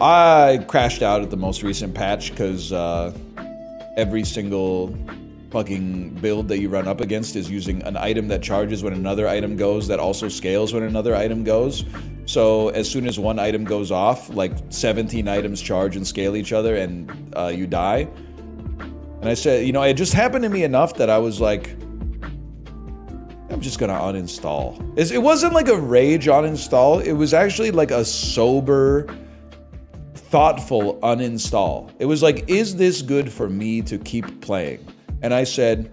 I crashed out at the most recent patch because every single fucking build that you run up against is using an item that charges when another item goes that also scales when another item goes. So as soon as one item goes off, like 17 items charge and scale each other and you die. And I said, you know, it just happened to me enough that I was like, I'm just gonna uninstall. It wasn't like a rage uninstall. It was actually like a sober, thoughtful uninstall. It was like, is this good for me to keep playing? And I said,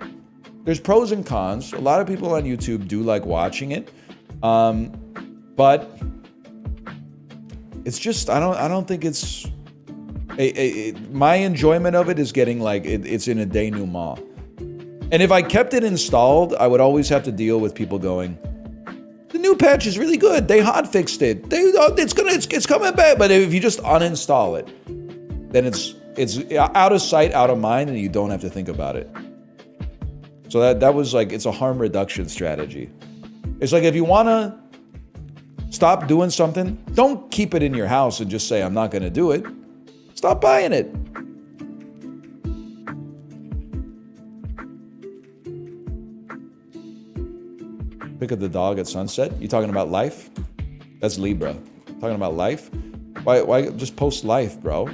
there's pros and cons. A lot of people on YouTube do like watching it. But it's just, I don't think it's, my enjoyment of it is getting like, it's in a denouement. And if I kept it installed, I would always have to deal with people going, the new patch is really good. They hotfixed it. It's coming back. But if you just uninstall it, then it's out of sight, out of mind, and you don't have to think about it. So that was like, it's a harm reduction strategy. It's like, if you want to stop doing something, don't keep it in your house and just say, I'm not going to do it. Stop buying it. Pick up the dog at sunset. You talking about life? That's Libra. Talking about life? Why just post life, bro?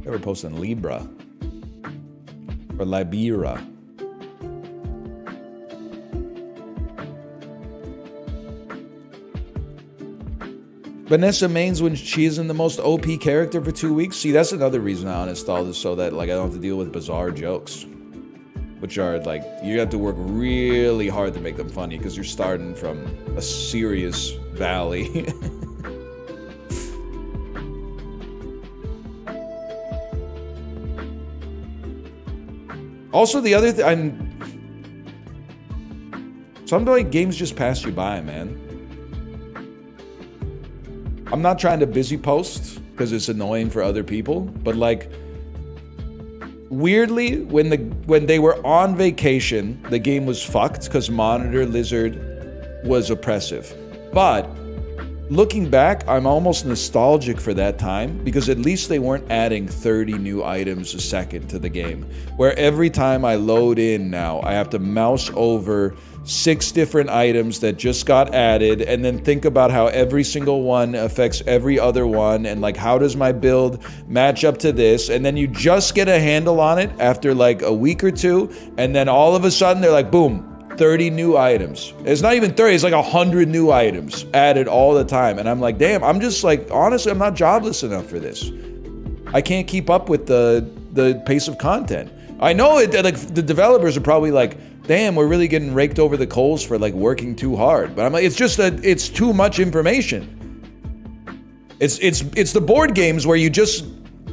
Ever posting Libra or Libera? Vanessa Mains, when she's in the most OP character for 2 weeks. See, that's another reason I uninstalled this, so that like I don't have to deal with bizarre jokes, which are like, you have to work really hard to make them funny because you're starting from a serious valley. Also, the other thing, sometimes games just pass you by, man. I'm not trying to busy post because it's annoying for other people, but like, weirdly, when they were on vacation, the game was fucked because Monitor Lizard was oppressive. But looking back, I'm almost nostalgic for that time because at least they weren't adding 30 new items a second to the game, where every time I load in now, I have to mouse over 6 different items that just got added and then think about how every single one affects every other one and like, how does my build match up to this? And then you just get a handle on it after like a week or two, and then all of a sudden they're like, boom, 30 new items. It's not even 30, it's like 100 new items added all the time. And I'm like, damn, I'm just like, honestly, I'm not jobless enough for this. I can't keep up with the pace of content. I know it, like the developers are probably like, damn, we're really getting raked over the coals for like working too hard. But I'm like, it's just that it's too much information. It's the board games where you just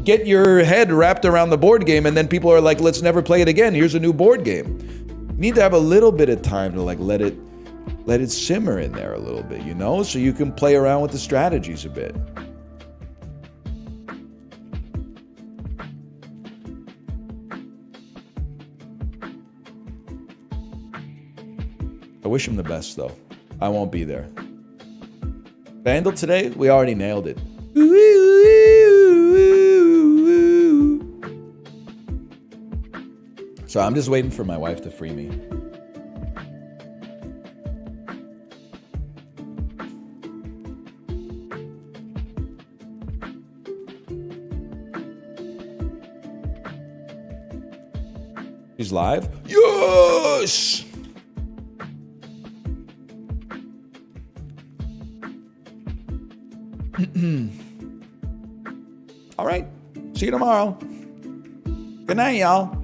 get your head wrapped around the board game and then people are like, let's never play it again. Here's a new board game. You need to have a little bit of time to like let it simmer in there a little bit, you know, so you can play around with the strategies a bit. I wish him the best, though. I won't be there. Vandal today? We already nailed it. So I'm just waiting for my wife to free me. He's live? Yes! All right. See you tomorrow. Good night, y'all.